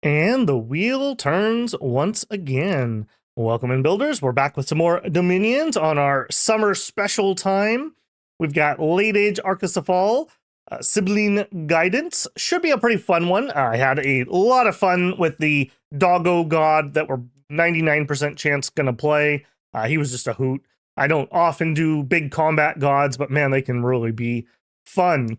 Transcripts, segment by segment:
And the wheel turns once again. Welcome in, builders. We're back with some more Dominions on our summer special time. We've got Late Age Arcoscphale, Sibylline Guidance. Should be a pretty fun one. I had a lot of fun with the doggo god that we're 99% chance going to play. He was just a hoot. I don't often do big combat gods, but man, they can really be fun.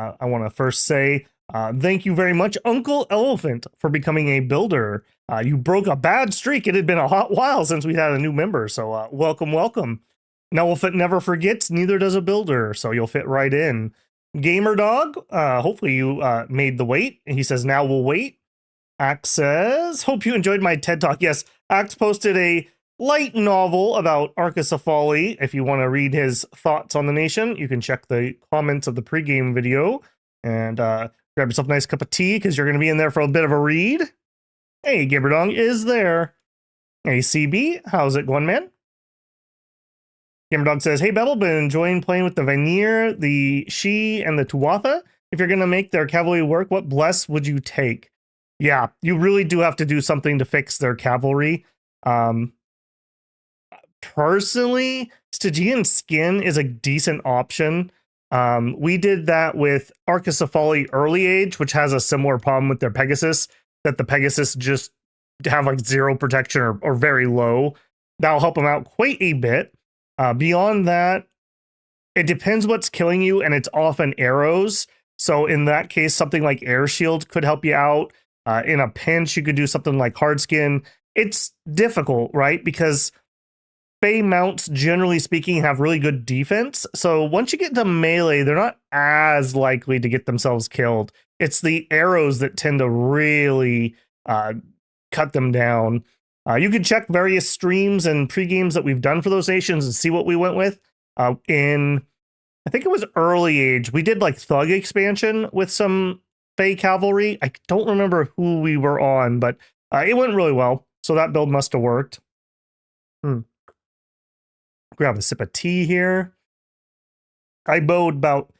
I want to first say thank you very much, Uncle Elephant, for becoming a builder. You broke a bad streak. It had been a hot while since we had a new member, so welcome, welcome. An elephant never forgets, neither does a builder, so you'll fit right in. Gamer Dog, hopefully you made the wait. He says, now we'll wait. Axe says, hope you enjoyed my TED Talk. Yes, Axe posted a light novel about Arcoscphale. If you want to read his thoughts on the nation, you can check the comments of the pregame video and grab yourself a nice cup of tea because you're going to be in there for a bit of a read. Hey, Gibberdong is there. Hey, CB, how's it going, man? Gibberdong says, hey, Bevel, been enjoying playing with the Vanir, the Shi, and the Tuatha. If you're going to make their cavalry work, what bless would you take? Yeah, you really do have to do something to fix their cavalry. Personally, Stygian Skin is a decent option. We did that with Arcoscephale Early Age, which has a similar problem with their Pegasus, that the Pegasus just have like zero protection or very low. That'll help them out quite a bit. Beyond that, it depends what's killing you, and it's often arrows. So in that case, something like Air Shield could help you out. In a pinch, you could do something like Hard Skin. It's difficult, right? Because Fey mounts, generally speaking, have really good defense. So once you get to melee, they're not as likely to get themselves killed. It's the arrows that tend to really cut them down. You can check various streams and pre-games that we've done for those nations and see what we went with. I think it was Early Age. We did like Thug expansion with some Fey cavalry. I don't remember who we were on, but it went really well. So that build must have worked. Grab a sip of tea here. I mowed about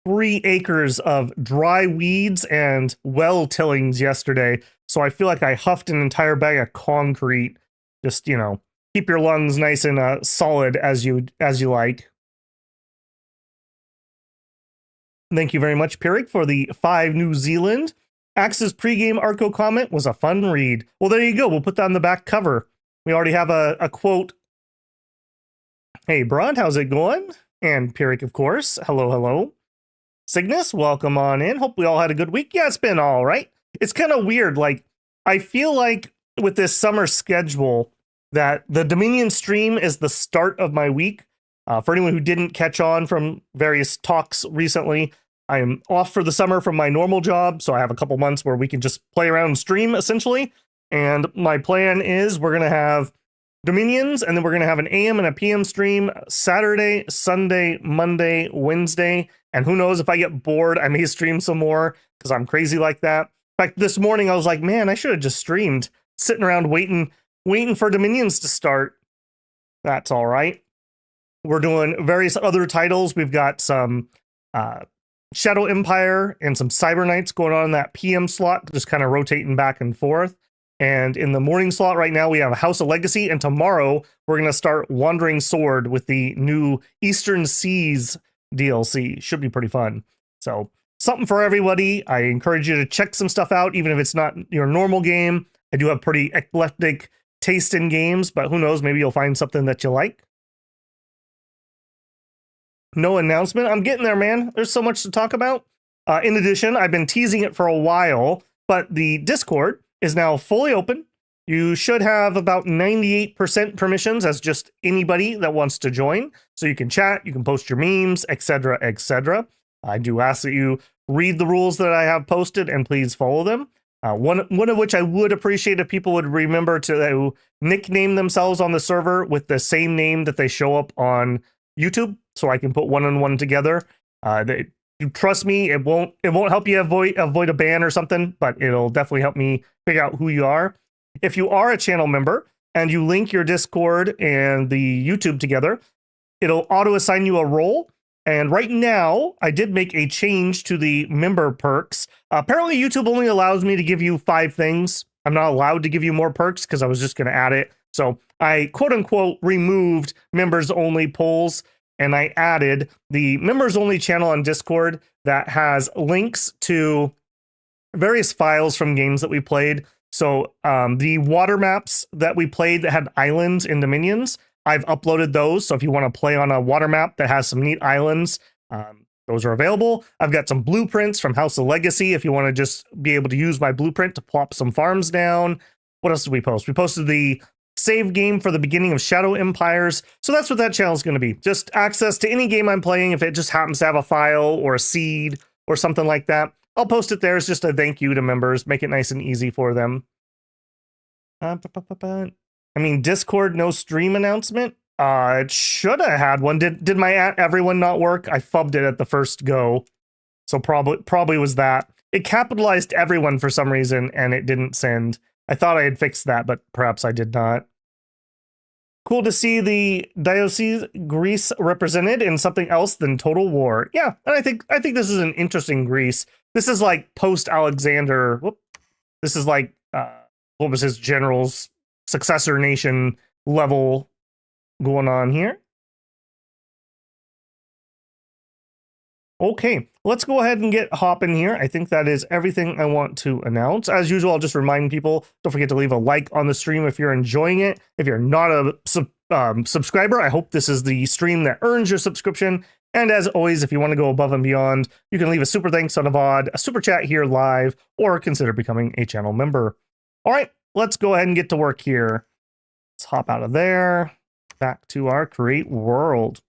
3 acres of dry weeds and well tillings yesterday, so I feel like I huffed an entire bag of concrete. Just, you know, keep your lungs nice and solid as you like. Thank you very much, Pirik, for the 5 New Zealand. Axe's pregame Arco comment was a fun read. Well, there you go. We'll put that on the back cover. We already have a quote. Hey, Bront, how's it going? And Pirik, of course. Hello, hello. Cygnus, welcome on in. Hope we all had a good week. Yeah, it's been all right. It's kind of weird. Like, I feel like with this summer schedule that the Dominion stream is the start of my week. For anyone who didn't catch on from various talks recently, I am off for the summer from my normal job, so I have a couple months where we can just play around and stream, essentially. And my plan is we're going to have Dominions, and then we're going to have an AM and a PM stream Saturday, Sunday, Monday, Wednesday. And who knows, if I get bored, I may stream some more because I'm crazy like that. In fact, this morning I was like, man, I should have just streamed, sitting around waiting for Dominions to start. That's all right. We're doing various other titles. We've got some Shadow Empire and some Cyber Knights going on in that PM slot, just kind of rotating back and forth. And in the morning slot right now, we have House of Legacy. And tomorrow, we're going to start Wandering Sword with the new Eastern Seas DLC. Should be pretty fun. So something for everybody. I encourage you to check some stuff out, even if it's not your normal game. I do have pretty eclectic taste in games, but who knows, maybe you'll find something that you like. No announcement. I'm getting there, man. There's so much to talk about. In addition, I've been teasing it for a while, but the Discord is now fully open. You should have about 98% permissions as just anybody that wants to join. So you can chat, you can post your memes, etc., etc. I do ask that you read the rules that I have posted and please follow them. One of which I would appreciate if people would remember to nickname themselves on the server with the same name that they show up on YouTube, so I can put one and one together. Trust me, it won't help you avoid a ban or something, but it'll definitely help me figure out who you are. If you are a channel member and you link your Discord and the YouTube together, it'll auto assign you a role. And right now, I did make a change to the member perks. Apparently, YouTube only allows me to give you 5 things. I'm not allowed to give you more perks because I was just going to add it. So I quote unquote removed members only polls, and I added the members only channel on Discord that has links to various files from games that we played. So the water maps that we played that had islands and dominions, I've uploaded those. So if you want to play on a water map that has some neat islands, those are available. I've got some blueprints from House of Legacy if you want to just be able to use my blueprint to plop some farms down. What else did we post? We posted the save game for the beginning of Shadow Empires. So that's what that channel is going to be. Just access to any game I'm playing if it just happens to have a file or a seed or something like that. I'll post it there as just a thank you to members, make it nice and easy for them. I mean, Discord, no stream announcement. It should have had one. Did my @everyone not work? I fubbed it at the first go. So probably was that. It capitalized everyone for some reason and it didn't send. I thought I had fixed that, but perhaps I did not. Cool to see the Diocese Greece represented in something else than Total War. Yeah, and I think this is an interesting Greece. This is like post-Alexander. This is like what was his general's successor nation level going on here. Okay, let's go ahead and get hopping here. I think that is everything I want to announce. As usual, I'll just remind people, don't forget to leave a like on the stream if you're enjoying it. If you're not a subscriber, I hope this is the stream that earns your subscription. And as always, if you want to go above and beyond, you can leave a super thanks on a VOD, a super chat here live, or consider becoming a channel member. All right, let's go ahead and get to work here. Let's hop out of there, back to our create world.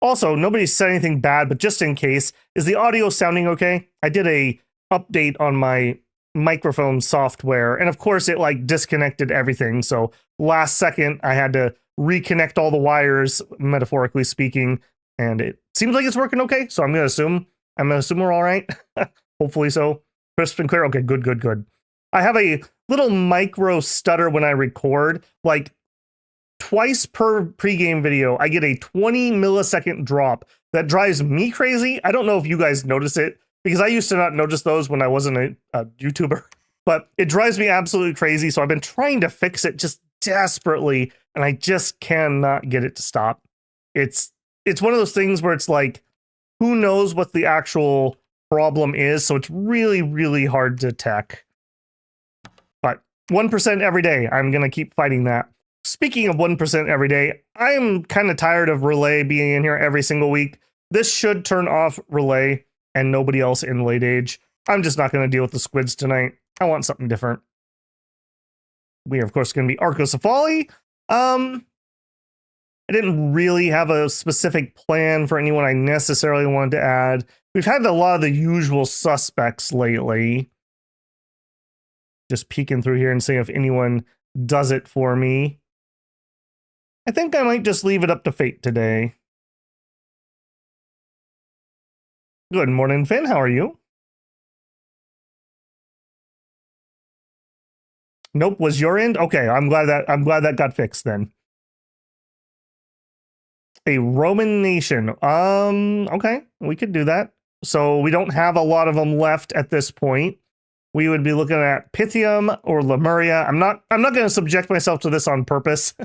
Also, nobody said anything bad, but just in case, is the audio sounding okay? I did a update on my microphone software, and of course it like disconnected everything. So last second, I had to reconnect all the wires, metaphorically speaking, and it seems like it's working okay. So I'm gonna assume we're all right. Hopefully so. Crisp and clear. Okay, good. I have a little micro stutter when I record, like twice per pregame video, I get a 20 millisecond drop that drives me crazy. I don't know if you guys notice it because I used to not notice those when I wasn't a YouTuber, but it drives me absolutely crazy. So I've been trying to fix it just desperately, and I just cannot get it to stop. It's one of those things where it's like, who knows what the actual problem is? So it's really, really hard to tech. But 1% every day, I'm going to keep fighting that. Speaking of 1% every day, I'm kind of tired of Relay being in here every single week. This should turn off Relay and nobody else in late age. I'm just not going to deal with the squids tonight. I want something different. We are, of course, going to be Arcoscephale. I didn't really have a specific plan for anyone I necessarily wanted to add. We've had a lot of the usual suspects lately. Just peeking through here and seeing if anyone does it for me. I think I might just leave it up to fate today. Good morning, Finn. How are you? Nope, was your end? Okay, I'm glad that got fixed then. A Roman nation. Okay, we could do that. So we don't have a lot of them left at this point. We would be looking at Pythium or Lemuria. I'm not going to subject myself to this on purpose.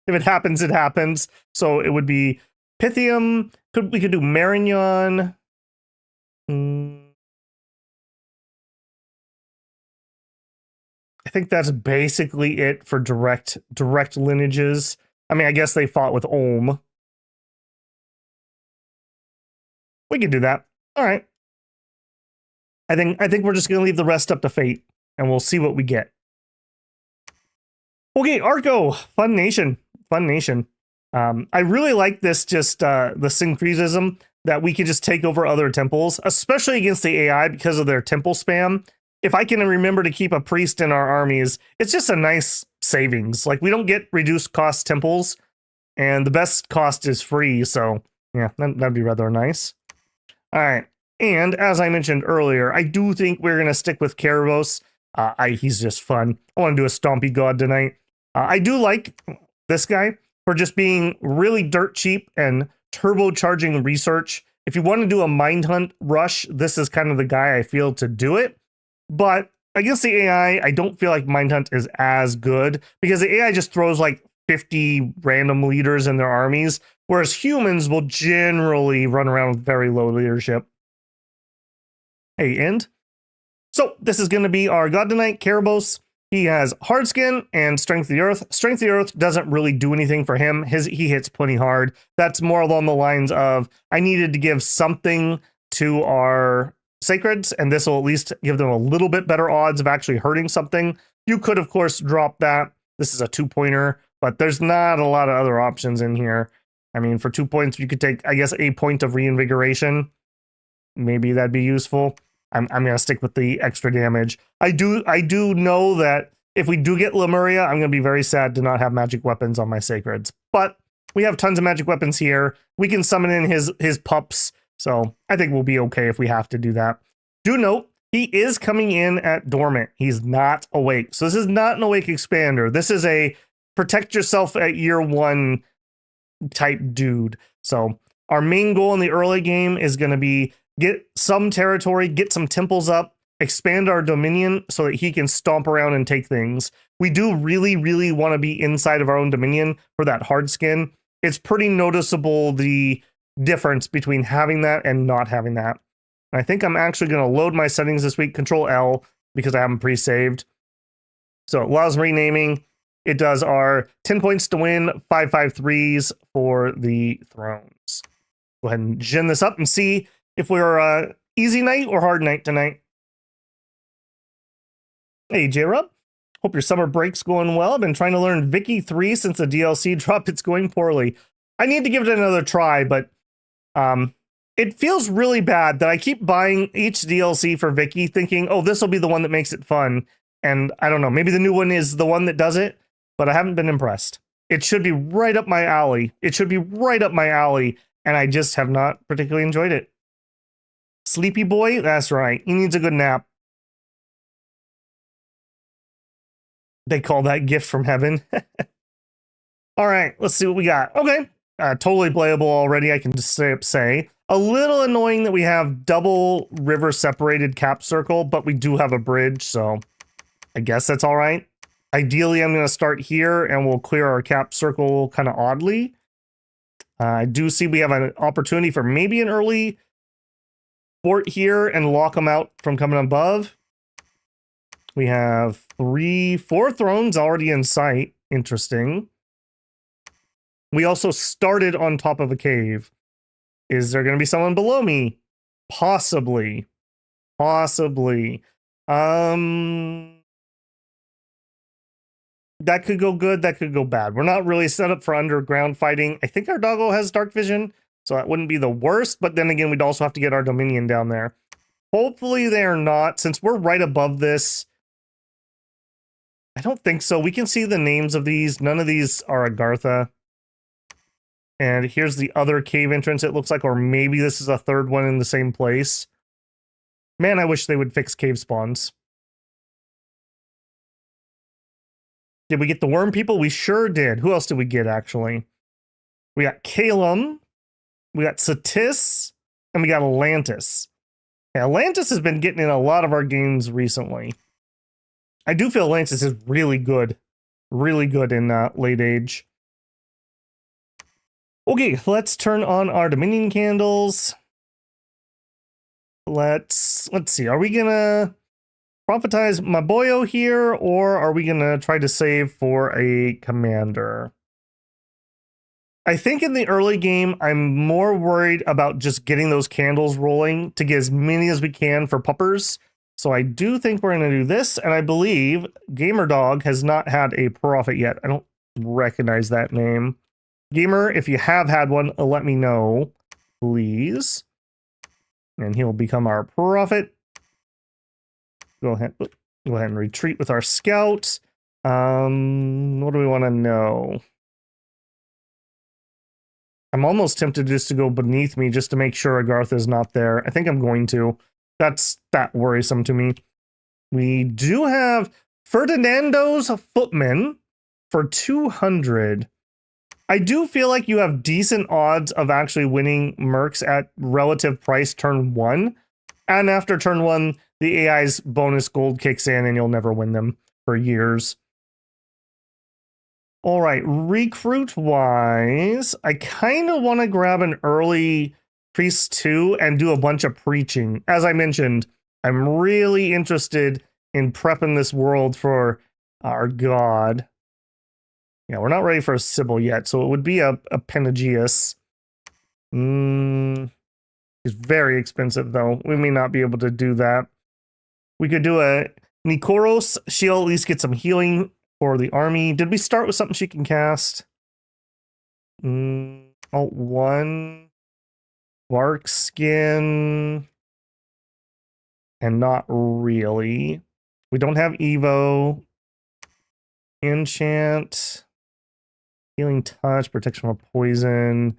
If it happens, it happens. So it would be Pythium. We could do Marignon. I think that's basically it for direct lineages. I mean, I guess they fought with Ulm. We could do that. All right. I think we're just going to leave the rest up to fate, and we'll see what we get. Okay, Arco, fun nation. I really like this, just the syncretism that we can just take over other temples, especially against the AI because of their temple spam. If I can remember to keep a priest in our armies, it's just a nice savings. Like, we don't get reduced cost temples, and the best cost is free. So yeah, that'd be rather nice. All right. And as I mentioned earlier, I do think we're going to stick with Caravos. He's just fun. I want to do a Stompy God tonight. I do like this guy for just being really dirt cheap and turbocharging research If you want to do a mind hunt rush, this is kind of the guy I feel to do it. But against the AI, I don't feel like mind hunt is as good because the AI just throws like 50 random leaders in their armies, whereas humans will generally run around with very low leadership. Hey, end. So this is going to be our God Knight, Karabos. He has hard skin and strength of the earth. Strength of the earth doesn't really do anything for him. He hits plenty hard. That's more along the lines of I needed to give something to our sacreds, and this will at least give them a little bit better odds of actually hurting something. You could, of course, drop that. This is a 2-pointer, but there's not a lot of other options in here. I mean, for 2 points, you could take, I guess, a point of reinvigoration. Maybe that'd be useful. I'm gonna stick with the extra damage. I do know that if we do get Lemuria, I'm gonna be very sad to not have magic weapons on my sacreds. But we have tons of magic weapons here. We can summon in his pups, so I think we'll be okay if we have to do that. Do note, he is coming in at dormant. He's not awake. So this is not an awake expander. This is a protect yourself at year 1 type dude. So our main goal in the early game is gonna be get some territory, get some temples up, expand our dominion so that he can stomp around and take things. We do really, really want to be inside of our own dominion for that hard skin. It's pretty noticeable the difference between having that and not having that. And I think I'm actually going to load my settings this week, Control L, because I have them pre-saved. So it allows renaming. It does our 10 points to win, 5/5/3s for the thrones. Go ahead and gen this up and see if we're easy night or hard night tonight. Hey, J-Rub. Hope your summer break's going well. I've been trying to learn Vicky 3 since the DLC drop. It's going poorly. I need to give it another try, but it feels really bad that I keep buying each DLC for Vicky thinking, oh, this will be the one that makes it fun. And I don't know, maybe the new one is the one that does it, but I haven't been impressed. It should be right up my alley. And I just have not particularly enjoyed it. Sleepy boy? That's right. He needs a good nap. They call that gift from heaven. All right, let's see what we got. Okay, totally playable already, I can just straight up say. A little annoying that we have double river separated cap circle, but we do have a bridge, so I guess that's all right. Ideally, I'm going to start here and we'll clear our cap circle kind of oddly. I do see we have an opportunity for maybe an early fort here and lock them out from coming above. We have 4 thrones already in sight. Interesting. We also started on top of a cave. Is there going to be someone below me? Possibly. Possibly. That could go good. That could go bad. We're not really set up for underground fighting. I think our doggo has dark vision, so that wouldn't be the worst. But then again, we'd also have to get our dominion down there. Hopefully they're not. Since we're right above this, I don't think so. We can see the names of these. None of these are Agartha. And here's the other cave entrance, it looks like, or maybe this is a third one in the same place. Man, I wish they would fix cave spawns. Did we get the worm people? We sure did. Who else did we get, actually? We got Calum, we got Satis, and we got Atlantis. Yeah, Atlantis has been getting in a lot of our games recently. I do feel Atlantis is really good in late age. Okay, let's turn on our Dominion candles. Let's see. Are we gonna prophetize Maboyo here, or are we gonna try to save for a commander? I think in the early game, I'm more worried about just getting those candles rolling to get as many as we can for puppers. So I do think we're gonna do this, and I believe Gamer Dog has not had a prophet yet. I don't recognize that name. Gamer, if you have had one, let me know, please. And he'll become our prophet. Go ahead and retreat with our scout. What do we want to know? I'm almost tempted just to go beneath me just to make sure Agartha is not there. I think I'm going to. That's that worrisome to me. We do have Ferdinando's Footman for 200. I do feel like you have decent odds of actually winning mercs at relative price turn 1. And after turn 1, the AI's bonus gold kicks in and you'll never win them for years. All right, recruit-wise, I kind of want to grab an early priest 2 and do a bunch of preaching. As I mentioned, I'm really interested in prepping this world for our god. Yeah, we're not ready for a Sibyl yet, so it would be a Panegyrius. It's very expensive, though. We may not be able to do that. We could do a Nikoros. She'll at least get some healing for the army. Did we start with something she can cast? Alt 1. Bark Skin. And not really. We don't have Evo. Enchant. Healing Touch. Protection from poison.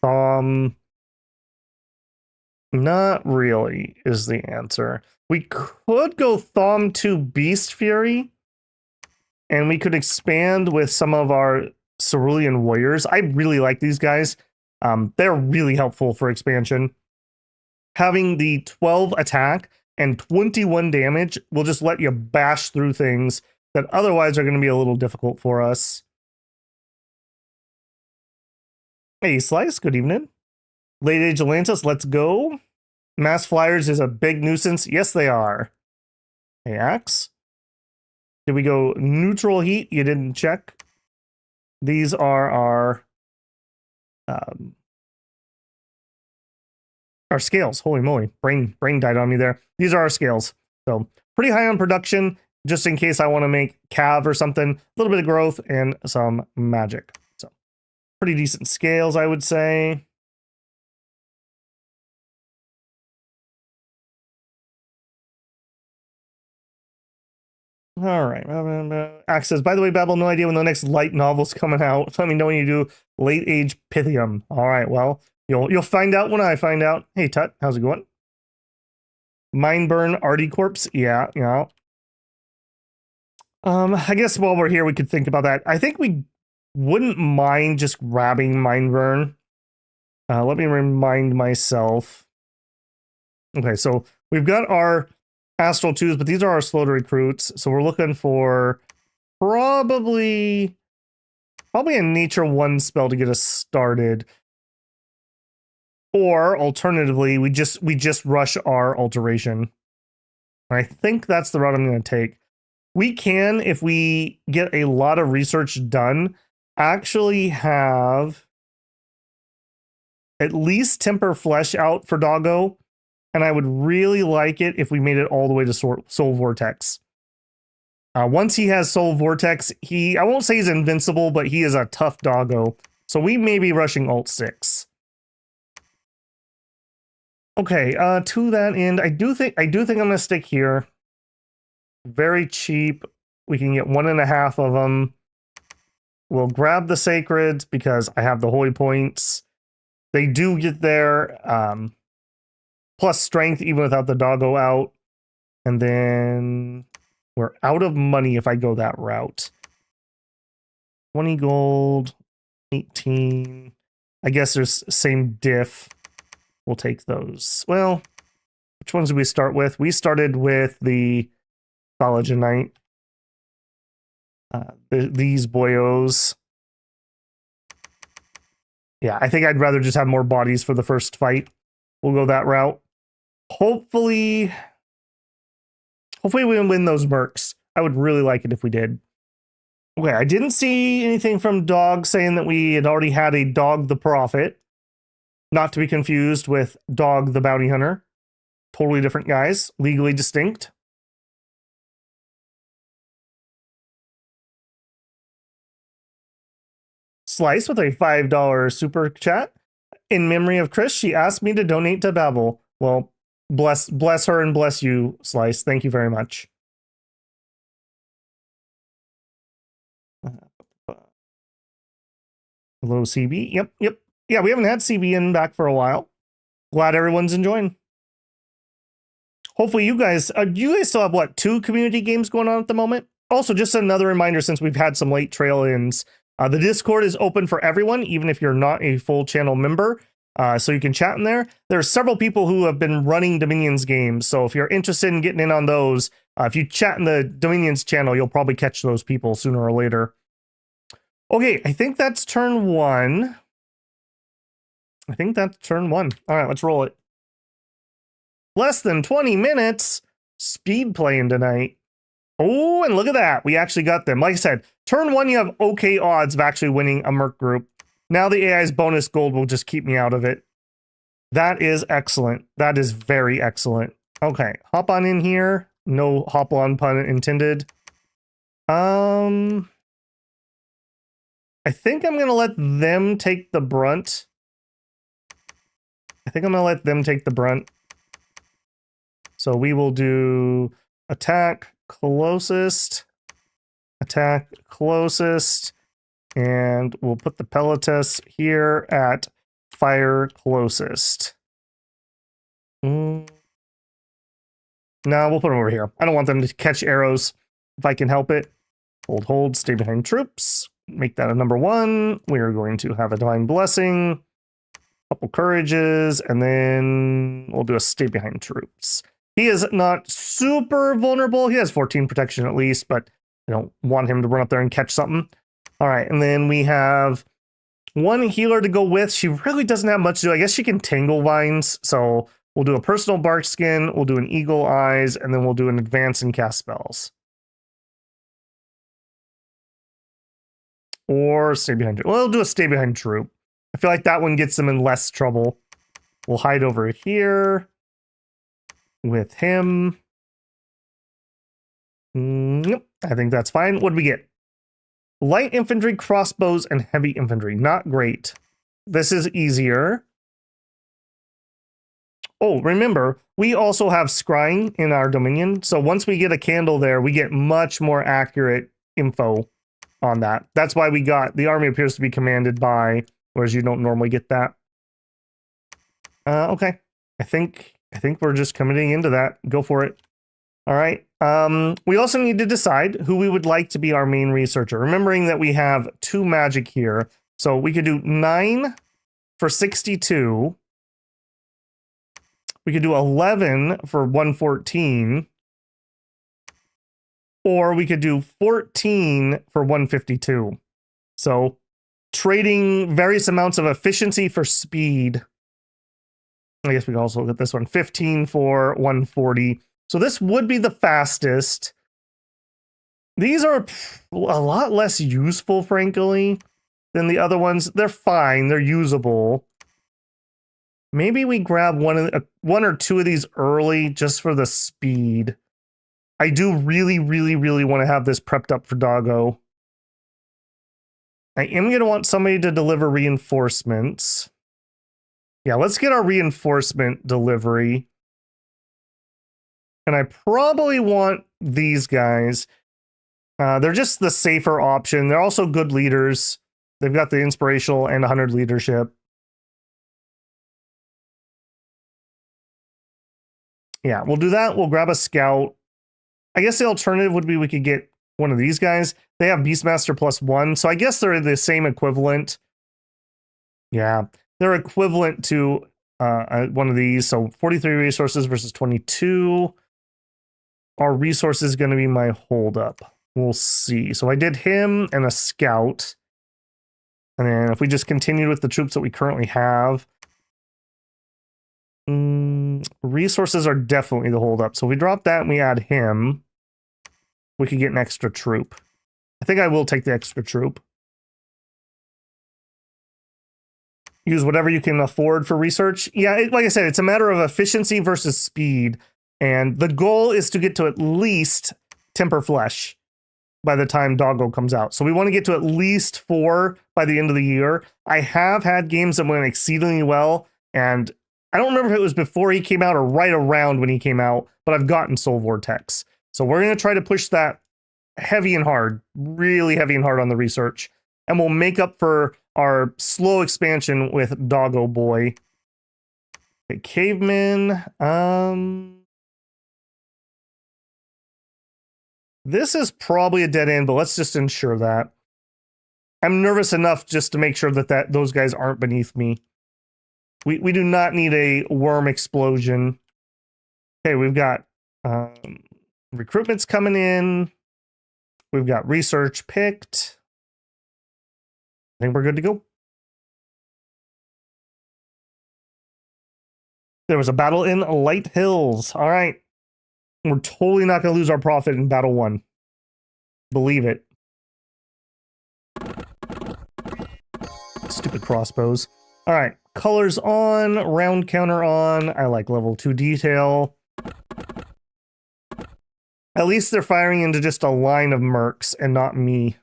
Thumb. Not really is the answer. We could go Thumb to Beast Fury. And we could expand with some of our Cerulean Warriors. I really like these guys. They're really helpful for expansion. Having the 12 attack and 21 damage will just let you bash through things that otherwise are going to be a little difficult for us. Hey, Slice, good evening. Late Age Atlantis, let's go. Mass Flyers is a big nuisance. Yes, they are. Hey, Axe. Did we go neutral heat? You didn't check. These are our scales. Holy moly, brain died on me there. These are our scales. So pretty high on production, just in case I want to make cav or something. A little bit of growth and some magic. So pretty decent scales, I would say. All right. Axe says, by the way, Babel, no idea when the next light novel's coming out. Let me know when you do Late Age Pythium. All right. Well, you'll find out when I find out. Hey, Tut, how's it going? Mindburn Artie Corpse. Yeah. I guess while we're here, we could think about that. I think we wouldn't mind just grabbing Mindburn. Let me remind myself. Okay, so we've got our Astral 2s, but these are our slow to recruits. So we're looking for probably a Nature 1 spell to get us started. Or alternatively, we just rush our alteration. I think that's the route I'm going to take. We can, if we get a lot of research done, actually have at least Temper Flesh out for Doggo. And I would really like it if we made it all the way to Soul Vortex. Once he has Soul Vortex, I won't say he's invincible, but he is a tough Doggo. So we may be rushing Alt 6. Okay, to that end, I do think I'm gonna stick here. Very cheap. We can get 1.5 of them. We'll grab the Sacreds because I have the Holy Points. They do get there. Plus strength even without the Doggo out. And then we're out of money if I go that route. 20 gold, 18. I guess there's same diff. We'll take those. Well, which ones did we start with? We started with the Thalagenite. These boyos. Yeah, I think I'd rather just have more bodies for the first fight. We'll go that route. Hopefully we win those mercs. I would really like it if we did. Okay, I didn't see anything from Dog saying that we had already had a Dog the Prophet. Not to be confused with Dog the Bounty Hunter. Totally different guys. Legally distinct. Slice with a $5 super chat. In memory of Chris, she asked me to donate to Babel. Well, bless her and bless you, Slice. Thank you very much. Hello, CB. Yep. Yeah, we haven't had CB in back for a while. Glad everyone's enjoying. Hopefully you guys still have, what, 2 community games going on at the moment? Also, just another reminder, since we've had some late trail ins, The Discord is open for everyone, even if you're not a full channel member. So you can chat in there. There are several people who have been running Dominions games. So if you're interested in getting in on those, if you chat in the Dominions channel, you'll probably catch those people sooner or later. Okay, I think that's turn 1. I think that's turn 1. All right, let's roll it. Less than 20 minutes. Speed playing tonight. Oh, and look at that. We actually got them. Like I said, turn 1, you have okay odds of actually winning a Merc group. Now the AI's bonus gold will just keep me out of it. That is excellent. That is very excellent. Okay, hop on in here. No hop on pun intended. I think I'm going to let them take the brunt. So we will do attack closest, and we'll put the Pelotus here at fire closest. No, we'll put them over here. I don't want them to catch arrows if I can help it. Hold, stay behind troops. Make that a number 1. We're going to have a divine blessing, couple courages, and then we'll do a stay behind troops. He is not super vulnerable. He has 14 protection at least, but I don't want him to run up there and catch something. All right, and then we have 1 healer to go with. She really doesn't have much to do. I guess she can tangle vines, so we'll do a personal bark skin, we'll do an eagle eyes, and then we'll do an advance and cast spells. Or stay behind. Well, we'll do a stay behind troop. I feel like that one gets them in less trouble. We'll hide over here with him. Yep, I think that's fine. What do we get? Light infantry, crossbows, and heavy infantry. Not great. This is easier. Oh, remember, we also have scrying in our dominion. So once we get a candle there, we get much more accurate info on that. That's why we got the army appears to be commanded by, whereas you don't normally get that. Okay. I think we're just committing into that. Go for it. All right. We also need to decide who we would like to be our main researcher, remembering that we have 2 magic here. So we could do 9 for 62. We could do 11 for 114. Or we could do 14 for 152. So trading various amounts of efficiency for speed. I guess we can also look at this one. 15 for 140. So this would be the fastest. These are a lot less useful, frankly, than the other ones. They're fine. They're usable. Maybe we grab one or two of these early just for the speed. I do really want to have this prepped up for Doggo. I am going to want somebody to deliver reinforcements. Yeah, let's get our reinforcement delivery. And I probably want these guys. They're just the safer option. They're also good leaders. They've got the inspirational and 100 leadership. Yeah, we'll do that. We'll grab a scout. I guess the alternative would be we could get one of these guys. They have Beastmaster +1, so I guess they're the same equivalent. Yeah, they're equivalent to one of these. So 43 resources versus 22. Our resource is going to be my holdup. We'll see. So I did him and a scout. And then if we just continue with the troops that we currently have, resources are definitely the holdup. So if we drop that and we add him, we could get an extra troop. I think I will take the extra troop. Use whatever you can afford for research. Yeah, like I said, it's a matter of efficiency versus speed. And the goal is to get to at least Temper Flesh by the time Doggo comes out. So we want to get to at least 4 by the end of the year. I have had games that went exceedingly well, and I don't remember if it was before he came out or right around when he came out, but I've gotten Soul Vortex. So we're going to try to push that heavy and hard, really heavy and hard on the research. And we'll make up for our slow expansion with Doggo Boy. Okay, Cavemen. This is probably a dead end, but let's just ensure that. I'm nervous enough just to make sure that those guys aren't beneath me. We do not need a worm explosion. Okay, we've got recruitments coming in. We've got research picked. I think we're good to go. There was a battle in Light Hills. All right. We're totally not going to lose our profit in battle 1. Believe it. Stupid crossbows. All right. Colors on. Round counter on. I like level 2 detail. At least they're firing into just a line of mercs and not me.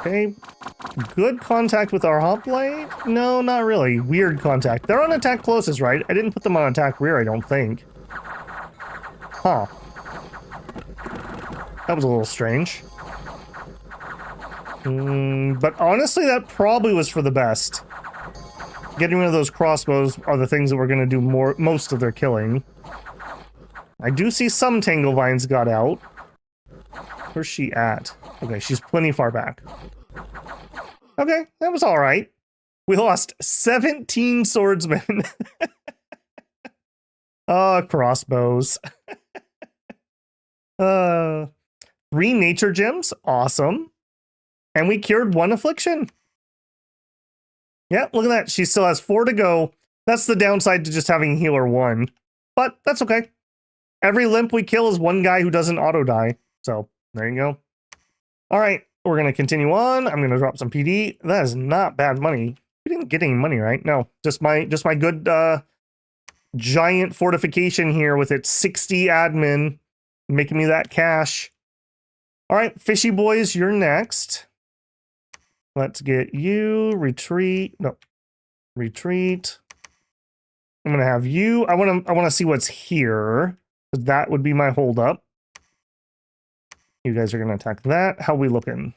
Okay. Good contact with our hoplite? No, not really. Weird contact. They're on attack closest, right? I didn't put them on attack rear, I don't think. Huh. That was a little strange. But honestly, that probably was for the best. Getting rid of those crossbows are the things that we're going to do most of their killing. I do see some Tangle Vines got out. Where's she at? Okay, she's plenty far back. Okay, that was all right. We lost 17 swordsmen. Oh, crossbows. 3 nature gems. Awesome. And we cured 1 affliction. Yeah, look at that. She still has 4 to go. That's the downside to just having healer 1. But that's okay. Every limp we kill is 1 guy who doesn't auto die. So there you go. All right, we're going to continue on. I'm going to drop some PD. That is not bad money. We didn't get any money, right? No, just my good giant fortification here with its 60 admin making me that cash. All right, fishy boys, you're next. Let's get you retreat. No, retreat. I'm gonna have you. I want to see what's here. That would be my holdup. You guys are gonna attack that. How we looking?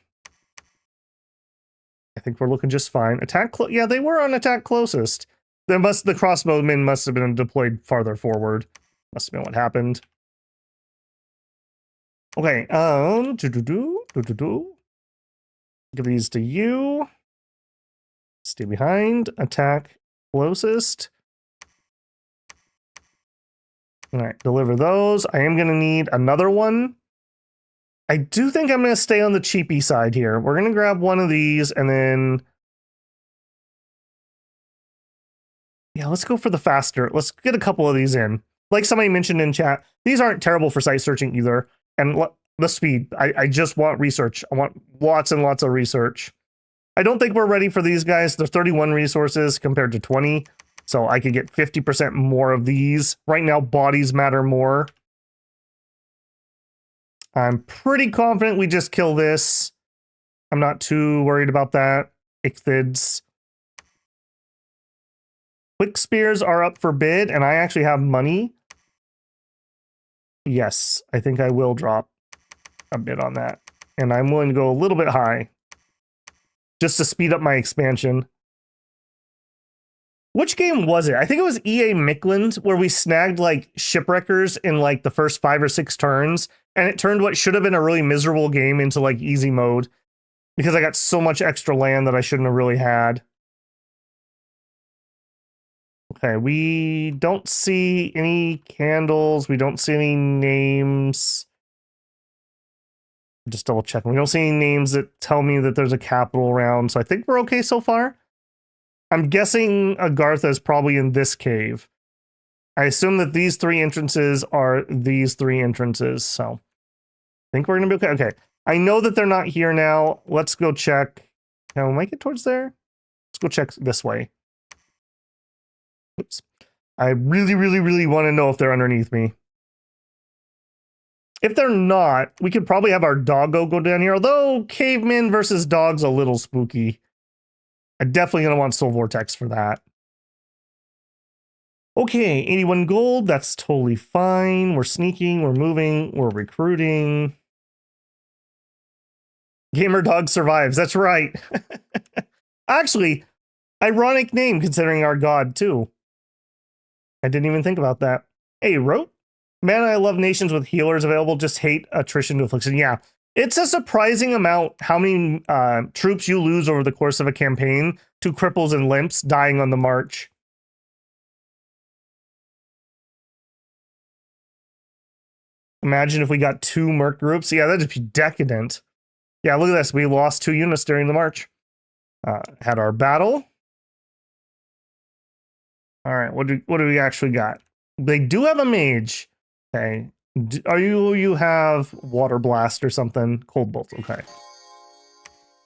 I think we're looking just fine. Attack. Yeah, they were on attack closest. The crossbowmen must have been deployed farther forward. Must have been what happened. Okay. Give these to you. Stay behind. Attack closest. All right, deliver those. I am going to need another one. I do think I'm going to stay on the cheapy side here. We're going to grab one of these and then... Yeah, let's go for the faster. Let's get a couple of these in. Like somebody mentioned in chat, these aren't terrible for site searching either. And the speed. I just want research. I want lots and lots of research. I don't think we're ready for these guys. There's 31 resources compared to 20. So I could get 50% more of these. Right now, bodies matter more. I'm pretty confident we just kill this. I'm not too worried about that. Ichthids. Quick spears are up for bid, and I actually have money. Yes, I think I will drop a bit on that. And I'm willing to go a little bit high. Just to speed up my expansion. Which game was it? I think it was EA Mickland, where we snagged like shipwreckers in like the first 5 or 6 turns. And it turned what should have been a really miserable game into like easy mode. Because I got so much extra land that I shouldn't have really had. Okay, we don't see any candles. We don't see any names. Just double checking. We don't see any names that tell me that there's a capital around. So I think we're okay so far. I'm guessing Agartha is probably in this cave. I assume that these 3 entrances are these 3 entrances. So I think we're going to be okay. Okay. I know that they're not here now. Let's go check. Now, we might get towards there. Let's go check this way. Oops. I really, really, really want to know if they're underneath me. If they're not, we could probably have our doggo go down here. Although cavemen versus dogs a little spooky. I'm definitely going to want Soul Vortex for that. Okay, 81 gold. That's totally fine. We're sneaking. We're moving. We're recruiting. Gamer Dog survives. That's right. Actually, ironic name considering our god, too. I didn't even think about that. Hey, Rote. Man, I love nations with healers available. Just hate attrition to affliction. Yeah, it's a surprising amount how many troops you lose over the course of a campaign to cripples and limps dying on the march. Imagine if we got 2 merc groups. Yeah, that'd be decadent. Yeah, look at this. We lost 2 units during the march. Had our battle. All right, what do we actually got? They do have a mage. Okay. You have water blast or something? Cold bolt. Okay.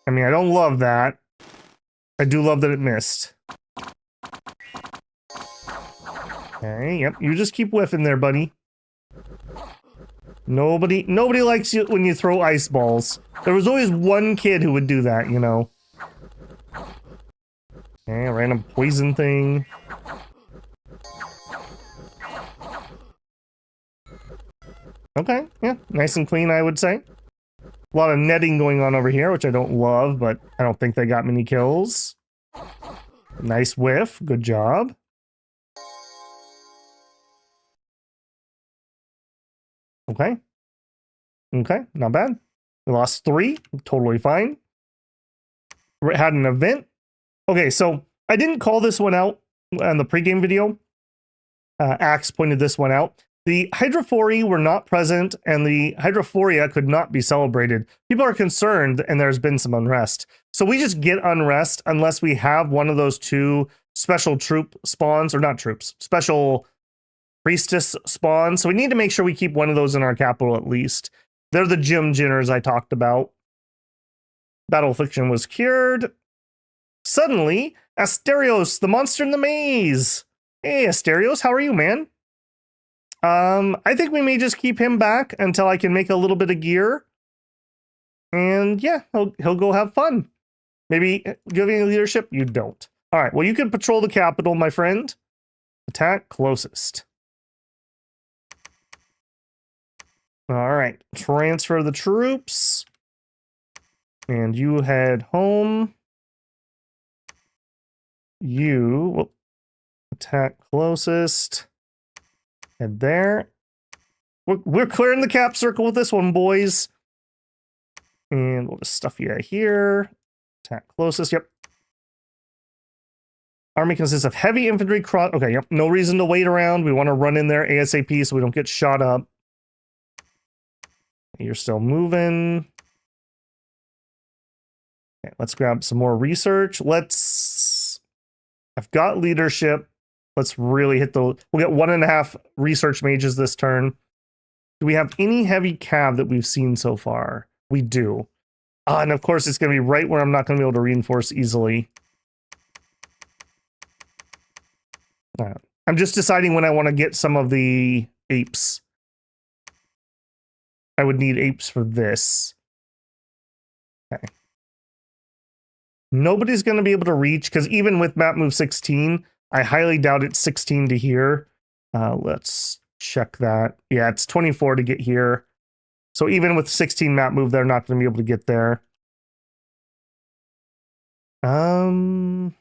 I mean, I don't love that. I do love that it missed. Okay, yep. You just keep whiffing there, buddy. Nobody likes you when you throw ice balls. There was always one kid who would do that, you know. Okay, a random poison thing. Okay, yeah, nice and clean, I would say. A lot of netting going on over here, which I don't love, but I don't think they got many kills. Nice whiff, good job. Okay. Okay, not bad. We lost 3, totally fine. We had an event. Okay, so I didn't call this one out on the pregame video. Axe pointed this one out. The Hydrophori were not present, and the Hydrophoria could not be celebrated. People are concerned, and there's been some unrest. So we just get unrest unless we have one of those 2 special troop spawns, or not troops, special priestess spawns. So we need to make sure we keep one of those in our capital at least. They're the gym jinners I talked about. Battle affliction was cured. Suddenly, Asterios, the monster in the maze. Hey, Asterios, how are you, man? I think we may just keep him back until I can make a little bit of gear. And yeah, he'll go have fun. Maybe giving leadership, you don't. All right, well, you can patrol the capital, my friend. Attack closest. All right, transfer the troops. And you head home. You will attack closest. Head there. We're clearing the cap circle with this one, boys. And we'll just stuff you here. Attack closest, yep. Army consists of heavy infantry cross. Okay, yep. No reason to wait around. We want to run in there ASAP so we don't get shot up. You're still moving. Okay, let's grab some more research. I've got leadership. Let's really hit we'll get 1.5 research mages this turn. Do we have any heavy cav that we've seen so far? We do. And of course, it's going to be right where I'm not going to be able to reinforce easily. I'm just deciding when I want to get some of the apes. I would need apes for this. Okay. Nobody's going to be able to reach, because even with map move 16, I highly doubt it's 16 to here. Let's check that. Yeah, it's 24 to get here. So even with 16 map move, they're not going to be able to get there. I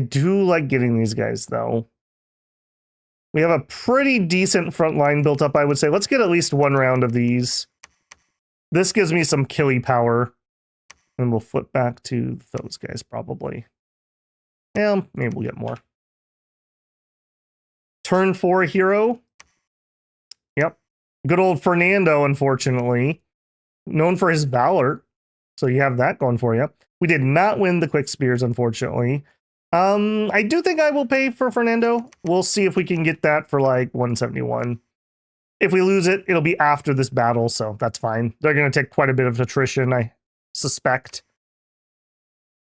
do like getting these guys, though. We have a pretty decent front line built up, I would say. Let's get at least 1 round of these. This gives me some killy power. And we'll flip back to those guys, probably. Yeah, maybe we'll get more. Turn 4 hero. Yep. Good old Fernando, unfortunately. Known for his valor. So you have that going for you. We did not win the quick spears, unfortunately. I do think I will pay for Fernando. We'll see if we can get that for like 171. If we lose it, it'll be after this battle, so that's fine. They're going to take quite a bit of attrition, I suspect.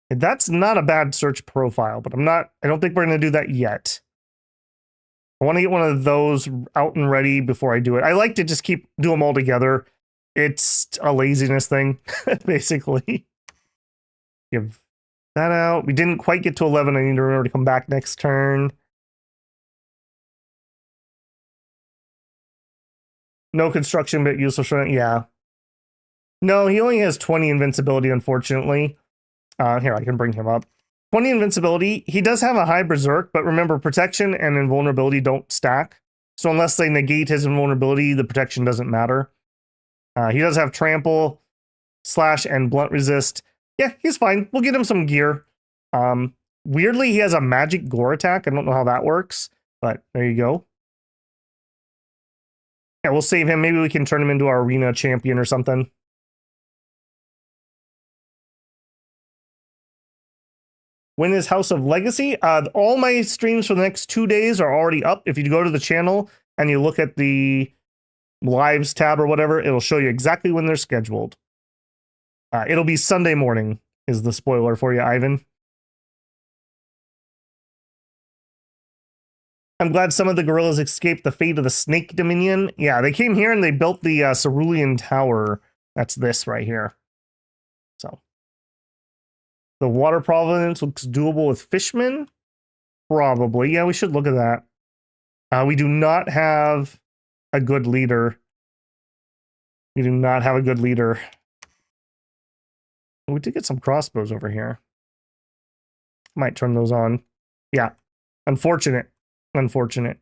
And that's not a bad search profile, but I don't think we're going to do that yet. I want to get one of those out and ready before I do it. I like to just do them all together. It's a laziness thing, basically. Give that out. We didn't quite get to 11. I need to remember to come back next turn. No construction, but useful. Yeah. No, he only has 20 invincibility, unfortunately. Here, I can bring him up. 20 invincibility. He does have a high berserk, but remember, protection and invulnerability don't stack. So unless they negate his invulnerability, the protection doesn't matter. He does have trample, slash, and blunt resist. Yeah, he's fine. We'll get him some gear. Weirdly, he has a magic gore attack. I don't know how that works, but there you go. Yeah, we'll save him. Maybe we can turn him into our arena champion or something. When is House of Legacy? All my streams for the next 2 days are already up. If you go to the channel and you look at the lives tab or whatever, it'll show you exactly when they're scheduled. It'll be Sunday morning, is the spoiler for you, Ivan. I'm glad some of the guerrillas escaped the fate of the Snake Dominion. Yeah, they came here and they built the Cerulean Tower. That's this right here. So, the Water Province looks doable with fishmen. Probably. Yeah, we should look at that. We do not have a good leader. We do not have a good leader. We did get some crossbows over here. Might turn those on. Yeah. Unfortunate. Unfortunate.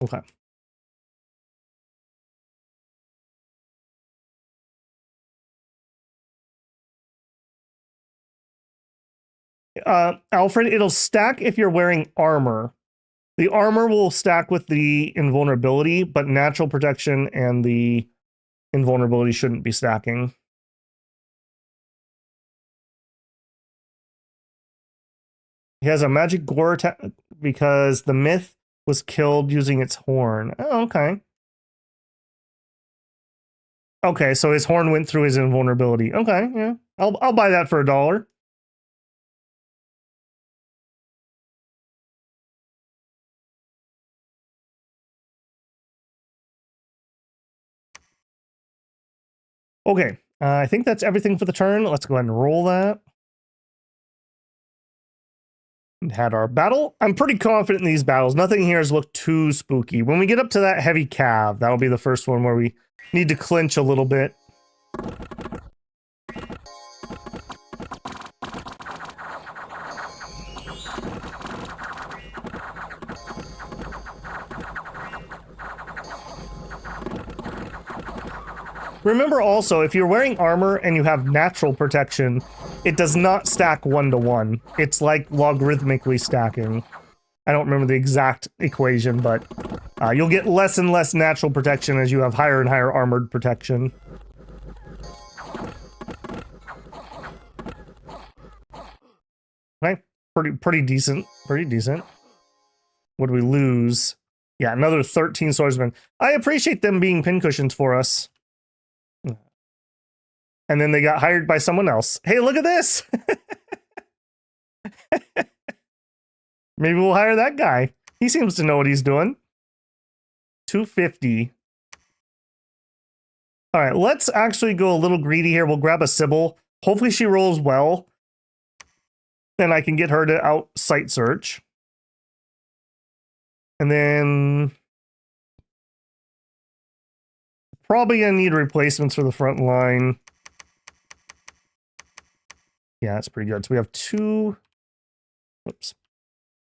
Okay. Alfred, it'll stack if you're wearing armor. The armor will stack with the invulnerability, but natural protection and the invulnerability shouldn't be stacking. He has a magic gore attack because the myth was killed using its horn. Oh, okay. Okay, so his horn went through his invulnerability. Okay, yeah. I'll buy that for $1. Okay, I think that's everything for the turn. Let's go ahead and roll that. And had our battle. I'm pretty confident in these battles. Nothing here has looked too spooky. When we get up to that heavy cav, that'll be the first one where we need to clinch a little bit. Remember also, if you're wearing armor and you have natural protection, it does not stack 1-to-1. It's like logarithmically stacking. I don't remember the exact equation, but you'll get less and less natural protection as you have higher and higher armored protection. Okay, pretty decent. Pretty decent. What do we lose? Yeah, another 13 swordsmen. I appreciate them being pincushions for us. And then they got hired by someone else. Hey, look at this! Maybe we'll hire that guy. He seems to know what he's doing. 250. All right, let's actually go a little greedy here. We'll grab a Sybil. Hopefully she rolls well. Then I can get her to out sight search. And then probably gonna need replacements for the front line. Yeah, that's pretty good. So we have oops.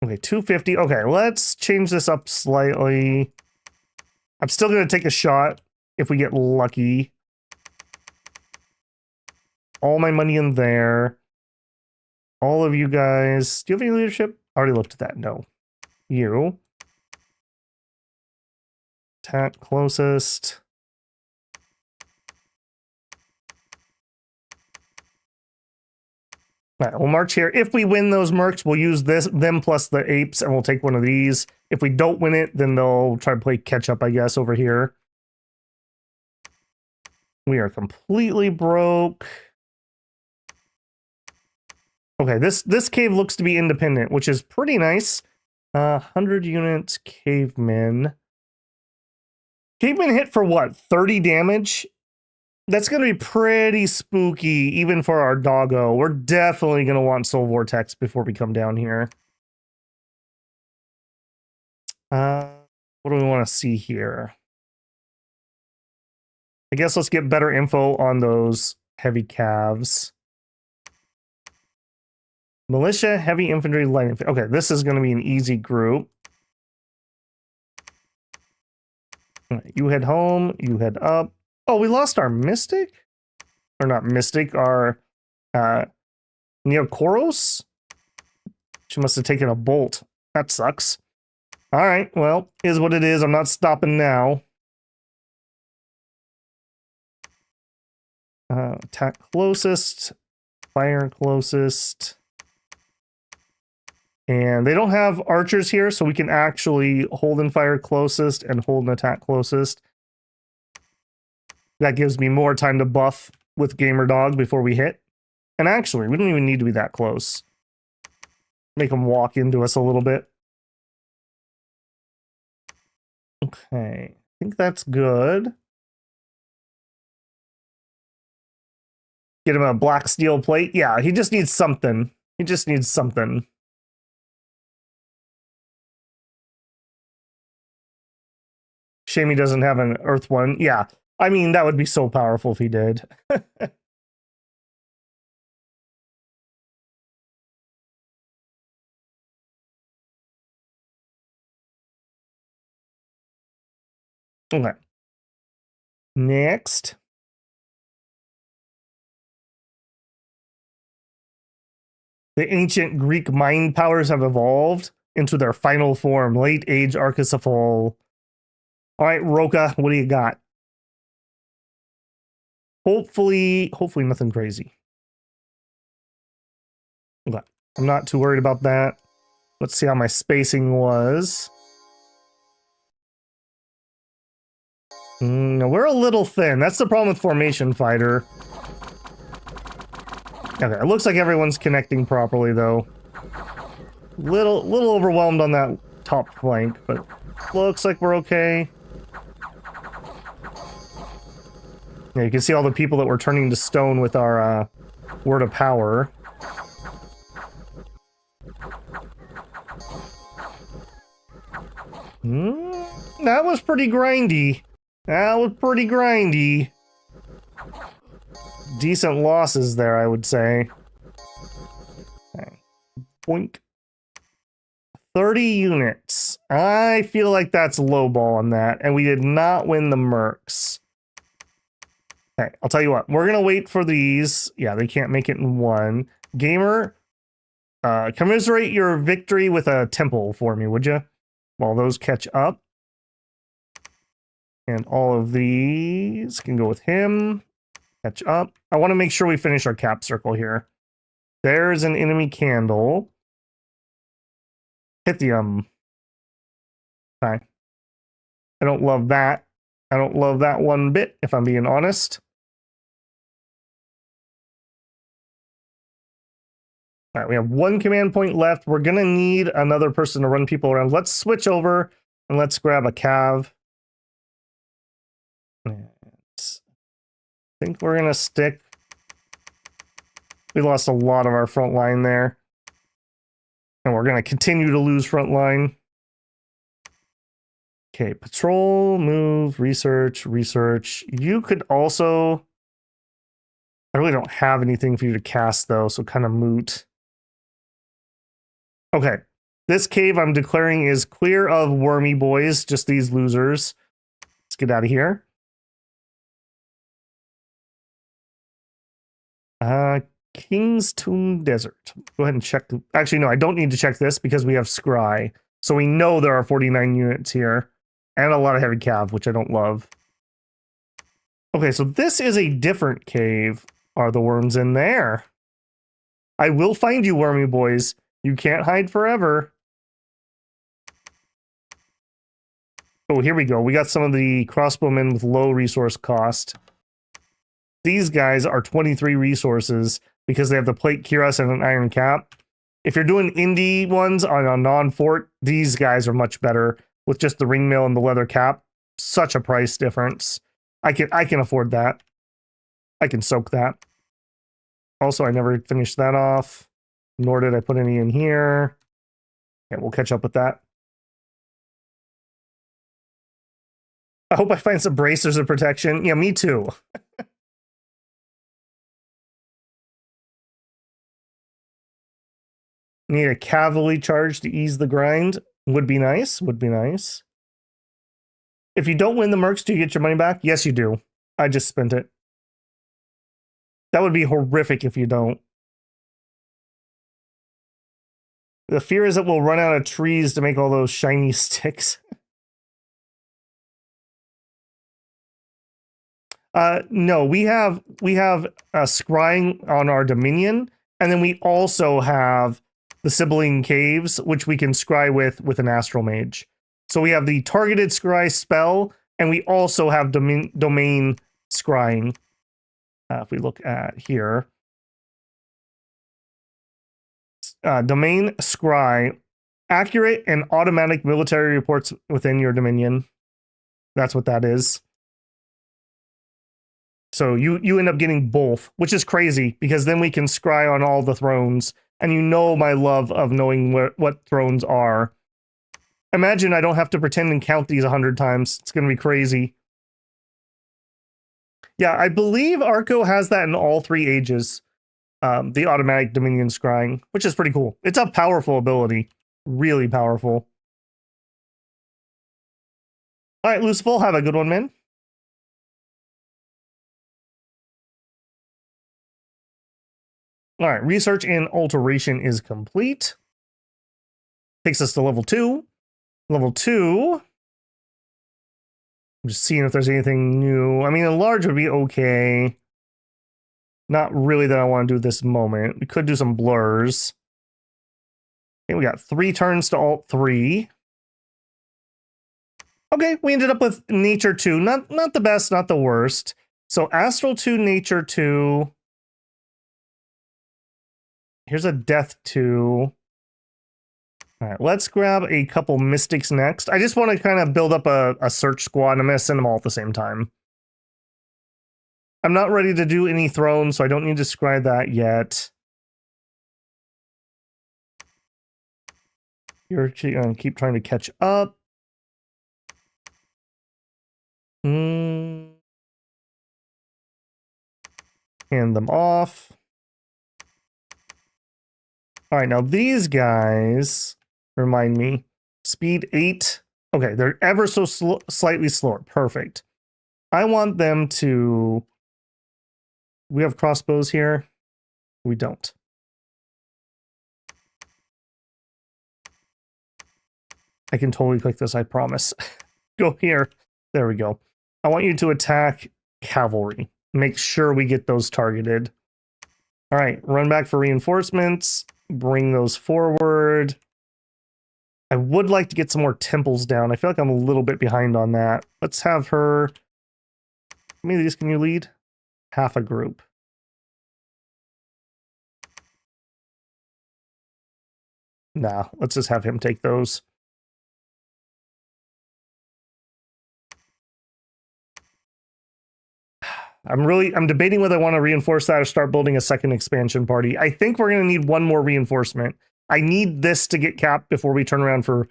Okay, 250. Okay, let's change this up slightly. I'm still going to take a shot if we get lucky. All my money in there. All of you guys. Do you have any leadership? I already looked at that. No. You. Attack closest. All right, we'll march here. If we win those mercs, we'll use them plus the apes, and we'll take one of these. If we don't win it, then they'll try to play catch up, I guess, over here. We are completely broke. Okay, this cave looks to be independent, which is pretty nice. 100 units, cavemen. Cavemen hit for what? 30 damage? That's going to be pretty spooky, even for our doggo. We're definitely going to want Soul Vortex before we come down here. What do we want to see here? I guess let's get better info on those heavy calves. Militia, heavy infantry, light infantry. Okay, this is going to be an easy group. You head home, you head up. Oh, we lost our mystic? Or not mystic, our Neokoros? She must have taken a bolt. That sucks. All right, well, is what it is. I'm not stopping now. Attack closest, fire closest. And they don't have archers here, so we can actually hold and fire closest and hold and attack closest. That gives me more time to buff with Gamer Dog before we hit. And actually, we don't even need to be that close. Make them walk into us a little bit. Okay, I think that's good. Get him a black steel plate. Yeah, he just needs something. He just needs something. Shame he doesn't have an earth one. Yeah, I mean, that would be so powerful if he did. Okay. Next. The ancient Greek mind powers have evolved into their final form, late age Arcoscphale. All right, Roka, what do you got? Hopefully nothing crazy. Okay. I'm not too worried about that. Let's see how my spacing was. No, we're a little thin. That's the problem with Formation Fighter. Okay, it looks like everyone's connecting properly, though. Little overwhelmed on that top flank, but looks like we're okay. Yeah, you can see all the people that we're turning to stone with our word of power. That was pretty grindy. That was pretty grindy. Decent losses there, I would say. Okay. Boink. 30 units. I feel like that's lowball on that, and we did not win the mercs. Okay, I'll tell you what. We're gonna wait for these. Yeah, they can't make it in one. Gamer, commiserate your victory with a temple for me, would you? While those catch up. And all of these can go with him. Catch up. I want to make sure we finish our cap circle here. There's an enemy candle. Pythium. Okay. I don't love that. I don't love that one bit, if I'm being honest. All right, we have one command point left. We're going to need another person to run people around. Let's switch over and let's grab a cav. I think we're going to stick. We lost a lot of our front line there. And we're going to continue to lose front line. Okay, patrol, move, research, research. You could also... I really don't have anything for you to cast, though, so kind of moot. Okay, this cave I'm declaring is clear of wormy boys, just these losers. Let's get out of here. King's Tomb Desert. Go ahead and check. Actually, no, I don't need to check this because we have Scry. So we know there are 49 units here. And a lot of heavy cav, which I don't love. Okay, so this is a different cave. Are the worms in there? I will find you, wormy boys. You can't hide forever. Oh, here we go. We got some of the crossbowmen with low resource cost. These guys are 23 resources because they have the plate cuirass and an iron cap. If you're doing indie ones on a non-fort, these guys are much better with just the ring mail and the leather cap. Such a price difference. I can afford that. I can soak that. Also, I never finished that off, nor did I put any in here. Okay, we'll catch up with that. I hope I find some bracers of protection. Yeah, me too. Need a cavalry charge to ease the grind. Would be nice. Would be nice. If you don't win the mercs, do you get your money back? Yes, you do. I just spent it. That would be horrific if you don't. The fear is that we'll run out of trees to make all those shiny sticks. No, we have scrying on our dominion, and then we also have the Sibylline Caves, which we can scry with an astral mage. So we have the targeted scry spell, and we also have domain scrying. If we look at here, domain scry, accurate and automatic military reports within your dominion. That's what that is. So you end up getting both, which is crazy because then we can scry on all the thrones, and you know my love of knowing what thrones are. Imagine I don't have to pretend and count these 100 times. It's going to be crazy. Yeah, I believe Arco has that in all 3 ages. The automatic dominion scrying, which is pretty cool. It's a powerful ability. Really powerful. All right, Luciful, have a good one, man. All right, research and alteration is complete. Takes us to level 2. Level 2. I'm just seeing if there's anything new. I mean, enlarge would be okay. Not really that I want to do this moment. We could do some blurs. Okay, we got 3 turns to alt 3. Okay, we ended up with nature 2. Not the best, not the worst. So astral 2, nature 2. Here's a death 2. All right, let's grab a couple mystics next. I just want to kind of build up a search squad. I'm going to send them all at the same time. I'm not ready to do any thrones, so I don't need to scry that yet. You're going to keep trying to catch up. Hand them off. All right, now these guys remind me. Speed 8. Okay, they're ever so slightly slower. Perfect. I want them to... We have crossbows here. We don't. I can totally click this, I promise. Go here. There we go. I want you to attack cavalry. Make sure we get those targeted. All right, run back for reinforcements. Bring those forward. I would like to get some more temples down. I feel like I'm a little bit behind on that. Let's have her... How many of these can you lead? Half a group. Nah, let's just have him take those. I'm debating whether I want to reinforce that or start building a second expansion party. I think we're going to need one more reinforcement. I need this to get capped before we turn around for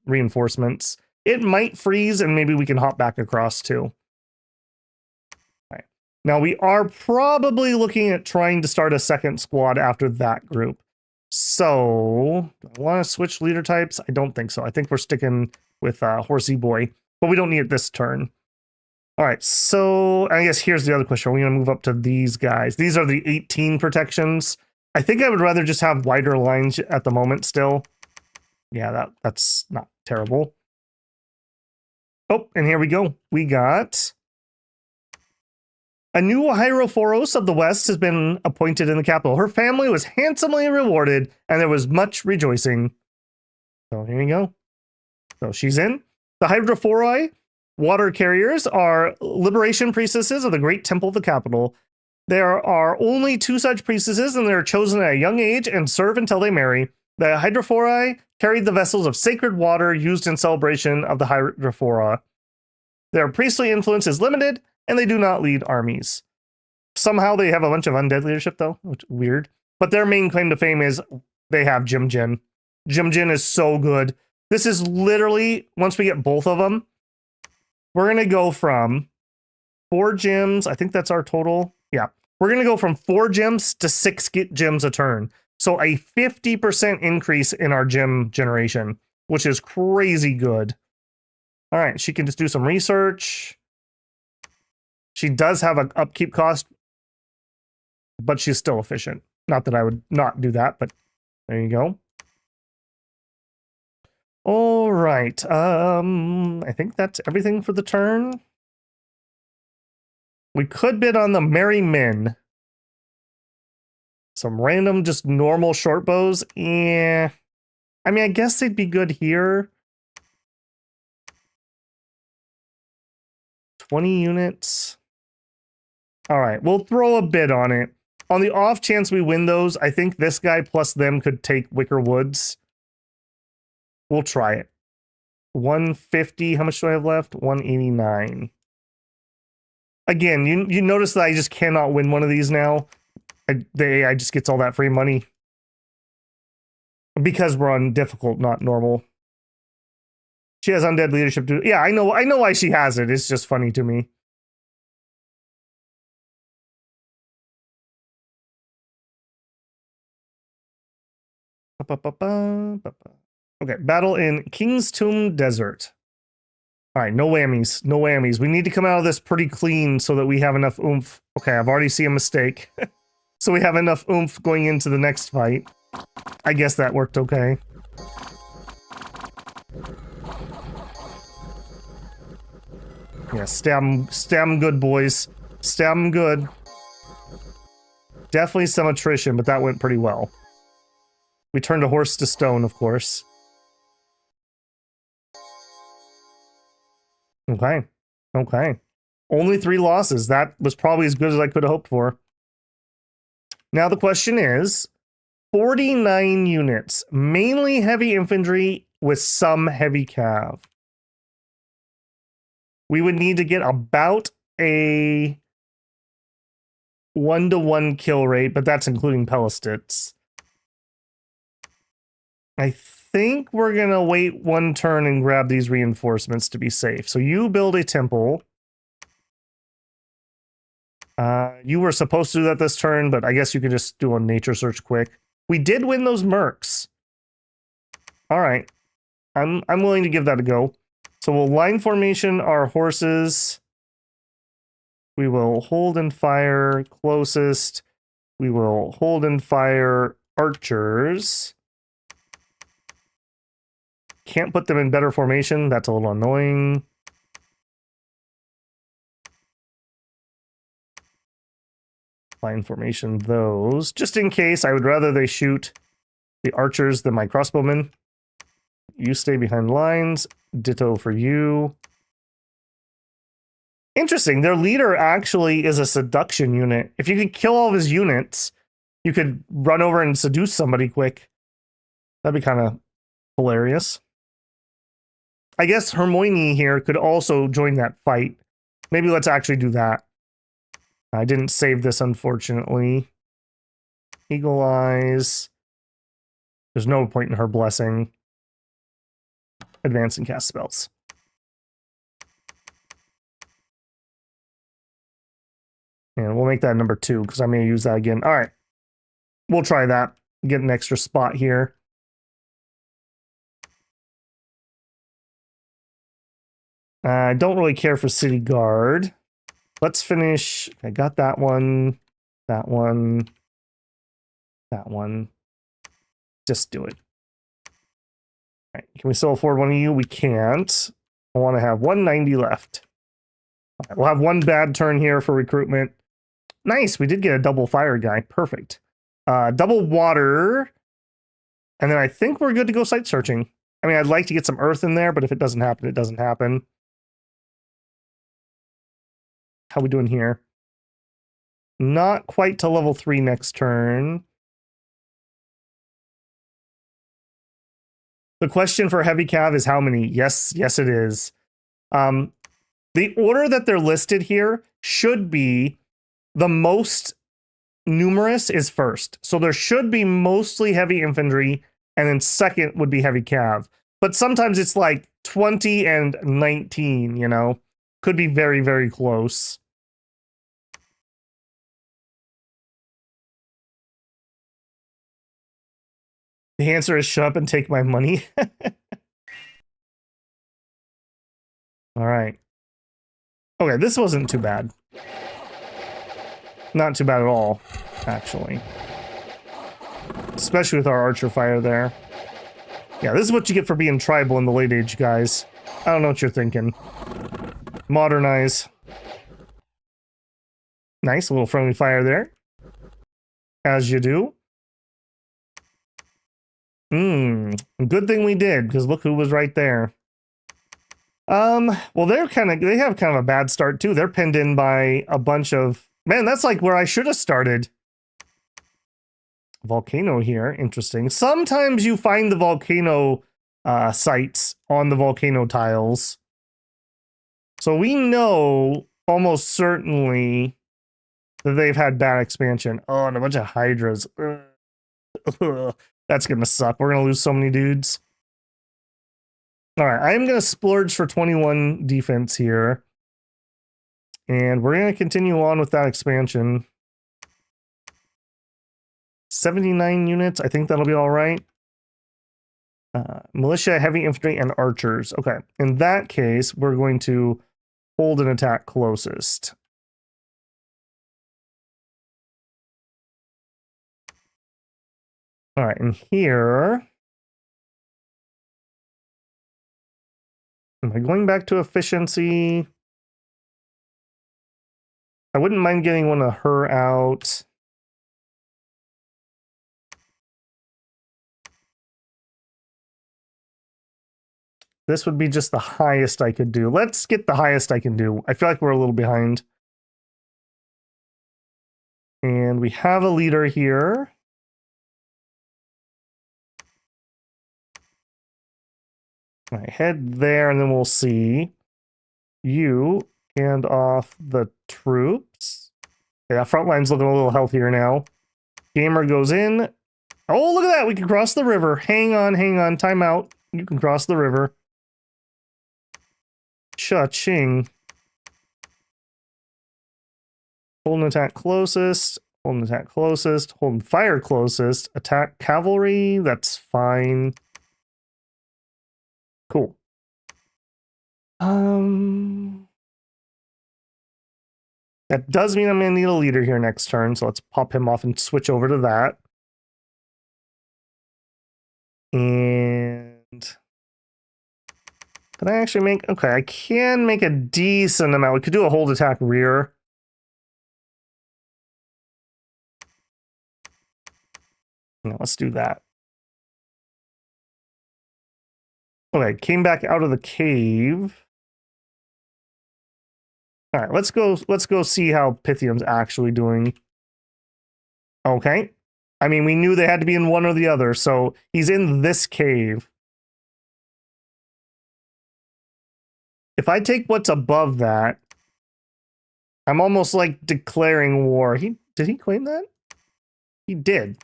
reinforcements. It might freeze and maybe we can hop back across too. All right. Now we are probably looking at trying to start a second squad after that group. So, do I want to switch leader types? I don't think so. I think we're sticking with Horsey Boy, but we don't need it this turn. All right, so I guess here's the other question. Are we going to move up to these guys? These are the 18 protections. I think I would rather just have wider lines at the moment still. Yeah, that's not terrible. Oh, and here we go. We got... A new Hierophoros of the West has been appointed in the capital. Her family was handsomely rewarded, and there was much rejoicing. So here we go. So she's in. The Hydrophoroi, water carriers, are liberation priestesses of the great temple of the capital. There are only 2 such priestesses, and they are chosen at a young age and serve until they marry. The Hydrophoroi carried the vessels of sacred water used in celebration of the Hydrophora. Their priestly influence is limited, and they do not lead armies. Somehow they have a bunch of undead leadership, though, which is weird. But their main claim to fame is they have Jim Jin. Jim Jin is so good. This is literally, once we get both of them, we're going to go from 4 gems. I think that's our total. Yeah. We're going to go from 4 gems to 6 gems a turn. So a 50% increase in our gem generation, which is crazy good. All right, she can just do some research. She does have an upkeep cost, but she's still efficient. Not that I would not do that, but there you go. All right. I think that's everything for the turn. We could bid on the Merry Men. Some random, just normal short bows. Yeah. I mean, I guess they'd be good here. 20 units. All right, we'll throw a bid on it. On the off chance we win those, I think this guy plus them could take Wicker Woods. We'll try it. 150. How much do I have left? 189. Again, you notice that I just cannot win one of these now. The AI just gets all that free money. Because we're on difficult, not normal. She has undead leadership too. Yeah, I know why she has it. It's just funny to me. Okay, battle in King's Tomb Desert. All right, no whammies, no whammies. We need to come out of this pretty clean so that we have enough oomph. Okay, I've already seen a mistake. So we have enough oomph going into the next fight. I guess that worked okay. Yeah, stab 'em good, boys. Stab 'em good. Definitely some attrition, but that went pretty well. We turned a horse to stone, of course. Okay. Okay. Only 3 losses. That was probably as good as I could have hoped for. Now the question is, 49 units, mainly heavy infantry with some heavy cav. We would need to get about a 1-to-1 kill rate, but that's including Pelistits. I think we're going to wait 1 turn and grab these reinforcements to be safe. So you build a temple. You were supposed to do that this turn, but I guess you can just do a nature search quick. We did win those mercs. All right. I'm willing to give that a go. So we'll line formation our horses. We will hold and fire closest. We will hold and fire archers. Can't put them in better formation. That's a little annoying. Line formation those. Just in case, I would rather they shoot the archers than my crossbowmen. You stay behind lines. Ditto for you. Interesting. Their leader actually is a seduction unit. If you could kill all of his units, you could run over and seduce somebody quick. That'd be kind of hilarious. I guess Hermione here could also join that fight. Maybe let's actually do that. I didn't save this, unfortunately. Eagle Eyes. There's no point in her blessing. Advance and cast spells. And we'll make that number 2, because I may use that again. All right. We'll try that. Get an extra spot here. I don't really care for City Guard. Let's finish. I got that one. That one. That one. Just do it. All right. Can we still afford one of you? We can't. I want to have 190 left. All right, we'll have 1 bad turn here for recruitment. Nice. We did get a double fire guy. Perfect. Double water. And then I think we're good to go site searching. I mean, I'd like to get some earth in there, but if it doesn't happen, it doesn't happen. How we doing here? Not quite to level 3 next turn. The question for heavy cav is how many? Yes, it is. The order that they're listed here should be the most numerous is first. So there should be mostly heavy infantry, and then second would be heavy cav. But sometimes it's like 20 and 19, you know? Could be very, very close. The answer is shut up and take my money. All right. Okay, this wasn't too bad. Not too bad at all, actually. Especially with our archer fire there. Yeah, this is what you get for being tribal in the late age, guys. I don't know what you're thinking. Modernize. Nice, a little friendly fire there. As you do. Good thing we did, because look who was right there. Well, they have kind of a bad start too. They're pinned in by a bunch of, man, that's like where I should have started. Volcano here, interesting. Sometimes you find the volcano sites on the volcano tiles. So we know almost certainly that they've had bad expansion. Oh, and a bunch of hydras. That's gonna suck. We're gonna lose so many dudes. All right, I'm going to splurge for 21 defense here. And we're going to continue on with that expansion. 79 units. I think that'll be all right. Militia, heavy infantry, and archers. Okay, in that case, we're going to hold an attack closest. All right, and here... Am I going back to efficiency? I wouldn't mind getting one of her out. This would be just the highest I could do. Let's get the highest I can do. I feel like we're a little behind. And we have a leader here. I head there, and then we'll see. You hand off the troops. Yeah, front line's looking a little healthier now. Gamer goes in. Oh, look at that! We can cross the river. Hang on. Time out. You can cross the river. Cha-ching. Hold an attack closest. Hold an attack closest. Hold and fire closest. Attack cavalry. That's fine. Cool. That does mean I'm going to need a leader here next turn, so let's pop him off and switch over to that. And... Can I actually make... Okay, I can make a decent amount. We could do a hold attack rear. No, let's do that. Okay, came back out of the cave. All right, let's go see how Pythium's actually doing. Okay. I mean, we knew they had to be in one or the other, so he's in this cave. If I take what's above that, I'm almost like declaring war. Did he claim that? He did.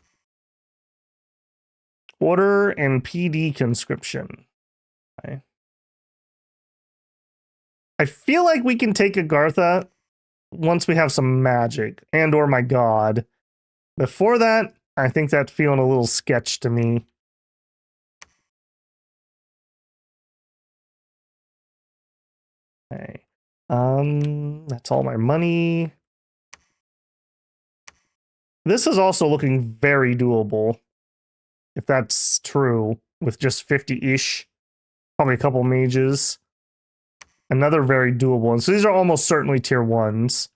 Order and PD conscription. Okay. I feel like we can take Agartha once we have some magic and or my god. Before that, I think that's feeling a little sketch to me. Okay. That's all my money. This is also looking very doable. If that's true, with just 50-ish. Probably a couple mages. Another very doable one. So these are almost certainly tier 1s.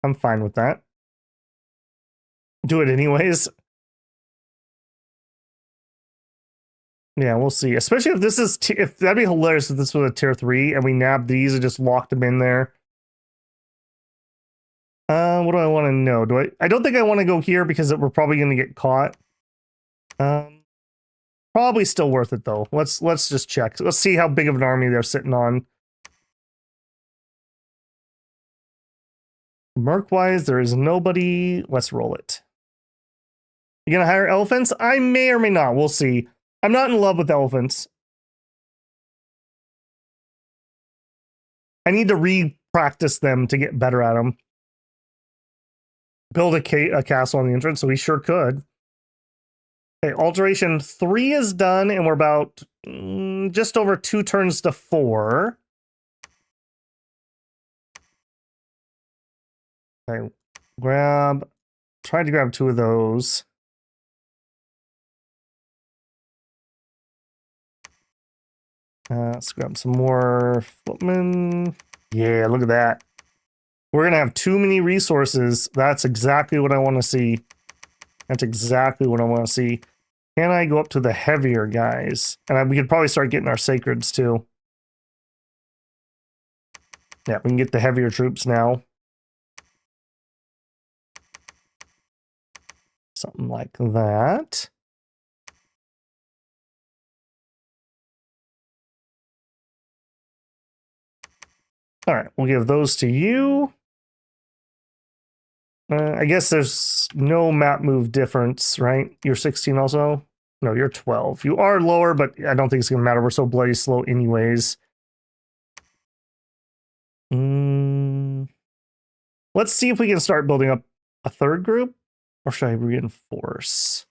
I'm fine with that. Do it anyways. Yeah, we'll see. Especially if this is... if that'd be hilarious if this was a tier 3 and we nabbed these and just locked them in there. What do I want to know? I don't think I want to go here because we're probably going to get caught. Probably still worth it though. Let's just check. Let's see how big of an army they're sitting on. Merc-wise, there is nobody. Let's roll it. You gonna hire elephants? I may or may not. We'll see. I'm not in love with elephants. I need to re-practice them to get better at them. Build a castle on the entrance, so we sure could. Okay, alteration 3 is done, and we're about just over 2 turns to 4. Okay, try to grab 2 of those. Let's grab some more footmen. Yeah, look at that. We're going to have too many resources. That's exactly what I want to see. That's exactly what I want to see. Can I go up to the heavier guys? And we could probably start getting our sacreds too. Yeah, we can get the heavier troops now. Something like that. All right, we'll give those to you. I guess there's no map move difference, right? You're 16 also? No, you're 12. You are lower, but I don't think it's going to matter. We're so bloody slow anyways. Let's see if we can start building up a third group. Or should I reinforce?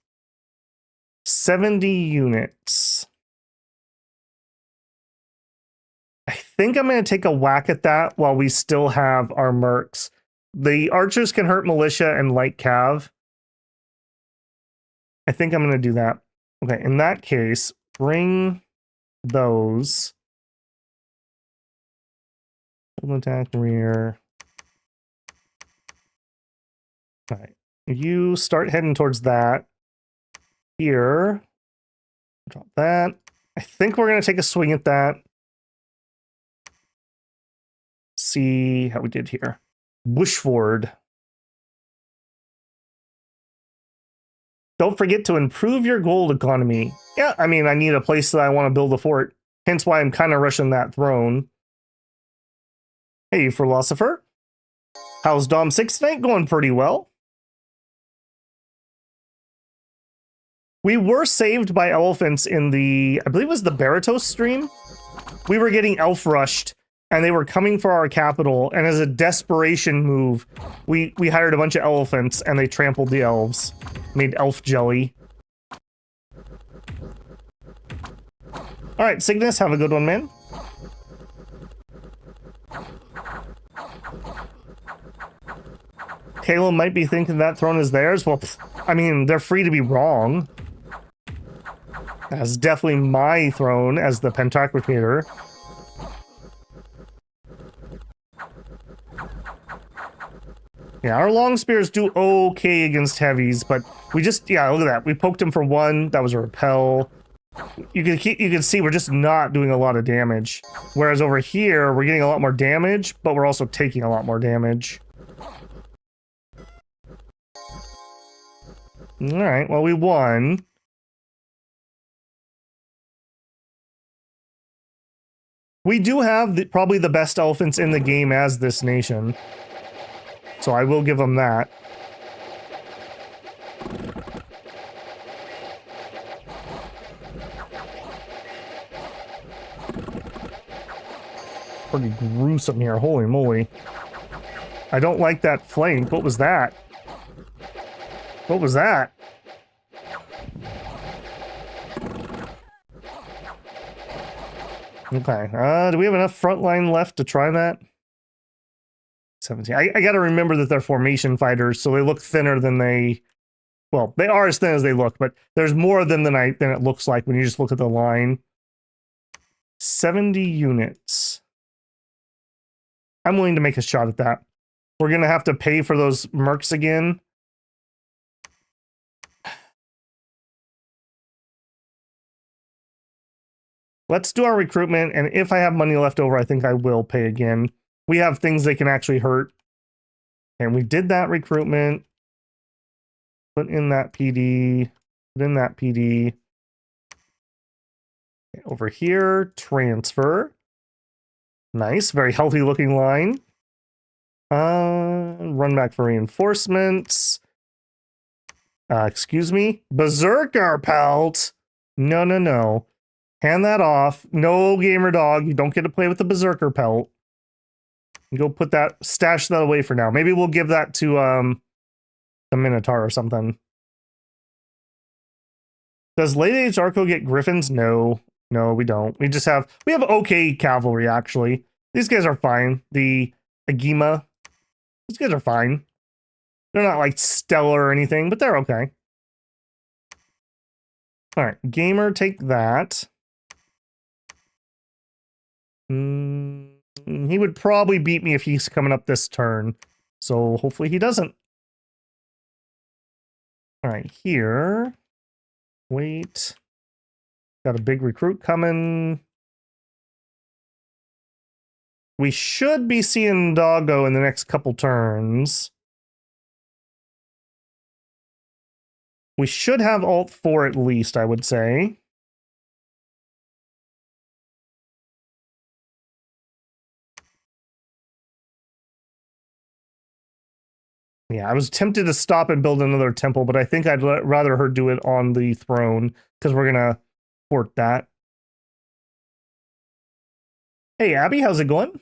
70 units. I think I'm going to take a whack at that while we still have our mercs. The archers can hurt militia and light cav. I think I'm going to do that. Okay, in that case, bring those. Full attack rear. All right, you start heading towards that. Here, drop that. I think we're going to take a swing at that. See how we did here. Bushford. Don't forget to improve your gold economy. Yeah, I mean, I need a place that I want to build a fort. Hence why I'm kind of rushing that throne. Hey, philosopher. How's Dom 6 tonight? Going pretty well. We were saved by elephants in the, I believe it was the Baratos stream. We were getting elf rushed, and they were coming for our capital, and as a desperation move, we hired a bunch of elephants, and they trampled the elves. Made elf jelly. Alright, Cygnus, have a good one, man. Caleb might be thinking that throne is theirs. Well, I mean, they're free to be wrong. That's definitely my throne as the Pentacrator. Yeah, our long spears do okay against heavies, but we just, yeah, look at that. We poked him for 1. That was a repel. You can see we're just not doing a lot of damage. Whereas over here, we're getting a lot more damage, but we're also taking a lot more damage. All right, well, we won. We do have probably the best elephants in the game as this nation. So I will give them that. Pretty gruesome here, holy moly. I don't like that flank. What was that? What was that? Okay, do we have enough front line left to try that? 17. I gotta remember that they're formation fighters, so they look thinner than they... Well, they are as thin as they look, but there's more than it looks like when you just look at the line. 70 units. I'm willing to make a shot at that. We're gonna have to pay for those mercs again. Let's do our recruitment, and if I have money left over, I think I will pay again. We have things they can actually hurt. And we did that recruitment. Put in that PD. Put in that PD. Okay, over here, transfer. Nice, very healthy looking line. Run back for reinforcements. Excuse me. Berserker pelt. No, no, no. Hand that off. No, gamer dog. You don't get to play with the berserker pelt. Go put that, stash that away for now. Maybe we'll give that to the Minotaur or something. Does late age Arco get griffins? No. No, we don't. We have okay cavalry, actually. These guys are fine. The Agema, these guys are fine. They're not like stellar or anything, but they're okay. All right, gamer, take that. He would probably beat me if he's coming up this turn. So hopefully he doesn't. All right, here. Wait. Got a big recruit coming. We should be seeing Doggo in the next couple turns. We should have Alt 4 at least, I would say. Yeah, I was tempted to stop and build another temple, but I think I'd rather her do it on the throne, because we're going to port that. Hey, Abby, how's it going?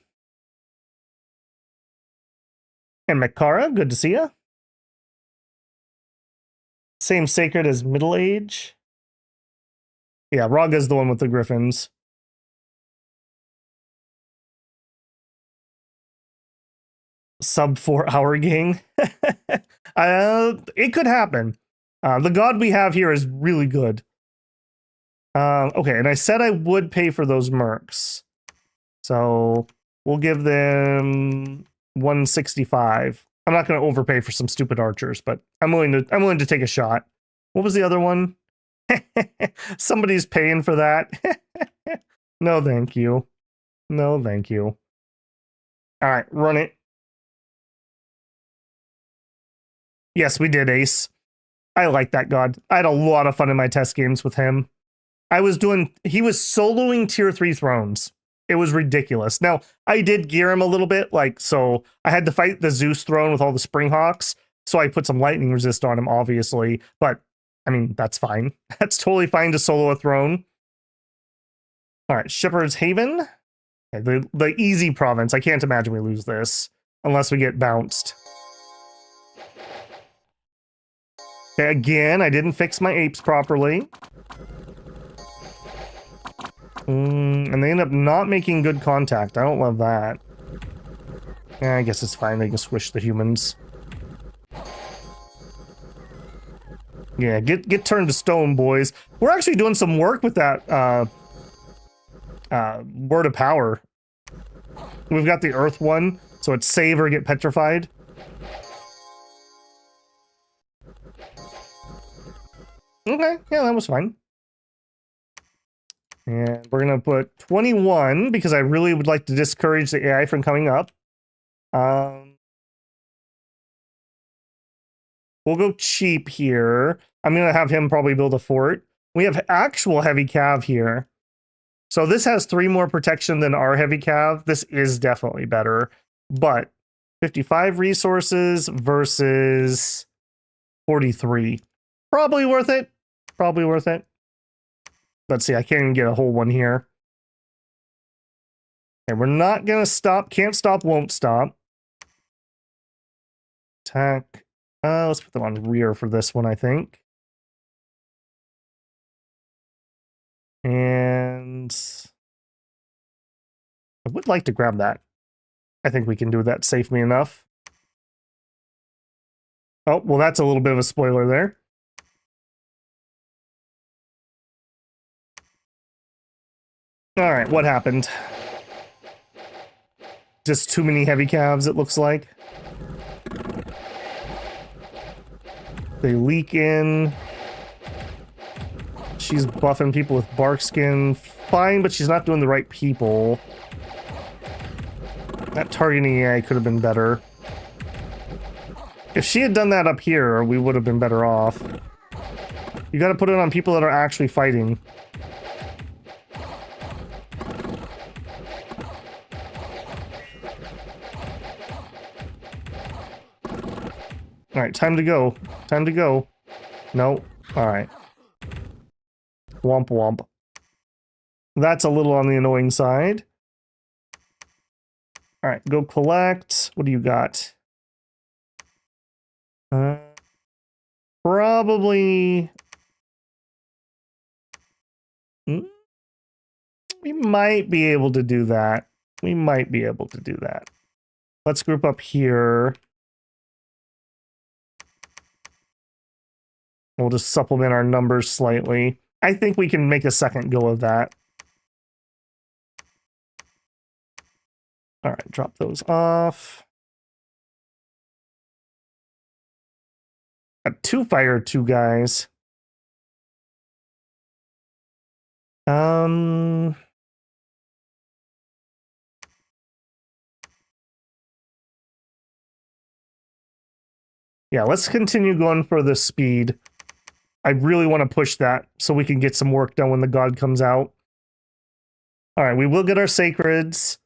And Makara, good to see you. Same sacred as Middle Age. Yeah, Raga's the one with the griffins. Sub 4-hour gang. It could happen. The god we have here is really good. Okay, and I said I would pay for those mercs. So we'll give them 165. I'm not going to overpay for some stupid archers, but I'm willing to take a shot. What was the other one? Somebody's paying for that. No, thank you. No, thank you. All right, run it. Yes, we did, Ace. I like that god. I had a lot of fun in my test games with him. He was soloing tier 3 thrones. It was ridiculous. Now, I did gear him a little bit, so I had to fight the Zeus throne with all the Springhawks, so I put some lightning resist on him, obviously, but, I mean, that's fine. That's totally fine to solo a throne. All right, Shepherd's Haven. Okay, the easy province. I can't imagine we lose this, unless we get bounced. Okay, again, I didn't fix my apes properly. And they end up not making good contact. I don't love that. Yeah, I guess it's fine. They can squish the humans. Yeah, get turned to stone, boys. We're actually doing some work with that word of power. We've got the earth one, so it's save or get petrified. Okay, yeah, that was fine. And we're going to put 21 because I really would like to discourage the AI from coming up. We'll go cheap here. I'm going to have him probably build a fort. We have actual heavy cav here. So this has 3 more protection than our heavy cav. This is definitely better. But 55 resources versus 43. Probably worth it. Probably worth it. Let's see, I can't even get a whole one here. Okay, we're not gonna stop. Can't stop, won't stop. Attack. Let's put them on rear for this one, I think. And I would like to grab that. I think we can do that safely enough. Oh, well, that's a little bit of a spoiler there. All right, what happened? Just too many heavy calves, it looks like. They leak in. She's buffing people with bark skin. Fine, but she's not doing the right people. That targeting AI could have been better. If she had done that up here, we would have been better off. You gotta put it on people that are actually fighting. Alright, time to go. Time to go. No. Alright. Womp womp. That's a little on the annoying side. Alright, go collect. What do you got? Probably... We might be able to do that. We might be able to do that. Let's group up here. We'll just supplement our numbers slightly. I think we can make a second go of that. All right, drop those off. A 2 fire, 2 guys. Yeah, let's continue going for the speed. I really want to push that so we can get some work done when the god comes out. All right, we will get our sacreds.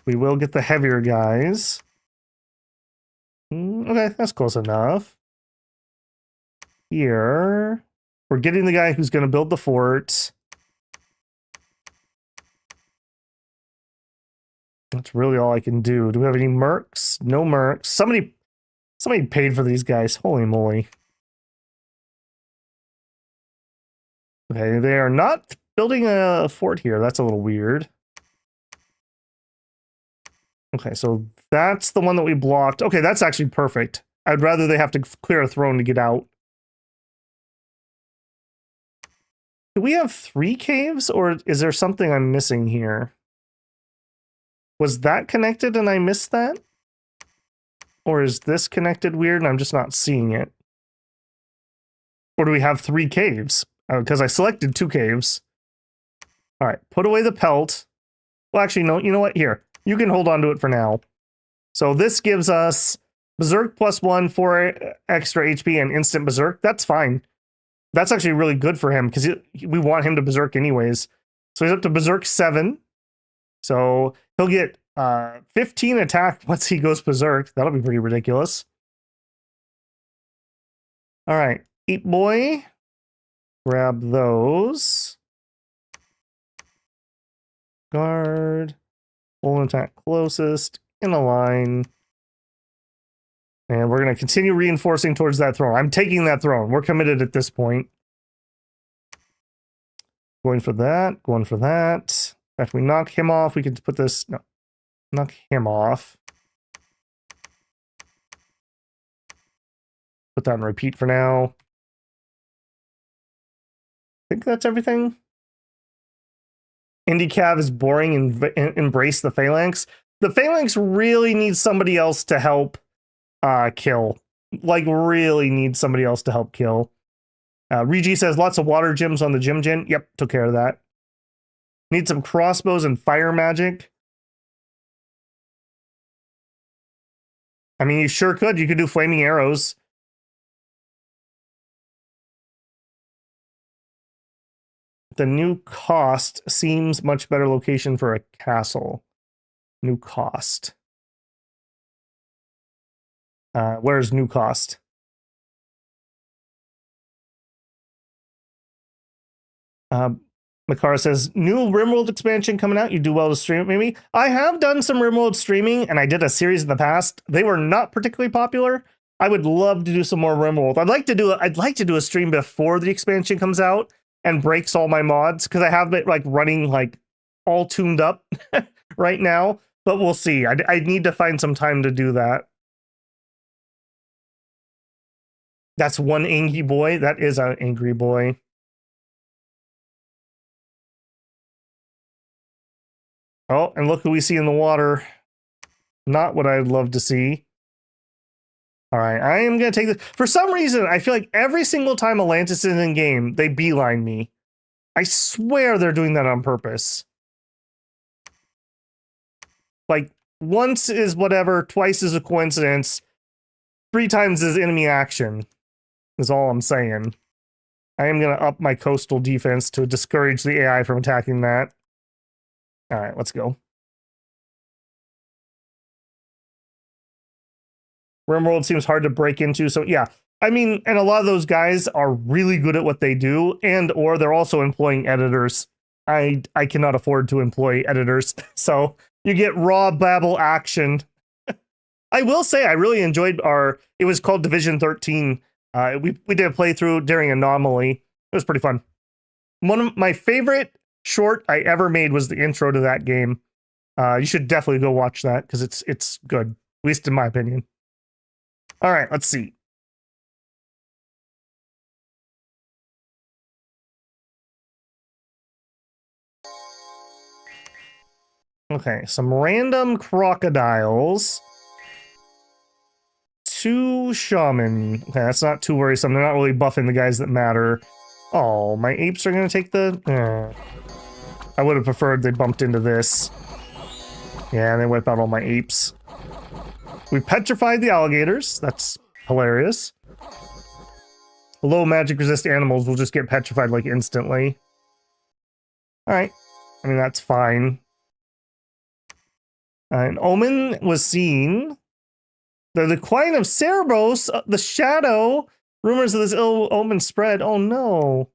We will get the heavier guys. Okay, that's close enough. Here, we're getting the guy who's going to build the fort. That's really all I can do. Do we have any mercs? No mercs. Somebody paid for these guys. Holy moly. Okay, they are not building a fort here. That's a little weird. Okay, so that's the one that we blocked. Okay, that's actually perfect. I'd rather they have to clear a throne to get out. Do we have 3 caves, or is there something I'm missing here? Was that connected and I missed that? Or is this connected weird and I'm just not seeing it? Or do we have 3 caves? Because I selected 2 caves. All right, put away the pelt. Well, actually, no, you know what? Here, you can hold on to it for now. So this gives us Berserk +1, 4 extra HP, and instant Berserk. That's fine. That's actually really good for him because we want him to Berserk anyways. So he's up to Berserk 7. So he'll get 15 attack once he goes Berserk. That'll be pretty ridiculous. All right, Eat Boy. Grab those. Guard. Full attack closest. In a line. And we're going to continue reinforcing towards that throne. I'm taking that throne. We're committed at this point. Going for that. Going for that. If we knock him off, we can put this... No. Knock him off. Put that on repeat for now. I think that's everything. IndyCav is boring and embrace the Phalanx. The Phalanx really needs somebody else to help kill. Like, really needs somebody else to help kill. Regi says lots of water gems on the gym gen. Yep, took care of that. Need some crossbows and fire magic. I mean, you sure could. You could do flaming arrows. The New Cost seems much better location for a castle. New Cost. Where's New Cost? Makara says, new RimWorld expansion coming out. You do well to stream it, maybe. I have done some RimWorld streaming, and I did a series in the past. They were not particularly popular. I would love to do some more RimWorld. I'd like to do a stream before the expansion comes out and breaks all my mods, because I have it like running like all tuned up right now. But we'll see. I need to find some time to do that. That's one angry boy. That is an angry boy. Oh, and look who we see in the water. Not what I'd love to see. All right, I am going to take this. For some reason, I feel like every single time Atlantis is in game, they beeline me. I swear they're doing that on purpose. Like, once is whatever, twice is a coincidence, 3 times is enemy action, is all I'm saying. I am going to up my coastal defense to discourage the AI from attacking that. All right, let's go. RimWorld seems hard to break into, so yeah. I mean, and a lot of those guys are really good at what they do, and or they're also employing editors. I cannot afford to employ editors, so you get raw babble action. I will say I really enjoyed it was called Division 13. We did a playthrough during Anomaly. It was pretty fun. One of my favorite short I ever made was the intro to that game. You should definitely go watch that because it's good, at least in my opinion. All right, let's see. Okay, some random crocodiles. 2 shaman. Okay, that's not too worrisome. They're not really buffing the guys that matter. Oh, my apes are gonna take the... I would have preferred they bumped into this. Yeah, they wipe out all my apes. We petrified the alligators. That's hilarious. Low magic resist animals will just get petrified like instantly. Alright. I mean, that's fine. An omen was seen. The decline of Cerebros, the shadow. Rumors of this ill omen spread. Oh no.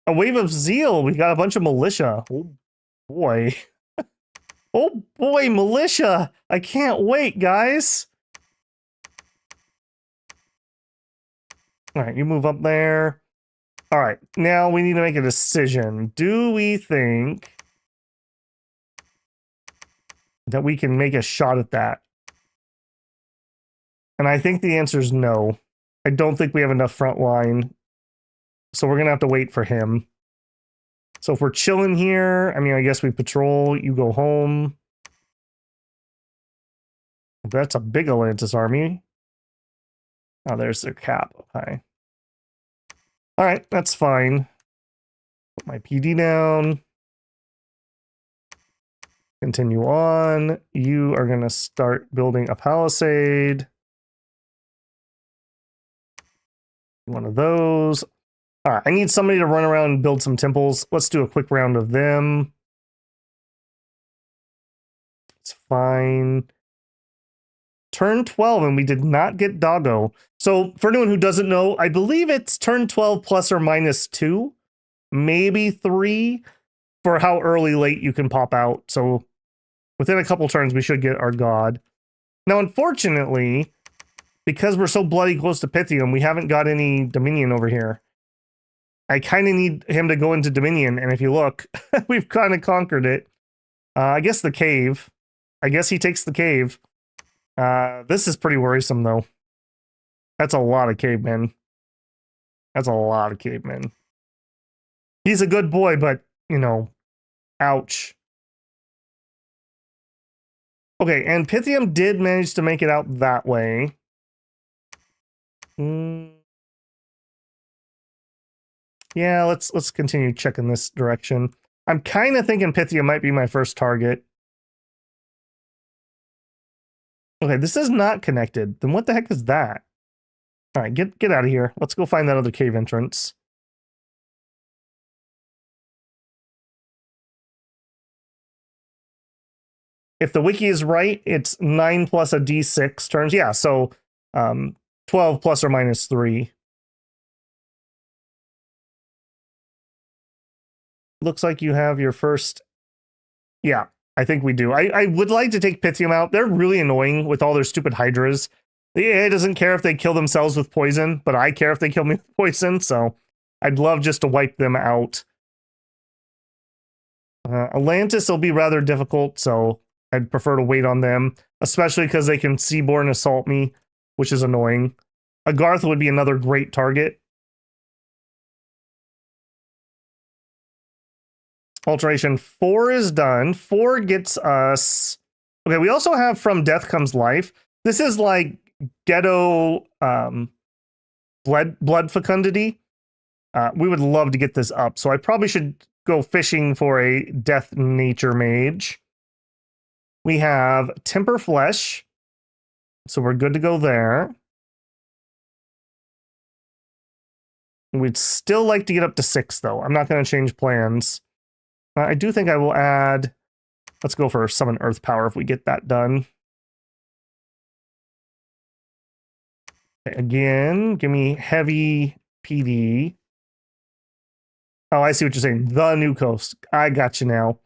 A wave of zeal. We got a bunch of militia. Oh boy. Oh boy, militia. I can't wait, guys. All right, you move up there. All right, now we need to make a decision. Do we think that we can make a shot at that? And I think the answer is no. I don't think we have enough front line. So we're going to have to wait for him. So if we're chilling here, I mean, I guess we patrol, you go home. That's a big Atlantis army. Oh, there's their cap. Okay. All right, that's fine. Put my PD down. Continue on. You are going to start building a palisade. One of those. All right, I need somebody to run around and build some temples. Let's do a quick round of them. It's fine. Turn 12, and we did not get Doggo. So for anyone who doesn't know, I believe it's turn 12 plus or minus 2, maybe 3, for how early late you can pop out. So within a couple turns, we should get our god. Now, unfortunately, because we're so bloody close to Pythium, we haven't got any Dominion over here. I kind of need him to go into Dominion, and if you look, we've kind of conquered it. I guess the cave. I guess he takes the cave. This is pretty worrisome, though. That's a lot of cavemen. That's a lot of cavemen. He's a good boy, but, you know, ouch. Okay, and Pythium did manage to make it out that way. Yeah, let's continue checking this direction. I'm kind of thinking Pythium might be my first target. Okay, this is not connected. Then what the heck is that? All right, get out of here. Let's go find that other cave entrance. If the wiki is right, it's 9 plus a d6 turns. Yeah, so 12 plus or minus 3. Looks like you have your first... Yeah, I think we do. I would like to take Pythium out. They're really annoying with all their stupid hydras. The AI doesn't care if they kill themselves with poison, but I care if they kill me with poison, so I'd love just to wipe them out. Atlantis will be rather difficult, so I'd prefer to wait on them, especially because they can seaborne assault me, which is annoying. Agartha would be another great target. Alteration 4 is done. 4 gets us... Okay, we also have From Death Comes Life. This is like ghetto blood fecundity. We would love to get this up, so I probably should go fishing for a Death Nature Mage. We have Temper Flesh, so we're good to go there. We'd still like to get up to 6, though. I'm not going to change plans. I do think I will add... Let's go for Summon Earth Power if we get that done. Okay, again, give me heavy PD. Oh, I see what you're saying. The New Coast. I got you now.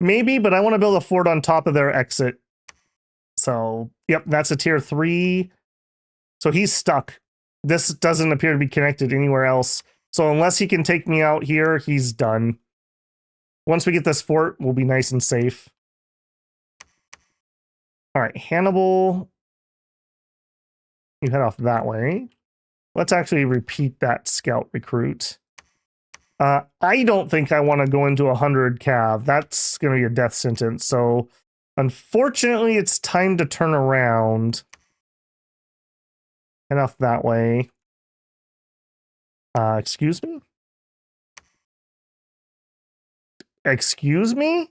Maybe, but I want to build a fort on top of their exit. So, yep, that's a tier 3. So he's stuck. This doesn't appear to be connected anywhere else. So unless he can take me out here, he's done. Once we get this fort, we'll be nice and safe. All right, Hannibal, you head off that way. Let's actually repeat that scout recruit. I don't think I want to go into 100 cav. That's going to be a death sentence. So, unfortunately, it's time to turn around. Head off that way. Excuse me? Excuse me?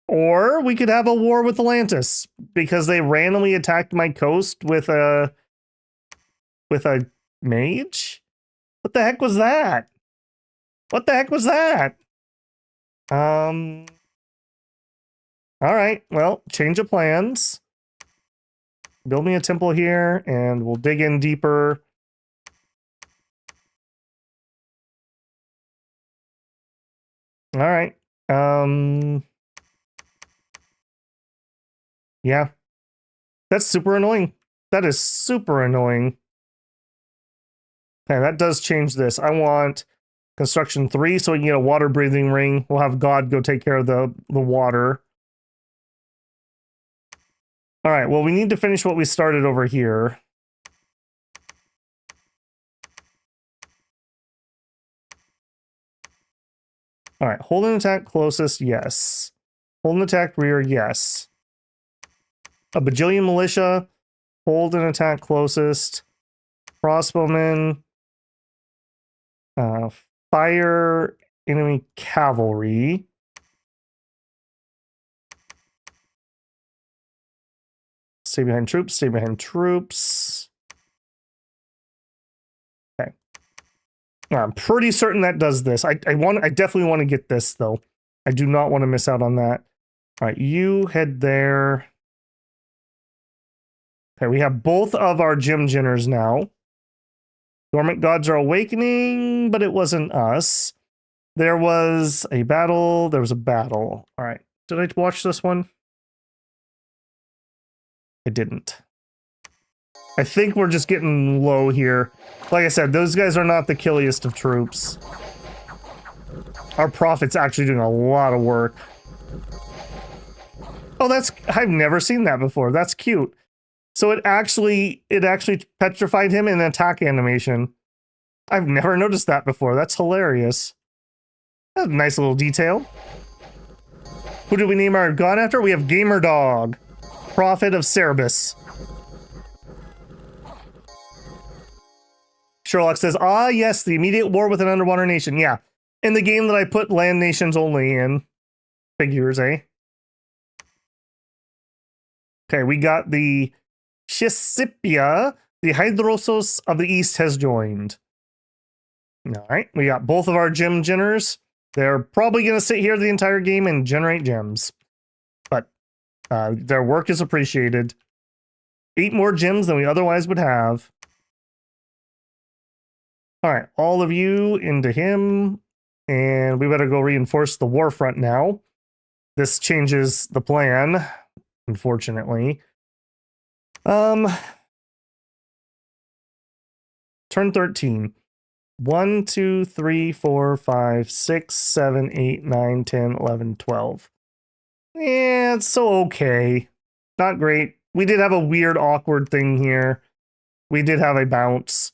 Or we could have a war with Atlantis because they randomly attacked my coast with a mage? What the heck was that? What the heck was that? All right, well, change of plans. Build me a temple here and we'll dig in deeper. All right. Yeah. That's super annoying. That is super annoying. Okay, that does change this. I want construction 3 so we can get a water breathing ring. We'll have God go take care of the water. All right, well, we need to finish what we started over here. All right, hold an attack closest, yes. Hold an attack rear, yes. A bajillion militia, hold an attack closest. Crossbowmen, fire enemy cavalry. Stay behind troops, stay behind troops. Okay. I'm pretty certain that does this. I definitely want to get this though. I do not want to miss out on that. All right, you head there. Okay, we have both of our gym jinners now. Dormant gods are awakening, but it wasn't us. There was a battle. There was a battle. All right. Did I watch this one? I didn't. I think we're just getting low here. Like I said, those guys are not the killiest of troops. Our prophet's actually doing a lot of work. Oh, I've never seen that before. That's cute. So it actually petrified him in attack animation. I've never noticed that before. That's hilarious. That's a nice little detail. Who did we name our god after? We have Gamer Dog, Prophet of Cerebus. Sherlock says, ah, yes, the immediate war with an underwater nation. Yeah, in the game that I put land nations only in. Figures, eh? Okay, we got the Chisipia, the Hydrosos of the East has joined. All right, we got both of our gem jinners. They're probably going to sit here the entire game and generate gems. But their work is appreciated. 8 more gems than we otherwise would have. All right, all of you into him. And we better go reinforce the war front now. This changes the plan, unfortunately. Turn 13. 1, 2, 3, 4, 5, 6, 7, 8, 9, 10, 11, 12. Yeah, it's so okay. Not great. We did have a weird, awkward thing here. We did have a bounce.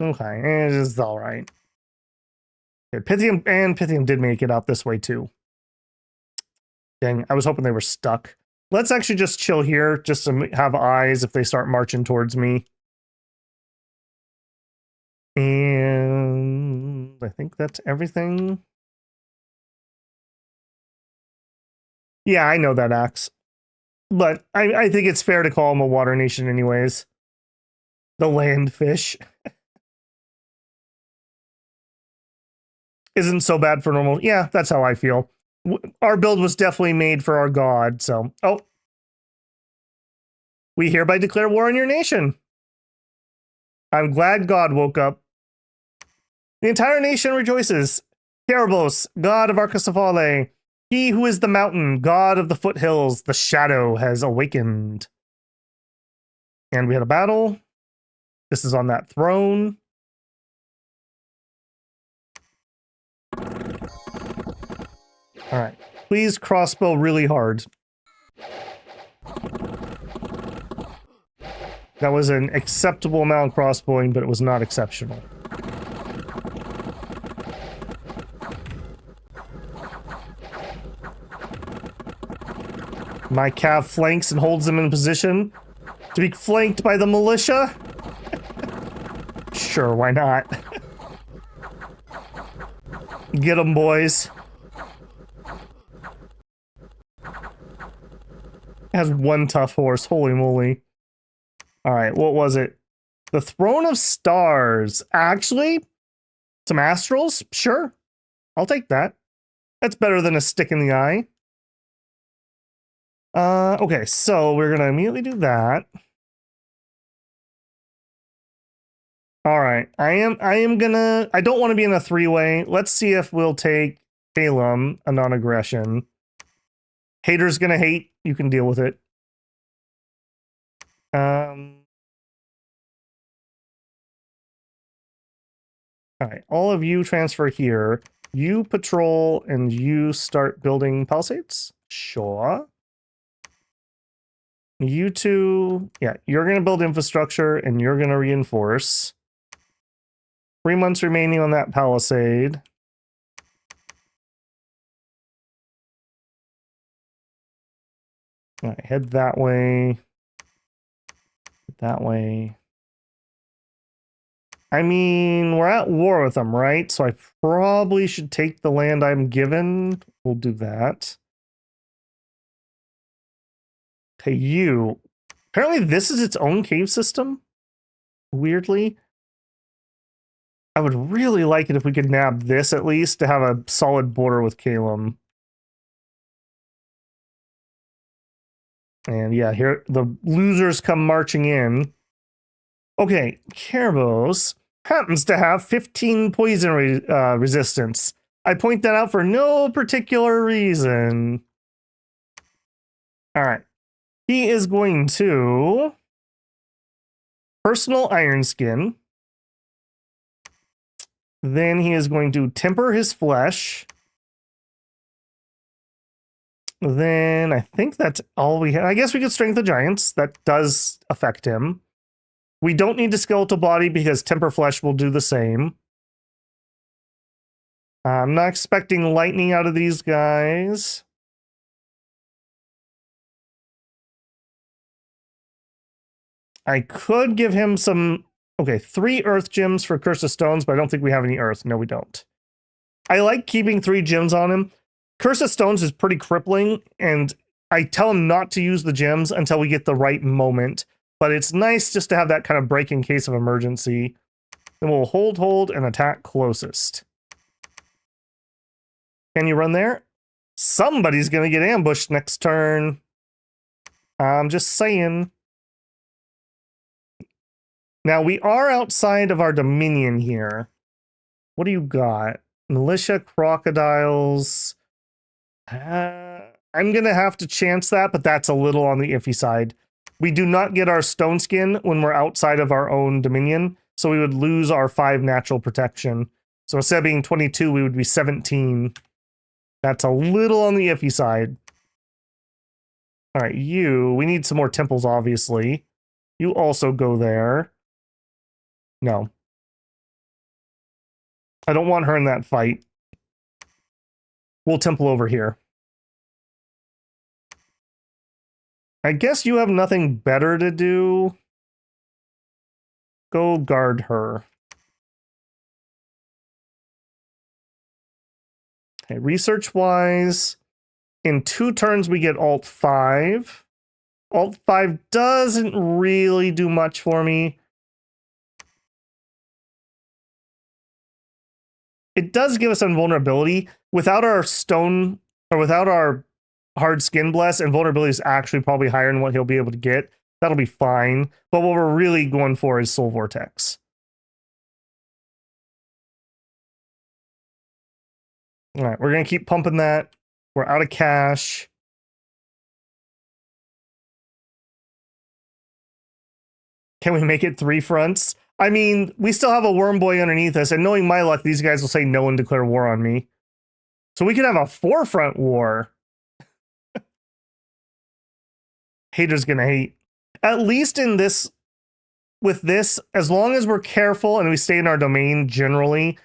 Okay, it's all right. Okay, Pythium did make it out this way too. Dang, I was hoping they were stuck. Let's actually just chill here, just to have eyes if they start marching towards me. And I think that's everything. Yeah, I know that, Axe. But I think it's fair to call them a water nation anyways. The land fish. Isn't so bad for normal. Yeah, that's how I feel. Our build was definitely made for our god, so... Oh. We hereby declare war on your nation. I'm glad God woke up. The entire nation rejoices. Kerbos, god of Arcoscphale. He who is the mountain, god of the foothills, the shadow has awakened. And we had a battle. This is on that throne. All right. Please crossbow really hard. That was an acceptable amount of crossbowing, but it was not exceptional. My cav flanks and holds them in position to be flanked by the militia. Sure, why not? Get them, boys. Has one tough horse. Holy moly. All right, what was it? The Throne of Stars. Actually, some astrals? Sure. I'll take that. That's better than a stick in the eye. Okay, so we're gonna immediately do that. All right, I don't want to be in a three-way. Let's see if we'll take Calum, a non-aggression. Hater's gonna hate. You can deal with it. All right, all of you transfer here. You patrol and you start building palisades? Sure. You two, yeah, you're going to build infrastructure and you're going to reinforce. 3 months remaining on that palisade. All right, head that way. That way. I mean, we're at war with them, right? So I probably should take the land I'm given. We'll do that. Okay, you. Apparently this is its own cave system. Weirdly. I would really like it if we could nab this at least to have a solid border with Calum. And yeah, here the losers come marching in. Okay, Kerbos happens to have 15 poison resistance. I point that out for no particular reason. All right. He is going to personal iron skin. Then he is going to temper his flesh. Then I think that's all we have. I guess we could strength the giants. That does affect him. We don't need the skeletal body because temper flesh will do the same. I'm not expecting lightning out of these guys. I could give him some... Okay, 3 earth gems for Curse of Stones, but I don't think we have any earth. No, we don't. I like keeping 3 gems on him. Curse of Stones is pretty crippling, and I tell him not to use the gems until we get the right moment. But it's nice just to have that kind of break in case of emergency. Then we'll hold, and attack closest. Can you run there? Somebody's going to get ambushed next turn. I'm just saying. Now, we are outside of our dominion here. What do you got? Militia, crocodiles. I'm going to have to chance that, but that's a little on the iffy side. We do not get our stone skin when we're outside of our own dominion, so we would lose our 5 natural protection. So instead of being 22, we would be 17. That's a little on the iffy side. All right, we need some more temples, obviously. You also go there. No. I don't want her in that fight. We'll temple over here. I guess you have nothing better to do. Go guard her. Okay, research-wise, in 2 turns we get Alt 5. Alt 5 doesn't really do much for me. It does give us invulnerability. Without our stone, or without our hard skin bless, invulnerability is actually probably higher than what he'll be able to get. That'll be fine. But what we're really going for is Soul Vortex. All right, we're going to keep pumping that. We're out of cash. Can we make it 3 fronts? I mean, we still have a worm boy underneath us, and knowing my luck, these guys will say no and declare war on me. So we could have a forefront war. Haters gonna hate. At least in this, with this, as long as we're careful and we stay in our domain generally,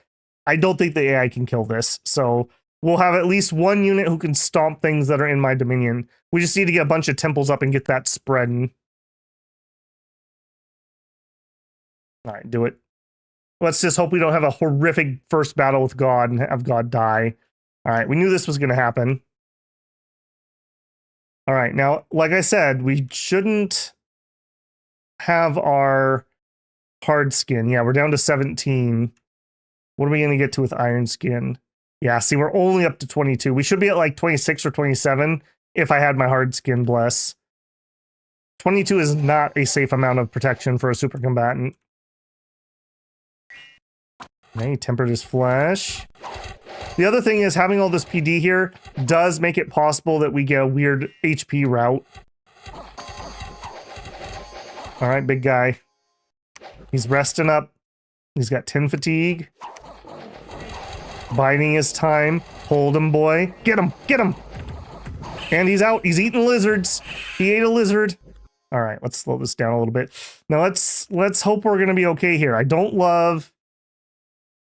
I don't think the AI can kill this. So we'll have at least one unit who can stomp things that are in my dominion. We just need to get a bunch of temples up and get that spreading. All right, do it. Let's just hope we don't have a horrific first battle with God and have God die. All right, we knew this was going to happen. All right, now, like I said, we shouldn't have our hard skin. Yeah, we're down to 17. What are we going to get to with iron skin? Yeah, see, we're only up to 22. We should be at like 26 or 27 if I had my hard skin, bless. 22 is not a safe amount of protection for a super combatant. Okay, tempered his flesh. The other thing is having all this PD here does make it possible that we get a weird HP route. All right, big guy. He's resting up. He's got 10 fatigue. Biding his time. Hold him, boy. Get him, get him. And he's out. He's eating lizards. He ate a lizard. All right, let's slow this down a little bit. Now let's hope we're going to be okay here. I don't love...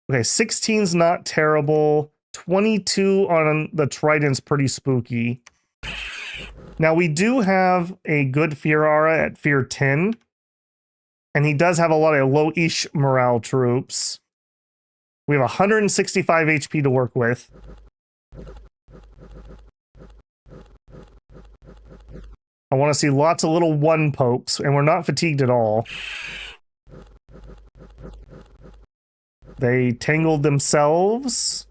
Okay, 16's not terrible. 22 on the Trident's pretty spooky. Now, we do have a good Fear Aura at Fear 10. And he does have a lot of low-ish morale troops. We have 165 HP to work with. I want to see lots of little one pokes, and we're not fatigued at all. They tangled themselves.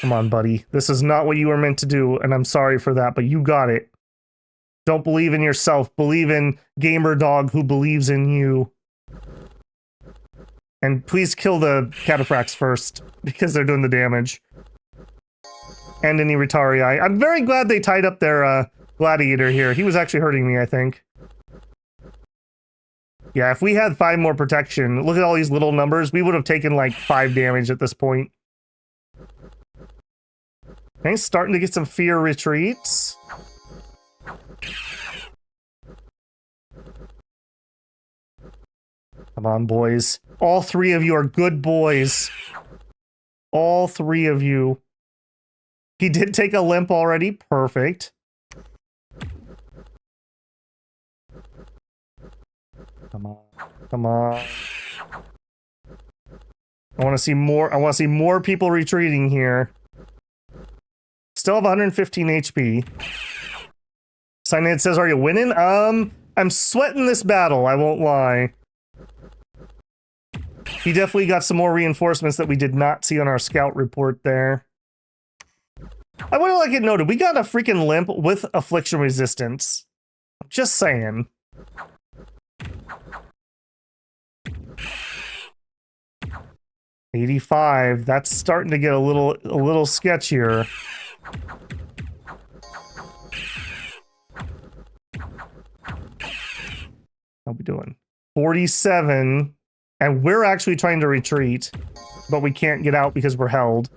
Come on, buddy. This is not what you were meant to do, and I'm sorry for that, but you got it. Don't believe in yourself. Believe in Gamer Dog who believes in you. And please kill the cataphracts first, because they're doing the damage. And any Retarii. I'm very glad they tied up their gladiator here. He was actually hurting me, I think. Yeah, if we had 5 more protection, look at all these little numbers, we would have taken like 5 damage at this point. Okay, starting to get some fear retreats. Come on, boys. All 3 of you are good boys. All 3 of you. He did take a limp already. Perfect. Come on. Come on. I want to see more. I want to see more people retreating here. Still have 115 HP. Cyanide says, are you winning? I'm sweating this battle, I won't lie. He definitely got some more reinforcements that we did not see on our scout report there. I would like it noted, we got a freaking limp with affliction resistance. Just saying. $85. That's starting to get a little sketchier. How we doing? 47. And we're actually trying to retreat, but we can't get out because we're held.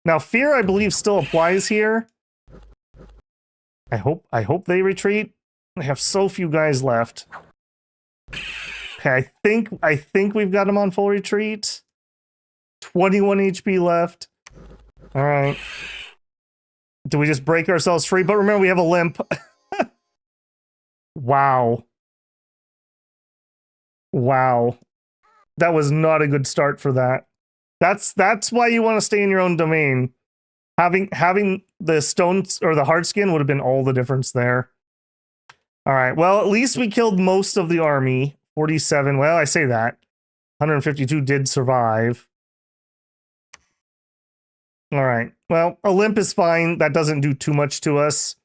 Now, fear, I believe, still applies here. I hope they retreat. I have so few guys left. Okay, I think we've got them on full retreat. 21 HP left. All right. Do we just break ourselves free? But remember, we have a limp. Wow. Wow. That was not a good start for that. That's why you want to stay in your own domain. Having the stones or the hard skin would have been all the difference there. All right. Well, at least we killed most of the army. 47. Well, I say that. 152 did survive. All right. Well, a limp is fine. That doesn't do too much to us.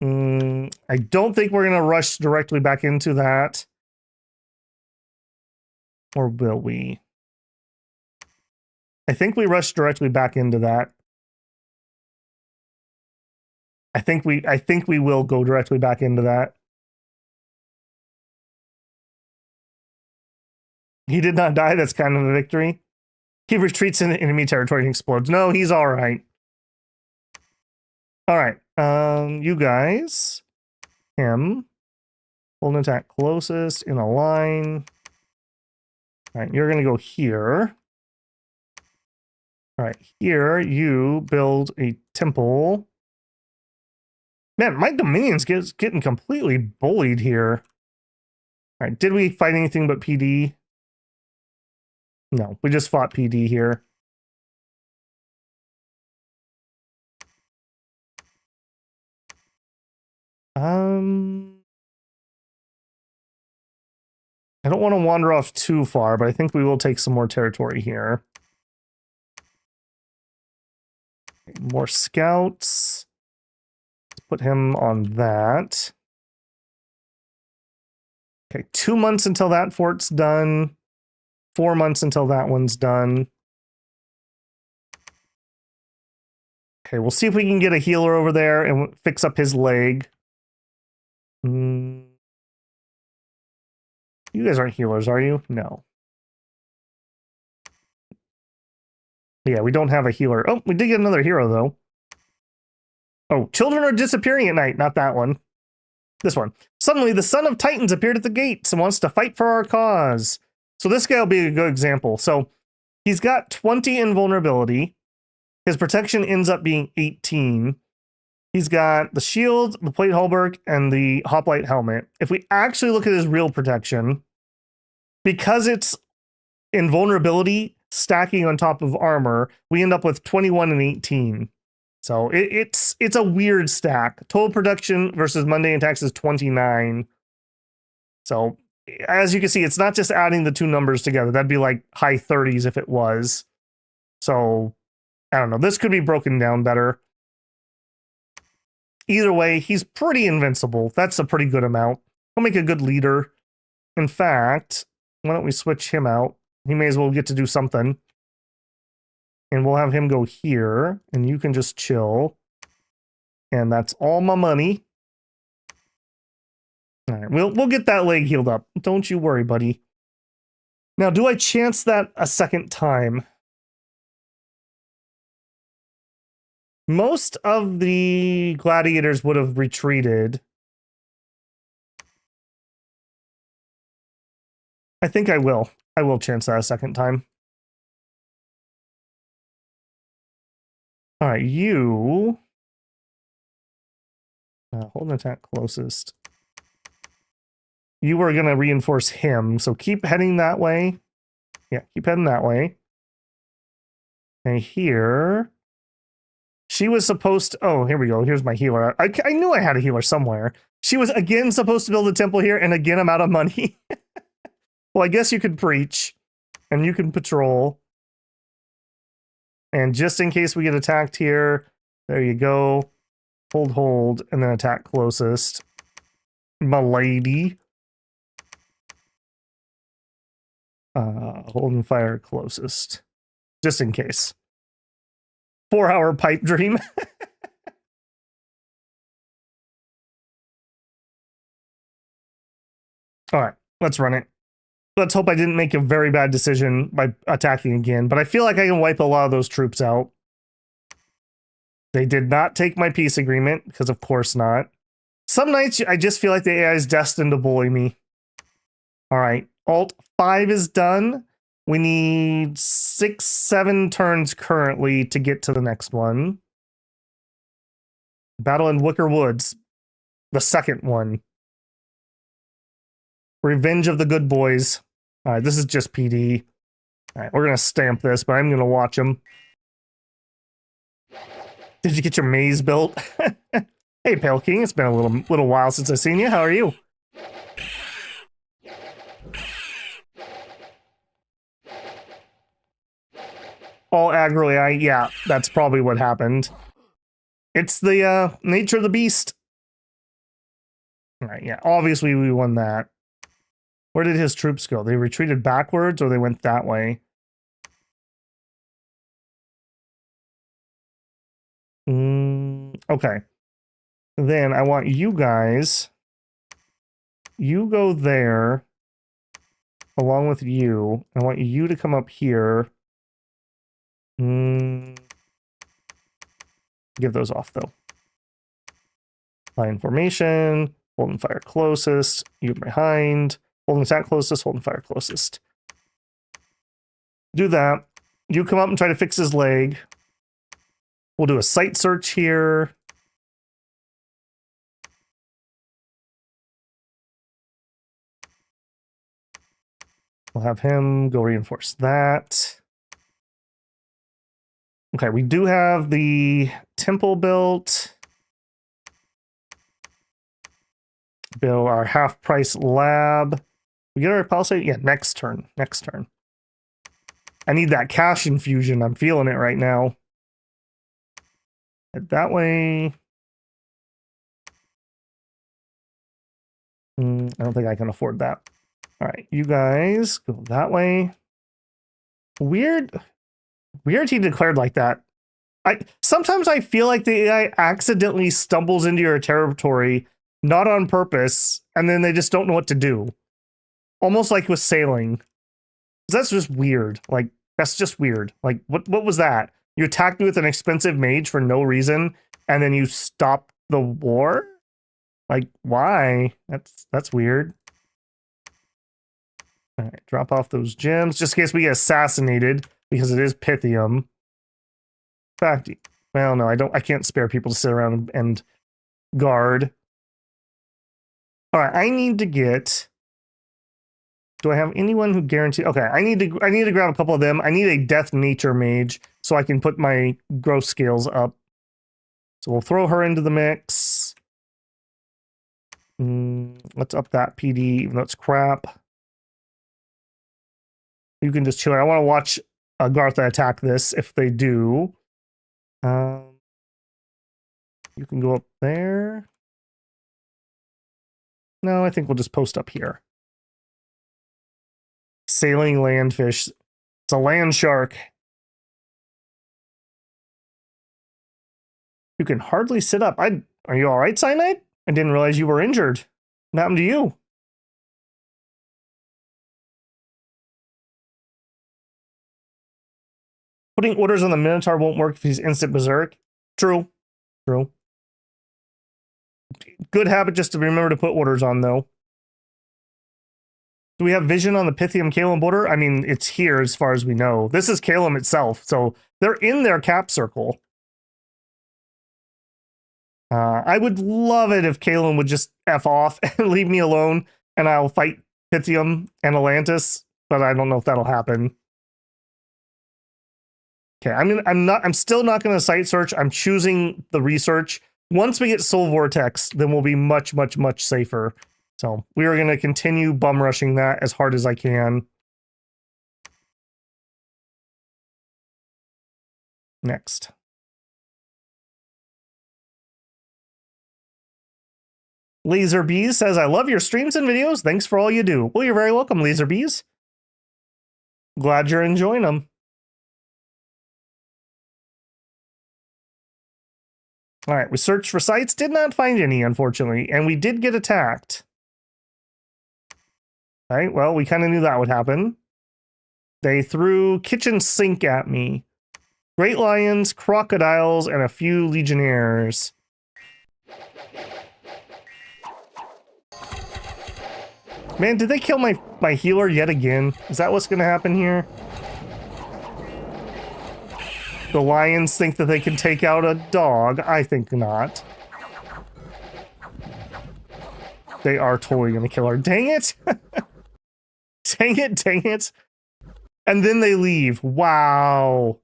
I don't think we're going to rush directly back into that. Or will we? I think we rush directly back into that. I think we will go directly back into that. He did not die. That's kind of a victory. He retreats into enemy territory and explodes. No, he's all right. All right. You guys. Him. Hold an attack closest in a line. All right, you're going to go here. All right, here you build a temple. Man, my Dominion's getting completely bullied here. All right, did we fight anything but PD? No, we just fought PD here. I don't want to wander off too far, but I think we will take some more territory here. More scouts. Let's put him on that. Okay, 2 months until that fort's done. 4 months until that one's done. Okay, we'll see if we can get a healer over there and fix up his leg. You guys aren't healers, are you? No. Yeah, we don't have a healer. Oh, we did get another hero, though. Oh, children are disappearing at night. Not that one. This one. Suddenly, the son of Titans appeared at the gates and wants to fight for our cause. So this guy will be a good example. So he's got 20 invulnerability. His protection ends up being 18. He's got the shield, the plate halberd, and the hoplite helmet. If we actually look at his real protection, because it's invulnerability stacking on top of armor, we end up with 21 and 18. So it's a weird stack. Total production versus mundane attacks is 29. So as you can see, it's not just adding the two numbers together. That'd be like high 30s if it was. So I don't know. This could be broken down better. Either way, he's pretty invincible. That's a pretty good amount. He'll make a good leader. In fact, why don't we switch him out? He may as well get to do something. And we'll have him go here, and you can just chill. And that's all my money. All right, we'll get that leg healed up. Don't you worry, buddy. Now, do I chance that a second time? Most of the gladiators would have retreated. I think I will. I will chance that a second time. All right, you... hold an attack closest. You were going to reinforce him, so keep heading that way. Yeah, keep heading that way. And here... She was supposed to... Oh, here we go. Here's my healer. I knew I had a healer somewhere. She was, again, supposed to build a temple here, and again, I'm out of money. Well, I guess you could preach, and you can patrol. And just in case we get attacked here, there you go. Hold, and then attack closest. Milady. Hold and fire closest. Just in case. 4-hour pipe dream. All right, let's run it. Let's hope I didn't make a very bad decision by attacking again, but I feel like I can wipe a lot of those troops out. They did not take my peace agreement, because of course not. Some nights I just feel like the AI is destined to bully me. All right, Alt 5 is done. We need 6-7 turns currently to get to the next one. Battle in Wicker Woods. The second one. Revenge of the Good Boys. All right, this is just PD. All right, we're going to stamp this, but I'm going to watch them. Did you get your maze built? Hey, Pale King, it's been a little while since I've seen you. How are you? All aggro AI, yeah, that's probably what happened. It's the nature of the beast. All right, yeah, obviously we won that. Where did his troops go? They retreated backwards or they went that way? Okay. Then I want you guys... You go there along with you. I want you to come up here. Give those off, though. Line formation, holding fire closest, you behind, holding attack closest, holding fire closest. Do that. You come up and try to fix his leg. We'll do a site search here. We'll have him go reinforce that. Okay, we do have the temple built. Build our half-price lab. We get our palisade? Yeah, next turn. Next turn. I need that cash infusion. I'm feeling it right now. That way. I don't think I can afford that. All right, you guys go that way. Weird he declared like that. Sometimes I feel like the AI accidentally stumbles into your territory, not on purpose, and then they just don't know what to do. Almost like with sailing. That's just weird. Like, that's just weird. Like, what was that? You attacked me with an expensive mage for no reason, and then you stopped the war? Like, why? That's weird. All right, drop off those gems, just in case we get assassinated, because it is Pythium. In fact, well, no, I can't spare people to sit around and guard. All right, I need to get... Do I have anyone who guarantees... Okay, I need to grab a couple of them. I need a Death Nature Mage so I can put my growth scales up. So we'll throw her into the mix. Let's up that PD, even though it's crap. You can just chill. I want to watch Gartha attack this if they do. You can go up there. No, I think we'll just post up here. Sailing landfish. It's a land shark. You can hardly sit up. Are you all right, Cyanide? I didn't realize you were injured. What happened to you? Putting orders on the Minotaur won't work if he's instant berserk. True. True. Good habit just to remember to put orders on, though. Do we have vision on the Pythium Calum border? I mean, it's here as far as we know. This is Calum itself, so they're in their cap circle. I would love it if Calum would just F off and leave me alone, and I'll fight Pythium and Atlantis, but I don't know if that'll happen. Okay, I'm still not going to site search. I'm choosing the research. Once we get Soul Vortex, then we'll be much, much, much safer. So we are going to continue bum rushing that as hard as I can. Next. Laserbees says, I love your streams and videos. Thanks for all you do. Well, you're very welcome, Laserbees. Glad you're enjoying them. All right, we searched for sites, did not find any, unfortunately, and we did get attacked. All right, well, we kind of knew that would happen. They threw kitchen sink at me. Great lions, crocodiles, and a few legionnaires. Man, did they kill my healer yet again? Is that what's going to happen here? The lions think that they can take out a dog. I think not. They are totally going to kill her. Dang it! Dang it, dang it. And then they leave. Wow.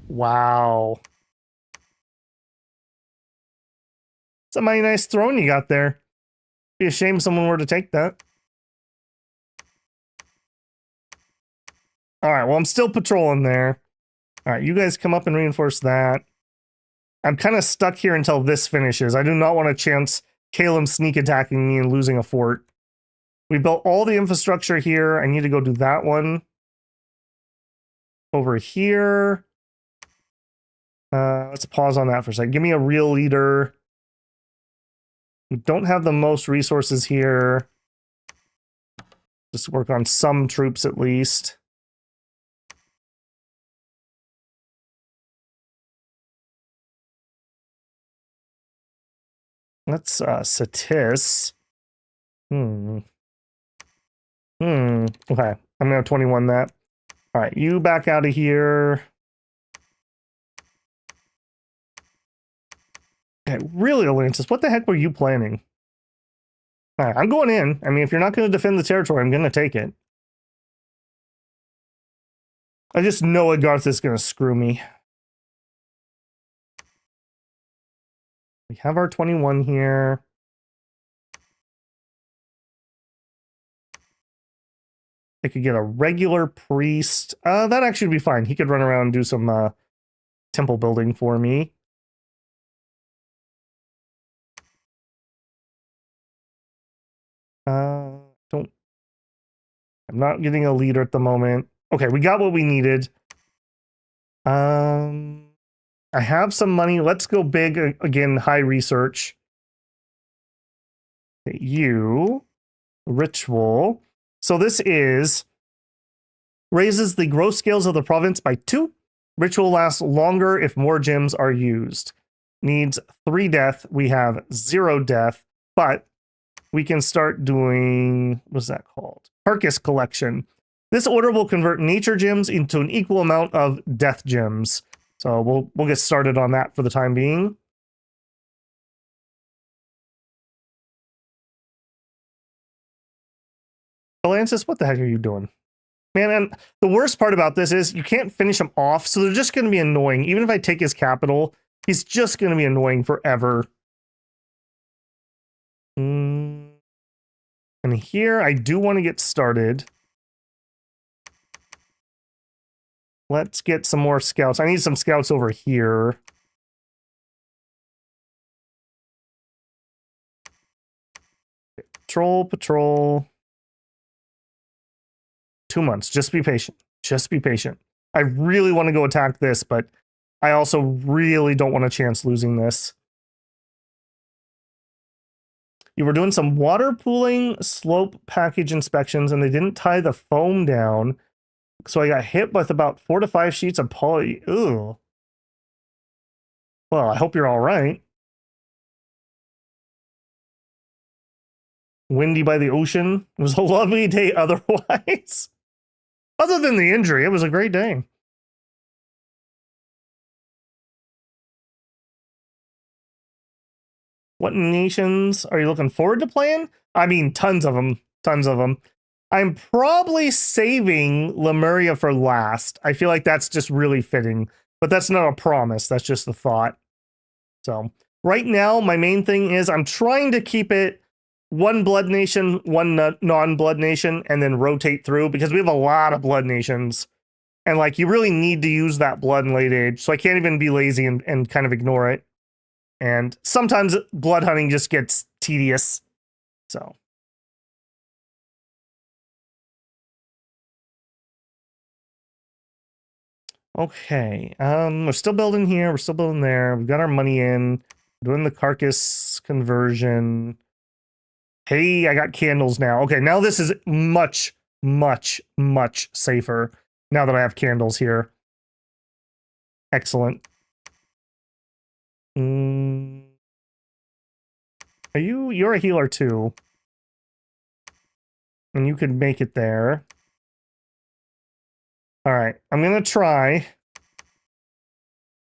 Wow. It's a mighty nice throne you got there. Be a shame someone were to take that. Alright, well, I'm still patrolling there. Alright, you guys come up and reinforce that. I'm kind of stuck here until this finishes. I do not want to chance Calum sneak attacking me and losing a fort. We built all the infrastructure here. I need to go do that one. Over here. Let's pause on that for a second. Give me a real leader. We don't have the most resources here. Just work on some troops at least. Let's satis. Okay. I'm gonna 21 that. All right, you back out of here. Okay, really, Atlantis, what the heck were you planning? All right, I'm going in. I mean, if you're not going to defend the territory, I'm going to take it. I just know Agarth is going to screw me. We have our 21 here. I could get a regular priest. That actually would be fine. He could run around and do some temple building for me. Don't. I'm not getting a leader at the moment. Okay, we got what we needed. I have some money. Let's go big again. High research. You ritual. So this is raises the gross scales of the province by 2. Ritual lasts longer if more gems are used. Needs 3 death. We have 0 death, but we can start doing, what's that called? Carcass collection. This order will convert nature gems into an equal amount of death gems. So we'll get started on that for the time being. Atlantis, what the heck are you doing? Man, and the worst part about this is you can't finish him off, so they're just going to be annoying. Even if I take his capital, he's just going to be annoying forever. And here, I do want to get started. Let's get some more scouts. I need some scouts over here. Patrol. 2 months. Just be patient. Just be patient. I really want to go attack this, but I also really don't want to chance losing this. You were doing some water pooling slope package inspections, and they didn't tie the foam down. So I got hit with about 4 to 5 sheets of poly. Ooh. Well, I hope you're all right. Windy by the ocean. It was a lovely day otherwise. Other than the injury, it was a great day. What nations are you looking forward to playing? I mean, tons of them. Tons of them. I'm probably saving Lemuria for last. I feel like that's just really fitting. But that's not a promise. That's just the thought. So, right now, my main thing is I'm trying to keep it one blood nation, one non-blood nation, and then rotate through, because we have a lot of blood nations. And, like, you really need to use that blood in late age. So I can't even be lazy and kind of ignore it. And sometimes blood hunting just gets tedious. So. Okay. We're still building here. We're still building there. We've got our money in. Doing the carcass conversion. Hey, I got candles now. Okay, now this is much, much, much safer now that I have candles here. Excellent. You're a healer too. And you could make it there. All right, I'm gonna try.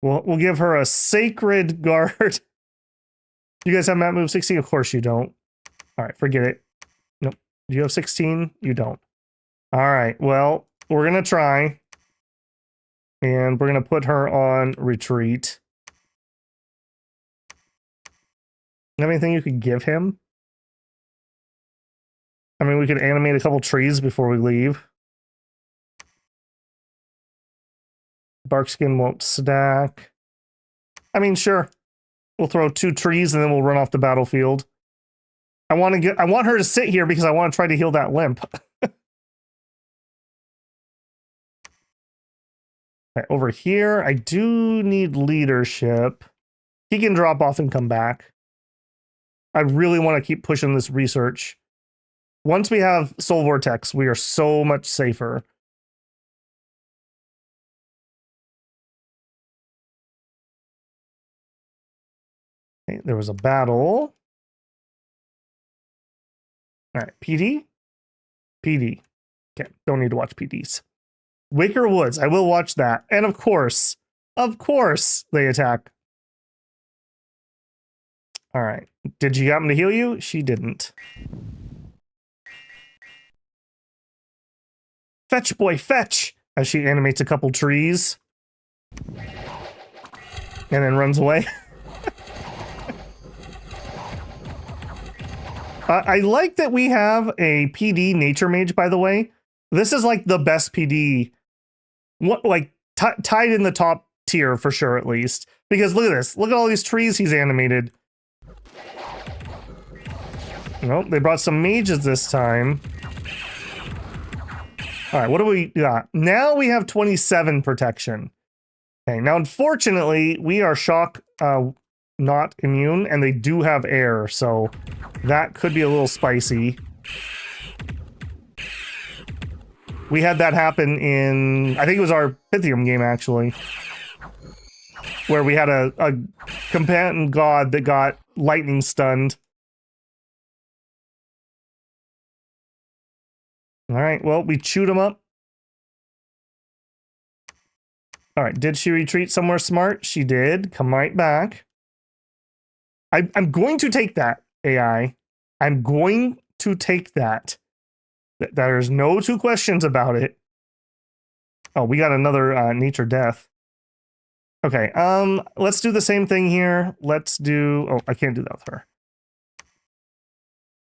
We'll give her a sacred guard. You guys have map move 16? Of course you don't. All right, forget it. Nope. Do you have 16? You don't. All right, well, we're gonna try. And we're gonna put her on retreat. You have anything you could give him? I mean, we could animate a couple trees before we leave. Bark skin won't stack. I mean, sure. We'll throw 2 trees and then we'll run off the battlefield. I want her to sit here because I want to try to heal that limp. Okay, over here, I do need leadership. He can drop off and come back. I really want to keep pushing this research. Once we have Soul Vortex, we are so much safer. Okay, there was a battle. All right, PD? PD. Okay, don't need to watch PDs. Wicker Woods, I will watch that. And of course, they attack. All right. Did she happen to heal you? She didn't. Fetch, boy, fetch! As she animates a couple trees. And then runs away. I like that we have a PD nature mage, by the way. This is like the best PD. What, like, tied in the top tier for sure, at least. Because look at this. Look at all these trees he's animated. Nope, they brought some mages this time. All right, what do we got? Now we have 27 protection. Okay, now unfortunately, we are shock not immune, and they do have air, so that could be a little spicy. We had that happen in, I think it was our Pythium game, actually, where we had a combatant god that got lightning stunned. All right, well, we chewed him up. All right, did she retreat somewhere smart? She did. Come right back. I'm going to take that, AI. I'm going to take that. There's no two questions about it. Oh, we got another nature death. Okay, let's do the same thing here. Let's do... Oh, I can't do that with her.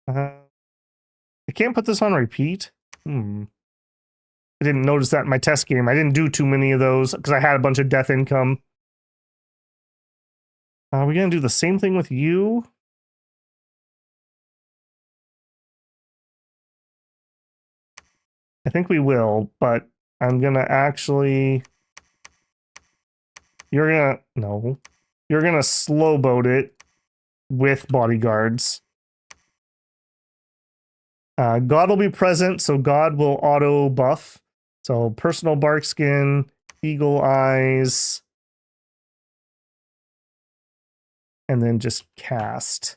I can't put this on repeat. I didn't notice that in my test game. I didn't do too many of those because I had a bunch of death income. Are we going to do the same thing with you? I think we will, but I'm going to actually... You're going to... No. You're going to slow boat it with bodyguards. God will be present, so God will auto buff. So personal bark skin, eagle eyes, and then just cast.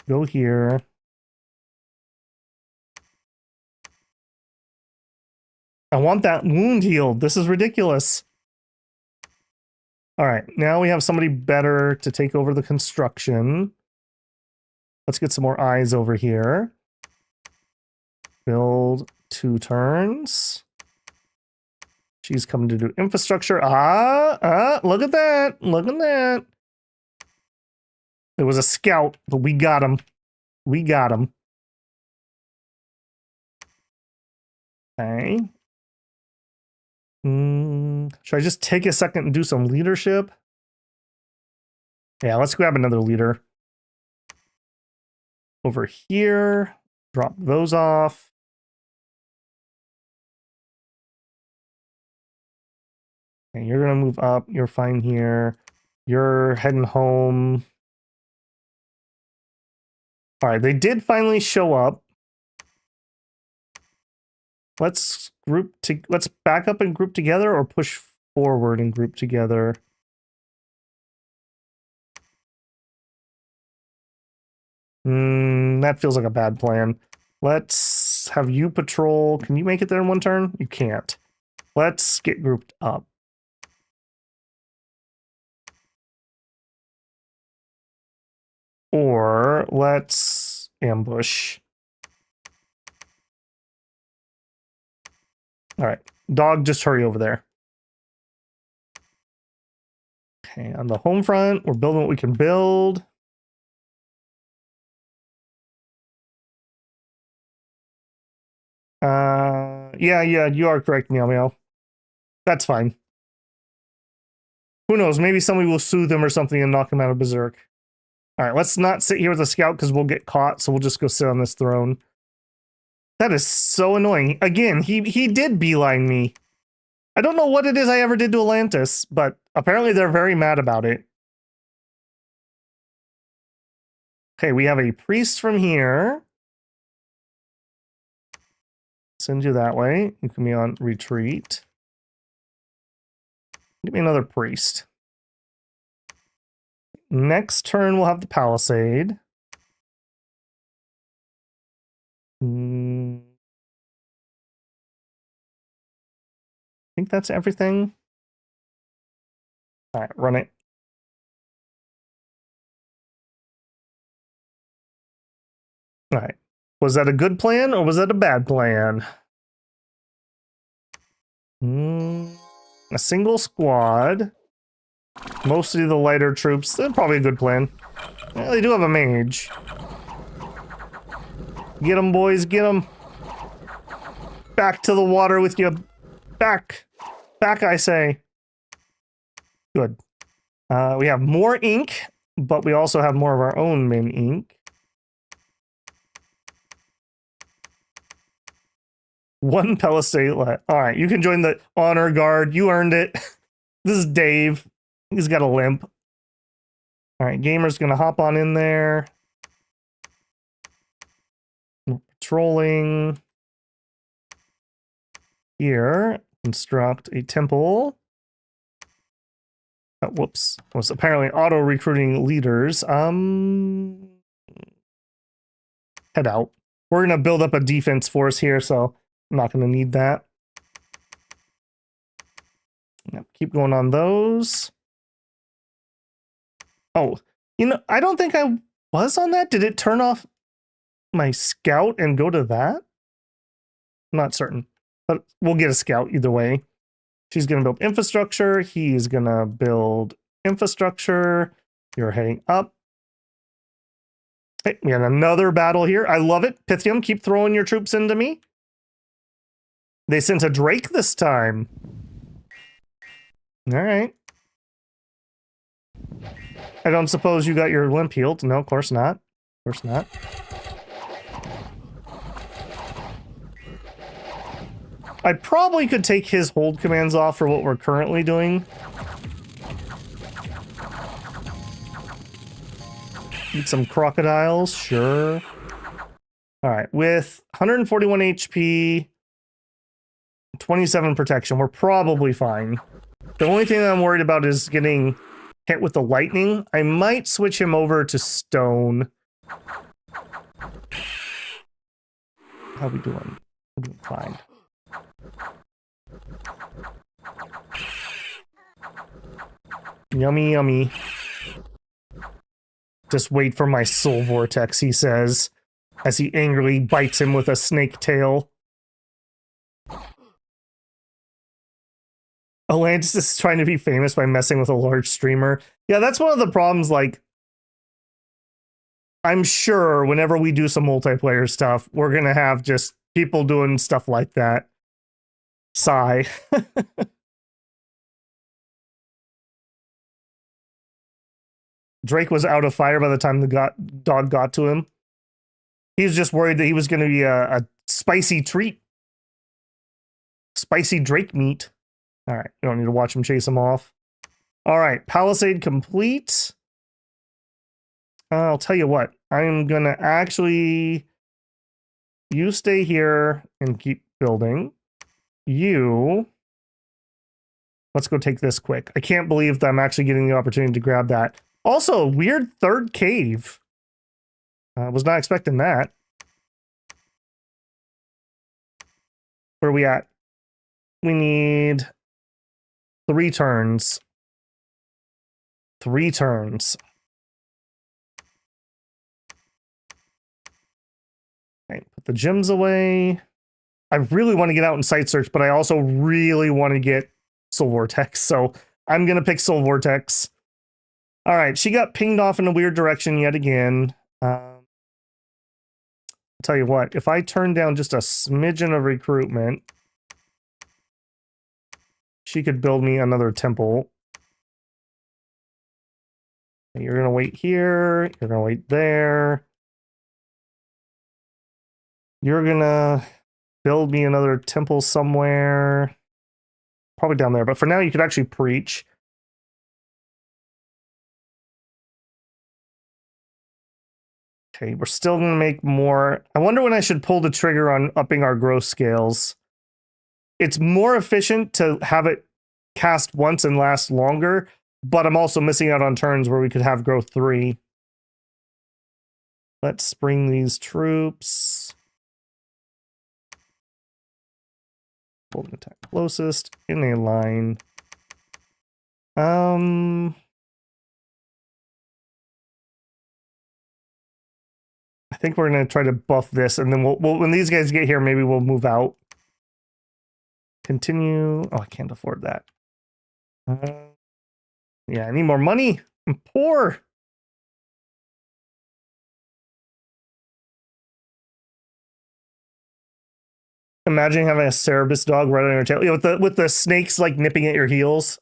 Go here. I want that wound healed. This is ridiculous. All right, now we have somebody better to take over the construction. Let's get some more eyes over here. Build 2 turns. She's coming to do infrastructure. Look at that. Look at that. It was a scout, but we got him. We got him. Okay. Should I just take a second and do some leadership? Yeah, let's grab another leader. Over here. Drop those off. Okay, you're going to move up. You're fine here. You're heading home. All right, they did finally show up. Let's back up and group together, or push forward and group together. That feels like a bad plan. Let's have you patrol. Can you make it there in 1 turn? You can't. Let's get grouped up. Or let's ambush. All right, dog, just hurry over there. Okay, on the home front, we're building what we can build. Yeah, you are correct, Meow Meow. That's fine. Who knows? Maybe somebody will soothe him or something and knock him out of berserk. All right, let's not sit here with a scout because we'll get caught, so we'll just go sit on this throne. That is so annoying. Again, he did beeline me. I don't know what it is I ever did to Atlantis, but apparently they're very mad about it. Okay, we have a priest from here. Send you that way. You can be on retreat. Give me another priest. Next turn, we'll have the palisade. think that's everything. All right, run it. All right. Was that a good plan or was that a bad plan? A single squad. Mostly the lighter troops. That's probably a good plan. Well, they do have a mage. Get them, boys, get them. Back to the water with you. Back. Back, I say. Good. We have more ink, but we also have more of our own min ink. One palisade left. All right, you can join the honor guard. You earned it. This is Dave. He's got a limp. All right, Gamer's gonna hop on in there. Patrolling. Here, construct a temple. Oh, whoops. Was apparently auto-recruiting leaders. Head out. We're gonna build up a defense force here, so I'm not gonna need that. Yep, keep going on those. Oh, you know, I don't think I was on that. Did it turn off my scout and go to that? I'm not certain, but we'll get a scout either way. She's going to build infrastructure. He's going to build infrastructure. You're heading up. Hey, we had another battle here. I love it. Pythium, keep throwing your troops into me. They sent a Drake this time. All right. I don't suppose you got your limp healed. No, of course not. Of course not. I probably could take his hold commands off for what we're currently doing. Need some crocodiles, sure. All right, with 141 HP, 27 protection, we're probably fine. The only thing that I'm worried about is getting hit with the lightning. I might switch him over to stone. How we doing? We're doing fine. Yummy, yummy. Just wait for my soul vortex, he says, as he angrily bites him with a snake tail. Atlantis is trying to be famous by messing with a large streamer. Yeah, that's one of the problems, like, I'm sure whenever we do some multiplayer stuff, we're gonna have just people doing stuff like that. Sigh. Drake was out of fire by the time the dog got to him. He was just worried that he was going to be a spicy treat. Spicy Drake meat. All right, you don't need to watch him chase him off. All right, palisade complete. I'll tell you what, I'm going to actually... You stay here and keep building. You... Let's go take this quick. I can't believe that I'm actually getting the opportunity to grab that. Also, weird third cave. Was not expecting that. Where are we at? We need 3 turns. 3 turns. Okay, put the gems away. I really want to get out and site search, but I also really want to get Soul Vortex, so I'm going to pick Soul Vortex. All right, she got pinged off in a weird direction yet again. I'll tell you what, if I turn down just a smidgen of recruitment, she could build me another temple. You're going to wait here. You're going to wait there. You're going to build me another temple somewhere. Probably down there, but for now you could actually preach. Okay, we're still going to make more. I wonder when I should pull the trigger on upping our growth scales. It's more efficient to have it cast once and last longer, but I'm also missing out on turns where we could have growth 3. Let's bring these troops. Hold an attack closest in a line. I think we're gonna try to buff this, and then we'll when these guys get here, maybe we'll move out. Continue. Oh, I can't afford that. Yeah, I need more money. I'm poor. Imagine having a Cerebus dog right on your tail, you know, with the snakes like nipping at your heels.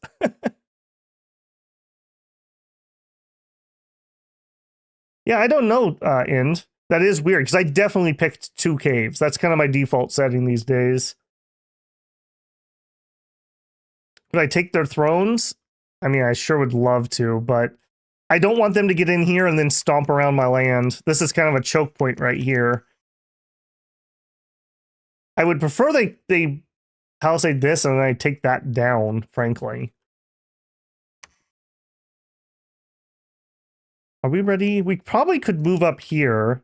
Yeah, I don't know, Ind. That is weird, because I definitely picked 2 caves. That's kind of my default setting these days. Could I take their thrones? I mean, I sure would love to, but I don't want them to get in here and then stomp around my land. This is kind of a choke point right here. I would prefer they palisade this and then I take that down, frankly. Are we ready? We probably could move up here.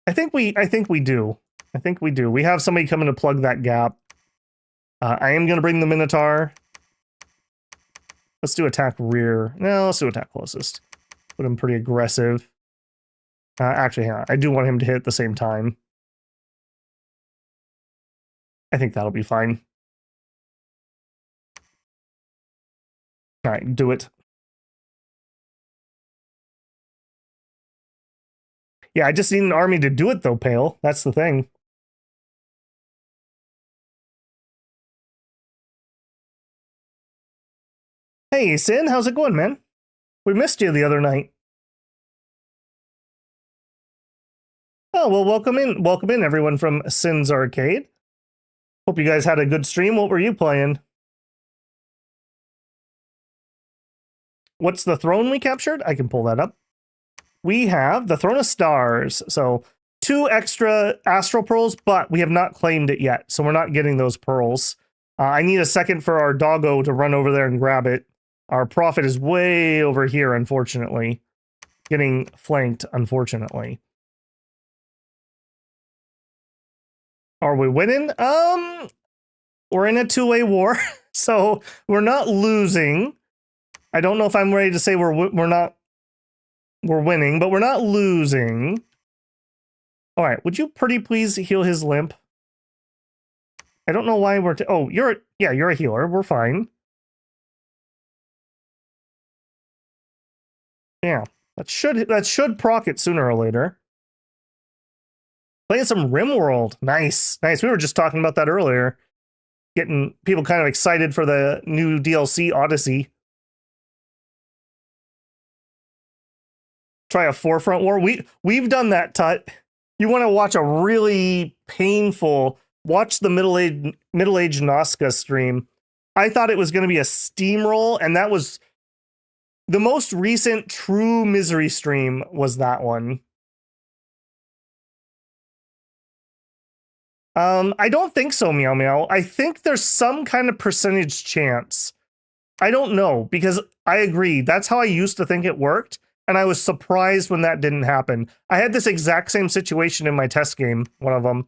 I think we do. I think we do. We have somebody coming to plug that gap. I am going to bring the Minotaur. Let's do attack rear. No, let's do attack closest. Put him pretty aggressive. Actually, hang on. I do want him to hit at the same time. I think that'll be fine. All right, do it. Yeah, I just need an army to do it, though, Pale. That's the thing. Hey, Sin, how's it going, man? We missed you the other night. Oh, well, welcome in, everyone from Sin's Arcade. Hope you guys had a good stream. What were you playing? What's the throne we captured? I can pull that up. We have the Throne of Stars. So 2 extra Astral Pearls, but we have not claimed it yet. So we're not getting those pearls. I need a second for our doggo to run over there and grab it. Our prophet is way over here, unfortunately. Getting flanked, unfortunately. Are we winning? We're in a 2-way war, so we're not losing. I don't know if I'm ready to say we're winning, but we're not losing. All right, would you pretty please heal his limp? I don't know why we're... oh, you're a healer. We're fine. Yeah, that should proc it sooner or later. Playing some RimWorld. Nice. We were just talking about that earlier. Getting people kind of excited for the new DLC, Odyssey. Try a forefront war. We've done that, Tut. You want to watch a really painful... watch the middle-aged Nazca stream. I thought it was going to be a steamroll, and that was... the most recent true misery stream was that one. I don't think so, Meow Meow. I think there's some kind of percentage chance. I don't know, because I agree. That's how I used to think it worked, and I was surprised when that didn't happen. I had this exact same situation in my test game, one of them,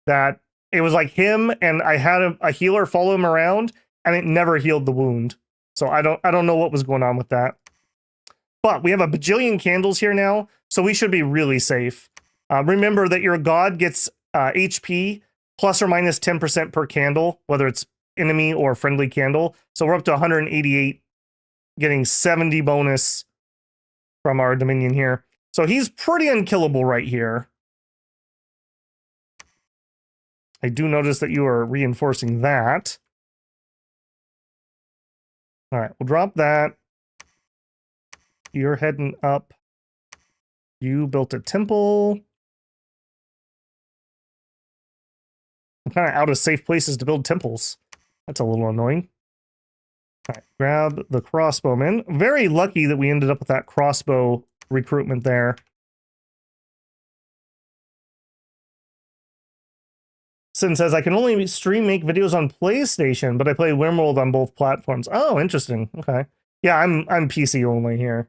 that it was like him, and I had a healer follow him around, and it never healed the wound. So I don't know what was going on with that. But we have a bajillion candles here now, so we should be really safe. Remember that your god gets HP plus or minus 10% per candle, whether it's enemy or friendly candle. So we're up to 188, getting 70 bonus from our Dominion here. So he's pretty unkillable right here. I do notice that you are reinforcing that. All right, we'll drop that. You're heading up. You built a temple. I'm kind of out of safe places to build temples. That's a little annoying. All right, grab the crossbowman. Very lucky that we ended up with that crossbow recruitment there. Sin says, I can only make videos on PlayStation, but I play RimWorld on both platforms. Oh, interesting. Okay. Yeah, I'm PC only here.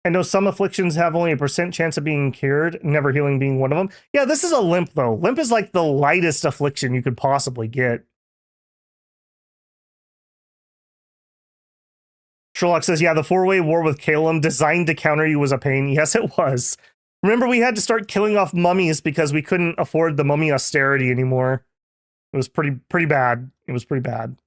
I know some afflictions have only a % chance of being cured, never healing being one of them. Yeah, this is a limp, though. Limp is like the lightest affliction you could possibly get. Sherlock says, yeah, the 4-way war with Calum designed to counter you was a pain. Yes, it was. Remember, we had to start killing off mummies because we couldn't afford the mummy austerity anymore. It was pretty bad. It was pretty bad.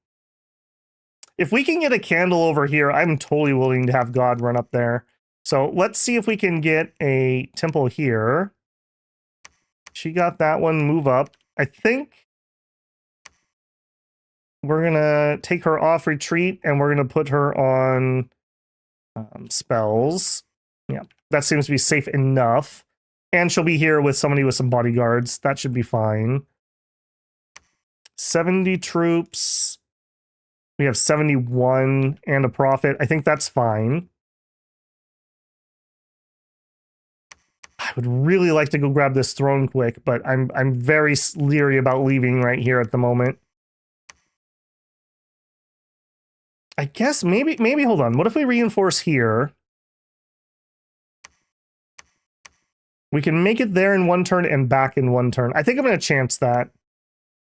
If we can get a candle over here, I'm totally willing to have God run up there. So let's see if we can get a temple here. She got that one, move up. I think we're going to take her off retreat and we're going to put her on spells. Yeah, that seems to be safe enough. And she'll be here with somebody with some bodyguards. That should be fine. 70 troops. We have 71 and a prophet. I think that's fine. I would really like to go grab this throne quick, but I'm very leery about leaving right here at the moment. I guess maybe hold on. What if we reinforce here? We can make it there in one turn and back in one turn. I think I'm going to chance that.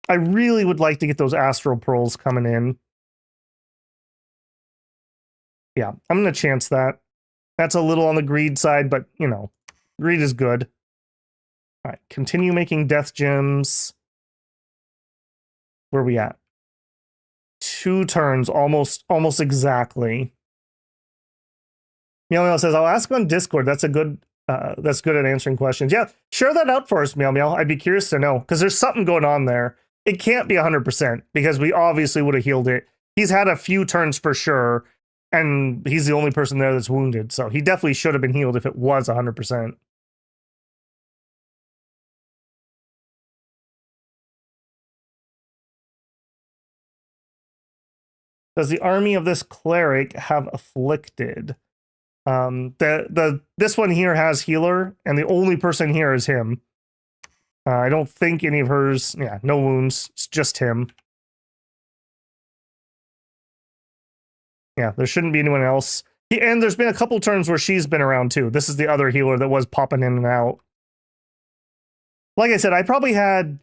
I really would like to get those astral pearls coming in. Yeah, I'm going to chance that. That's a little on the greed side, but, you know, greed is good. All right, continue making death gems. Where are we at? 2 turns, almost exactly. Meow Meow says, I'll ask on Discord. That's good at answering questions. Yeah, share that out for us, Meow Meow. I'd be curious to know, because there's something going on there. It can't be 100%, because we obviously would have healed it. He's had a few turns for sure, and he's the only person there that's wounded, so he definitely should have been healed if it was 100%. Does the army of this cleric have afflicted? This one here has healer, and the only person here is him. I don't think any of hers, yeah, no wounds. It's just him. Yeah, there shouldn't be anyone else. And there's been a couple turns where she's been around too. This is the other healer that was popping in and out. Like I said, I probably had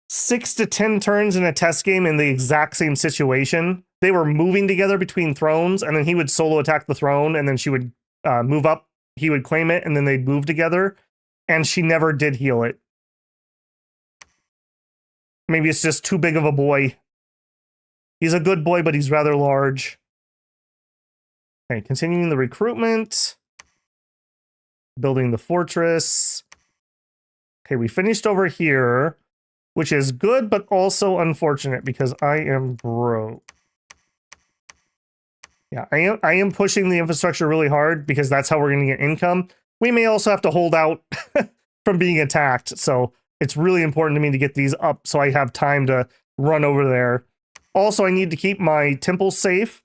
6 to 10 turns in a test game in the exact same situation. They were moving together between thrones, and then he would solo attack the throne, and then she would move up, he would claim it, and then they'd move together, and she never did heal it. Maybe it's just too big of a boy. He's a good boy, but he's rather large. Okay, continuing the recruitment. Building the fortress. Okay, we finished over here, which is good, but also unfortunate because I am broke. Yeah, I am pushing the infrastructure really hard because that's how we're going to get income. We may also have to hold out from being attacked, so it's really important to me to get these up so I have time to run over there. Also, I need to keep my temples safe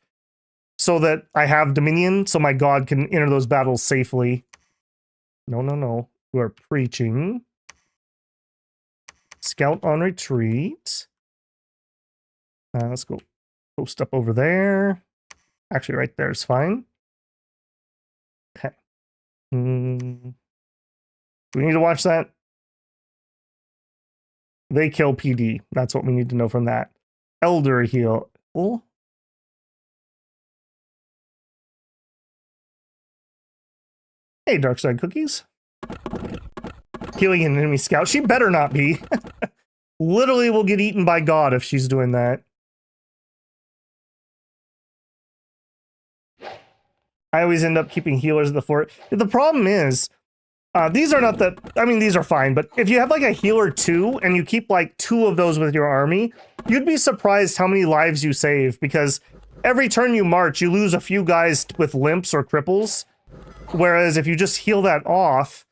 so that I have dominion, so my god can enter those battles safely. No, no, no. You are preaching. Scout on retreat. Let's go post up over there. Actually, right there is fine. Okay. Do we need to watch that? They kill PD. That's what we need to know from that. Elder heal. Oh. Hey, Dark Side Cookies. Healing an enemy scout. She better not be. Literally will get eaten by God if she's doing that. I always end up keeping healers at the fort. The problem is, these are not the... I mean, these are fine, but if you have like a healer 2 and you keep like 2 of those with your army, you'd be surprised how many lives you save, because every turn you march, you lose a few guys with limps or cripples, whereas if you just heal that off,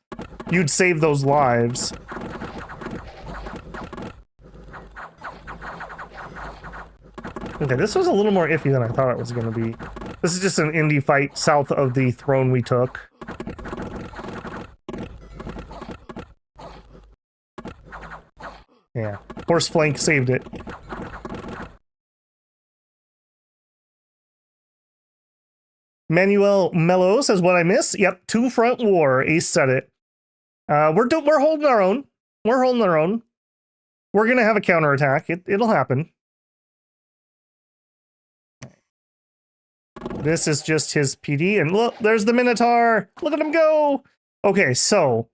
you'd save those lives. Okay, this was a little more iffy than I thought it was going to be. This is just an indie fight south of the throne we took. Yeah, horse flank saved it. Manuel Mello says, what I miss? Yep, 2 front war. Ace said it. We're holding our own. We're holding our own. We're going to have a counterattack. It'll happen. This is just his PD. And look, there's the Minotaur. Look at him go. Okay, so.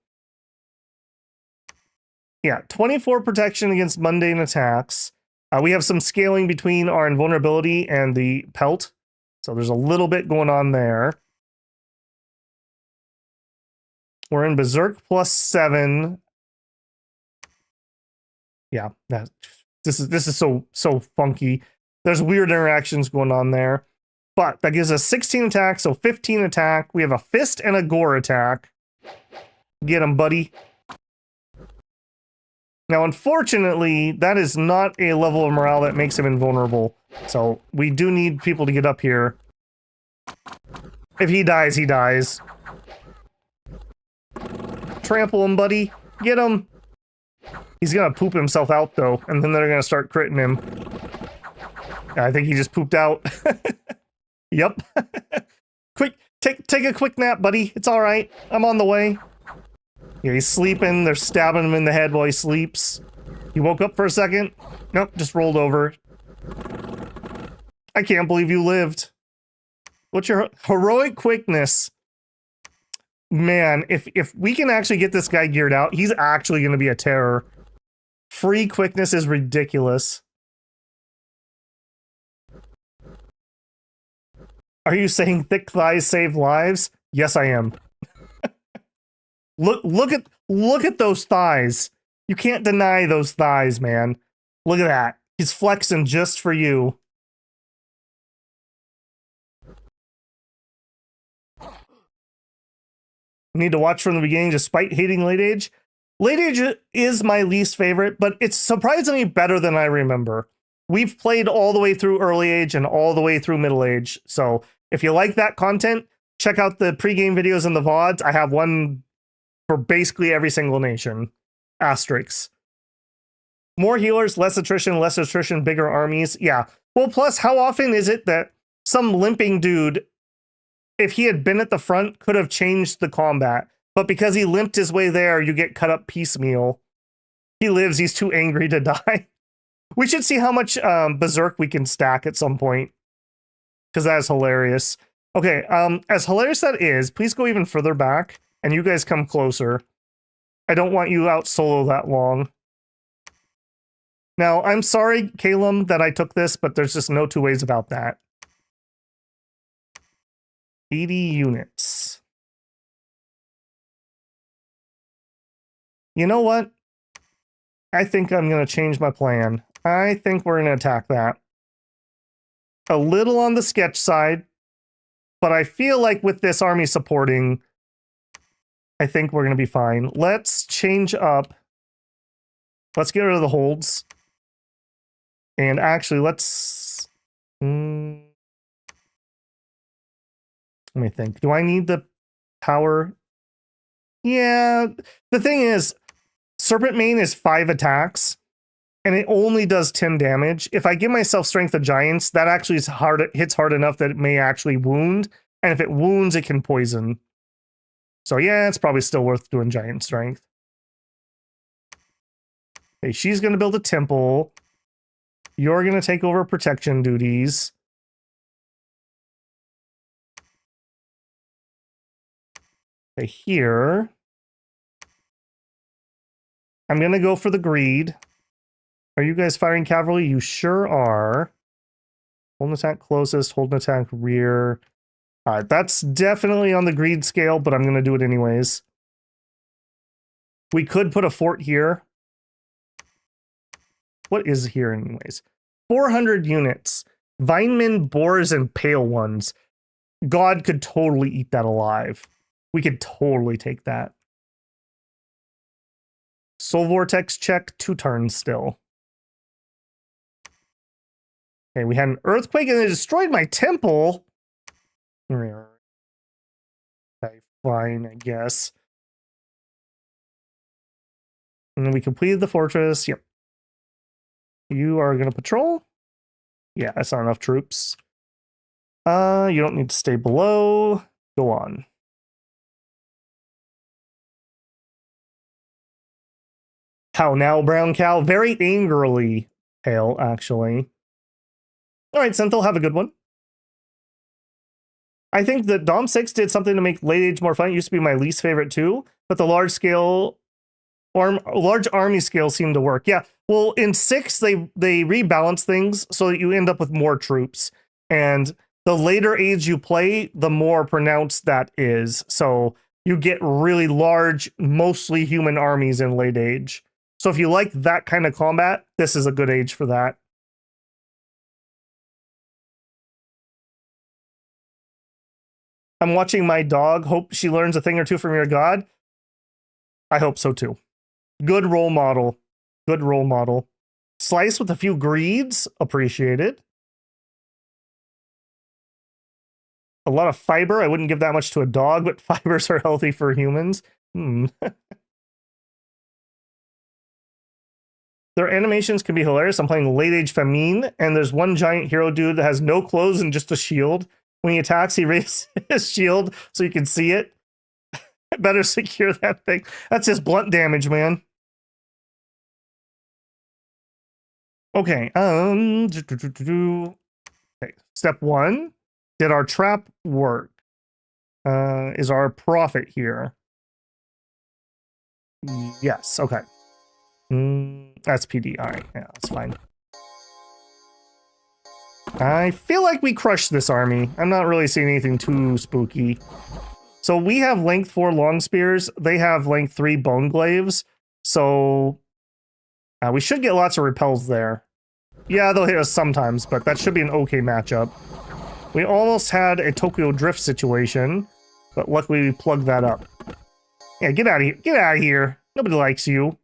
Yeah, 24 protection against mundane attacks. We have some scaling between our invulnerability and the pelt. So there's a little bit going on there. We're in Berserk +7. Yeah, this is so funky. There's weird interactions going on there. But that gives us 16 attack, so 15 attack. We have a fist and a gore attack. Get him, buddy. Now, unfortunately, that is not a level of morale that makes him invulnerable. So we do need people to get up here. If he dies, he dies. Trample him, buddy. Get him. He's gonna poop himself out, though, and then they're gonna start critting him. I think he just pooped out. Yep. Quick, take a quick nap, buddy. It's all right. I'm on the way. Yeah, he's sleeping. They're stabbing him in the head while he sleeps. He woke up for a second. Nope, just rolled over. I can't believe you lived. What's your heroic quickness? Man, if we can actually get this guy geared out, he's actually going to be a terror. Free quickness is ridiculous. Are you saying thick thighs save lives? Yes, I am. Look at those thighs. You can't deny those thighs, man. Look at that. He's flexing just for you. Need to watch from the beginning despite hating Late Age. Late Age is my least favorite, but it's surprisingly better than I remember. We've played all the way through Early Age and all the way through Middle Age. So if you like that content, check out the pregame videos and the VODs. I have one for basically every single nation. Asterisks. More healers, less attrition, bigger armies. Yeah. Well, plus, how often is it that some limping dude, if he had been at the front, could have changed the combat? But because he limped his way there, you get cut up piecemeal. He lives, he's too angry to die. We should see how much Berserk we can stack at some point. Because that is hilarious. Okay, as hilarious that is, please go even further back, and you guys come closer. I don't want you out solo that long. Now, I'm sorry, Calum, that I took this, but there's just no two ways about that. 80 units. You know what? I think I'm going to change my plan. I think we're going to attack that. A little on the sketch side, but I feel like with this army supporting, I think we're going to be fine. Let's change up. Let's get rid of the holds. And actually, let's... let me think. Do I need the power? Yeah. The thing is, Serpent Mane is 5 attacks, and it only does 10 damage. If I give myself Strength of Giants, that actually is hits hard enough that it may actually wound. And if it wounds, it can poison. So yeah, it's probably still worth doing Giant Strength. Okay, she's going to build a temple. You're going to take over protection duties. Okay, here. I'm going to go for the greed. Are you guys firing cavalry? You sure are. Hold an attack closest, hold an attack rear. All right, that's definitely on the greed scale, but I'm going to do it anyways. We could put a fort here. What is here anyways? 400 units. Vinemen, boars, and pale ones. God could totally eat that alive. We could totally take that. Soul Vortex check, 2 turns still. Okay, we had an earthquake and it destroyed my temple. Okay, fine, I guess. And then we completed the fortress. Yep. You are going to patrol? Yeah, that's not enough troops. You don't need to stay below. Go on. How now, brown cow? Very angrily pale, actually. All right, Senthil, have a good one. I think that Dom 6 did something to make late age more fun. It used to be my least favorite too, but the large army scale seemed to work. Yeah, well, in 6 they rebalance things so that you end up with more troops, and the later age you play, the more pronounced that is. So you get really large, mostly human armies in late age. So if you like that kind of combat, this is a good age for that. I'm watching my dog. Hope she learns a thing or two from your god. I hope so too. Good role model. Good role model. Slice with a few greeds. Appreciated. A lot of fiber. I wouldn't give that much to a dog, but fibers are healthy for humans. Their animations can be hilarious. I'm playing Late Age Famine, and there's one giant hero dude that has no clothes and just a shield. When he attacks, he raises his shield so you can see it. Better secure that thing. That's just blunt damage, man. Okay. Okay. Step 1. Did our trap work? Is our profit here? Yes. Okay. That's PD. All right. Yeah, that's fine. I feel like we crushed this army. I'm not really seeing anything too spooky. So we have length 4 long spears. They have length 3 bone glaives. So we should get lots of repels there. Yeah, they'll hit us sometimes, but that should be an okay matchup. We almost had a Tokyo Drift situation, but luckily we plugged that up. Yeah, get out of here. Get out of here. Nobody likes you.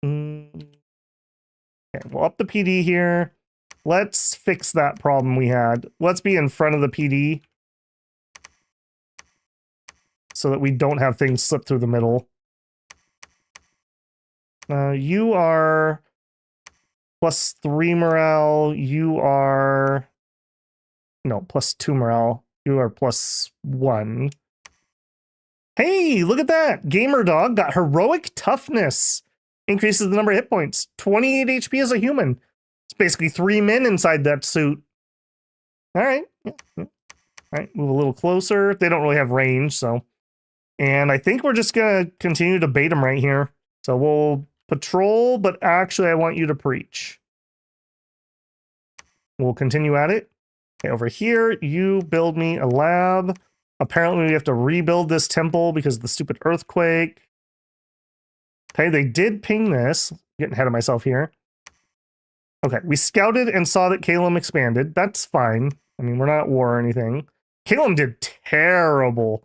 Okay, we'll up the PD here. Let's fix that problem we had. Let's be in front of the PD so that we don't have things slip through the middle. You are +3 morale. You are... No, +2 morale. You are +1. Hey, look at that! Gamer Dog got heroic toughness. Increases the number of hit points. 28 HP as a human. It's basically 3 men inside that suit. All right. All right, move a little closer. They don't really have range, so... And I think we're just going to continue to bait them right here. So we'll patrol, but actually I want you to preach. We'll continue at it. Okay, over here, you build me a lab. Apparently we have to rebuild this temple because of the stupid earthquake. Okay, they did ping this. Getting ahead of myself here. Okay, we scouted and saw that Calum expanded. That's fine. I mean, we're not at war or anything. Calum did terrible.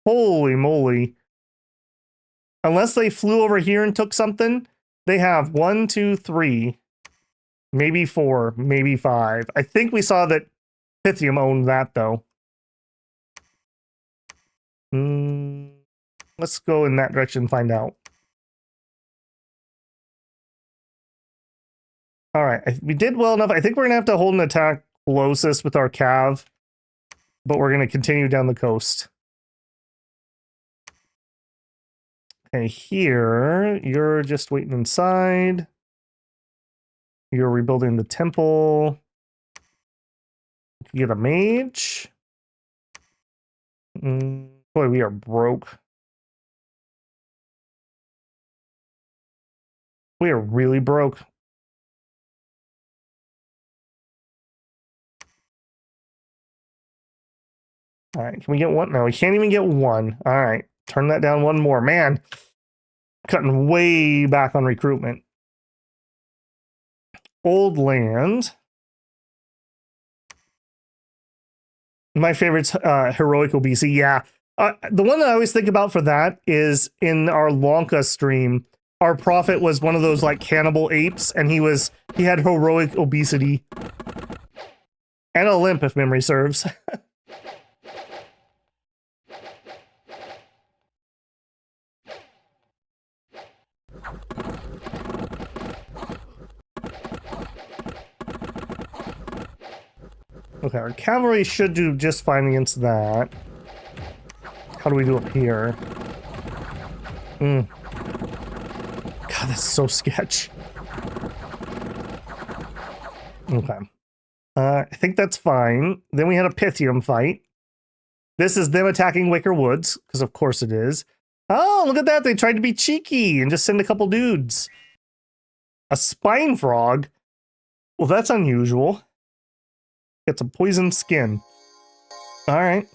Holy moly. Unless they flew over here and took something, they have 1, 2, 3, maybe 4, maybe 5. I think we saw that Pythium owned that, though. Let's go in that direction and find out. All right, we did well enough. I think we're going to have to hold an attack closest with our cav, but we're going to continue down the coast. Okay, here, you're just waiting inside. You're rebuilding the temple. You get a mage. Boy, we are broke. We are really broke. All right, can we get one? No, we can't even get one. All right, turn that down one more. Man, cutting way back on recruitment. Old land. My favorite's Heroic Obesity. Yeah. The one that I always think about for that is in our Lanka stream, our prophet was one of those like cannibal apes, and he had heroic obesity. And a limp, if memory serves. Okay, our cavalry should do just fine against that. How do we do up here? God, that's so sketch. Okay. I think that's fine. Then we had a Pythium fight. This is them attacking Wicker Woods, because of course it is. Oh, look at that. They tried to be cheeky and just send a couple dudes. A spine frog? Well, that's unusual. Get some poisoned skin. All right.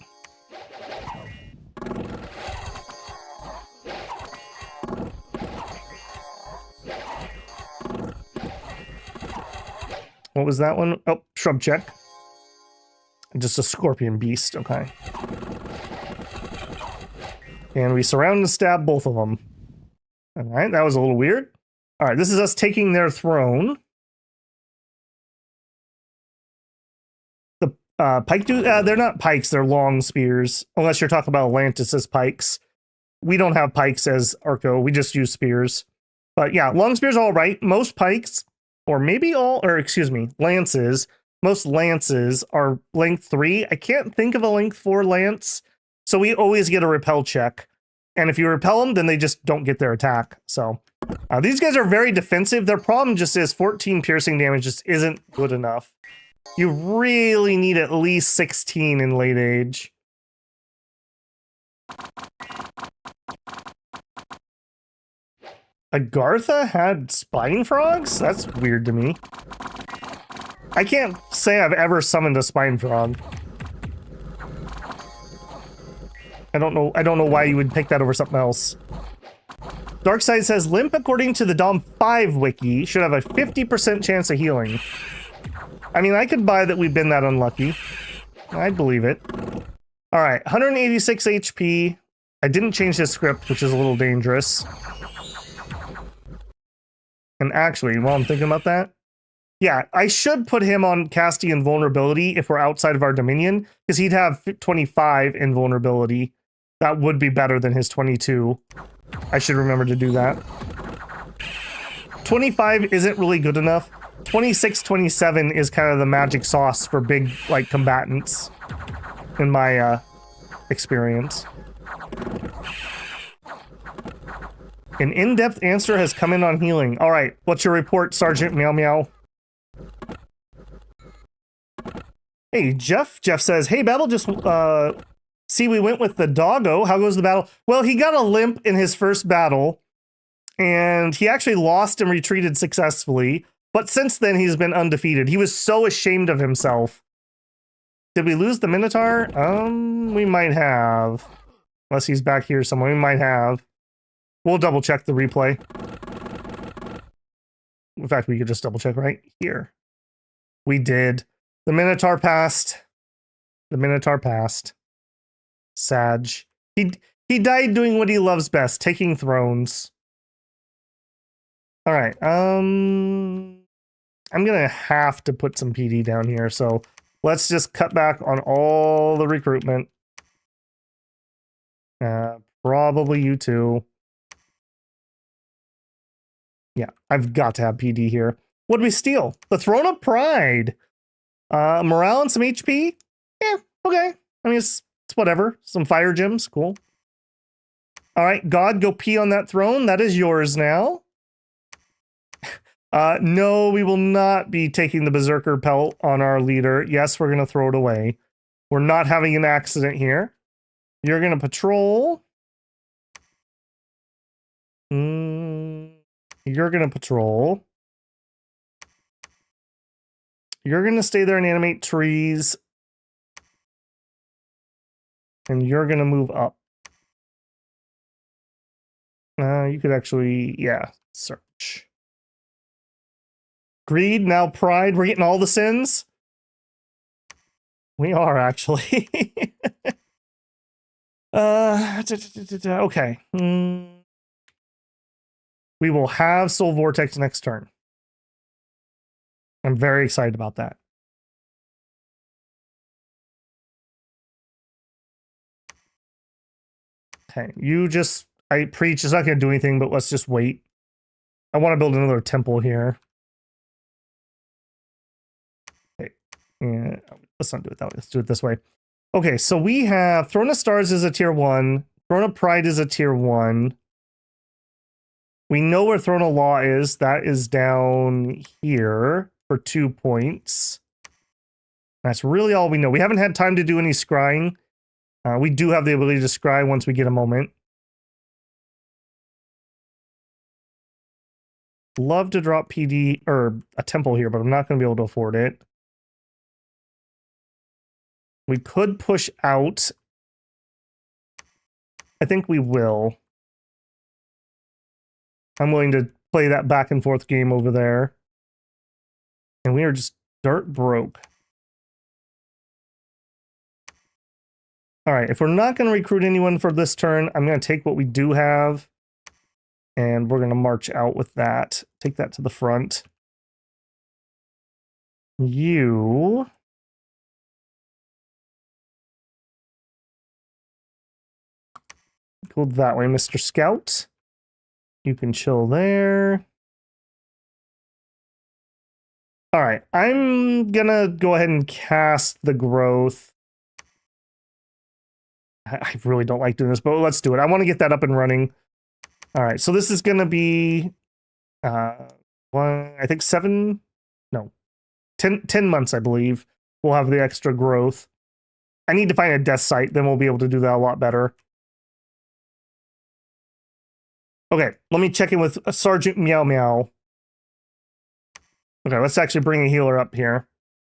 What was that one? Oh, shrub check. Just a scorpion beast. Okay. And we surround and stab both of them. All right, that was a little weird. All right, this is us taking their throne. The pike dude, they're not pikes, they're long spears. Unless you're talking about Atlantis as pikes. We don't have pikes as Arco, we just use spears. But yeah, long spears all right. Most pikes, or maybe all, or excuse me, lances. Most lances are length 3. I can't think of a length 4 lance. So we always get a repel check. And if you repel them, then they just don't get their attack. So these guys are very defensive. Their problem just is 14 piercing damage just isn't good enough. You really need at least 16 in late age. Agartha had spine frogs? That's weird to me. I can't say I've ever summoned a spine frog. I don't know why you would pick that over something else. Darkside says Limp, according to the Dom 5 wiki, should have a 50% chance of healing. I mean, I could buy that we've been that unlucky. I'd believe it. All right, 186 HP. I didn't change his script, which is a little dangerous. And actually, while I'm thinking about that, yeah, I should put him on casting invulnerability if we're outside of our dominion, because he'd have 25 invulnerability. That would be better than his 22. I should remember to do that. 25 isn't really good enough. 26, 27 is kind of the magic sauce for big, like, combatants, in my experience. An in-depth answer has come in on healing. All right, what's your report, Sergeant Meow Meow? Hey, Jeff. Jeff says, hey, Babel, just see we went with the doggo. How goes the battle? Well, he got a limp in his first battle, and he actually lost and retreated successfully. But since then, he's been undefeated. He was so ashamed of himself. Did we lose the Minotaur? We might have. Unless he's back here somewhere, we might have. We'll double check the replay. In fact, we could just double check right here. We did. The Minotaur passed. The Minotaur passed. Sag. He died doing what he loves best, taking thrones. All right. I'm gonna have to put some PD down here, so let's just cut back on all the recruitment. Probably you two. Yeah, I've got to have PD here. What did we steal? The Throne of Pride. Morale and some HP? Yeah, okay. I mean, it's whatever. Some fire gems, cool. All right, God, go pee on that throne. That is yours now. No, we will not be taking the Berserker pelt on our leader. Yes, we're going to throw it away. We're not having an accident here. You're going to patrol. You're going to patrol. You're going to stay there and animate trees. And you're going to move up. You could actually, yeah, search. Greed, now pride. We're getting all the sins. We are actually. Okay. We will have Soul Vortex next turn. I'm very excited about that. Okay, you just, I preach, it's not going to do anything, but let's just wait. I want to build another temple here. Okay, and let's not do it that way. Let's do it this way. Okay, so we have Throne of Stars is a tier 1. Throne of Pride is a tier 1. We know where Throne of Law is. That is down here for 2 points. That's really all we know. We haven't had time to do any scrying. We do have the ability to scry once we get a moment. Love to drop PD or a temple here, but I'm not going to be able to afford it. We could push out. I think we will. I'm willing to play that back and forth game over there. And we are just dirt broke. All right, if we're not going to recruit anyone for this turn, I'm going to take what we do have. And we're going to march out with that. Take that to the front. You... go that way, Mr. Scout. You can chill there. All right, I'm gonna go ahead and cast the growth. I really don't like doing this, but let's do it. I want to get that up and running. All right, so this is gonna be I think 10 months, I believe. We'll have the extra growth. I need to find a death site, then we'll be able to do that a lot better. Okay, let me check in with Sergeant Meow Meow. Okay, let's actually bring a healer up here.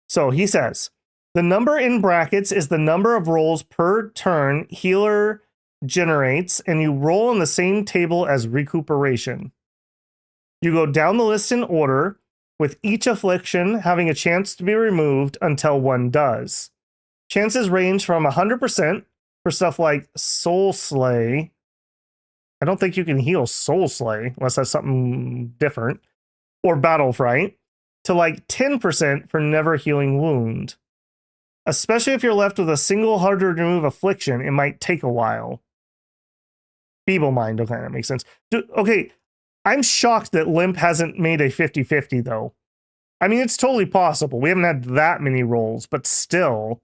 So he says, the number in brackets is the number of rolls per turn healer generates, and you roll on the same table as recuperation. You go down the list in order, with each affliction having a chance to be removed until one does. Chances range from 100% for stuff like Soul Slay. I don't think you can heal Soul Slay unless that's something different. Or Battle Fright. To like 10% for Never Healing Wound. Especially if you're left with a single harder to remove affliction, it might take a while. Feeble Mind, okay, that makes sense. Okay, I'm shocked that Limp hasn't made a 50-50 though. I mean, it's totally possible. We haven't had that many rolls, but still.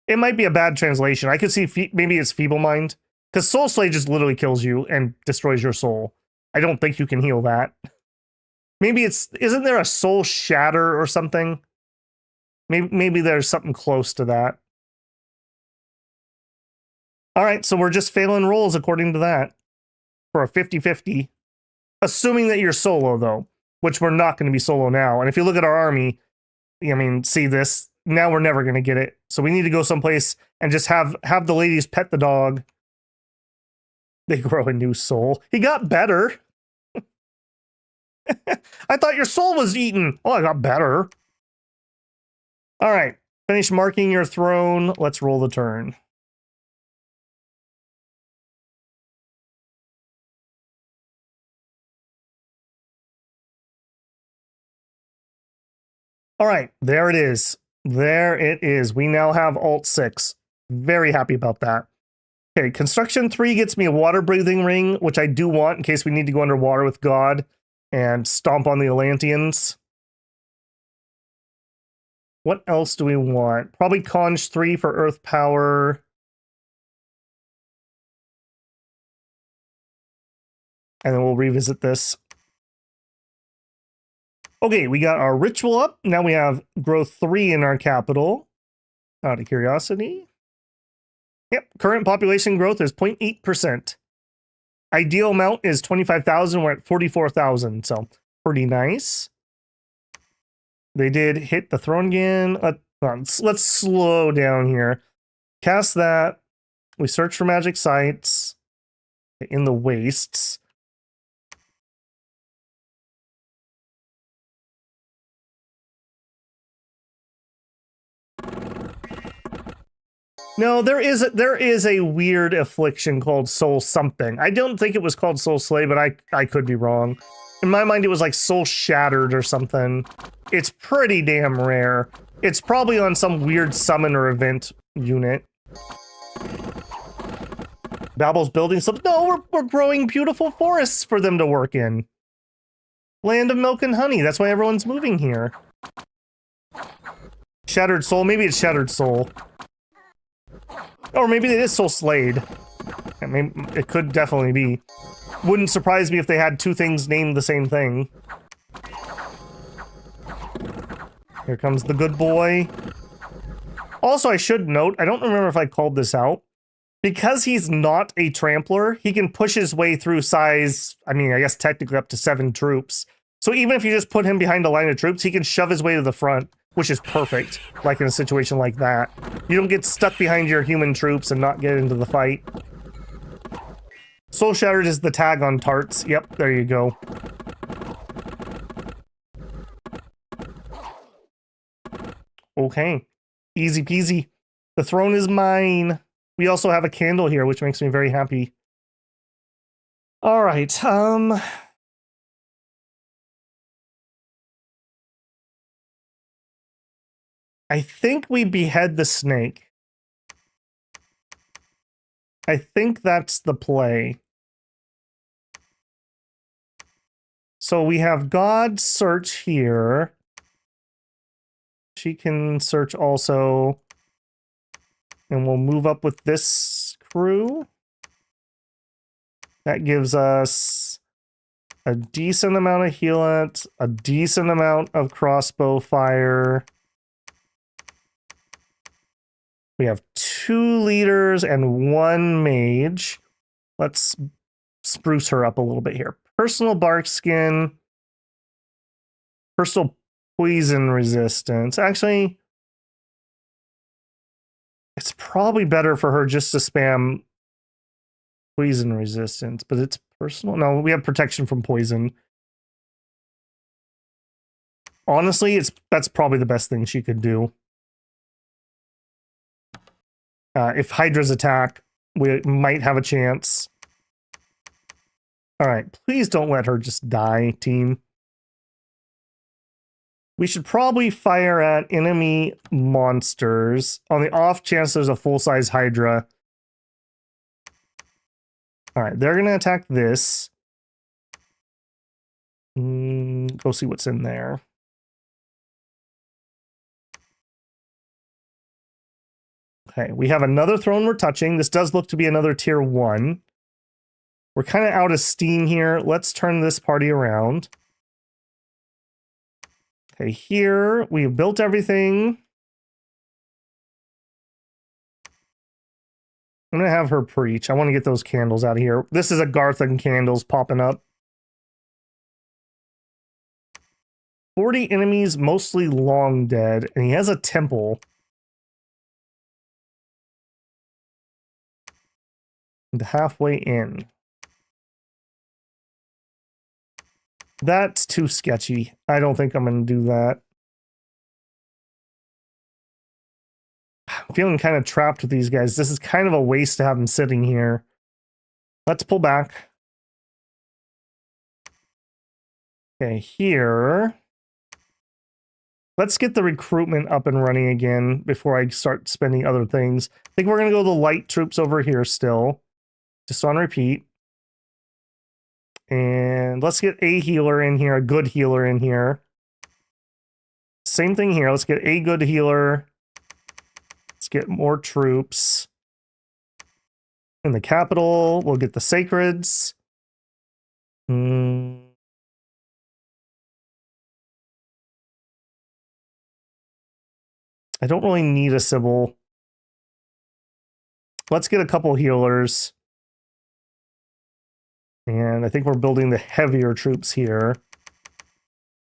It might be a bad translation. I could see maybe it's Feeble Mind. Because Soul Slay just literally kills you and destroys your soul. I don't think you can heal that. Maybe isn't there a Soul Shatter or something? Maybe there's something close to that. All right, so we're just failing rolls according to that. For a 50-50. Assuming that you're solo, though. Which we're not going to be solo now. And if you look at our army, I mean, see this? Now we're never going to get it. So we need to go someplace and just have the ladies pet the dog. They grow a new soul. He got better. I thought your soul was eaten. Oh, I got better. All right. Finish marking your throne. Let's roll the turn. All right. There it is. There it is. We now have Alt 6. Very happy about that. Okay, Construction 3 gets me a water breathing ring, which I do want in case we need to go underwater with God and stomp on the Atlanteans. What else do we want? Probably Conj 3 for Earth Power. And then we'll revisit this. Okay, we got our ritual up. Now we have growth 3 in our capital. Out of curiosity. Yep, current population growth is 0.8%. Ideal amount is 25,000. We're at 44,000, so pretty nice. They did hit the throne again. Let's slow down here. Cast that. We search for magic sites in the wastes. No, there is a weird affliction called Soul something. I don't think it was called Soul Slay, but I could be wrong. In my mind, it was like Soul Shattered or something. It's pretty damn rare. It's probably on some weird summon or event unit. Babble's building something. No, we're growing beautiful forests for them to work in. Land of milk and honey. That's why everyone's moving here. Shattered Soul. Maybe it's Shattered Soul. Or maybe it is Soul Slade. I mean, it could definitely be. Wouldn't surprise me if they had two things named the same thing. Here comes the good boy. Also, I should note, I don't remember if I called this out. Because he's not a trampler, he can push his way through size, I mean, I guess technically up to 7 troops. So even if you just put him behind a line of troops, he can shove his way to the front, which is perfect, like in a situation like that. You don't get stuck behind your human troops and not get into the fight. Soul Shattered is the tag on tarts. Yep, there you go. Okay. Easy peasy. The throne is mine. We also have a candle here, which makes me very happy. All right. I think we behead the snake. I think that's the play. So we have God search here. She can search also. And we'll move up with this crew. That gives us a decent amount of healant, a decent amount of crossbow fire. We have 2 leaders and 1 mage. Let's spruce her up a little bit here. Personal bark skin. Personal poison resistance. Actually, it's probably better for her just to spam poison resistance, but it's personal. No, we have protection from poison. Honestly, that's probably the best thing she could do. If Hydra's attack, we might have a chance. All right, please don't let her just die, team. We should probably fire at enemy monsters on the off chance there's a full-size Hydra. All right, they're going to attack this. Go see what's in there. Okay, we have another throne we're touching. This does look to be another tier 1. We're kind of out of steam here. Let's turn this party around. Okay, here we've built everything. I'm gonna have her preach. I want to get those candles out of here. This is a Garthan candles popping up. 40 enemies, mostly long dead, and he has a temple. And halfway in. That's too sketchy. I don't think I'm going to do that. I'm feeling kind of trapped with these guys. This is kind of a waste to have them sitting here. Let's pull back. Okay, here. Let's get the recruitment up and running again before I start spending other things. I think we're going to go the light troops over here still. Just on repeat. And let's get a healer in here, a good healer in here. Same thing here. Let's get a good healer. Let's get more troops. In the capital, we'll get the sacreds. I don't really need a Sibyl. Let's get a couple healers. And I think we're building the heavier troops here.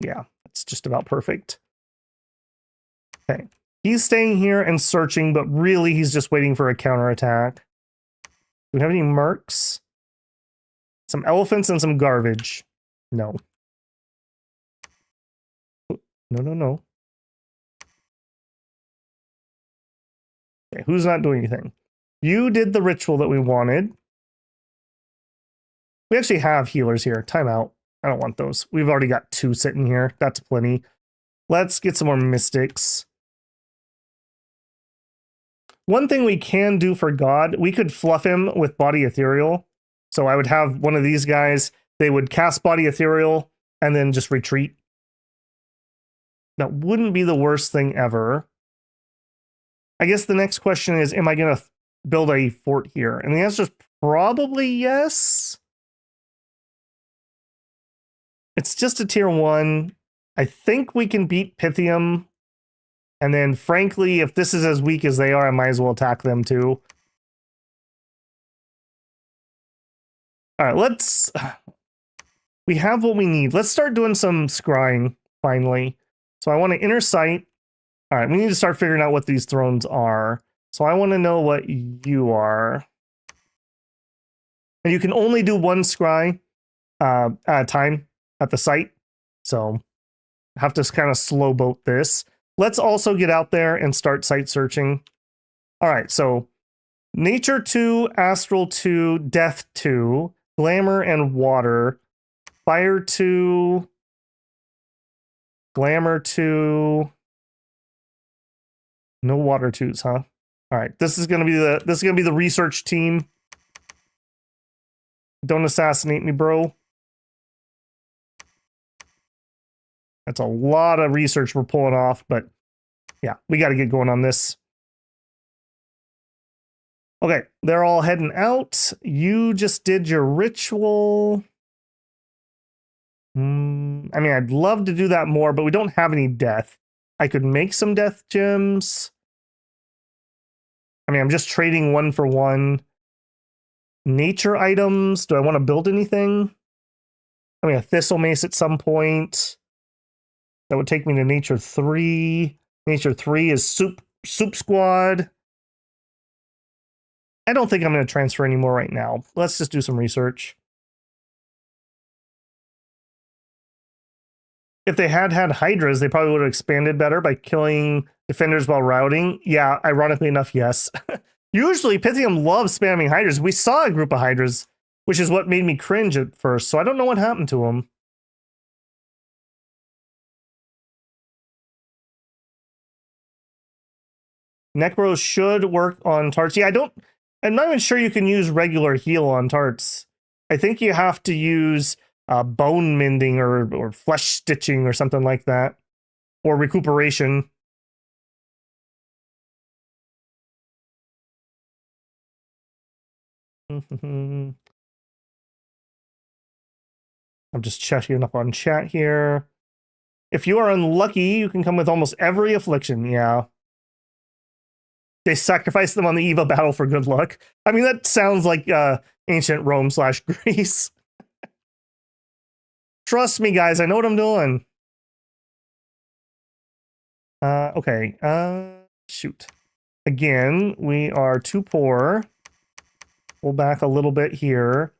Yeah, it's just about perfect. Okay. He's staying here and searching, but really he's just waiting for a counterattack. Do we have any mercs? Some elephants and some garbage. No. No. Okay, who's not doing anything? You did the ritual that we wanted. We actually have healers here. Timeout. I don't want those. We've already got 2 sitting here. That's plenty. Let's get some more mystics. One thing we can do for God, we could fluff him with body ethereal. So I would have one of these guys. They would cast body ethereal and then just retreat. That wouldn't be the worst thing ever. I guess the next question is, am I going to build a fort here? And the answer is probably yes. It's just a tier 1. I think we can beat Pythium. And then, frankly, if this is as weak as they are, I might as well attack them too. All right, let's... We have what we need. Let's start doing some scrying, finally. So I want to inner sight. All right, we need to start figuring out what these thrones are. So I want to know what you are. And you can only do one scry at a time at the site. So I have to kind of slow boat this. Let's also get out there and start site searching. All right, so Nature 2, Astral 2, Death 2, Glamour and Water, Fire 2, Glamour 2, no Water 2s, huh? All right, this is gonna be the research team. Don't assassinate me, bro. That's a lot of research we're pulling off, but yeah, we got to get going on this. Okay, they're all heading out. You just did your ritual. I mean, I'd love to do that more, but we don't have any death. I could make some death gems. I mean, I'm just trading 1 for 1. Nature items. Do I want to build anything? I mean, a thistle mace at some point. That would take me to Nature 3. Nature 3 is Soup Squad. I don't think I'm going to transfer anymore right now. Let's just do some research. If they had Hydras, they probably would have expanded better by killing defenders while routing. Yeah, ironically enough, yes. Usually, Pythium loves spamming Hydras. We saw a group of Hydras, which is what made me cringe at first, so I don't know what happened to them. Necros should work on tarts. Yeah, I'm not even sure you can use regular heal on tarts. I think you have to use bone mending or flesh stitching or something like that. Or recuperation. I'm just checking up on chat here. If you are unlucky, you can come with almost every affliction. Yeah. They sacrifice them on the eve of battle for good luck. I mean, that sounds like ancient Rome / Greece. Trust me, guys. I know what I'm doing. Okay. Shoot. Again, we are too poor. Pull back a little bit here.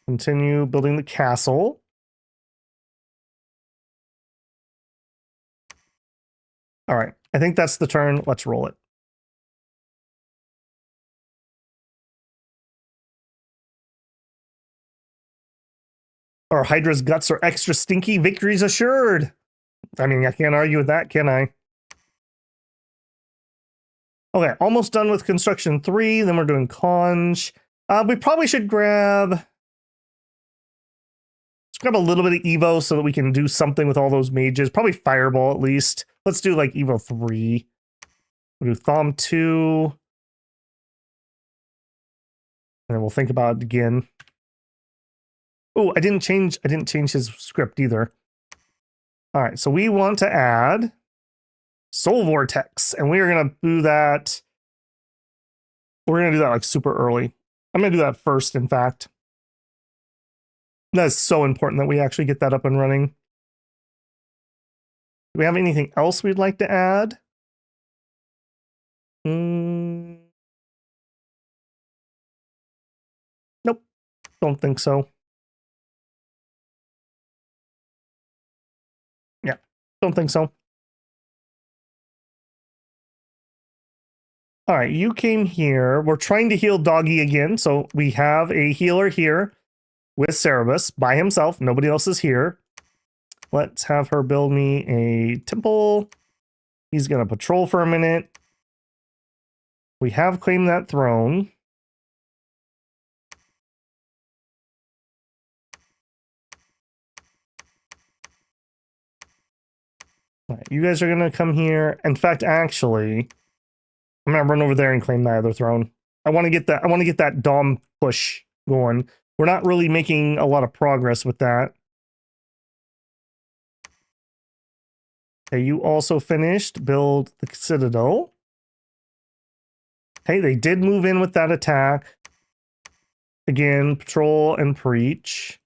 Continue building the castle. All right. I think that's the turn. Let's roll it. Our Hydra's guts are extra stinky. Victory's assured. I mean, I can't argue with that, can I? Okay, almost done with construction 3. Then we're doing conch. We probably should grab a little bit of Evo so that we can do something with all those mages. Probably Fireball at least. Let's do like Evo 3. We'll do Thom 2. And then we'll think about it again. Oh, I didn't change his script either. All right, so we want to add Soul Vortex, and we're gonna do that. We're gonna do that like super early. I'm gonna do that first, in fact. That is so important that we actually get that up and running. Do we have anything else we'd like to add? Nope, don't think so. Yeah, don't think so. All right, you came here. We're trying to heal Doggy again, so we have a healer here with Cerebus by himself. Nobody else is here. Let's have her build me a temple. He's going to patrol for a minute. We have claimed that throne. All right, you guys are going to come here. In fact, actually, I'm gonna run over there and claim that other throne. I want to get that. I want to get that Dom push going. We're not really making a lot of progress with that. Okay, you also finished. Build the Citadel. Okay, they did move in with that attack. Again, patrol and preach.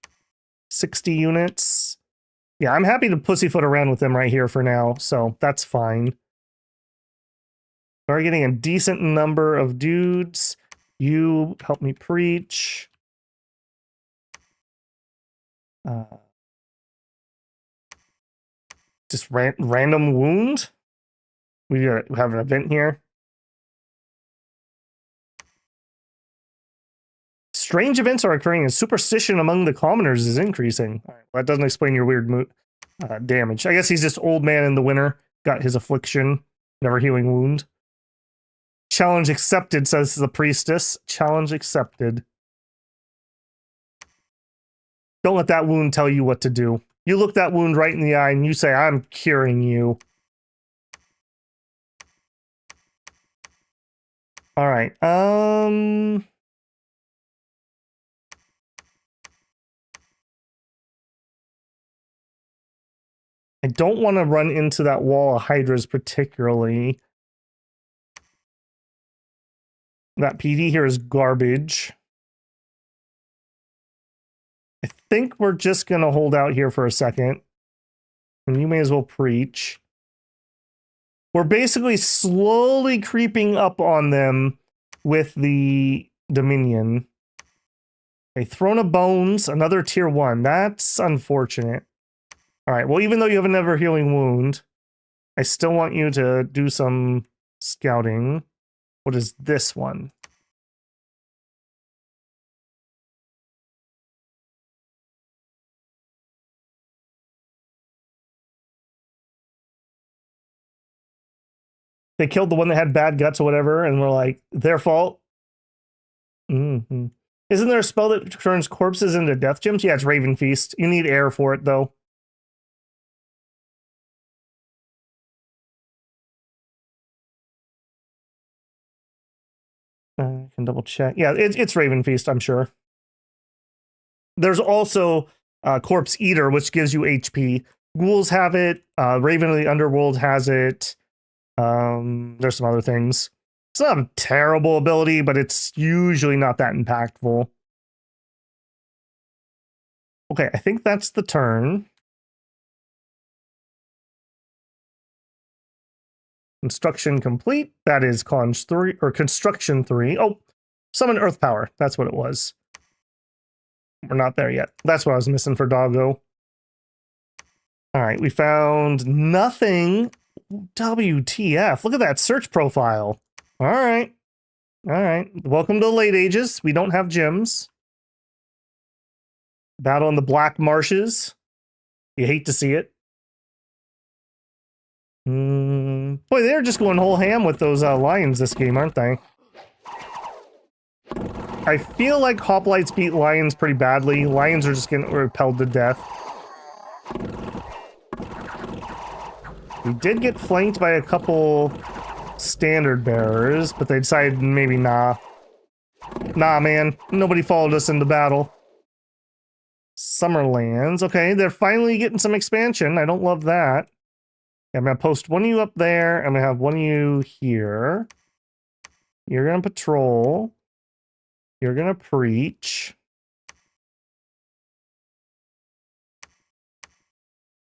60 units. Yeah, I'm happy to pussyfoot around with them right here for now, so that's fine. We're getting a decent number of dudes. You help me preach. Just random wound. We have an event here. Strange events are occurring and superstition among the commoners is increasing. All right, well, that doesn't explain your weird damage. I guess he's just old man in the winter. Got his affliction. Never healing wound. Challenge accepted, says the priestess. Challenge accepted. Don't let that wound tell you what to do. You look that wound right in the eye and you say, I'm curing you. All right. I don't want to run into that wall of hydras particularly. That PD here is garbage. I think we're just going to hold out here for a second. And you may as well preach. We're basically slowly creeping up on them with the Dominion. A Throne of Bones, another tier 1. That's unfortunate. All right, well, even though you have a never healing wound, I still want you to do some scouting. What is this one? They killed the one that had bad guts or whatever, and we're like, their fault. Mm-hmm. Isn't there a spell that turns corpses into death gems? Yeah, it's Raven Feast. You need air for it, though. I can double check. Yeah, it's Raven Feast, I'm sure. There's also Corpse Eater, which gives you HP. Ghouls have it. Raven of the Underworld has it. There's some other things. It's not a terrible ability, but it's usually not that impactful. Okay, I think that's the turn. Construction complete. That is Conj 3, or Construction 3. Oh, Summon Earth Power. That's what it was. We're not there yet. That's what I was missing for Doggo. All right, we found nothing. WTF. Look at that search profile. All right. All right. Welcome to the late ages. We don't have gems. Battle in the Black Marshes. You hate to see it. Boy, they're just going whole ham with those lions this game, aren't they? I feel like hoplites beat lions pretty badly. Lions are just getting repelled to death. We did get flanked by a couple standard bearers, but they decided maybe nah. Nah, man. Nobody followed us into battle. Summerlands. Okay, they're finally getting some expansion. I don't love that. I'm going to post one of you up there. I'm going to have one of you here. You're going to patrol. You're going to preach.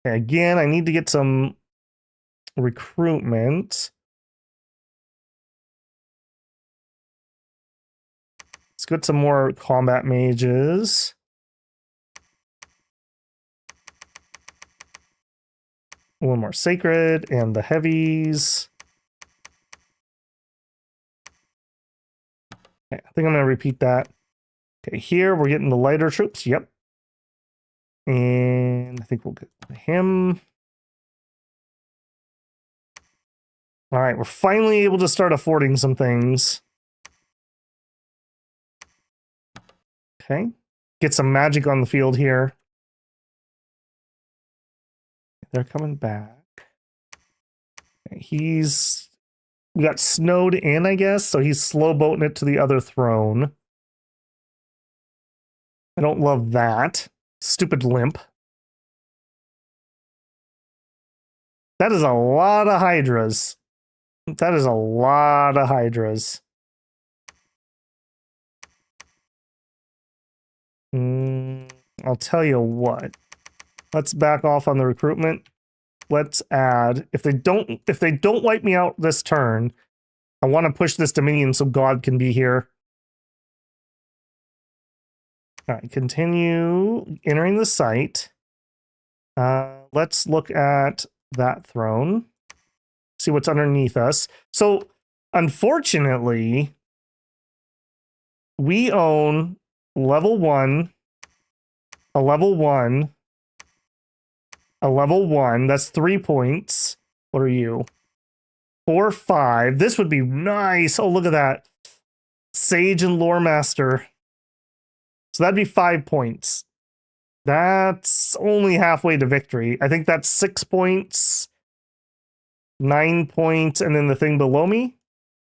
Okay, again, I need to get some recruitment. Let's get some more combat mages. One more sacred and the heavies. Okay, I think I'm going to repeat that. Okay, here we're getting the lighter troops. Yep. And I think we'll get him. All right, we're finally able to start affording some things. Okay. Get some magic on the field here. They're coming back. Okay, he's We got snowed in, I guess, so he's slow boating it to the other throne. I don't love that. Stupid limp. That is a lot of hydras. That is a lot of hydras. I'll tell you what. Let's back off on the recruitment. Let's add, if they don't wipe me out this turn, I want to push this Dominion so God can be here. All right, continue entering the site. Let's look at that throne. See what's underneath us. So, unfortunately, we own level 1, a level 1, a level 1. That's 3 points. What are you? 4, 5. This would be nice. Oh, look at that. Sage and Lore Master. So that'd be 5 points. That's only halfway to victory. I think that's 6 points, 9 points, and then the thing below me.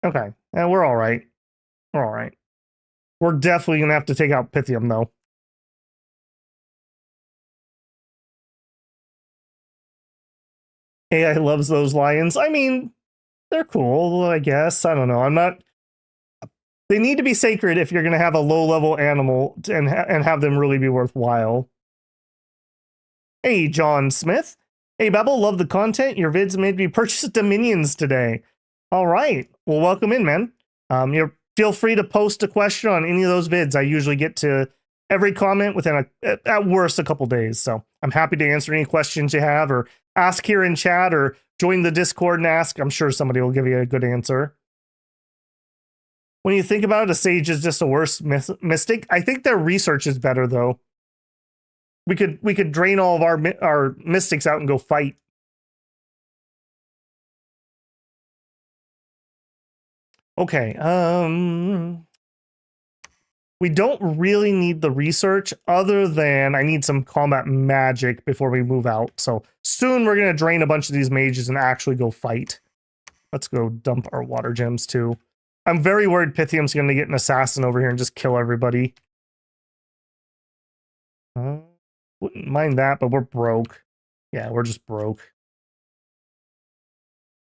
Okay, and we're all right. We're all right. We're definitely gonna have to take out Pythium though. AI loves those lions. I mean, they're cool, I guess. I don't know. I'm not. They need to be sacred if you're gonna have a low-level animal and have them really be worthwhile. Hey, John Smith. Hey, Babel, love the content. Your vids made me purchase Dominions today. All right. Well, welcome in, man. Feel free to post a question on any of those vids. I usually get to every comment within, at worst, a couple days. So I'm happy to answer any questions you have, or ask here in chat, or join the Discord and ask. I'm sure somebody will give you a good answer. When you think about it, a sage is just a worse mystic. I think their research is better, though. We could drain all of our mystics out and go fight. Okay, we don't really need the research, other than I need some combat magic before we move out. So soon we're gonna drain a bunch of these mages and actually go fight. Let's go dump our water gems too. I'm very worried Pythium's gonna get an assassin over here and just kill everybody. Wouldn't mind that, but we're broke. Yeah, we're just broke.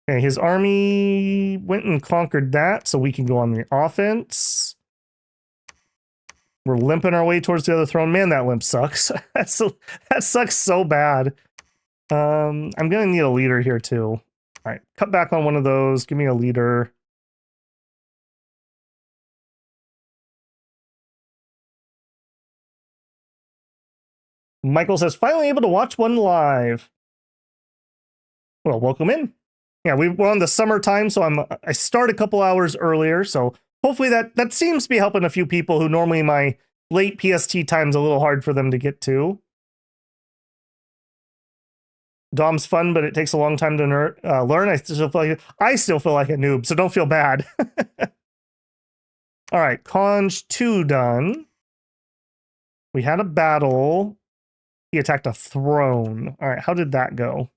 Okay, his army went and conquered that, so we can go on the offense. We're limping our way towards the other throne. Man, that limp sucks. That sucks so bad. I'm gonna need a leader here too. All right, cut back on one of those. Give me a leader. Michael says, finally able to watch one live. Well, welcome in. Yeah, we're on the summertime, so I start a couple hours earlier, so hopefully that seems to be helping a few people who normally my late PST time's a little hard for them to get to. Dom's fun, but it takes a long time to learn. I still feel like a noob, so don't feel bad. All right, Conj 2 done. We had a battle. He attacked a throne. All right, how did that go?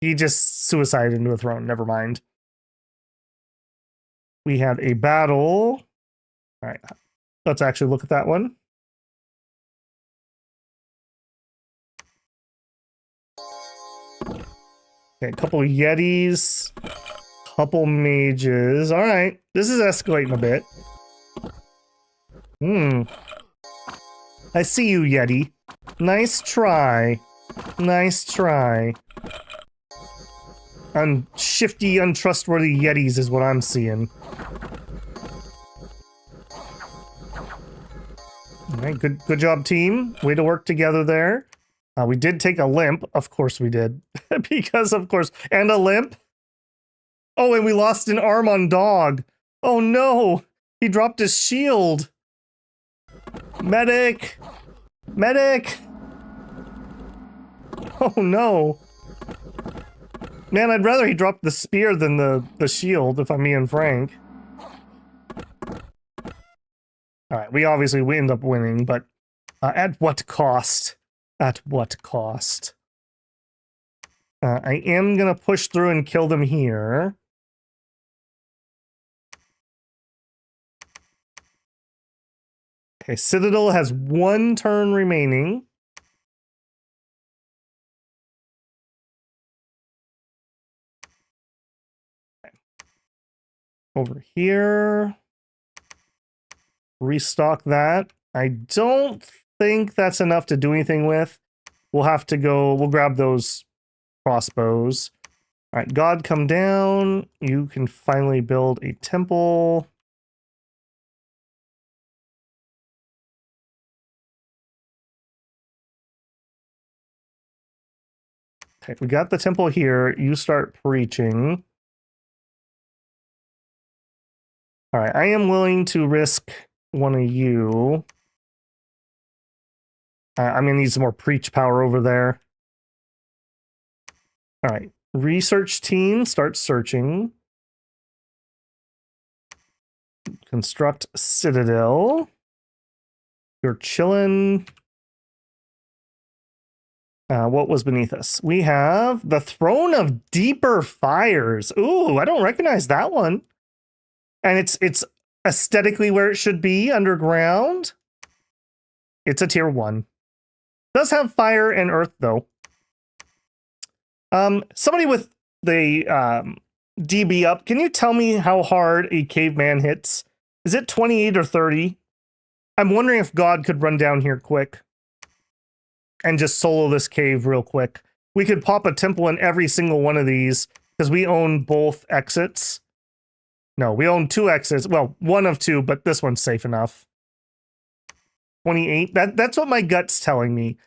He just suicided into a throne. Never mind. We had a battle. All right, let's actually look at that one. Okay, a couple of Yetis, couple mages. All right, this is escalating a bit. I see you, Yeti. Nice try. Nice try. Shifty, untrustworthy Yetis is what I'm seeing. All right, good job, team. Way to work together there. We did take a limp. Of course we did. Because, of course. And a limp. Oh, and we lost an arm on dog. Oh, no. He dropped his shield. Medic. Medic. Oh, no. Man, I'd rather he dropped the spear than the shield, if I'm being frank. Alright, we end up winning, but at what cost? At what cost? I am gonna push through and kill them here. Okay, Citadel has 1 turn remaining. Okay. Over here. Restock that. I don't think that's enough to do anything with. We'll have to go, we'll grab those crossbows. All right, God, come down. You can finally build a temple. Okay, we got the temple here. You start preaching. All right, I am willing to risk one of you. I'm going to need some more preach power over there. All right, research team, start searching. Construct citadel. You're chilling. What was beneath us? We have the Throne of Deeper Fires. Ooh, I don't recognize that one. And it's aesthetically where it should be, underground. It's a tier 1. Does have fire and earth though. Somebody with the DB up, can you tell me how hard a caveman hits? Is it 28 or 30? I'm wondering if God could run down here quick and just solo this cave real quick. We could pop a temple in every single one of these because we own both exits. No, we own 2 exits. Well, 1 of 2, but this one's safe enough. 28. That's what my gut's telling me.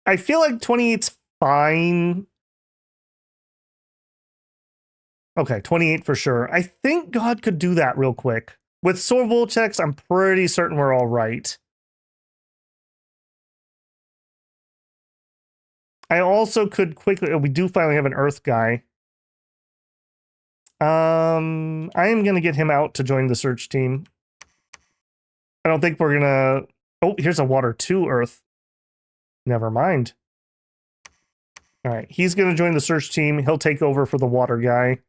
I feel like 28's fine. Okay, 28 for sure. I think God could do that real quick. With sword wool checks, I'm pretty certain we're all right. I also could quickly... Oh, we do finally have an earth guy. I am going to get him out to join the search team. I don't think we're going to... Oh, here's a water 2 earth. Never mind. All right, he's going to join the search team. He'll take over for the water guy.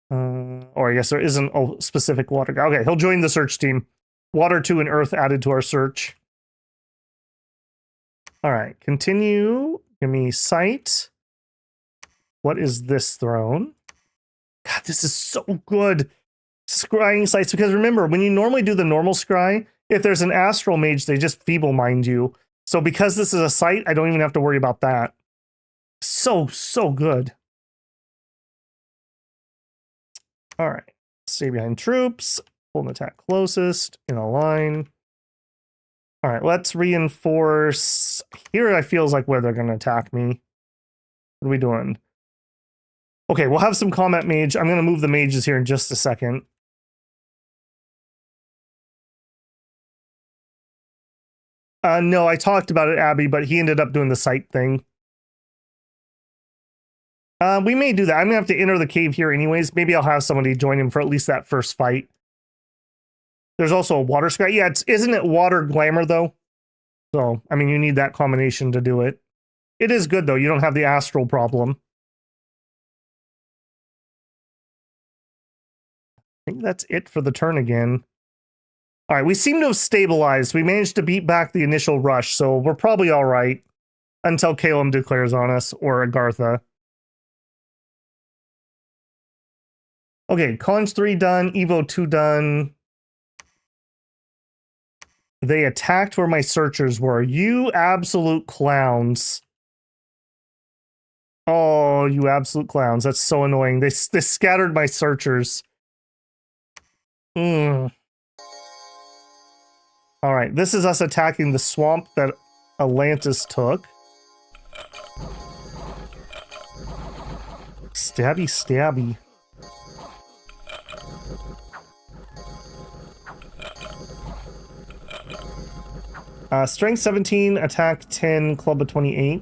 Or I guess there isn't a specific water guy. Okay, he'll join the search team. Water 2 and earth added to our search. All right, continue. Give me sight. What is this throne? God, this is so good. Scrying sights, because remember, when you normally do the normal scry, if there's an astral mage, they just feeble mind you. So because this is a sight, I don't even have to worry about that. So good. All right, stay behind troops. Pull an attack closest in a line. All right, let's reinforce. Here I feels like where they're going to attack me. What are we doing? Okay, we'll have some combat mage. I'm going to move the mages here in just a second. No, I talked about it, Abby, but he ended up doing the sight thing. We may do that. I'm going to have to enter the cave here anyways. Maybe I'll have somebody join him for at least that first fight. There's also a water scry. Yeah, isn't it water glamour, though? So, I mean, you need that combination to do it. It is good, though. You don't have the astral problem. I think that's it for the turn again. All right, we seem to have stabilized. We managed to beat back the initial rush, so we're probably all right until Calum declares on us, or Agartha. Okay, Cons 3 done, Evo 2 done. They attacked where my searchers were. You absolute clowns. Oh, you absolute clowns. That's so annoying. They scattered my searchers. All right, this is us attacking the swamp that Atlantis took. Stabby, stabby. Strength 17, attack 10, club of 28.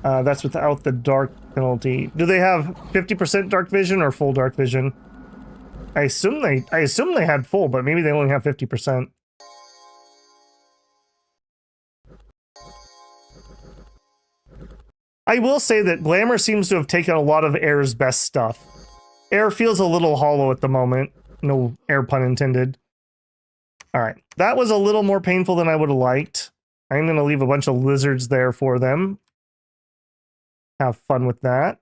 That's without the dark penalty. Do they have 50% dark vision or full dark vision? I assume they had full, but maybe they only have 50%. I will say that Glamour seems to have taken a lot of Air's best stuff. Air feels a little hollow at the moment. No air pun intended. All right, that was a little more painful than I would have liked. I'm going to leave a bunch of lizards there for them. Have fun with that.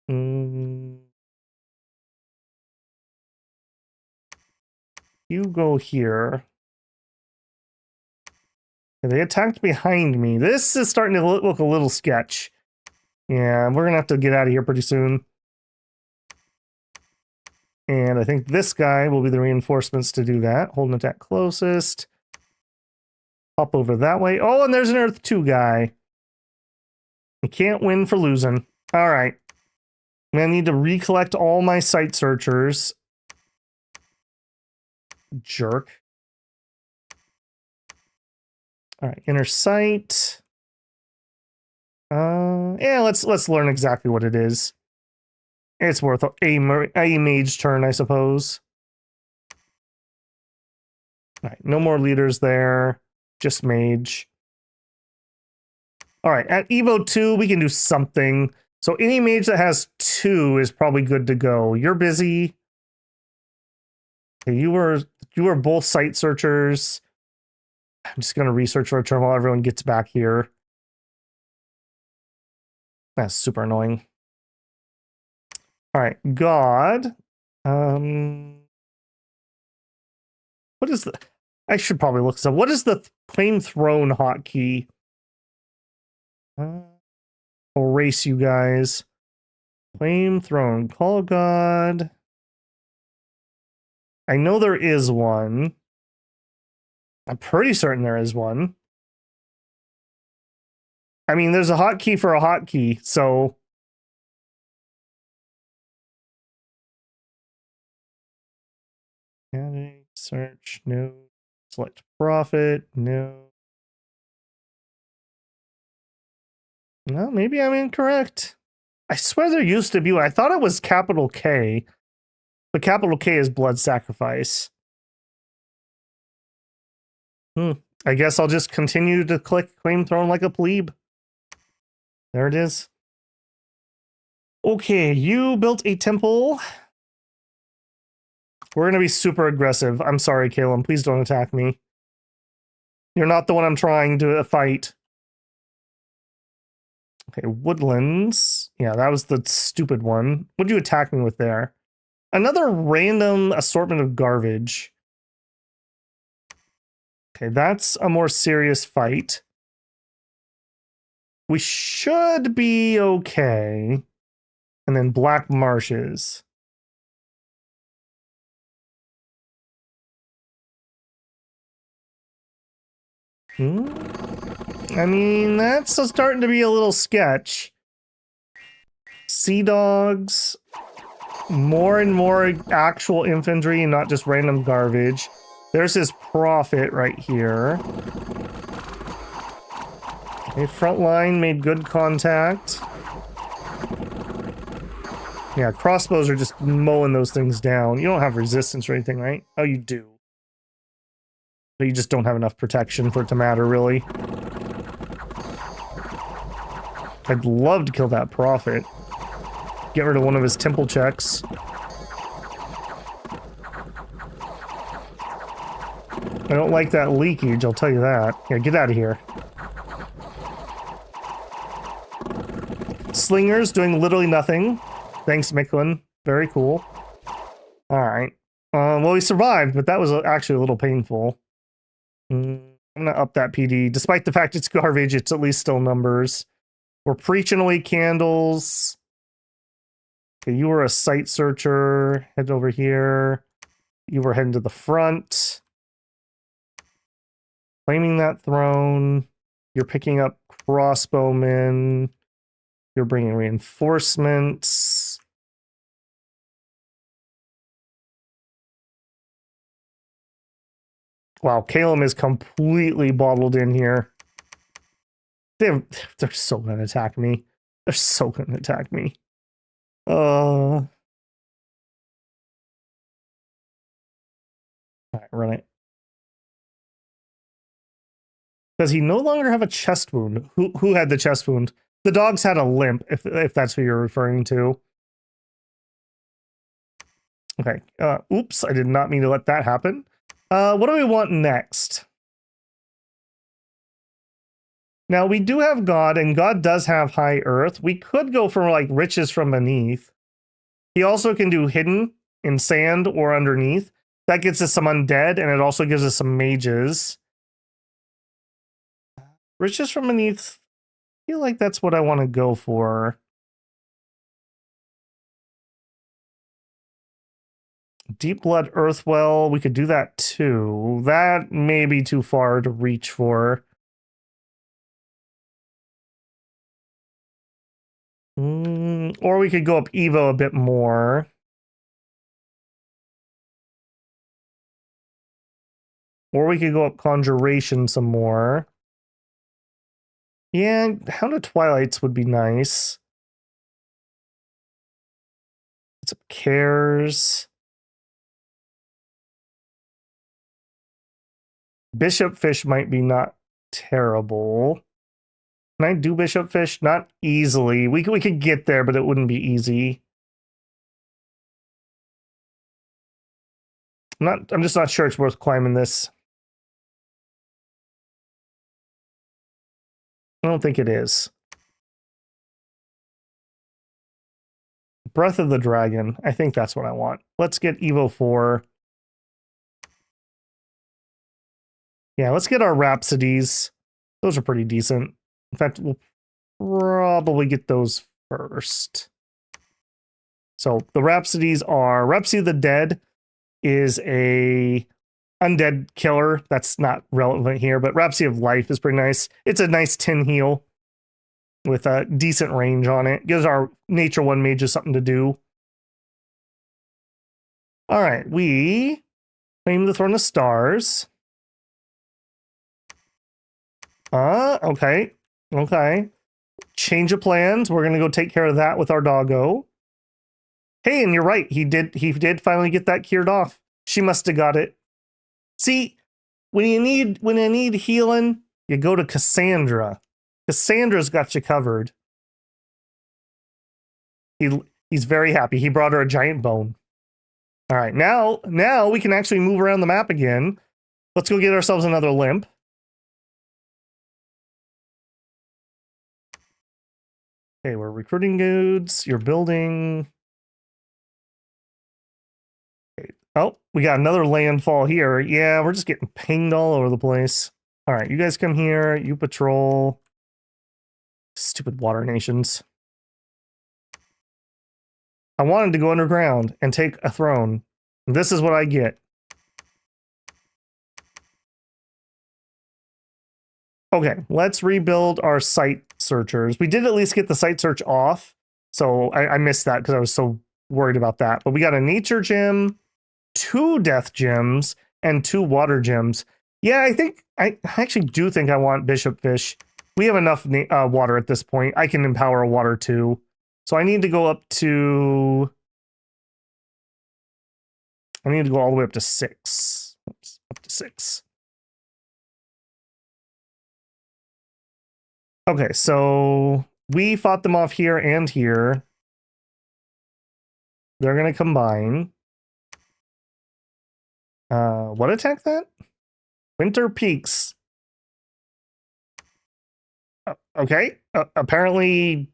You go here. They attacked behind me. This is starting to look a little sketch. Yeah, we're going to have to get out of here pretty soon. And I think this guy will be the reinforcements to do that. Hold an attack closest. Hop over that way. Oh, and there's an Earth 2 guy. You can't win for losing. All right. I need to recollect all my site searchers. Jerk. All right, inner sight. Yeah, let's learn exactly what it is. It's worth a mage turn, I suppose. All right, no more leaders there. Just mage. All right, at Evo 2, we can do something. So any mage that has 2 is probably good to go. You're busy. Okay, you were both site searchers. I'm just going to research for a turn while everyone gets back here. That's super annoying. All right, God. What is the... I should probably look this up. What is the Claim Throne hotkey? Erase you guys. Claim Throne. Call God. I know there is one. I'm pretty certain there is one. I mean, there's a hotkey for a hotkey, so... Search, no. Select profit, no. No, maybe I'm incorrect. I swear there used to be one. I thought it was capital K, but capital K is blood sacrifice. I guess I'll just continue to click Claim Throne like a plebe. There it is. Okay, you built a temple. We're going to be super aggressive. I'm sorry, Caleb. Please don't attack me. You're not the one I'm trying to fight. Okay, woodlands. Yeah, that was the stupid one. What'd you attack me with there? Another random assortment of garbage. Okay, that's a more serious fight. We should be okay. And then Black Marshes. I mean, that's starting to be a little sketch. Sea dogs. More and more actual infantry and not just random garbage. There's his profit right here. Okay, front line made good contact. Yeah, crossbows are just mowing those things down. You don't have resistance or anything, right? Oh, you do. But you just don't have enough protection for it to matter, really. I'd love to kill that prophet. Get rid of one of his temple checks. I don't like that leakage, I'll tell you that. Yeah, get out of here. Slingers doing literally nothing. Thanks, Micklin. Very cool. Alright. Well, we survived, but that was actually a little painful. I'm gonna up that PD. Despite the fact it's garbage, it's at least still numbers. We're preaching away candles. Okay, you were a site searcher. Head over here. You were heading to the front. Claiming that throne. You're picking up crossbowmen. You're bringing reinforcements. Wow, Calum is completely bottled in here. They're so gonna attack me. They're so gonna attack me. All right, run it. Does he no longer have a chest wound? Who had the chest wound? The dogs had a limp, if that's who you're referring to. Okay. Oops, I did not mean to let that happen. What do we want next? Now, we do have God, and God does have high earth. We could go for, like, riches from beneath. He also can do hidden in sand or underneath. That gets us some undead, and it also gives us some mages. Riches from beneath, I feel like that's what I want to go for. Deep Blood Earthwell, we could do that too. That may be too far to reach for. Or we could go up Evo a bit more. Or we could go up Conjuration some more. Yeah, Hound of Twilights would be nice. It's up Cares. Bishop Fish might be not terrible. Can I do Bishop Fish? Not easily. We could get there, but it wouldn't be easy. I'm just not sure it's worth climbing this. I don't think it is. Breath of the Dragon. I think that's what I want. Let's get Evo 4. Yeah, let's get our Rhapsodies. Those are pretty decent. In fact, we'll probably get those first. So the Rhapsodies are Rhapsody of the Dead is a undead killer. That's not relevant here, but Rhapsody of Life is pretty nice. It's a nice 10 heal with a decent range on it. Gives our Nature 1 mages something to do. All right, we claim the Throne of Stars. Okay. Okay. Change of plans. We're gonna go take care of that with our doggo. Hey, and you're right. He did finally get that cured off. She must have got it. See, when you need healing, you go to Cassandra. Cassandra's got you covered. He's very happy. He brought her a giant bone. All right, now we can actually move around the map again. Let's go get ourselves another limp. Okay, we're recruiting goods. You're building. Okay. Oh, we got another landfall here. Yeah, we're just getting pinged all over the place. All right, you guys come here. You patrol. Stupid water nations. I wanted to go underground and take a throne. This is what I get. Okay, let's rebuild our site searchers. We did at least get the site search off, so I missed that because I was so worried about that. But we got a nature gem, 2 death gems, and 2 water gems. Yeah, I actually do think I want Bishop Fish. We have enough water at this point. I can empower a water too. So I need to go up to... I need to go all the way up to 6. Oops, up to 6. Okay, so we fought them off here and here. They're going to combine. What attack that? Winter Peaks. Okay. Apparently,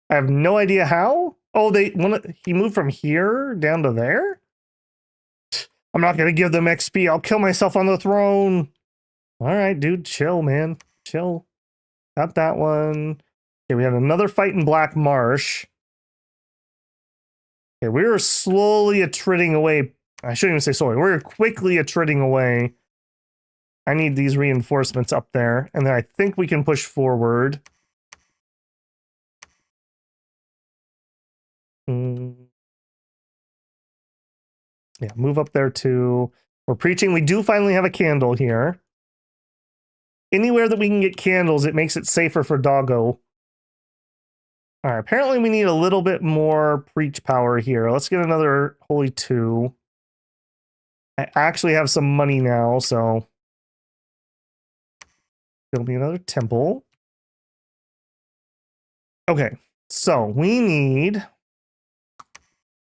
I have no idea how. Oh, he moved from here down to there? I'm not going to give them XP. I'll kill myself on the throne. All right, dude. Chill, man. Chill. Got that one. Okay, we had another fight in Black Marsh. Okay, we were slowly attriting away. I shouldn't even say slowly. We're quickly attriting away. I need these reinforcements up there. And then I think we can push forward. Yeah, move up there too. We're preaching. We do finally have a candle here. Anywhere that we can get candles, it makes it safer for doggo. All right, apparently we need a little bit more preach power here. Let's get another Holy 2. I actually have some money now, so... build me another temple. Okay, so we need...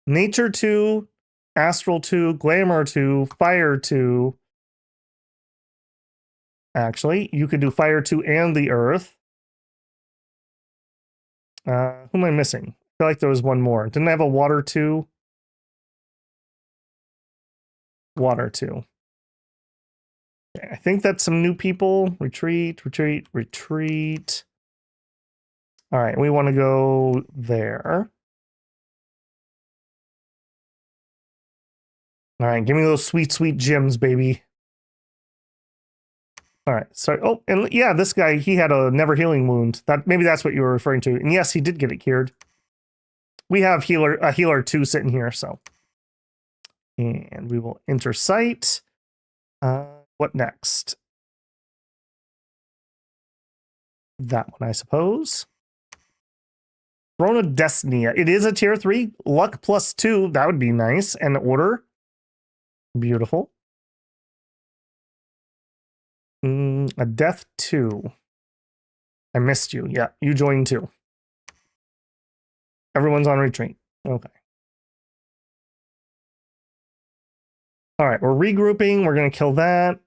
Nature 2, Astral 2, Glamour 2, Fire 2. Actually, you could do Fire 2 and the Earth. Who am I missing? I feel like there was one more. Didn't I have a Water 2? Water 2. Okay, I think that's some new people. Retreat, retreat, retreat. All right, we want to go there. All right, give me those sweet, sweet gems, baby. All right, sorry. Oh, and yeah, this guy, he had a never healing wound. Maybe that's what you were referring to. And yes, he did get it cured. We have a healer 2 sitting here, so. And we will enter site. What next? That one, I suppose. Throne of Destiny. It is a tier 3. Luck +2. That would be nice. And order. Beautiful. A death 2. I missed you. Yeah, you joined too. Everyone's on retreat. Okay. All right, we're regrouping. We're going to kill that.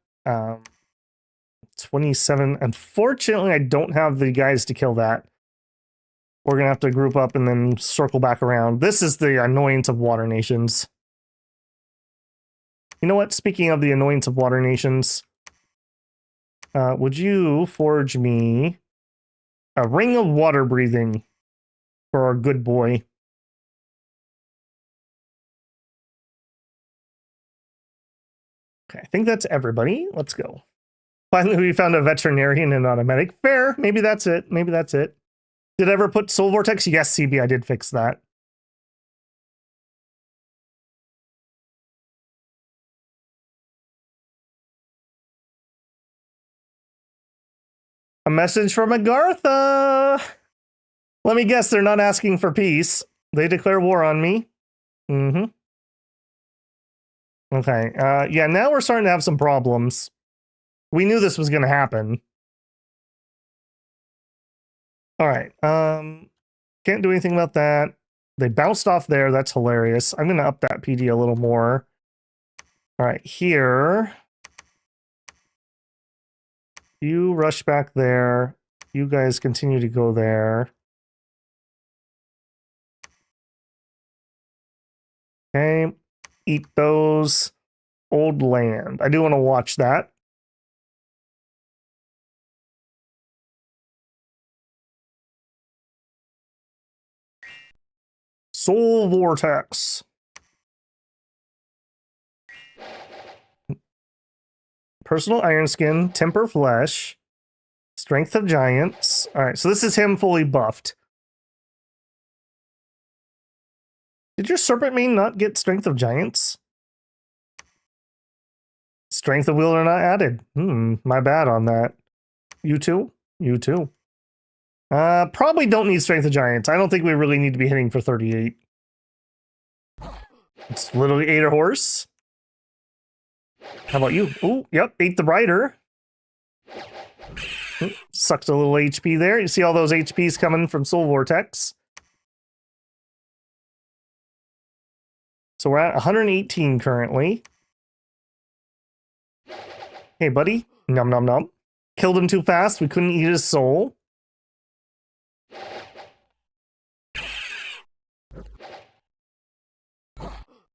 27. Unfortunately, I don't have the guys to kill that. We're going to have to group up and then circle back around. This is the annoyance of water nations. You know what? Speaking of the annoyance of water nations, would you forge me a ring of water breathing for our good boy? Okay, I think that's everybody. Let's go. Finally, we found a veterinarian and automatic. Fair. Maybe that's it. Maybe that's it. Did I ever put Soul Vortex? Yes, CB, I did fix that. A message from Agartha. Let me guess, they're not asking for peace. They declare war on me. Mm-hmm. Okay. Yeah, now we're starting to have some problems. We knew this was going to happen. All right. Can't do anything about that. They bounced off there. That's hilarious. I'm going to up that PD a little more. All right, here. You rush back there. You guys continue to go there. Okay. Eat those. Old land. I do want to watch that. Soul Vortex. Personal Iron Skin, Temper Flesh, Strength of Giants. All right, so this is him fully buffed. Did your Serpent Mane not get Strength of Giants? Strength of Will are not added. My bad on that. You too? You too. Probably don't need Strength of Giants. I don't think we really need to be hitting for 38. It's literally 8 a horse. How about you? Oh, yep, 8 the rider. Sucked a little HP there. You see all those HPs coming from Soul Vortex. So we're at 118 currently. Hey, buddy. Nom nom nom. Killed him too fast. We couldn't eat his soul.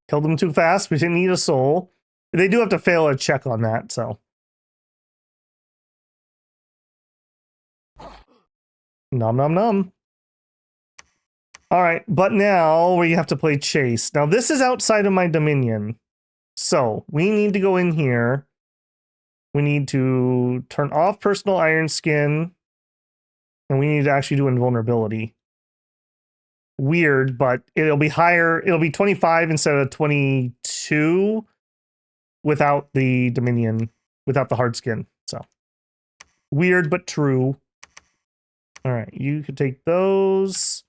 Killed him too fast. We didn't eat a soul. They do have to fail a check on that, so. Nom nom nom. All right, but now we have to play chase. Now this is outside of my dominion. So we need to go in here. We need to turn off personal iron skin. And we need to actually do invulnerability. Weird, but it'll be higher. It'll be 25 instead of 22 without the dominion, without the hard skin. So weird, but true. All right, you could take those.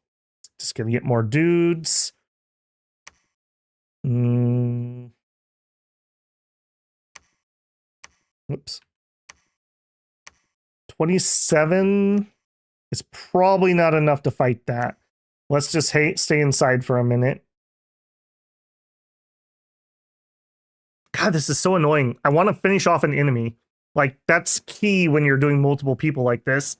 Just gonna get more dudes. Whoops. 27 is probably not enough to fight that. Let's just stay inside for a minute. God, this is so annoying. I want to finish off an enemy. Like, that's key when you're doing multiple people like this.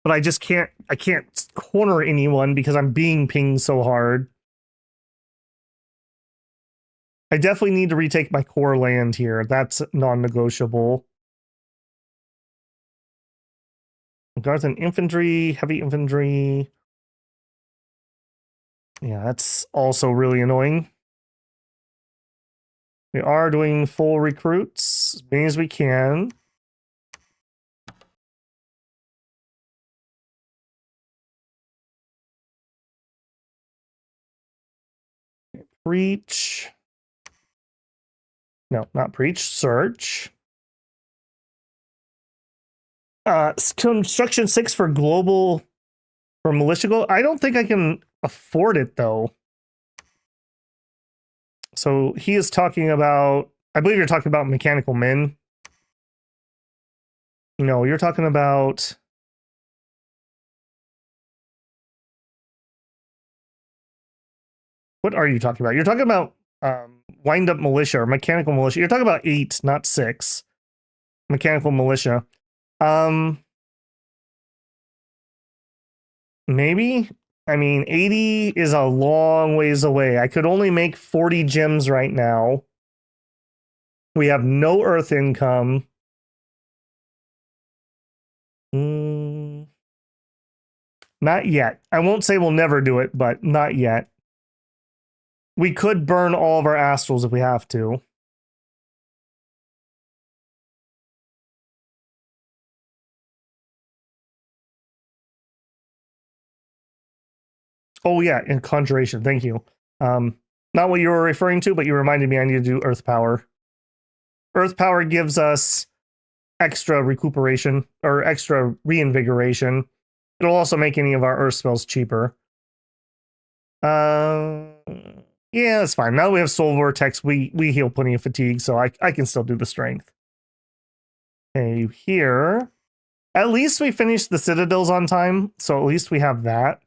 But I just can't, I can't corner anyone because I'm being pinged so hard. I definitely need to retake my core land here. That's non-negotiable. Guards and infantry, heavy infantry. Yeah, that's also really annoying. We are doing full recruits as many as we can. Preach. No, not preach. Search. Construction 6 for global, for militia goal. I don't think I can afford it though. So he is talking about, I believe you're talking about mechanical men. No, you're talking about, what are you talking about? You're talking about wind up militia or mechanical militia. You're talking about 8, not 6. Mechanical militia. Maybe? I mean, 80 is a long ways away. I could only make 40 gems right now. We have no earth income. Not yet. I won't say we'll never do it, but not yet. We could burn all of our astrals if we have to. Oh yeah, and conjuration. Thank you. Not what you were referring to, but you reminded me I need to do earth power. Earth power gives us extra recuperation or extra reinvigoration. It'll also make any of our earth spells cheaper. Yeah, that's fine. Now that we have soul vortex, we heal plenty of fatigue, so I can still do the strength. Okay, here. At least we finished the citadels on time, so at least we have that.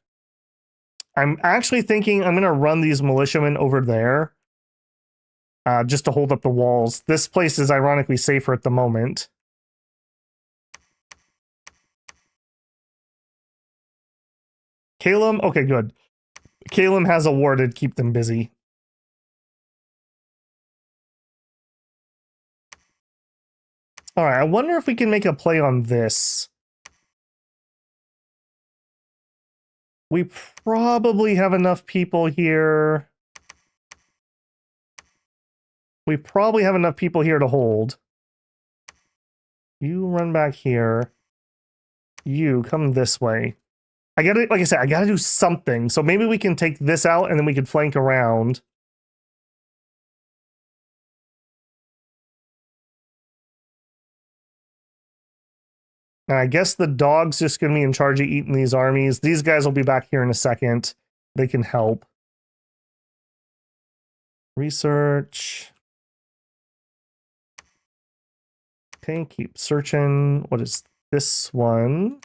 I'm actually thinking I'm going to run these militiamen over there just to hold up the walls. This place is ironically safer at the moment. Calum? Okay, good. Calum has a war to keep them busy. All right, I wonder if we can make a play on this. We probably have enough people here. We probably have enough people here to hold. You run back here. You come this way. I gotta, like I said, I gotta do something. So maybe we can take this out and then we can flank around. And I guess the dog's just gonna be in charge of eating these armies. These guys will be back here in a second. They can help. Research. Okay, keep searching. What is this one?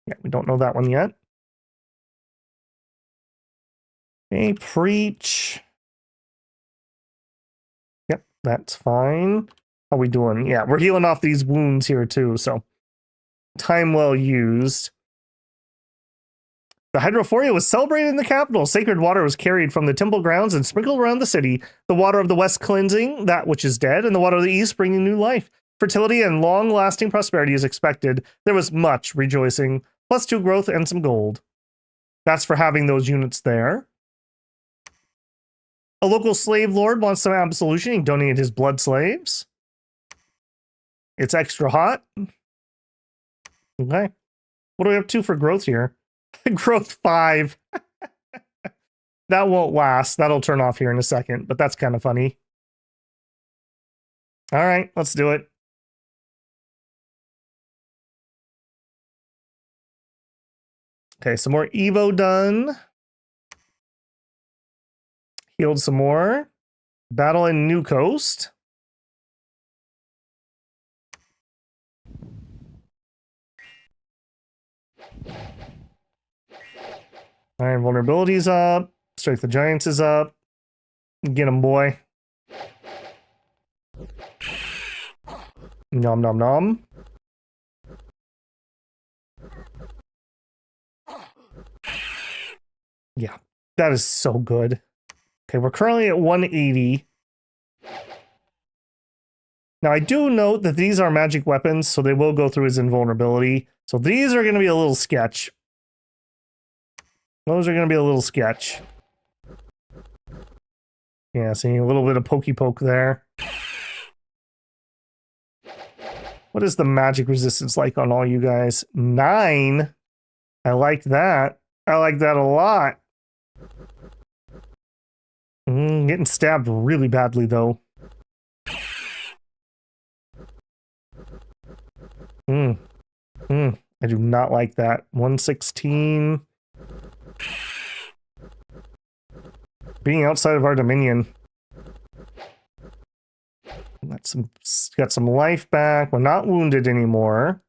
Yeah, we don't know that one yet. Okay, preach. Yep, that's fine. How we doing? Yeah, we're healing off these wounds here too, so time well used. The hydrophoria was celebrated in the capital. Sacred water was carried from the temple grounds and sprinkled around the city. The water of the west cleansing that which is dead, and the water of the east bringing new life. Fertility and long-lasting prosperity is expected. There was much rejoicing, +2 growth and some gold. That's for having those units there. A local slave lord wants some absolution. He donated his blood slaves. It's extra hot. Okay. What do we have to for growth here? Growth 5. That won't last. That'll turn off here in a second, but that's kind of funny. All right, let's do it. Okay, some more Evo done. Healed some more. Battle in New Coast. All right, vulnerability's up. Strength of Giants is up. Get him, boy. Nom nom nom. Yeah, that is so good. Okay, we're currently at 180. Now, I do note that these are magic weapons, so they will go through his invulnerability. So these are going to be a little sketch. Those are going to be a little sketch. Yeah, see, a little bit of pokey poke there. What is the magic resistance like on all you guys? 9. I like that. I like that a lot. Getting stabbed really badly, though. I do not like that. 116. Being outside of our dominion. Got some life back. We're not wounded anymore.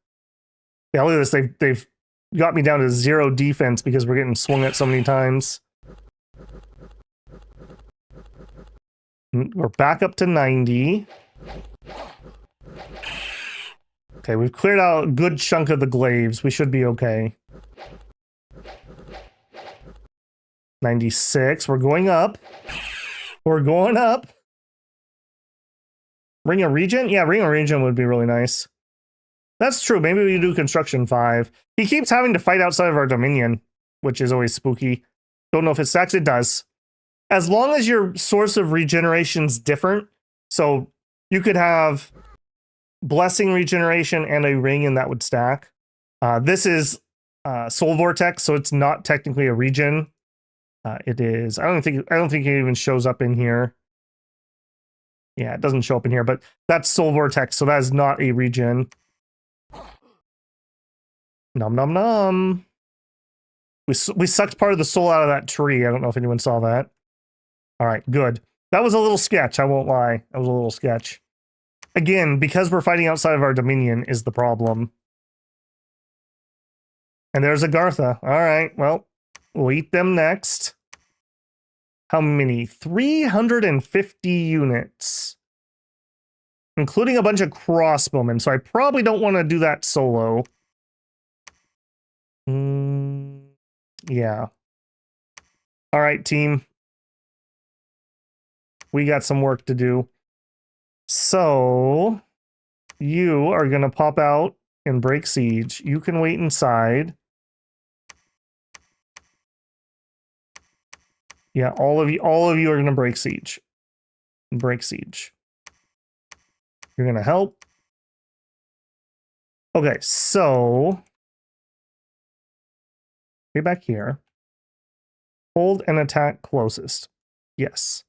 Yeah, look at this. They've got me down to 0 defense because we're getting swung at so many times. We're back up to 90. Okay, we've cleared out a good chunk of the glaives. We should be okay. 96. We're going up. We're going up. Ring of Regen? Yeah, Ring of Regen would be really nice. That's true. Maybe we do Construction 5. He keeps having to fight outside of our Dominion, which is always spooky. Don't know if it stacks. It does. As long as your source of regeneration's different, so you could have Blessing regeneration and a ring, and that would stack. This is Soul Vortex, so it's not technically a regen. It is. I don't think it even shows up in here. Yeah, it doesn't show up in here, but that's Soul Vortex, so that is not a regen. Nom nom nom. We sucked part of the soul out of that tree. I don't know if anyone saw that. All right, good. That was a little sketch. I won't lie. That was a little sketch. Again, because we're fighting outside of our dominion is the problem. And there's Agartha. All right, well, we'll eat them next. How many? 350 units. Including a bunch of crossbowmen, so I probably don't want to do that solo. Yeah. All right, team. We got some work to do. So, you are going to pop out and break siege. You can wait inside. Yeah, all of you are going to break siege. Break siege. You're going to help. Okay, so stay back here. Hold and attack closest. Yes.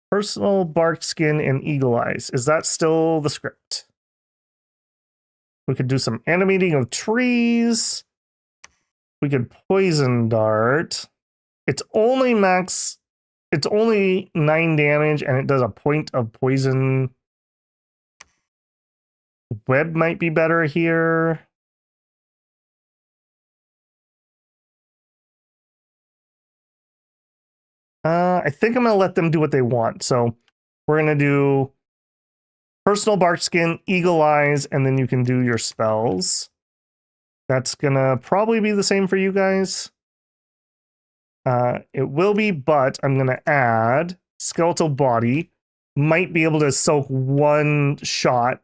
Personal bark skin and eagle eyes. Is that still the script? We could do some animating of trees. We could poison dart. It's only 9 damage and it does a point of poison. Web might be better here. I think I'm going to let them do what they want. So we're going to do personal bark skin, eagle eyes, and then you can do your spells. That's going to probably be the same for you guys. It will be, but I'm going to add skeletal body. Might be able to soak 1 shot.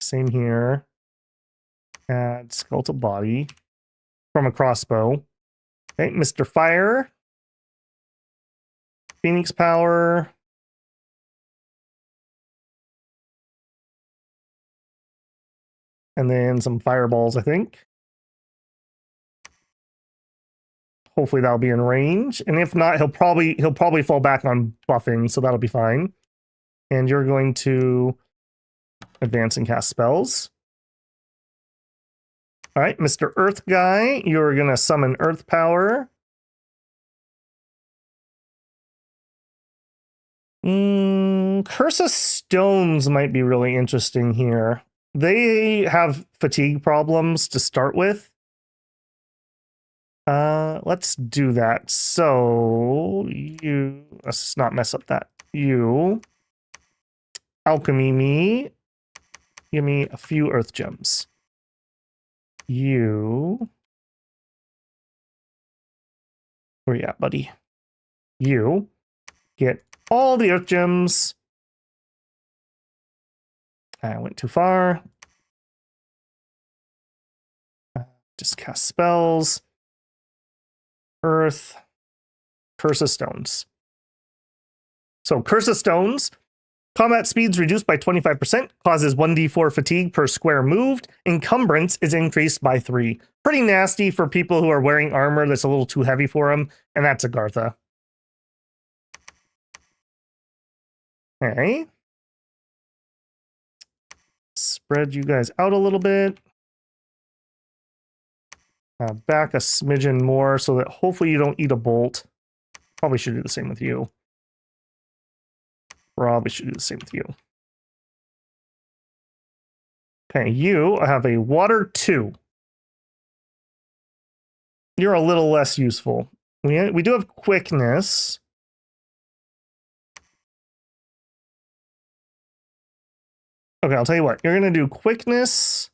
Same here. Add skeletal body from a crossbow. Okay, Mr. Fire. Phoenix power. And then some fireballs, I think. Hopefully that'll be in range. And if not, he'll probably fall back on buffing, so that'll be fine. And you're going to advance and cast spells. All right, Mr. Earth Guy, you're going to summon Earth Power. Curse of Stones might be really interesting here. They have fatigue problems to start with. Let's do that. So let's not mess up that. alchemy me. Give me a few earth gems. You. Where you at, buddy? You get all the earth gems. I went too far. Just cast spells. Earth. Curse of Stones. So, Curse of Stones. Combat speeds reduced by 25%, causes 1d4 fatigue per square moved. Encumbrance is increased by 3. Pretty nasty for people who are wearing armor that's a little too heavy for them, and that's Agartha. Okay. Spread you guys out a little bit. Back a smidgen more so that hopefully you don't eat a bolt. Probably should do the same with you. Probably should do the same with you. Okay, you have a water 2. You're a little less useful. We do have quickness. Okay, I'll tell you what. You're going to do quickness.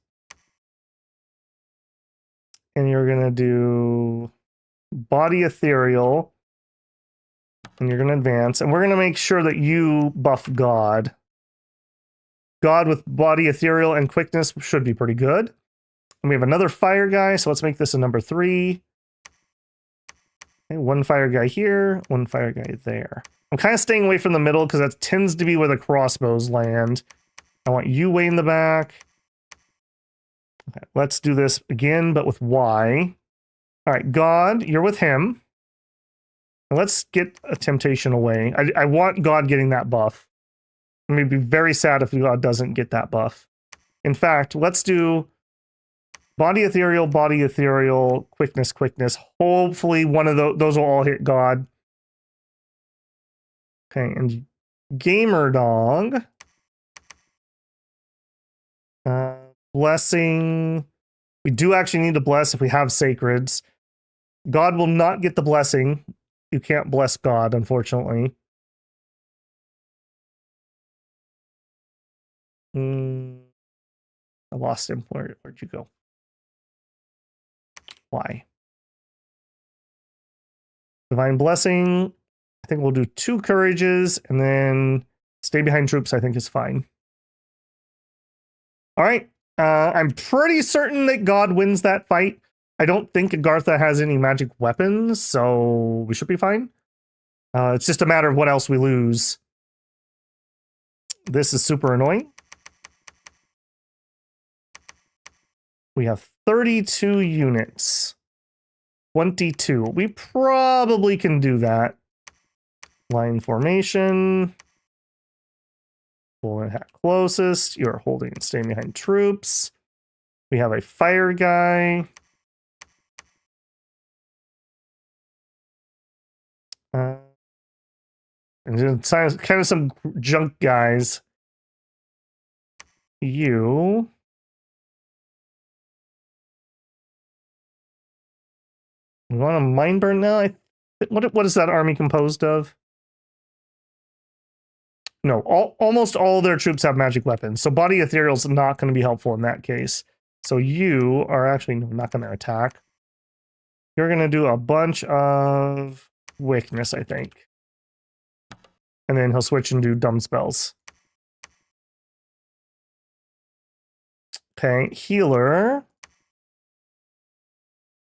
And you're going to do body ethereal. And you're going to advance. And we're going to make sure that you buff God. God with body ethereal and quickness should be pretty good. And we have another fire guy, so let's make this a number 3. Okay, one fire guy here, one fire guy there. I'm kind of staying away from the middle because that tends to be where the crossbows land. I want you way in the back. Okay, let's do this again, but with Y. All right, God, you're with him. Let's get a temptation away. I want God getting that buff. I'm going to be very sad if God doesn't get that buff. In fact, let's do body ethereal, quickness, quickness. Hopefully one of those will all hit God. Okay, and Gamer Dog. Blessing. We do actually need to bless if we have sacreds. God will not get the blessing. You can't bless God, unfortunately. I lost him. Where'd you go? Why? Divine Blessing. I think we'll do 2 courages and then stay behind troops, I think is fine. All right. I'm pretty certain that God wins that fight. I don't think Agartha has any magic weapons, so we should be fine. It's just a matter of what else we lose. This is super annoying. We have 32 units. 22. We probably can do that. Line formation. Pull in closest. You're holding and staying behind troops. We have a fire guy. And then kind of some junk guys. You. You want a mind burn now? What is that army composed of? No, almost all their troops have magic weapons. So body ethereal is not going to be helpful in that case. So you are actually not going to attack. You're going to do a bunch of weakness, I think. And then he'll switch and do dumb spells. Okay, healer.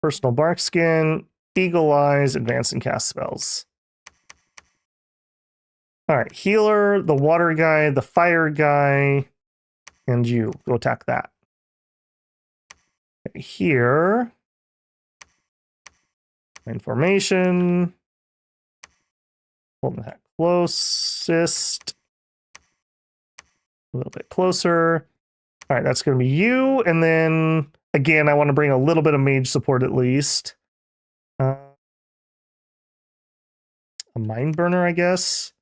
Personal bark skin. Eagle eyes. Advance and cast spells. All right, healer, the water guy, the fire guy, and you. Go attack that. Okay, here. Information. Pull that closest. A little bit closer. All right, that's going to be you. And then, again, I want to bring a little bit of mage support at least. A mind burner, I guess.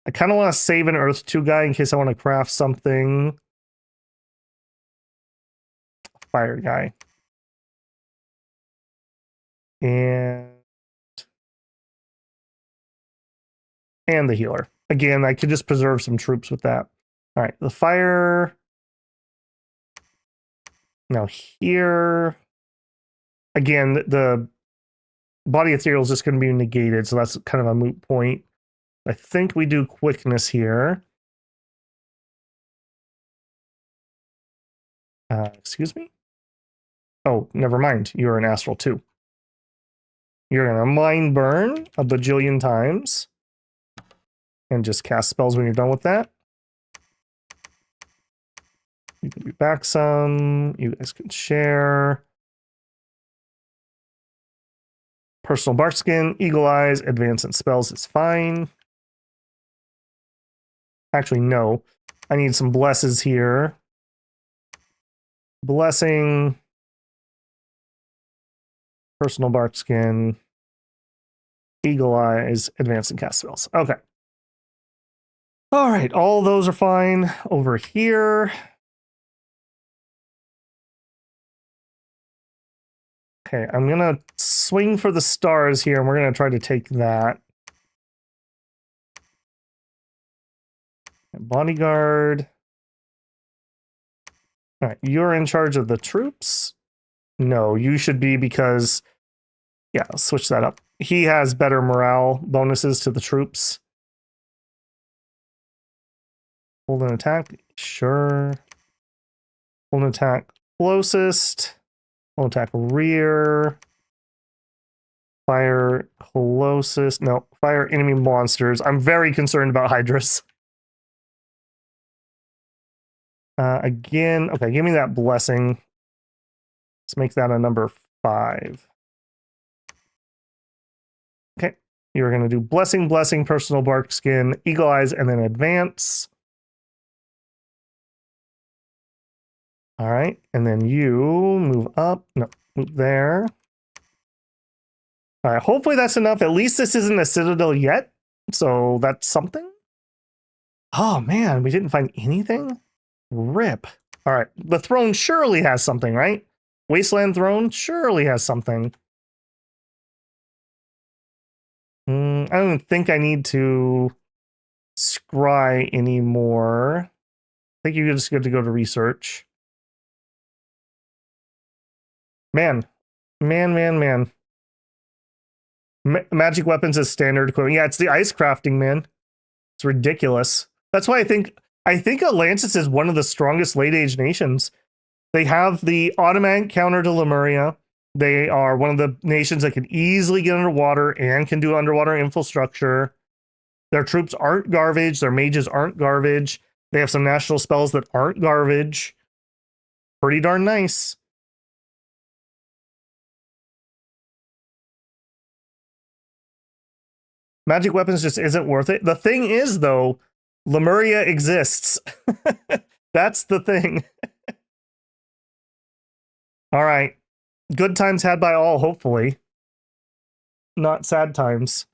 I kind of want to save an Earth 2 guy in case I want to craft something. Fire guy. And the healer. Again, I could just preserve some troops with that. All right, the fire. Now here, again, the body ethereal is just going to be negated, so that's kind of a moot point. I think we do quickness here. Excuse me? Oh, never mind. You're an astral too. You're going to mind burn a bajillion times. And just cast spells when you're done with that. You can be back some. You guys can share. Personal Barkskin, Eagle Eyes, Advance and Spells is fine. Actually, no. I need some blesses here. Blessing. Personal Barkskin. Eagle Eyes, Advance and Cast Spells. Okay. All right, all those are fine. Over here. Okay, I'm going to swing for the stars here, and we're going to try to take that. Bodyguard. All right, you're in charge of the troops. No, you should be because... Yeah, I'll switch that up. He has better morale bonuses to the troops. Hold an attack. Sure. Hold an attack closest. Hold attack rear. Fire closest. No, fire enemy monsters. I'm very concerned about Hydras. Again, okay, give me that blessing. Let's make that a number 5. Okay, you're going to do blessing, blessing, personal barkskin, eagle eyes, and then advance. All right, and then you move up. No, move there. All right, hopefully that's enough. At least this isn't a citadel yet, so that's something. Oh man, we didn't find anything? Rip. All right, the throne surely has something, right? Wasteland throne surely has something. I don't think I need to scry anymore. I think you're just good to go to research. Man. Magic weapons is standard equipment. Yeah, it's the ice crafting, man. It's ridiculous. That's why I think Atlantis is one of the strongest late age nations. They have the automatic counter to Lemuria. They are one of the nations that can easily get underwater and can do underwater infrastructure. Their troops aren't garbage. Their mages aren't garbage. They have some national spells that aren't garbage. Pretty darn nice. Magic weapons just isn't worth it. The thing is, though, Lemuria exists. That's the thing. All right. Good times had by all, hopefully. Not sad times.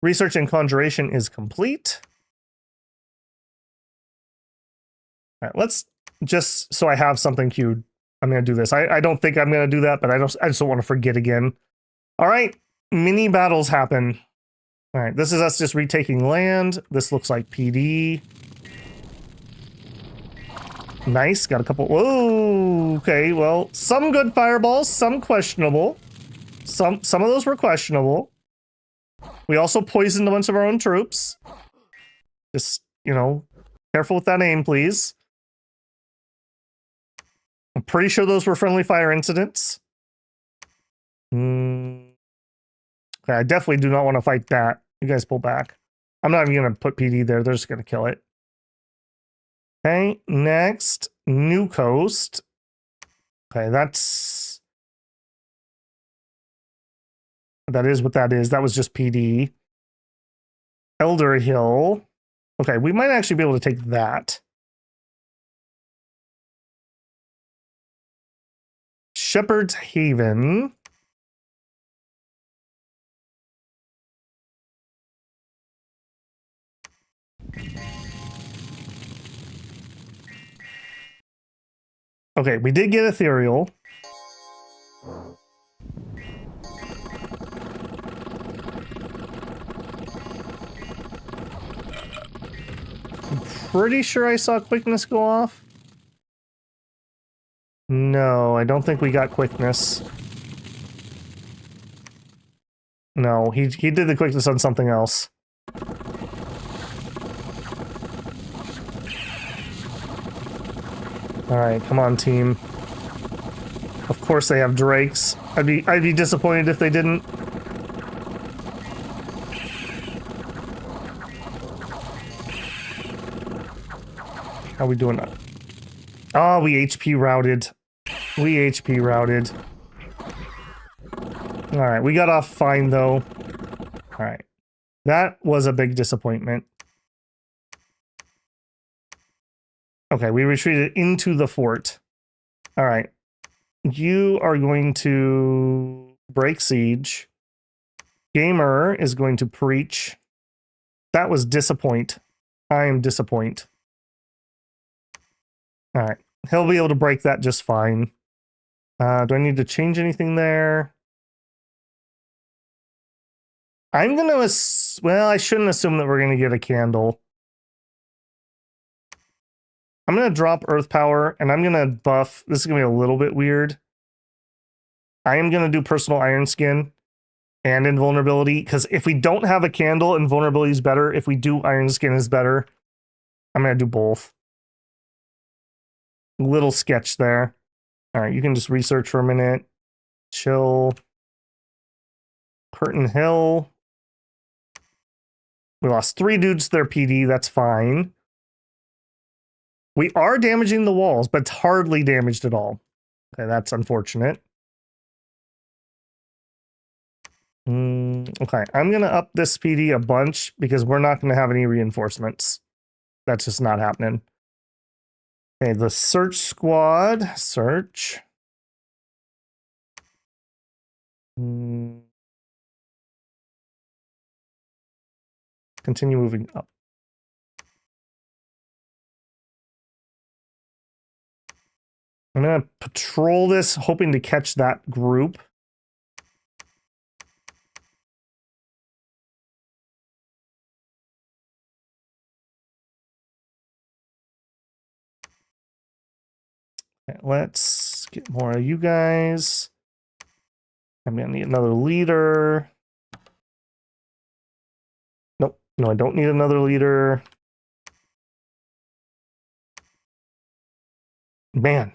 Research and conjuration is complete. All right, let's just, so I have something queued. I'm going to do this. I don't think I'm going to do that, but I just don't want to forget again. All right. Mini battles happen. All right. This is us just retaking land. This looks like PD. Nice. Got a couple. Whoa. Okay. Well, some good fireballs, some questionable. Some of those were questionable. We also poisoned a bunch of our own troops. Just, you know, careful with that aim, please. I'm pretty sure those were friendly fire incidents. Okay, I definitely do not want to fight that. You guys pull back. I'm not even going to put PD there. They're just going to kill it. Okay, next, New Coast. Okay, that is what that is. That was just PD. Elder Hill. Okay, we might actually be able to take that. Shepherd's Haven. Okay, we did get Ethereal. pretty sure I saw quickness go off. No, I don't think we got quickness. No, he did the quickness on something else. Alright, come on, team. Of course they have drakes. I'd be disappointed if they didn't. How are we doing? Oh, we HP routed. We HP routed. Alright, we got off fine though. Alright. That was a big disappointment. Okay, we retreated into the fort. Alright. You are going to break siege. Gamer is going to preach. That was disappoint. I am disappoint. Alright. He'll be able to break that just fine. Do I need to change anything there? I'm gonna well, I shouldn't assume that we're gonna get a candle. I'm gonna drop earth power and I'm gonna buff. This is gonna be a little bit weird. I am gonna do personal iron skin and invulnerability, because if we don't have a candle, invulnerability is better. If we do, iron skin is better. I'm gonna do both. Little sketch there. All right, you can just research for a minute. Chill. Curtain Hill. We lost 3 dudes to their PD. That's fine. We are damaging the walls, but it's hardly damaged at all. Okay, that's unfortunate. Okay, I'm going to up this PD a bunch because we're not going to have any reinforcements. That's just not happening. Okay, the search squad. Search. Continue moving up. I'm going to patrol this, hoping to catch that group. Okay, let's get more of you guys. I'm going to need another leader. Nope. No, I don't need another leader. Man.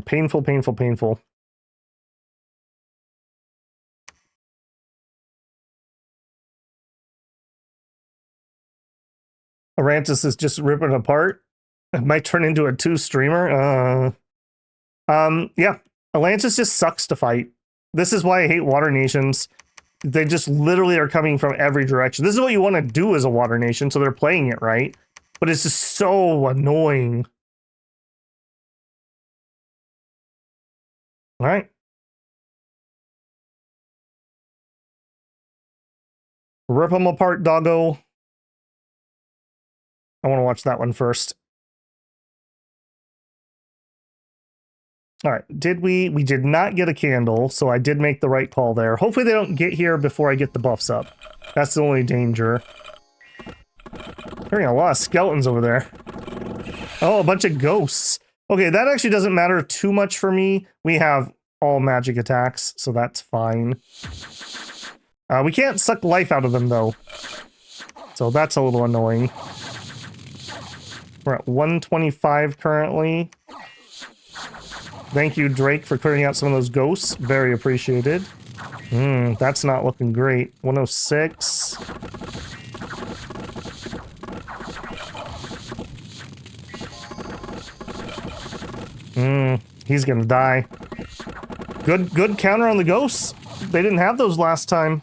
Painful, painful, painful. Arantis is just ripping apart. It might turn into a 2 streamer. Yeah. Atlantis just sucks to fight. This is why I hate water nations. They just literally are coming from every direction. This is what you want to do as a water nation, so they're playing it right. But it's just so annoying. All right. Rip them apart, doggo. I want to watch that one first. All right, we did not get a candle, so I did make the right call there. Hopefully they don't get here before I get the buffs up. That's the only danger. Hearing a lot of skeletons over there. Oh, a bunch of ghosts. Okay, that actually doesn't matter too much for me. We have all magic attacks, so that's fine. We can't suck life out of them, though. So that's a little annoying. We're at 125 currently. Thank you, Drake, for clearing out some of those ghosts. Very appreciated. That's not looking great. 106. He's gonna die. Good counter on the ghosts. They didn't have those last time.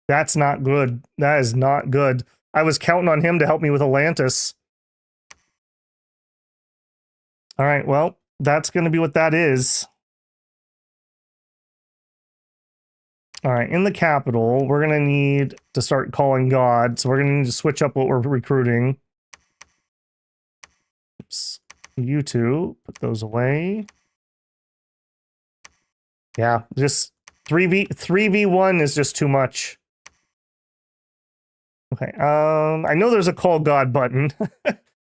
That's not good. That is not good. I was counting on him to help me with Atlantis. All right, well, that's going to be what that is. All right, in the capital, we're going to need to start calling God. So we're going to need to switch up what we're recruiting. Oops. You two, put those away. Yeah, just 3v1 is just too much. Okay. I know there's a call God button.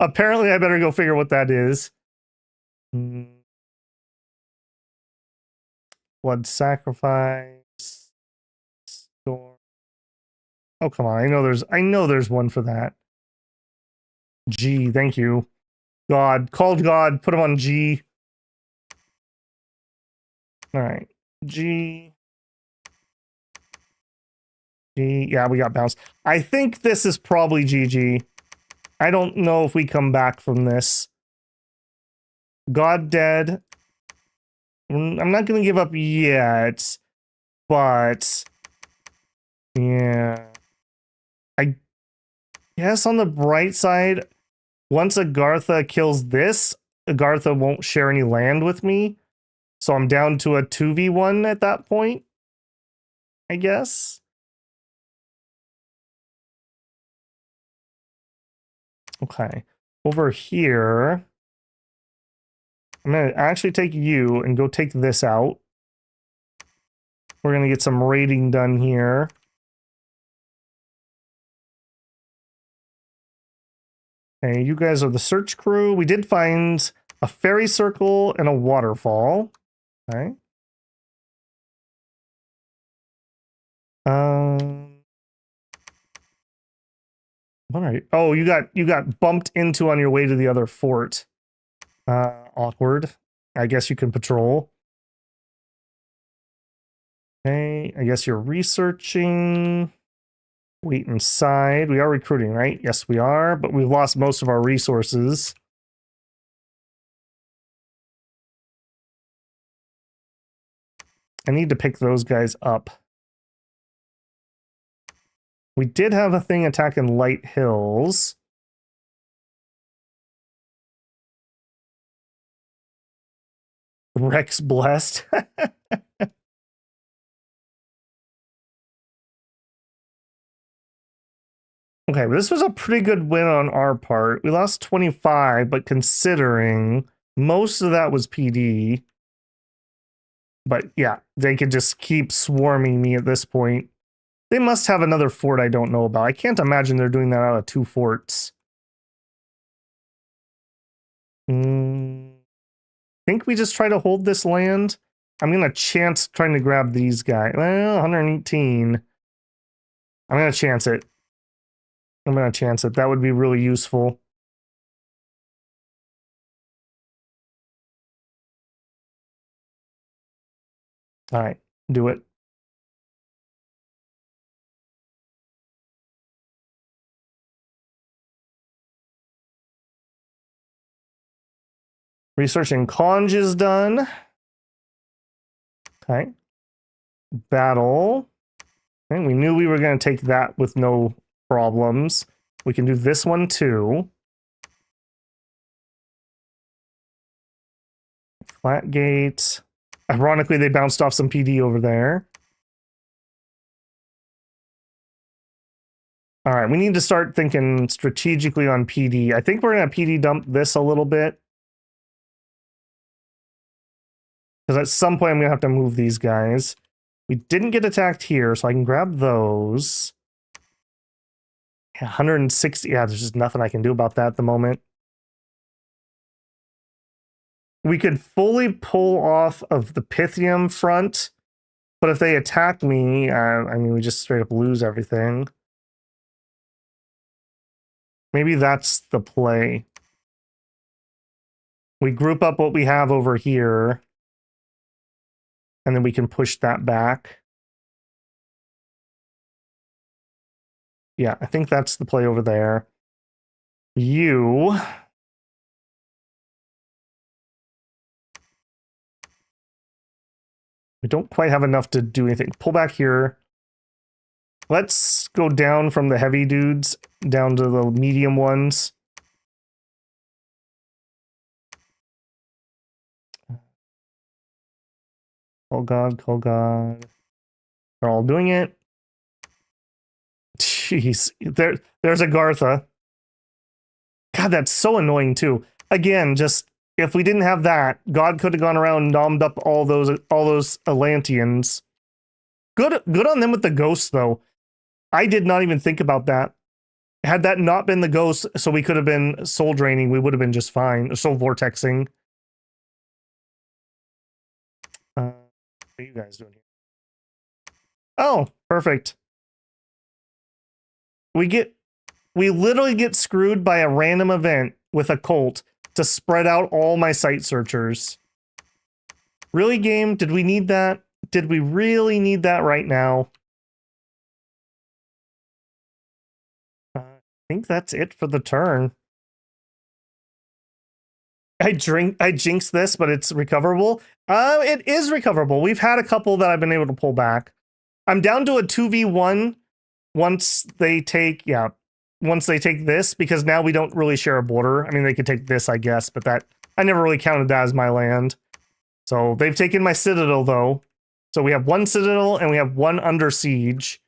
Apparently, I better go figure what that is. Blood sacrifice. Storm. Oh, come on. I know there's one for that. G, thank you. God. Called God. Put him on G. All right. G. G. Yeah, we got bounced. I think this is probably GG. I don't know if we come back from this. God dead. I'm not going to give up yet, but yeah. I guess on the bright side, once Agartha kills this, Agartha won't share any land with me. So I'm down to a 2v1 at that point, I guess. Okay. Over here, I'm going to actually take you and go take this out. We're going to get some raiding done here. Okay, you guys are the search crew. We did find a fairy circle and a waterfall. Okay. What are you? Oh, you got bumped into on your way to the other fort. Awkward. I guess you can patrol. Okay, I guess you're researching. Wait inside. We are recruiting, right? Yes, we are, but we've lost most of our resources. I need to pick those guys up. We did have a thing attacking Light Hills. Rex blessed. Okay, this was a pretty good win on our part. We lost 25, but considering most of that was PD. But yeah, they could just keep swarming me at this point. They must have another fort I don't know about. I can't imagine they're doing that out of 2 forts. Think we just try to hold this land? I'm going to chance trying to grab these guys. Well, 118. I'm going to chance it. That would be really useful. All right, do it. Researching conj is done. Okay. Battle. Okay, we knew we were going to take that with no problems. We can do this one too. Flat gate. Ironically, they bounced off some PD over there. All right, we need to start thinking strategically on PD. I think we're going to PD dump this a little bit. Because at some point, I'm going to have to move these guys. We didn't get attacked here, so I can grab those. Yeah, 160. Yeah, there's just nothing I can do about that at the moment. We could fully pull off of the Pythium front, but if they attack me, I mean, we just straight up lose everything. Maybe that's the play. We group up what we have over here, and then we can push that back. Yeah, I think that's the play over there. You... We don't quite have enough to do anything. Pull back here. Let's go down from the heavy dudes down to the medium ones. Oh god, oh god. They're all doing it. Jeez. There's Agartha. God, that's so annoying too. Again, just if we didn't have that, God could have gone around and nommed up all those Atlanteans. Good on them with the ghosts, though. I did not even think about that. Had that not been the ghost, so we could have been soul draining, we would have been just fine. Soul vortexing. What are you guys doing here? Oh, perfect. We literally get screwed by a random event with a cult to spread out all my site searchers. Really, game? Did we need that? Did we really need that right now? I think that's it for the turn. I jinxed this, but it's recoverable. It is recoverable. We've had a couple that I've been able to pull back. I'm down to a 2v1 once they take this, because now we don't really share a border. I mean, they could take this, I guess, but that I never really counted that as my land. So they've taken my citadel, though. So we have one citadel and we have one under siege.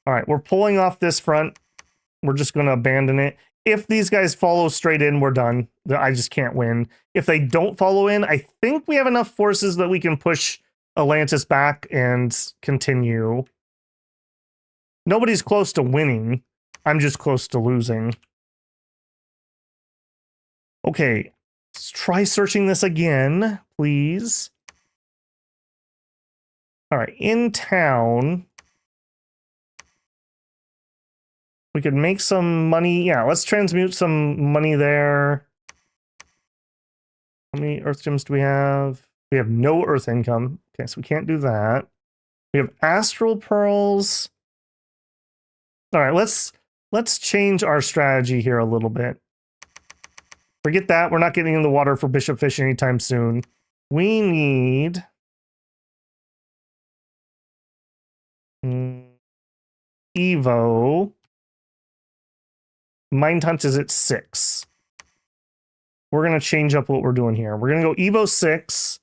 All right, we're pulling off this front. We're just going to abandon it. If these guys follow straight in, we're done. I just can't win. If they don't follow in, I think we have enough forces that we can push Atlantis back and continue. Nobody's close to winning. I'm just close to losing. Okay, let's try searching this again, please. All right, in town, we could make some money. Yeah, let's transmute some money there. How many earth gems do we have? We have no earth income. Okay, so we can't do that. We have astral pearls. All right, let's change our strategy here a little bit. Forget that. We're not getting in the water for Bishop Fish anytime soon. We need Evo. Mind Hunt is at 6. We're going to change up what we're doing here. We're going to go Evo 6.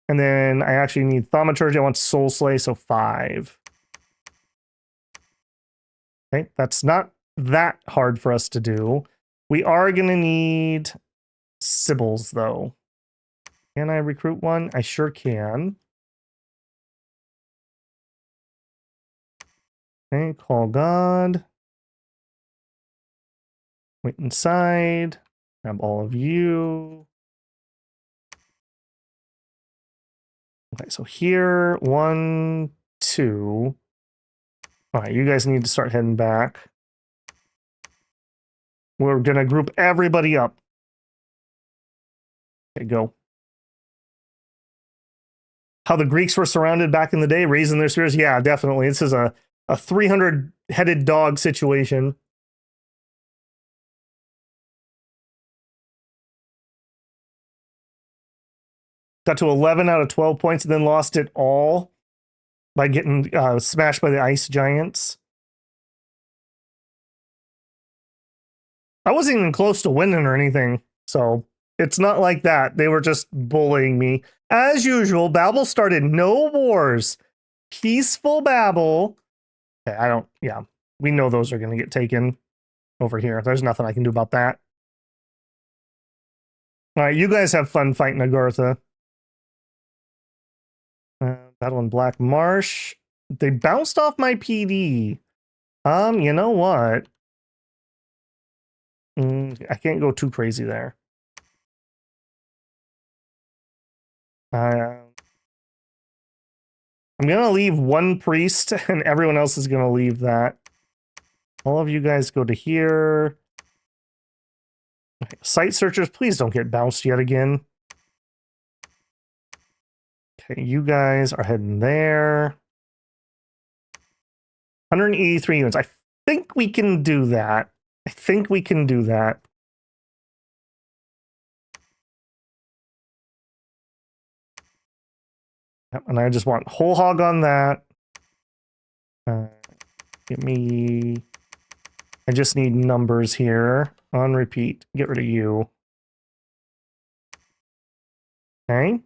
And then I actually need Thaumaturgy. I want Soul Slay, so 5. Okay, that's not that hard for us to do. We are going to need Sibyls, though. Can I recruit one? I sure can. Okay, call God. Wait inside. Grab all of you. Okay, so here, 1, 2. All right, you guys need to start heading back. We're gonna group everybody up. Okay, go. How the Greeks were surrounded back in the day, raising their spears? Yeah, definitely. This is a 300-headed dog situation. Got to 11 out of 12 points and then lost it all by getting smashed by the ice giants. I wasn't even close to winning or anything, so it's not like that. They were just bullying me. As usual, Babel started no wars. Peaceful Babel. Okay, yeah, we know those are going to get taken over here. There's nothing I can do about that. All right, you guys have fun fighting Agartha. Battle in Black Marsh. They bounced off my PD. You know what? I can't go too crazy there. I'm gonna leave one priest, and everyone else is gonna leave that. All of you guys go to here. Okay, site searchers, please don't get bounced yet again. Okay, you guys are heading there. 183 units. I think we can do that. I think we can do that. And I just want whole hog on that. Give me... I just need numbers here. On repeat. Get rid of you. Okay.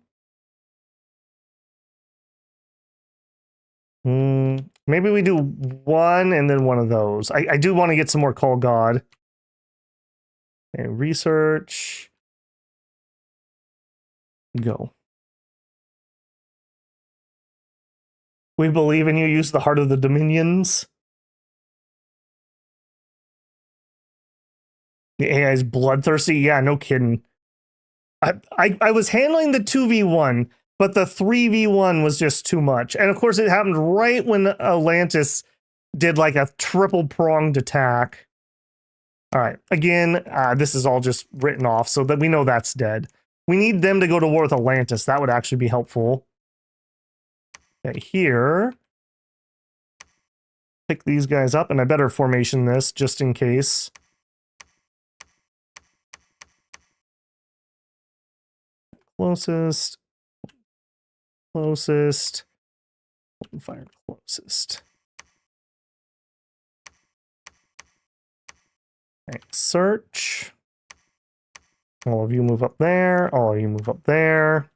Maybe we do one and then one of those. I do want to get some more Call God. Okay, research. Go. We believe in you. Use the Heart of the Dominions. The AI is bloodthirsty. Yeah, no kidding. I was handling the 2v1, but the 3v1 was just too much. And of course, it happened right when Atlantis did like a triple pronged attack. All right, again, this is all just written off so that we know that's dead. We need them to go to war with Atlantis. That would actually be helpful. Okay, here. Pick these guys up, and I better formation this just in case. Closest. Closest. Fire closest. Okay, search. All of you move up there. All of you move up there.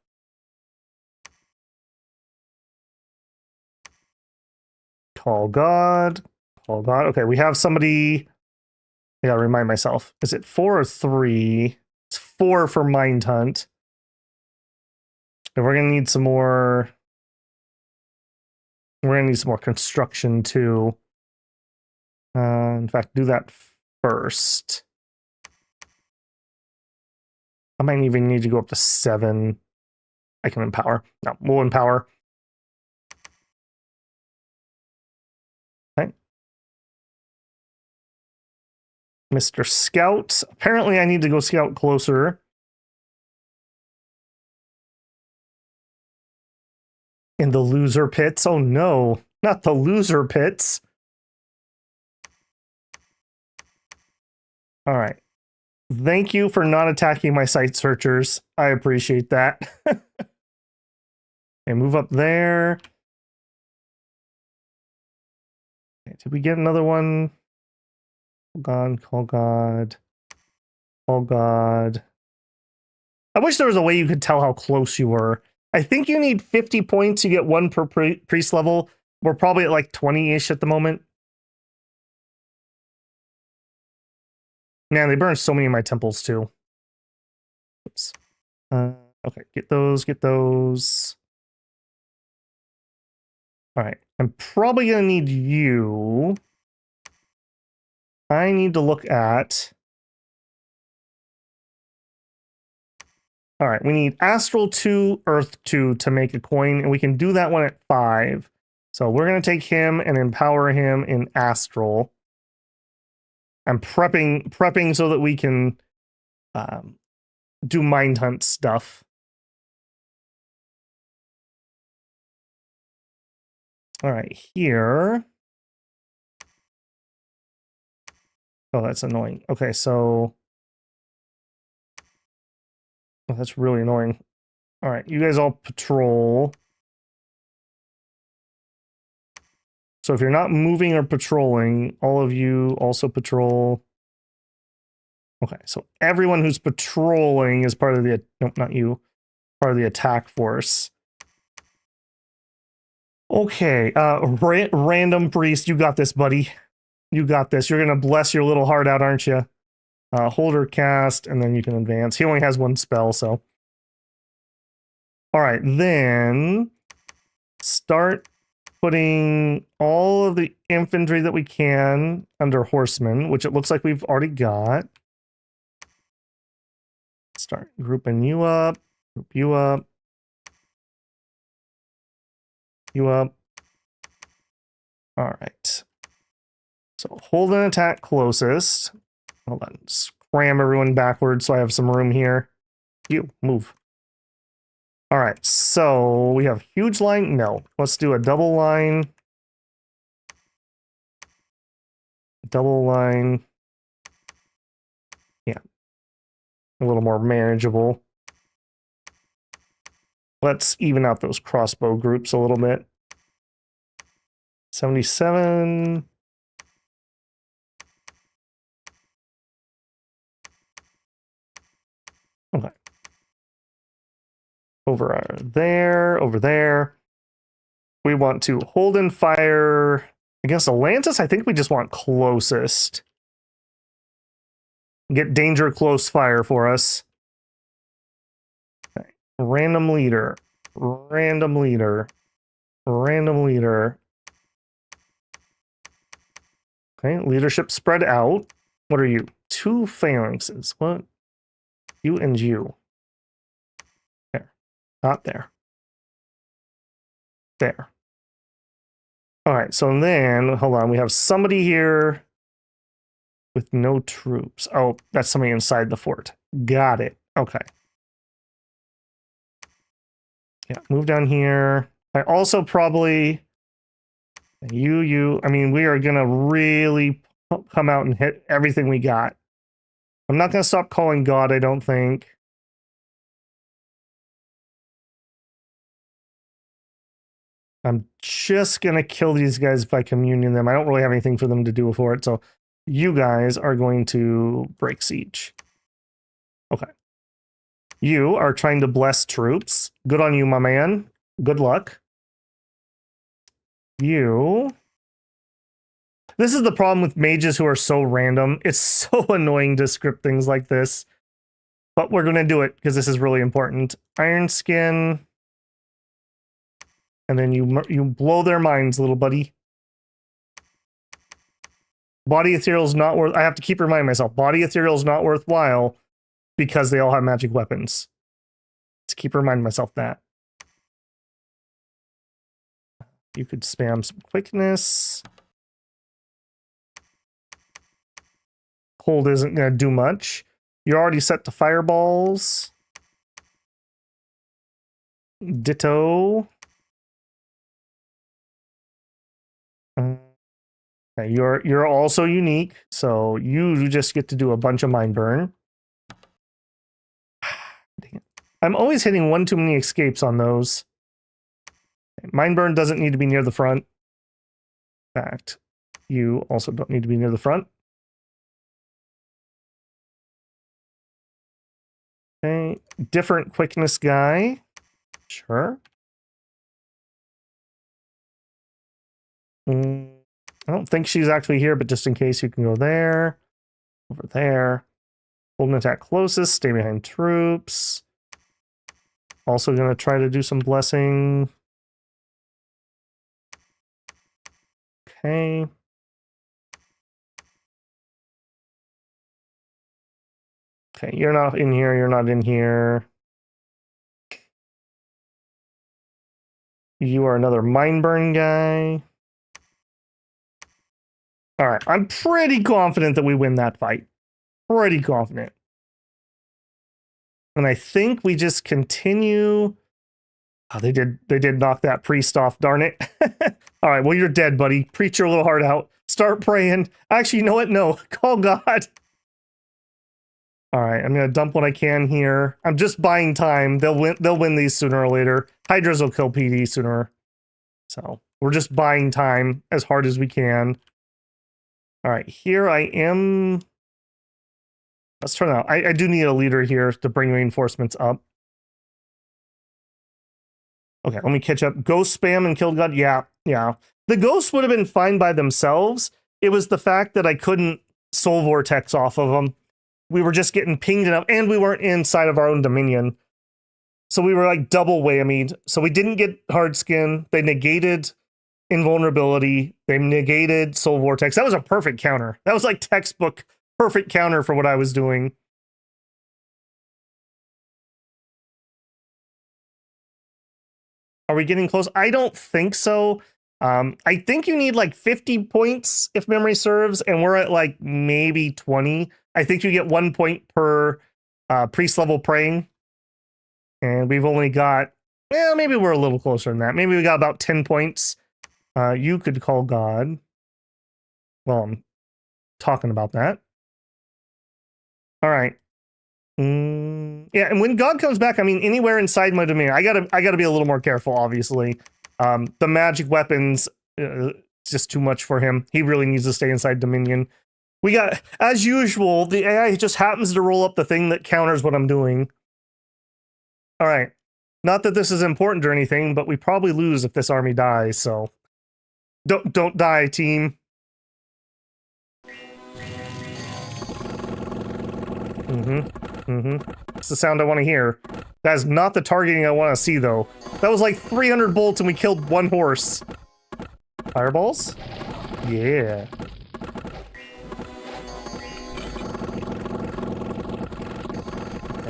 Call God. Call God. Okay, we have somebody. I gotta remind myself. Is it 4 or 3? It's 4 for Mind Hunt. And we're gonna need some more. We're gonna need some more construction too. In fact, do that first. I might even need to go up to 7. I can empower. No, we'll empower. Okay. Mr. Scout. Apparently, I need to go scout closer. In the loser pits. Oh no, not the loser pits. All right. Thank you for not attacking my site searchers. I appreciate that. Okay, move up there. Okay, did we get another one? Call God, call God. Call God. I wish there was a way you could tell how close you were. I think you need 50 points. You get 1 per priest level. We're probably at like 20-ish at the moment. Man, they burned so many of my temples too. Oops. Okay, get those, get those. All right, I'm probably gonna need you. I need to look at. All right, we need Astral 2, Earth 2 to make a coin, and we can do that one at 5. So we're gonna take him and empower him in Astral. I'm prepping so that we can do Mind Hunt stuff. All right, here. Oh, that's annoying. Okay, so... Oh, that's really annoying. All right, you guys all patrol. So if you're not moving or patrolling, all of you also patrol. Okay, so everyone who's patrolling is part of the... Nope, not you. Part of the attack force. Okay, random priest, you got this, buddy. You got this. You're gonna bless your little heart out, aren't you? Holder cast, and then you can advance. He only has 1 spell, so... All right, then... Start putting all of the infantry that we can under horsemen, which it looks like we've already got. Start grouping you up, group you up, you up. All right. So hold an attack closest. Hold on, just cram everyone backwards so I have some room here. You, move. All right, so we have huge line. No, let's do a double line. Double line. Yeah, a little more manageable. Let's even out those crossbow groups a little bit. 77. Okay. Over there, over there. We want to hold and fire against Atlantis. I think we just want closest. Get danger close fire for us. Okay. Random leader. Random leader. Random leader. Okay, leadership spread out. What are you? 2 phalanxes. What? You and you. There. Not there. There. All right, so then, hold on. We have somebody here with no troops. Oh, that's somebody inside the fort. Got it. Okay. Yeah, move down here. I also probably... I mean, we are going to really come out and hit everything we got. I'm not going to stop calling God, I don't think. I'm just going to kill these guys by communion them. I don't really have anything for them to do for it, so you guys are going to break siege. Okay. You are trying to bless troops. Good on you, my man. Good luck. You... This is the problem with mages who are so random. It's so annoying to script things like this. But we're going to do it because this is really important. Iron Skin. And then you blow their minds, little buddy. Body Ethereal is not worth... I have to keep reminding myself. Body Ethereal is not worthwhile because they all have magic weapons. Let's keep reminding myself that. You could spam some quickness. Hold isn't going to do much. You're already set to fireballs. Ditto. Okay, you're also unique, so you just get to do a bunch of mind burn. Dang it. I'm always hitting one too many escapes on those. Mind burn doesn't need to be near the front. In fact, you also don't need to be near the front. Okay, different quickness guy. Sure. I don't think she's actually here, but just in case, you can go there. Over there. Hold an attack closest. Stay behind troops. Also going to try to do some blessing. Okay. Okay, you're not in here, you're not in here. You are another mind burn guy. All right, I'm pretty confident that we win that fight. Pretty confident. And I think we just continue. Oh, they did knock that priest off, darn it. All right, well, you're dead, buddy. Preach your little heart out. Start praying. Actually, you know what? No, call God. All right, I'm gonna dump what I can here. I'm just buying time. They'll win these sooner or later. Hydras will kill PD sooner. So we're just buying time as hard as we can. All right, here I am. Let's turn out. I do need a leader here to bring reinforcements up. Okay, let me catch up. Ghost spam and killed God. Yeah. The ghosts would have been fine by themselves. It was the fact that I couldn't soul vortex off of them. We were just getting pinged enough, and we weren't inside of our own dominion. So we were like double whammied. So we didn't get hard skin. They negated invulnerability. They negated soul vortex. That was a perfect counter. That was like textbook perfect counter for what I was doing. Are we getting close? I don't think so. I think you need like 50 points if memory serves, and we're at like maybe 20. I think you get 1 point per priest level praying. And we've only got, well, maybe we're a little closer than that. Maybe we got about 10 points. You could call God. Well, I'm talking about that. All right. Yeah, and when God comes back, I mean, anywhere inside my domain, I gotta be a little more careful, obviously. The magic weapons, just too much for him. He really needs to stay inside Dominion. We got, as usual, the AI just happens to roll up the thing that counters what I'm doing. All right. Not that this is important or anything, but we probably lose if this army dies, so don't die, team. It's the sound I want to hear. That is not the targeting I want to see, though. That was like 300 bolts and we killed one horse. Fireballs? Yeah.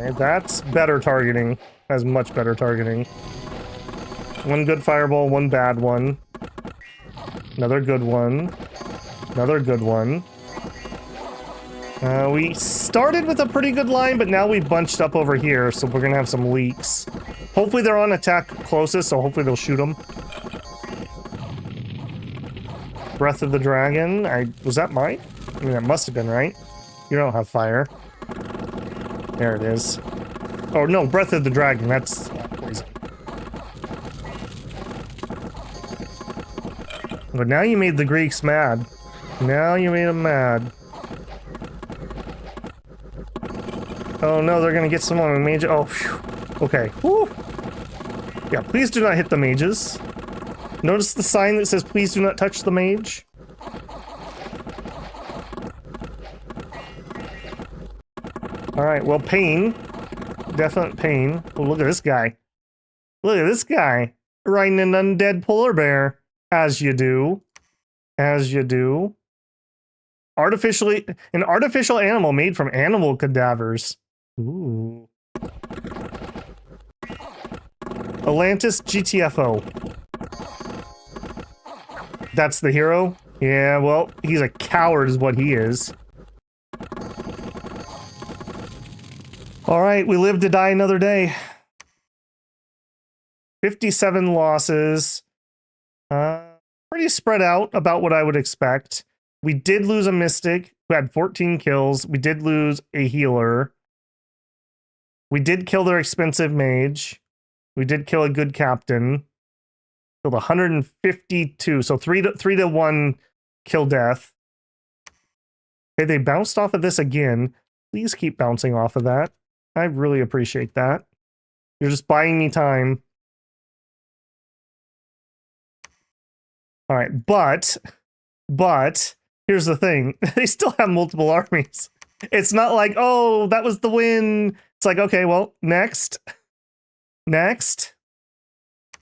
Okay, that's better targeting. That's much better targeting. One good fireball, one bad one. Another good one. Another good one. We started with a pretty good line, but now we bunched up over here, so we're gonna have some leaks. Hopefully they're on attack closest, so hopefully they'll shoot them. Breath of the Dragon. Was that mine? I mean, that must have been, right? You don't have fire. There it is. Oh, no, Breath of the Dragon. That's poison. But now you made the Greeks mad. Now you made them mad. Oh no, they're gonna get someone on mage. Oh, phew. Okay. Whew. Yeah, please do not hit the mages. Notice the sign that says please do not touch the mage. Alright, well, pain. Definite pain. Oh, look at this guy. Look at this guy. Riding an undead polar bear. As you do. As you do. An artificial animal made from animal cadavers. Ooh. Atlantis GTFO. That's the hero? Yeah, well, he's a coward is what he is. Alright, we live to die another day. 57 losses. Pretty spread out, about what I would expect. We did lose a mystic who had 14 kills. We did lose a healer. We did kill their expensive mage. We did kill a good captain. Killed 152. So 3 to 1 kill death. Okay, they bounced off of this again. Please keep bouncing off of that. I really appreciate that. You're just buying me time. All right, but here's the thing. They still have multiple armies. It's not like, oh, that was the win. It's like, okay, well, next. Next.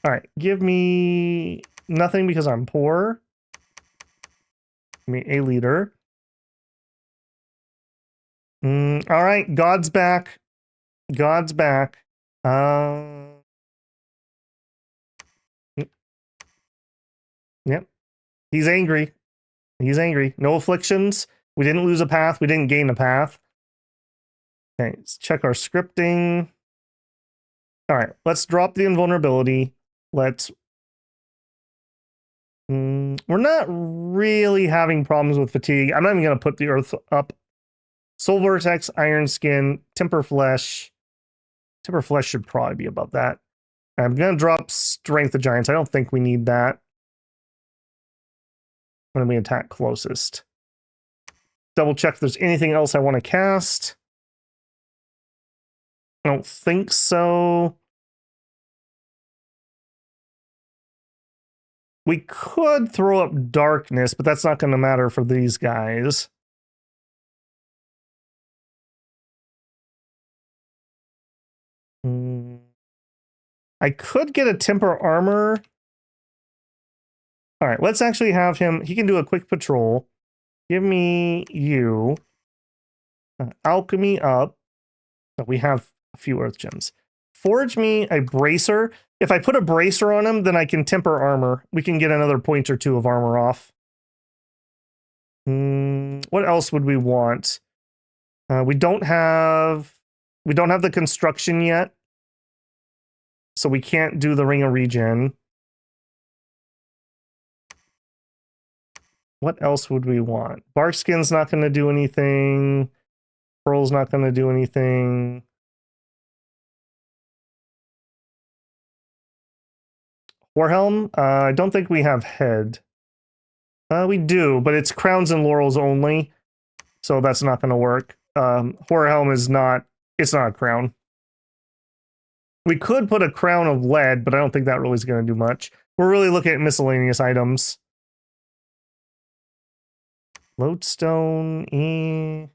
All right, give me nothing because I'm poor. Give me a leader. All right, God's back. God's back. Yep. He's angry. He's angry. No afflictions. We didn't lose a path. We didn't gain a path. Okay, let's check our scripting. All right, let's drop the invulnerability. Let's... we're not really having problems with fatigue. I'm not even going to put the earth up. Soul Vortex, Iron Skin, Temper Flesh. Temper Flesh should probably be above that. I'm going to drop Strength of Giants. I don't think we need that. When we attack closest. Double check if there's anything else I want to cast. I don't think so. We could throw up Darkness, but that's not going to matter for these guys. I could get a Temper Armor. All right, let's actually have him. He can do a quick patrol. Give me you. Alchemy up. Oh, we have a few earth gems. Forge me a bracer. If I put a bracer on him, then I can temper armor. We can get another point or 2 of armor off. What else would we want? We don't have the construction yet, so we can't do the ring of regen. What else would we want? Barkskin's not going to do anything. Pearl's not going to do anything. Warhelm? I don't think we have head. We do, but it's crowns and laurels only, so that's not going to work. Warhelm is not... It's not a crown. We could put a crown of lead, but I don't think that really is going to do much. We're really looking at miscellaneous items. Lodestone. I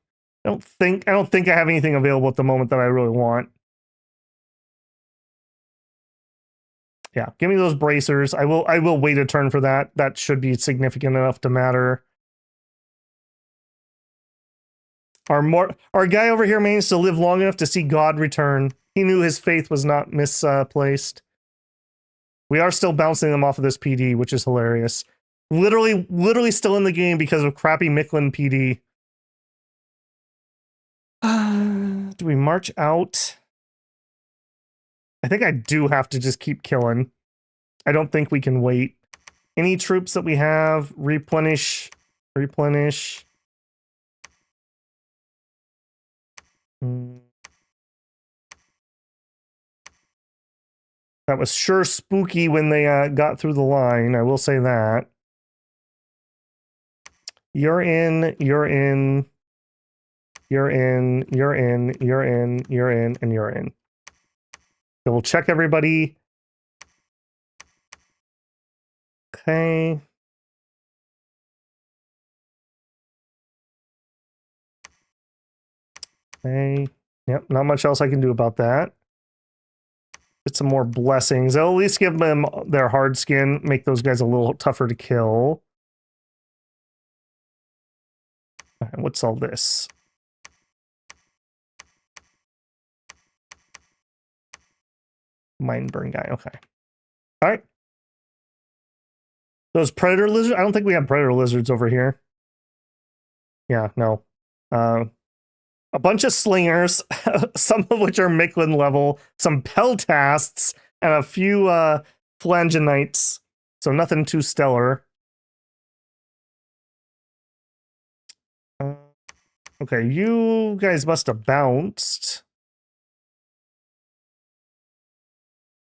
don't think I have anything available at the moment that I really want. Yeah, give me those bracers. I will wait a turn for that. That should be significant enough to matter. Our guy over here managed to live long enough to see God return. He knew his faith was not misplaced. We are still bouncing them off of this PD, which is hilarious. Literally still in the game because of crappy Micklin PD. Do we march out? I think I do have to just keep killing. I don't think we can wait. Any troops that we have, replenish. That was sure spooky when they got through the line, I will say that. You're in, and you're in. So we'll check everybody. Okay. Okay. Yep, not much else I can do about that. Get some more blessings. I'll at least give them their hard skin, make those guys a little tougher to kill. Right, what's all this? Mind burn guy, okay. All right. Those predator lizards, I don't think we have predator lizards over here. Yeah, no. A bunch of slingers, some of which are Micklin level, some peltasts, and a few Phalanginites. So nothing too stellar. Okay, you guys must have bounced.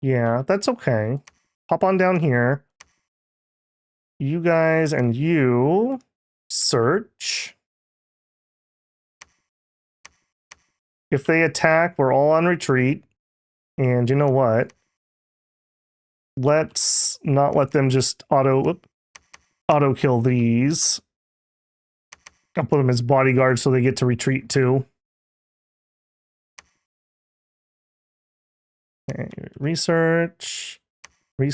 Yeah, that's okay. Hop on down here. You guys and you search. If they attack, we're all on retreat. And you know what? Let's not let them just auto kill these. I'll put them as bodyguards so they get to retreat too. Okay, research. Okay,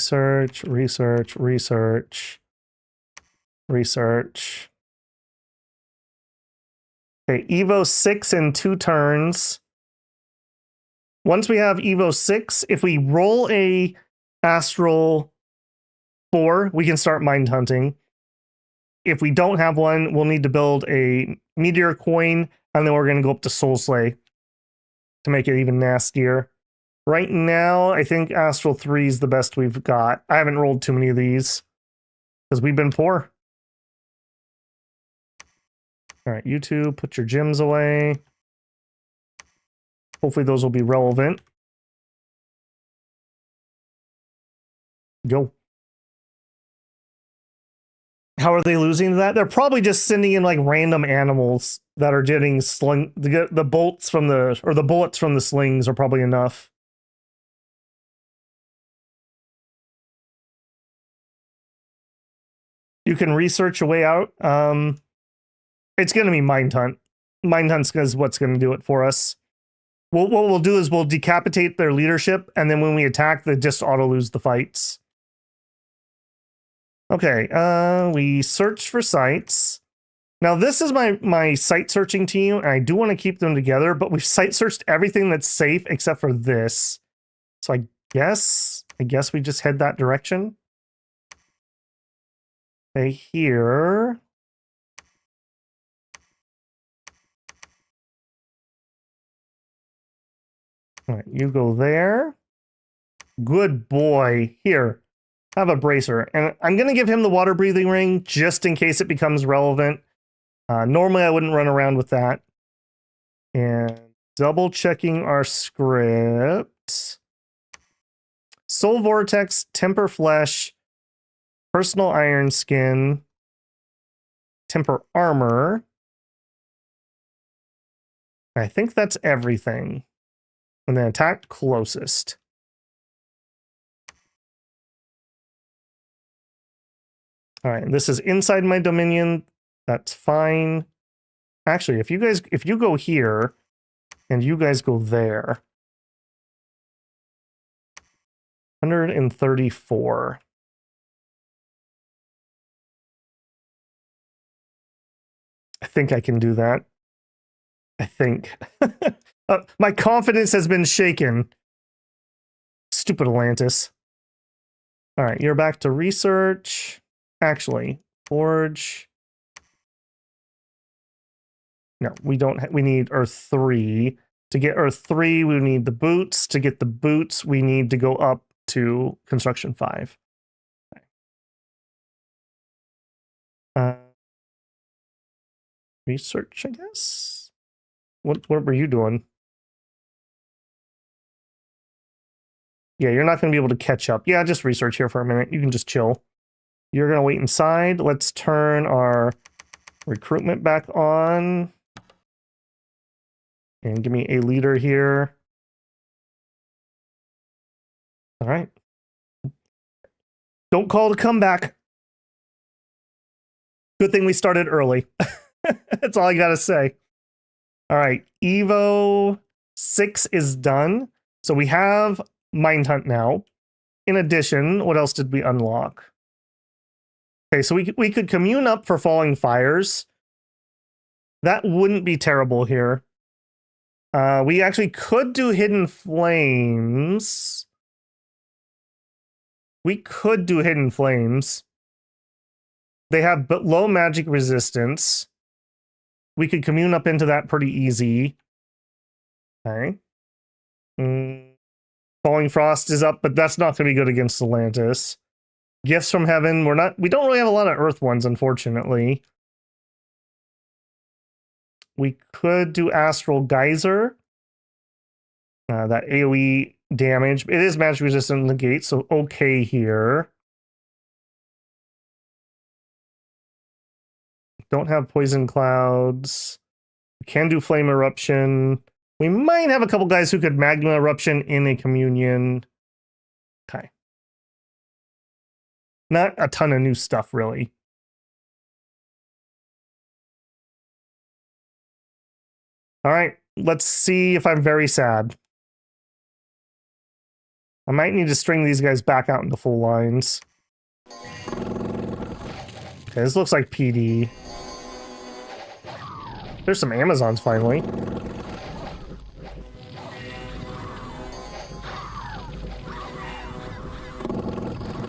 Evo 6 in 2 turns. Once we have Evo 6, if we roll a Astral 4, we can start mind hunting. If we don't have one, we'll need to build a Meteor Coin, and then we're going to go up to Soul Slay to make it even nastier. Right now, I think Astral 3 is the best we've got. I haven't rolled too many of these because we've been poor. All right, you two, put your gems away. Hopefully those will be relevant. Go. How are they losing to that? They're probably just sending in like random animals that are getting sling. The bolts from the, or the bullets from the slings are probably enough. You can research a way out. It's going to be Mind Hunt. Mind Hunt's is what's going to do it for us. What we'll do is we'll decapitate their leadership, and then when we attack, they just auto-lose the fights. Okay, we search for sites. Now, this is my site-searching team, and I do want to keep them together, but we've site-searched everything that's safe except for this. So I guess we just head that direction. Okay, here. All right, you go there. Good boy. Here, have a bracer. And I'm going to give him the water breathing ring just in case it becomes relevant. Normally, I wouldn't run around with that. And double checking our script. Soul Vortex, Temper Flesh, Personal Iron Skin, Temper Armor. I think that's everything. And then attack closest. All right, this is inside my dominion. That's fine. Actually, if you go here and you guys go there. 134. I think I can do that. I think. My confidence has been shaken. Stupid Atlantis. All right, you're back to research. Actually, forge. No, we don't. We need Earth 3. To get Earth 3, we need the boots. To get the boots, we need to go up to construction 5. Research, I guess? What were you doing? Yeah, you're not going to be able to catch up. Yeah, just research here for a minute. You can just chill. You're going to wait inside. Let's turn our recruitment back on. And give me a leader here. All right. Don't call to come back. Good thing we started early. That's all I got to say. All right. Evo 6 is done. So we have Mind Hunt now. In addition, what else did we unlock? Okay, so we could commune up for Falling Fires. That wouldn't be terrible here. We actually could do Hidden Flames. We could do Hidden Flames. They have but low magic resistance. We could commune up into that pretty easy. Okay. Falling Frost is up, but that's not going to be good against Atlantis. Gifts from Heaven. We don't really have a lot of Earth ones, unfortunately. We could do Astral Geyser. That AoE damage. It is magic resistant in the gate, so okay here. Don't have Poison Clouds. We can do Flame Eruption. We might have a couple guys who could Magma Eruption in a Communion. Okay. Not a ton of new stuff, really. All right, let's see if I'm very sad. I might need to string these guys back out into full lines. Okay, this looks like PD. There's some Amazons, finally.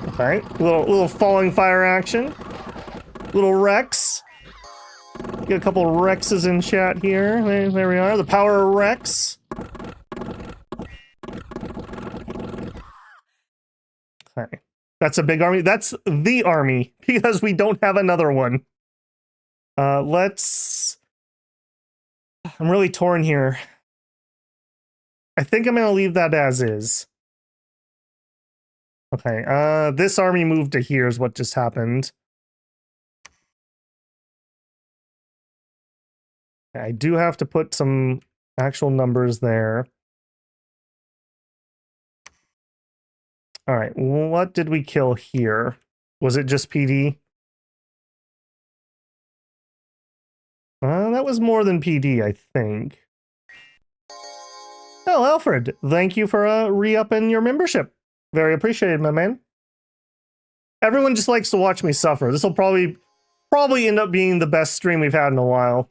Okay, little falling fire action. Little Rex. Get a couple Rexes in chat here. There we are. The power of Rex. Okay. That's a big army. That's the army, because we don't have another one. Let's... I'm really torn here. I think I'm going to leave that as is. Okay, this army moved to here is what just happened. I do have to put some actual numbers there. All right, what did we kill here? Was it just PD? That was more than PD, I think. Oh, Alfred, thank you for re-upping your membership. Very appreciated, my man. Everyone just likes to watch me suffer. This will probably end up being the best stream we've had in a while.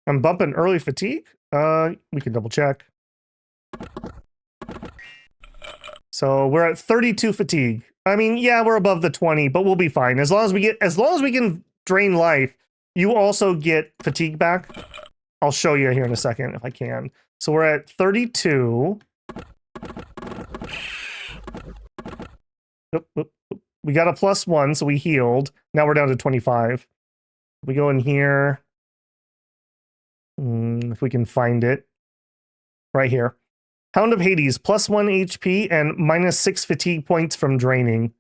I'm bumping early fatigue. We can double check. So we're at 32 fatigue. I mean, yeah, we're above the 20, but we'll be fine. As long as we can drain life, you also get fatigue back. I'll show you here in a second if I can. So we're at 32. We got a +1, so we healed. Now we're down to 25. We go in here. If we can find it. Right here. Hound of Hades, +1 HP and -6 fatigue points from draining.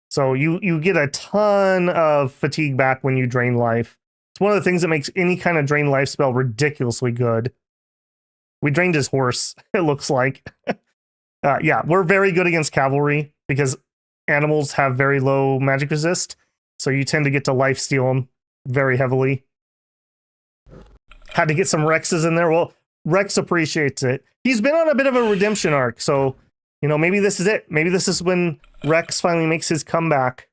So you get a ton of fatigue back when you drain life. It's one of the things that makes any kind of drain life spell ridiculously good. We drained his horse, it looks like. Yeah, we're very good against cavalry because animals have very low magic resist. So you tend to get to lifesteal them very heavily. Had to get some Rexes in there. Well, Rex appreciates it. He's been on a bit of a redemption arc, so, you know, maybe this is it. Maybe this is when Rex finally makes his comeback.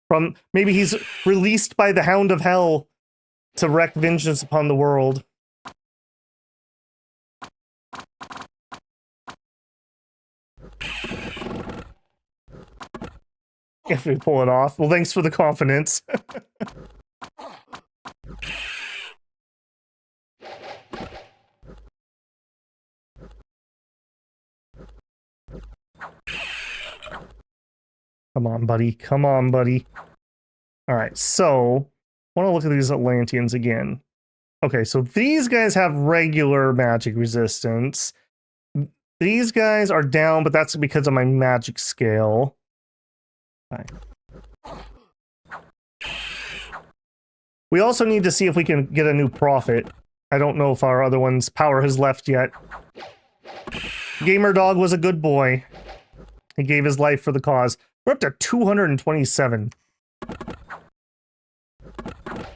From maybe he's released by the Hound of Hell to wreak vengeance upon the world. If we pull it off. Well, thanks for the confidence. Come on, buddy. Come on, buddy. All right, so I want to look at these Atlanteans again. Okay, so these guys have regular magic resistance. These guys are down, but that's because of my magic scale. Okay. We also need to see if we can get a new prophet. I don't know if our other one's power has left yet. Gamer Dog was a good boy. He gave his life for the cause. We're up to 227.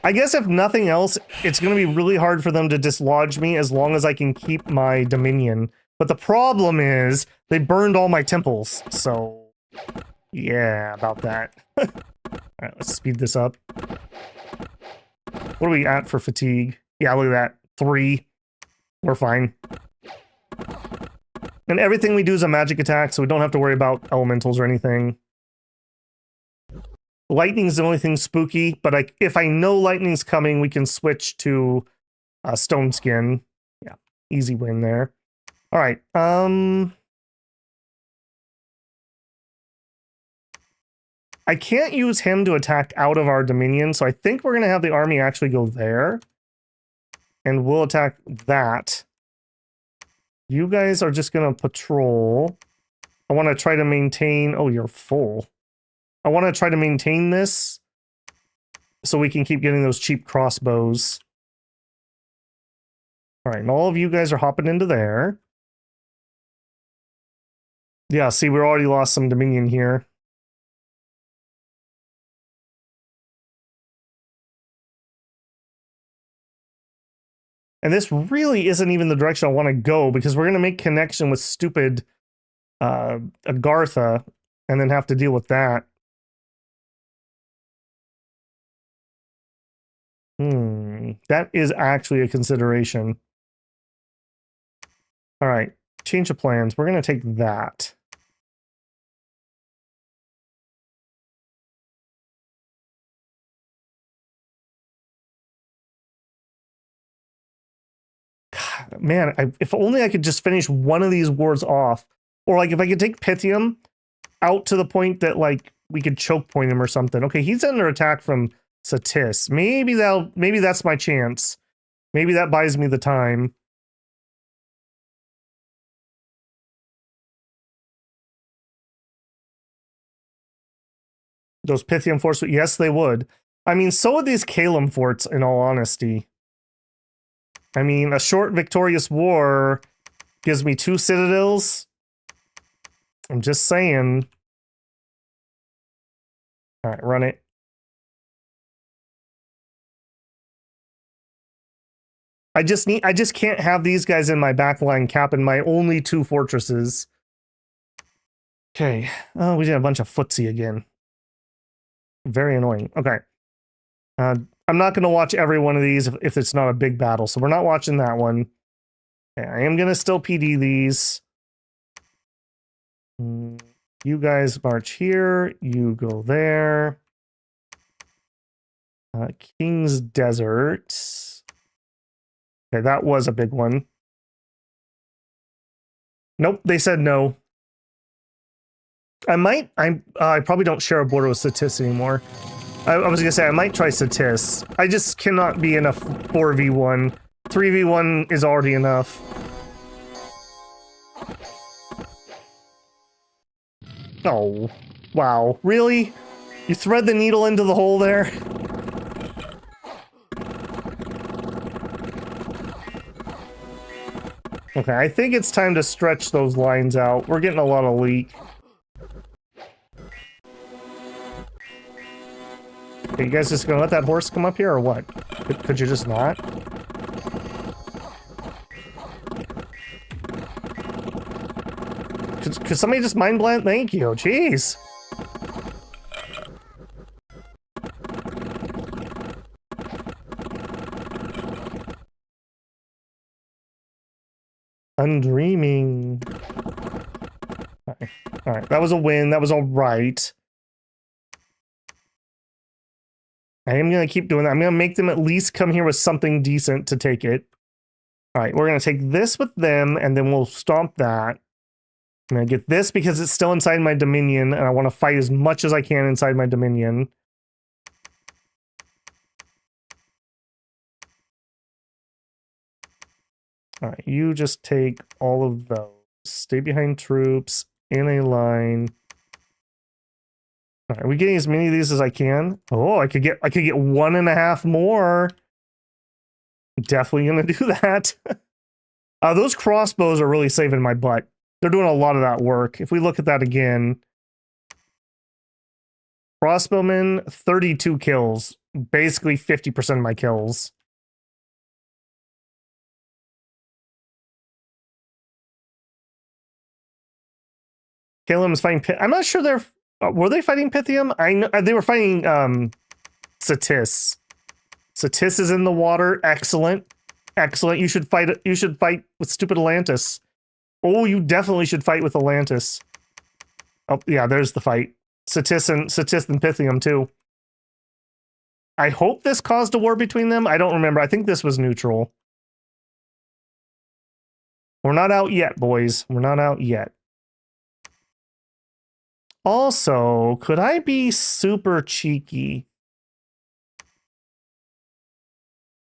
I guess if nothing else, it's going to be really hard for them to dislodge me as long as I can keep my dominion. But the problem is, they burned all my temples, so yeah, about that. Alright, let's speed this up. What are we at for fatigue? Yeah, look at that. 3. We're fine. And everything we do is a magic attack, so we don't have to worry about elementals or anything. Lightning's the only thing spooky, but if I know lightning's coming, we can switch to stone skin. Yeah, easy win there. All right. I can't use him to attack out of our dominion, so I think we're going to have the army actually go there. And we'll attack that. You guys are just going to patrol. I want to try to maintain... Oh, you're full. I want to try to maintain this so we can keep getting those cheap crossbows. All right, and all of you guys are hopping into there. Yeah, see, we already lost some dominion here. And this really isn't even the direction I want to go, because we're going to make connection with stupid Agartha and then have to deal with that. That is actually a consideration. All right, change of plans. We're going to take that. God, man, if only I could just finish one of these wars off. Or like if I could take Pythium out to the point that like we could choke point him or something. Okay, he's under attack from Satis. Maybe that's my chance. Maybe that buys me the time. Those Pythium forts, yes, they would. I mean, so would these Kalem forts, in all honesty. I mean, a short victorious war gives me 2 citadels. I'm just saying. All right, run it. I just can't have these guys in my backline capping my only 2 fortresses. Okay. Oh, we did a bunch of footsie again. Very annoying. Okay. I'm not going to watch every one of these if it's not a big battle, so we're not watching that one. Okay, I am going to still PD these. You guys march here. You go there. King's Desert. Okay, that was a big one. Nope, they said no. I probably don't share a border with Satis anymore. I was gonna say I might try Satis. I just cannot be in a 4v1. 3v1 is already enough. Oh, wow. Really? You thread the needle into the hole there? Okay, I think it's time to stretch those lines out. We're getting a lot of leak. Okay, you guys just gonna let that horse come up here, or what? Could you just not? Could somebody just mind blend? Thank you, jeez. Undreaming. All right, that was a win. That was all right. I am going to keep doing that. I'm going to make them at least come here with something decent to take it. All right, we're going to take this with them, and then we'll stomp that. I'm going to get this because it's still inside my dominion, and I want to fight as much as I can inside my dominion. All right, you just take all of those. Stay behind troops in a line. All right, are we getting as many of these as I can? Oh, I could get 1.5 more. Definitely gonna do that. Those crossbows are really saving my butt. They're doing a lot of that work. If we look at that again, crossbowmen, 32 kills, basically 50% of my kills. Caleb is fighting. I'm not sure they're. Were they fighting Pythium? I know they were fighting Satis. Satis is in the water. Excellent, excellent. You should fight. You should fight with stupid Atlantis. Oh, you definitely should fight with Atlantis. Oh yeah, there's the fight. Satis and Pythium too. I hope this caused a war between them. I don't remember. I think this was neutral. We're not out yet, boys. We're not out yet. Also, could I be super cheeky?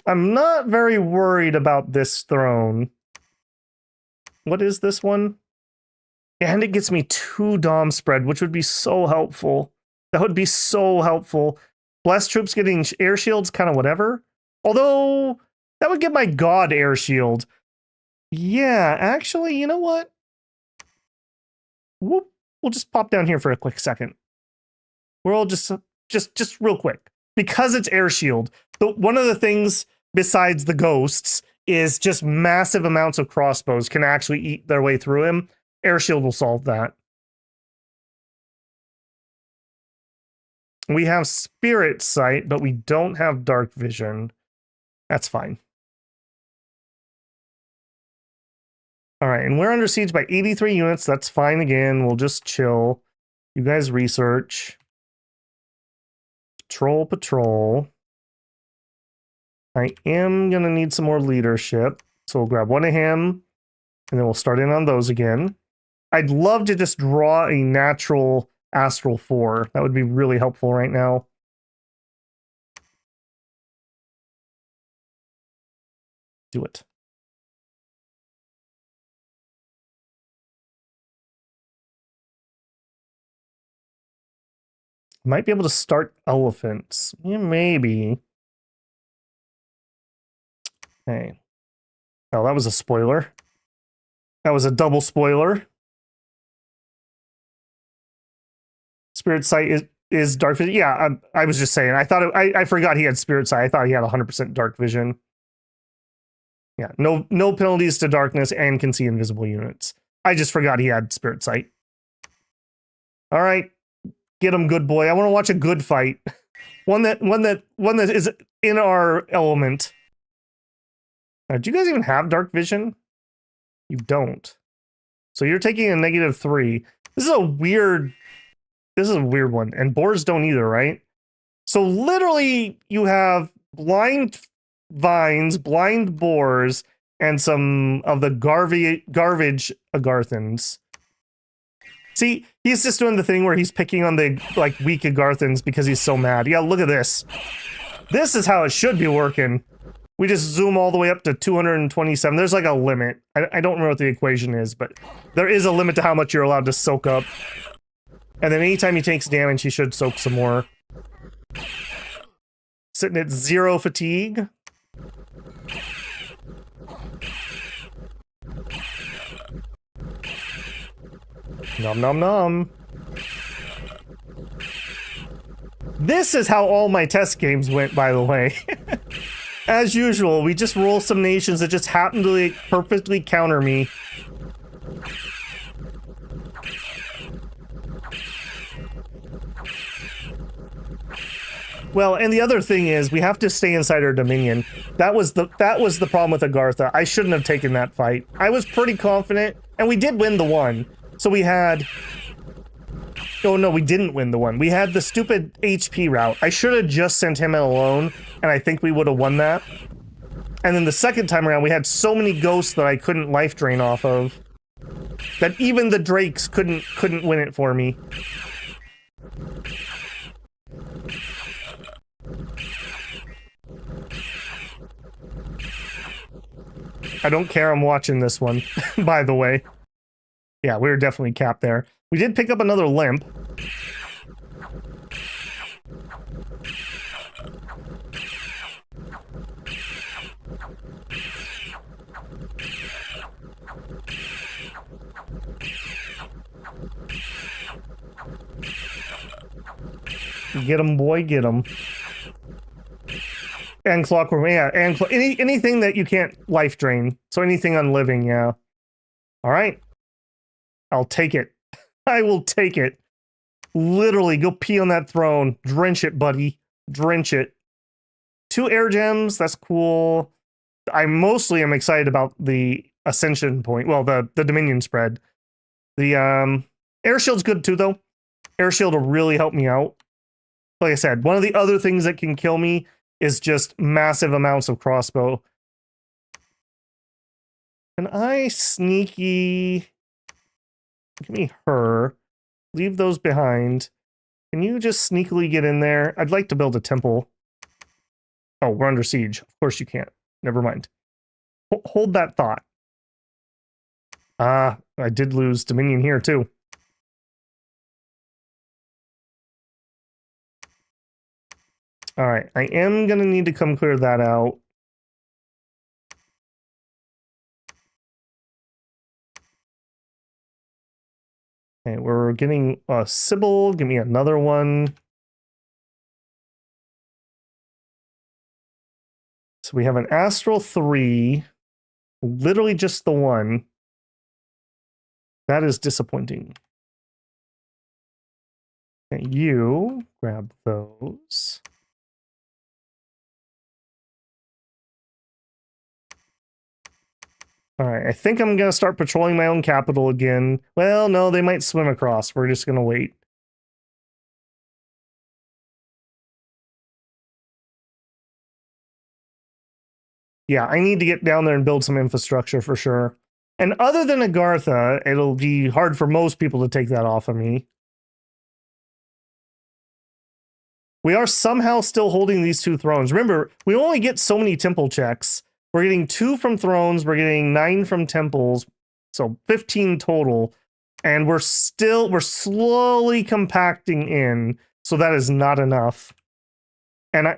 I'm not very worried about this throne. What is this one? And it gets me 2 Dom spread, which would be so helpful. That would be so helpful. Blessed troops getting air shields, kind of whatever. Although, that would get my god air shield. Yeah, actually, you know what? Whoop. We'll just pop down here for a quick second. We're all just real quick. Because it's air shield, one of the things besides the ghosts is just massive amounts of crossbows can actually eat their way through him. Air shield will solve that. We have spirit sight, but we don't have dark vision. That's fine. All right, and we're under siege by 83 units. That's fine again. We'll just chill. You guys research. Patrol. I am going to need some more leadership. So we'll grab one of him, and then we'll start in on those again. I'd love to just draw a natural Astral 4. That would be really helpful right now. Do it. Might be able to start elephants. Yeah, maybe. Hey. Oh, that was a spoiler. That was a double spoiler. Spirit sight is dark vision. Yeah, I was just saying. I thought I forgot he had spirit sight. I thought he had 100% dark vision. Yeah, no penalties to darkness and can see invisible units. I just forgot he had spirit sight. All right. Get him, good boy. I want to watch a good fight. One that is in our element. Do you guys even have dark vision? You don't. So you're taking a -3. This is a weird one. And boars don't either, right? So literally you have blind vines, blind boars, and some of the garbage Agarthans. See, he's just doing the thing where he's picking on the weak Agarthans because he's so mad. Yeah, look at this. This is how it should be working. We just zoom all the way up to 227. There's like a limit. I don't remember what the equation is, but there is a limit to how much you're allowed to soak up. And then anytime he takes damage, he should soak some more. Sitting at 0 fatigue. Nom nom nom. This is how all my test games went, by the way. As usual, we just roll some nations that just happen to perfectly counter me. Well, and the other thing is we have to stay inside our dominion. That was the problem with Agartha. I shouldn't have taken that fight. I was pretty confident, and we did win the one. So we had... Oh no, we didn't win the one. We had the stupid HP route. I should have just sent him in alone, and I think we would have won that. And then the second time around, we had so many ghosts that I couldn't life drain off of. That even the Drakes couldn't win it for me. I don't care, I'm watching this one, by the way. Yeah, we were definitely capped there. We did pick up another limp. Get him, boy, get him. And clockwork, yeah, and anything that you can't life drain. So anything unliving, yeah. All right. I'll take it. I will take it. Literally, go pee on that throne. Drench it, buddy. Drench it. 2 air gems, that's cool. I mostly am excited about the ascension point. Well, the dominion spread. The air shield's good too, though. Air shield will really help me out. Like I said, one of the other things that can kill me is just massive amounts of crossbow. Can I sneaky... Give me her. Leave those behind. Can you just sneakily get in there? I'd like to build a temple. Oh, we're under siege. Of course you can't. Never mind. Hold that thought. I did lose Dominion here too. All right, I am going to need to come clear that out. Okay, we're getting a Sybil. Give me another one. So we have an Astral 3. Literally just the one. That is disappointing. Okay, you grab those. All right, I think I'm going to start patrolling my own capital again. Well, no, they might swim across. We're just going to wait. Yeah, I need to get down there and build some infrastructure for sure. And other than Agartha, it'll be hard for most people to take that off of me. We are somehow still holding these 2 thrones. Remember, we only get so many temple checks. We're getting 2 from thrones, we're getting 9 from temples, so 15 total. And we're slowly compacting in, so that is not enough. And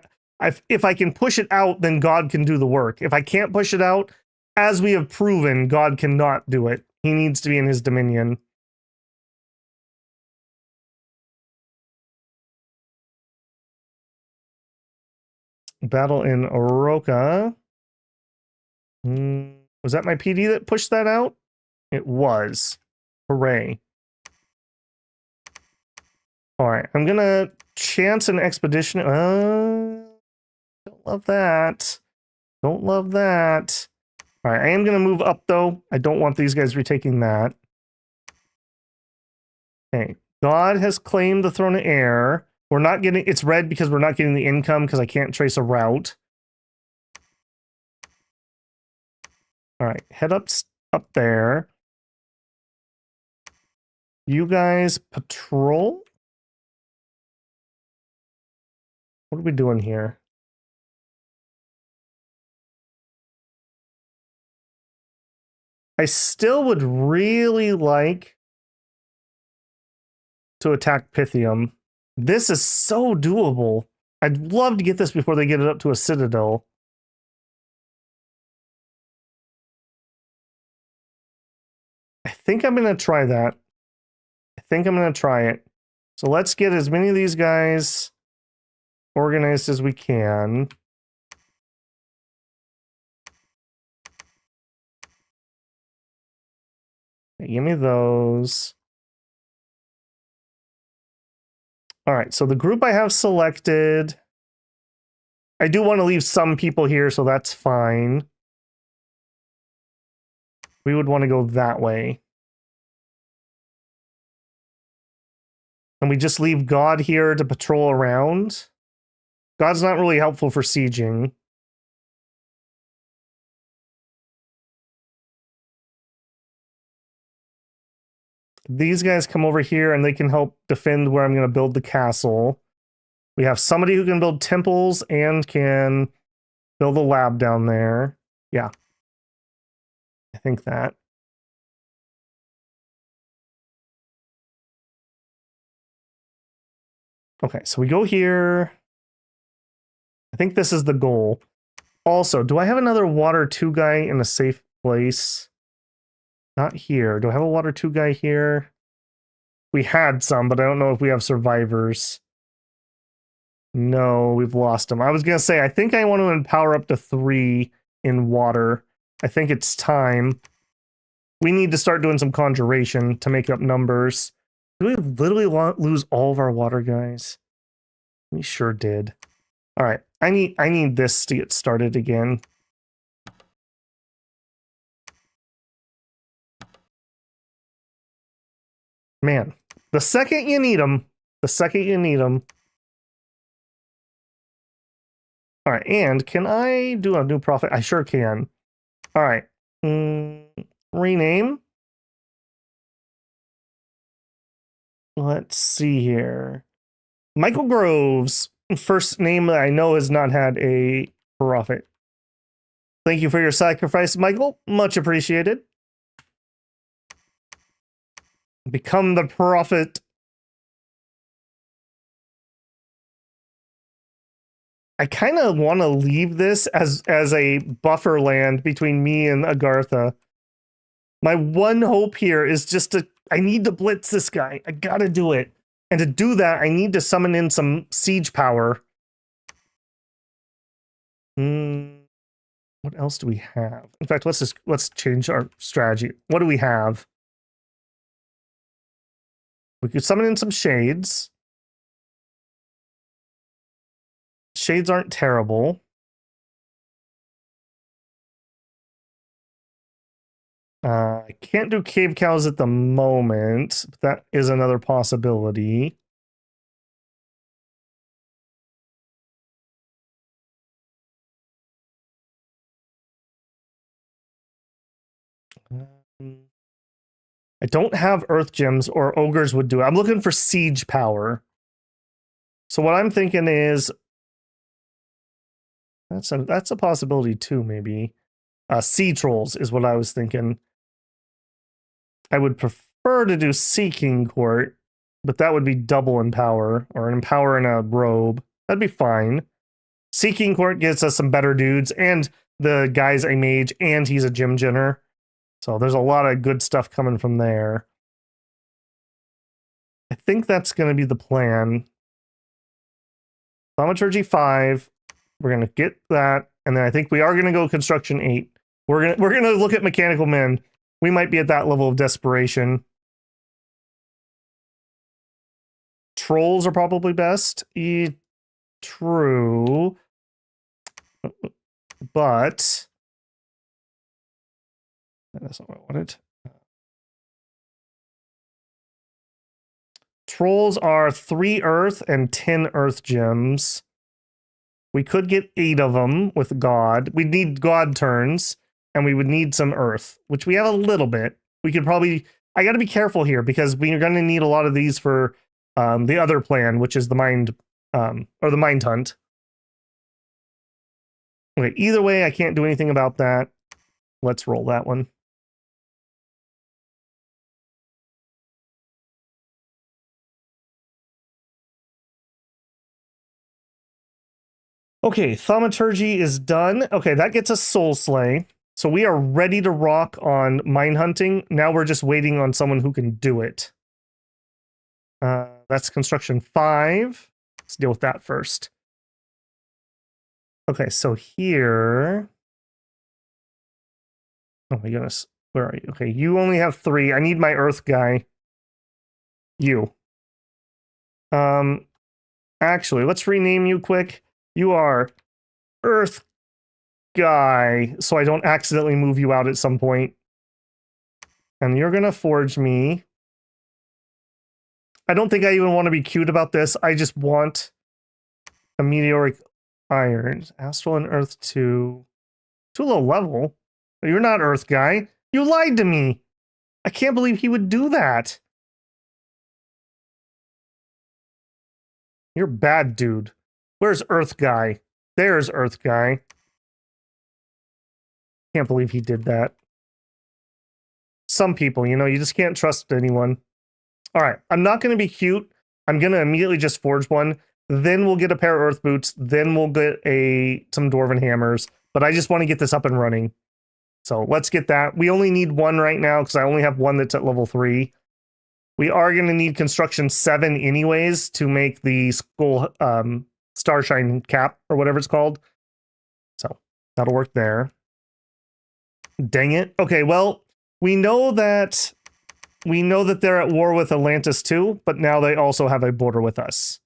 if I can push it out, then God can do the work. If I can't push it out, as we have proven, God cannot do it. He needs to be in his dominion. Battle in Oroka. Was that my PD that pushed that out? It was. Hooray. All right, I'm gonna chance an expedition. Don't love that. Don't love that. All right, I am gonna move up though. I don't want these guys retaking that. Okay, God has claimed the throne of air. We're not getting, it's red because we're not getting the income because I can't trace a route. All right, head up there. You guys patrol. What are we doing here? I still would really like to attack Pythium. This is so doable. I'd love to get this before they get it up to a citadel. I think I'm going to try that. I think I'm going to try it. So let's get as many of these guys organized as we can. Okay, give me those. All right, so the group I have selected I do want to leave some people here, so that's fine. We would want to go that way. And we just leave God here to patrol around. God's not really helpful for sieging. These guys come over here and they can help defend where I'm going to build the castle. We have somebody who can build temples and can build a lab down there. Yeah. I think that. Okay, so we go here. I think this is the goal. Also, do I have another water 2 guy in a safe place? Not here. Do I have a water 2 guy here? We had some, but I don't know if we have survivors. No, we've lost them. I was going to say, I think I want to empower up to 3 in water. I think it's time. We need to start doing some conjuration to make up numbers. Did we literally lose all of our water guys? We sure did. All right, I need this to get started again. Man, the second you need them, All right, and can I do a new prophet? I sure can. All right, rename. Let's see here. Michael Groves, first name that I know has not had a prophet. Thank you for your sacrifice, Michael. Much appreciated. Become the prophet. I kind of want to leave this as a buffer land between me and Agartha. My one hope here is just I need to blitz this guy. I gotta do it. And to do that, I need to summon in some siege power. What else do we have? In fact, let's change our strategy. What do we have? We could summon in some shades. Shades aren't terrible. I can't do cave cows at the moment, but that is another possibility. I don't have earth gems, or ogres would do it. I'm looking for siege power. So what I'm thinking is that's a possibility too, maybe. Sea trolls is what I was thinking. I would prefer to do Seeking Court, but that would be double Empower, or Empower in a robe. That'd be fine. Seeking Court gets us some better dudes, and the guy's a mage, and he's a gym genner. So there's a lot of good stuff coming from there. I think that's going to be the plan. Thaumaturgy 5. We're going to get that, and then I think we are going to go Construction 8. We're going to look at Mechanical Men. We might be at that level of desperation. Trolls are probably best. True. But that's not what I wanted. Trolls are 3 earth and 10 earth gems. We could get 8 of them with God. We'd need God turns, and we would need some earth, which we have a little bit. We could probably... I got to be careful here, because we're going to need a lot of these for the other plan, which is the mind... or the mind hunt. Okay, either way, I can't do anything about that. Let's roll that one. Okay, Thaumaturgy is done. Okay, that gets us Soul Slay. So we are ready to rock on mine hunting. Now we're just waiting on someone who can do it. That's Construction 5. Let's deal with that first. Okay, so here... Oh my goodness. Where are you? Okay, you only have 3. I need my Earth guy. You. Actually, let's rename you quick. You are Earth guy, so I don't accidentally move you out at some point. And you're gonna forge me. I don't think I even want to be cute about this. I just want a meteoric iron. Astral and Earth 2. Too low level. You're not Earth guy. You lied to me. I can't believe he would do that. You're bad, dude. Where's Earth guy? There's Earth guy. Can't believe he did that. Some people, you know, you just can't trust anyone. All right, I'm not going to be cute. I'm going to immediately just forge one. Then we'll get a pair of Earth boots. Then we'll get some Dwarven hammers. But I just want to get this up and running. So let's get that. We only need one right now because I only have one that's at level 3. We are going to need construction 7 anyways to make the skull starshine cap or whatever it's called. So that'll work there. Dang it. Okay, well, we know that they're at war with Atlantis too, but now they also have a border with us.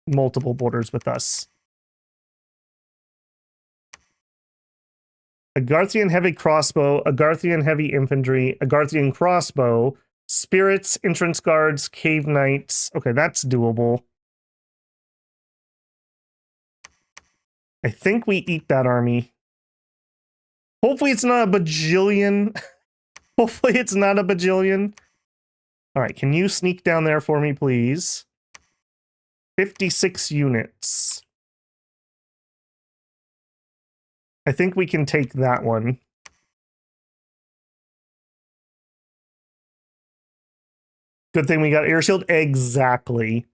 Multiple borders with us. A Garthian heavy crossbow, a Garthian heavy infantry, a Garthian crossbow, spirits, entrance guards, cave knights. Okay, that's doable. I think we eat that army. Hopefully it's not a bajillion. Hopefully it's not a bajillion. All right, can you sneak down there for me, please? 56 units. I think we can take that one. Good thing we got air shield. Exactly.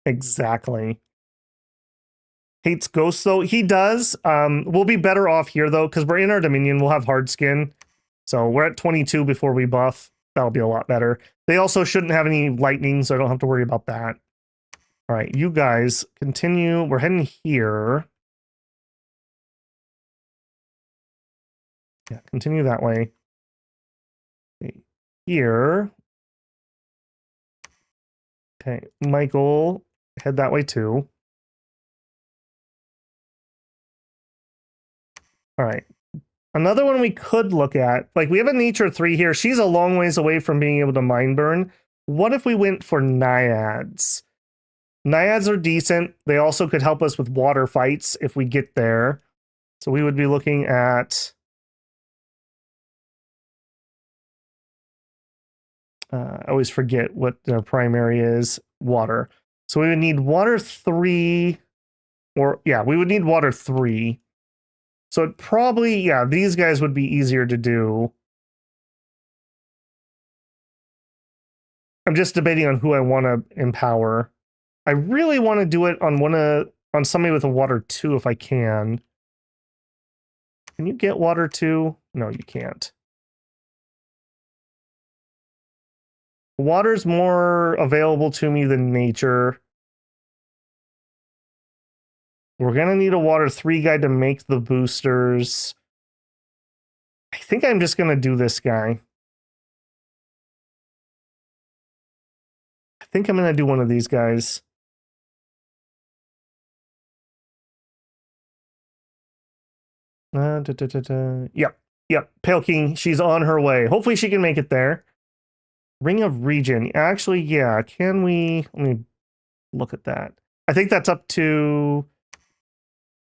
Exactly. Hates ghosts, though. He does. We'll be better off here, though, because we're in our Dominion. We'll have hard skin. So we're at 22 before we buff. That'll be a lot better. They also shouldn't have any lightning, so I don't have to worry about that. All right, you guys continue. We're heading here. Yeah, continue that way. Okay, here. Okay, Michael, head that way too. All right. Another one we could look at, like we have a nature 3 here. She's a long ways away from being able to mind burn. What if we went for naiads? Naiads are decent. They also could help us with water fights if we get there. So we would be looking at... I always forget what their primary is. Water. So we would need water 3... Or, yeah, we would need water 3. So it probably, yeah, these guys would be easier to do. I'm just debating on who I want to empower. I really want to do it on somebody with a water 2 if I can. Can you get water 2? No, you can't. Water's more available to me than nature. We're going to need a water 3 guy to make the boosters. I think I'm just going to do this guy. I think I'm going to do one of these guys. Yep. Pale King, she's on her way. Hopefully she can make it there. Ring of Region. Actually, yeah. Can we... Let me look at that. I think that's up to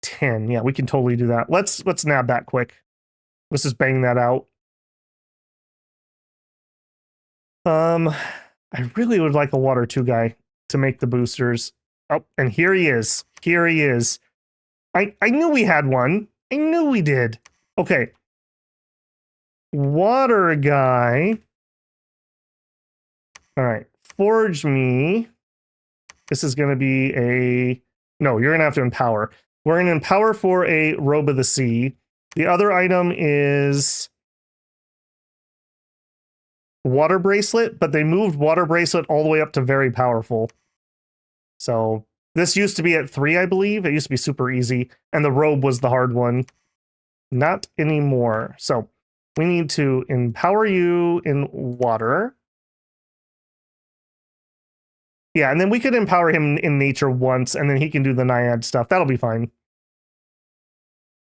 10. Yeah, we can totally do that. Let's nab that quick. Let's just bang that out. I really would like a water 2 guy to make the boosters. Oh, and here he is. Here he is. I knew we had one. I knew we did. Okay. Water guy. All right. Forge me. This is going to be a... No, you're going to have to empower. We're going to empower for a Robe of the Sea. The other item is Water Bracelet, but they moved Water Bracelet all the way up to very powerful. So this used to be at 3, I believe. It used to be super easy, and the Robe was the hard one. Not anymore. So we need to empower you in water. Yeah, and then we could empower him in nature once, and then he can do the Naiad stuff. That'll be fine.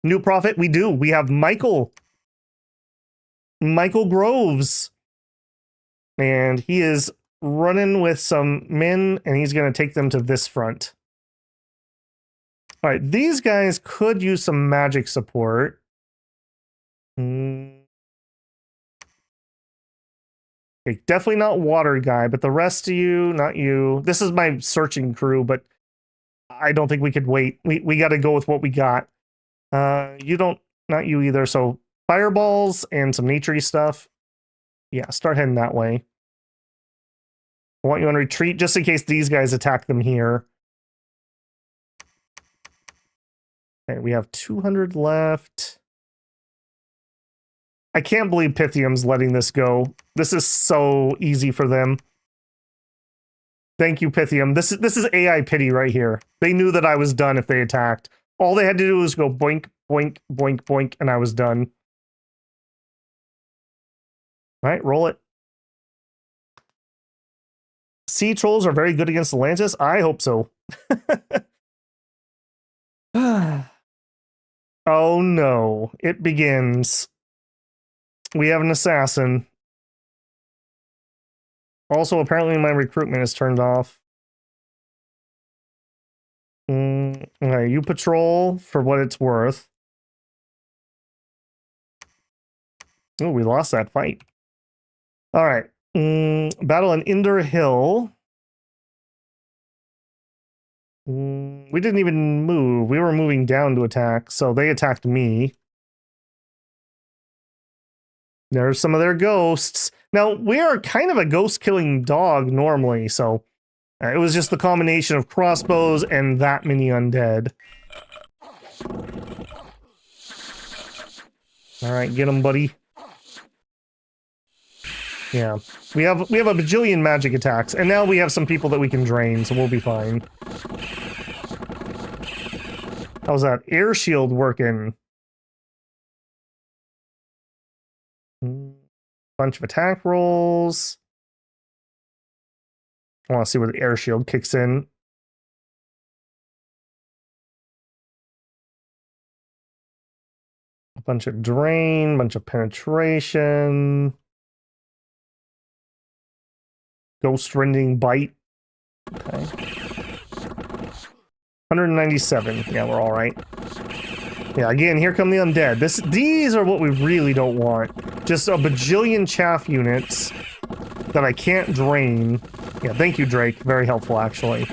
New prophet, we do. We have Michael. Michael Groves. And he is running with some men, and he's going to take them to this front. All right, these guys could use some magic support. Okay, definitely not water guy, but the rest of you, not you. This is my searching crew, but I don't think we could wait. We got to go with what we got. You don't, not you either. So fireballs and some naturey stuff. Yeah, start heading that way. I want you on retreat just in case these guys attack them here. Okay, we have 200 left. I can't believe Pythium's letting this go. This is so easy for them. Thank you, Pythium. This is AI pity right here. They knew that I was done if they attacked. All they had to do was go boink, boink, boink, boink, and I was done. All right, roll it. Sea trolls are very good against the Lantis? I hope so. Oh no, it begins. We have an assassin. Also, apparently my recruitment is turned off. Okay, you patrol for what it's worth. Oh, we lost that fight. All right. Battle on Inder Hill. We didn't even move. We were moving down to attack, so they attacked me. There's some of their ghosts. Now, we are kind of a ghost-killing dog normally, so it was just the combination of crossbows and that many undead. All right, get him, buddy. Yeah, we have a bajillion magic attacks, and now we have some people that we can drain, so we'll be fine. How's that air shield working? Bunch of attack rolls. I want to see where the air shield kicks in. A bunch of drain, bunch of penetration. Ghost rending bite. Okay. 197. Yeah, we're all right. Yeah, again, here come the undead. These are what we really don't want. Just a bajillion chaff units that I can't drain. Yeah, thank you, Drake. Very helpful, actually.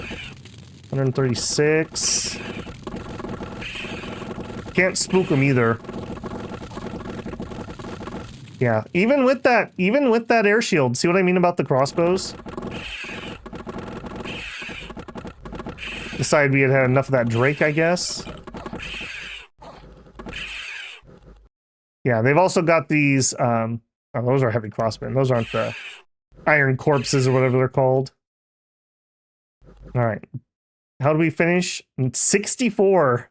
136. Can't spook them either. Yeah, even with that air shield, see what I mean about the crossbows? Decided we had enough of that Drake, I guess. Yeah, they've also got these, oh, those are heavy crossmen. Those aren't the iron corpses or whatever they're called. All right. How do we finish? 64.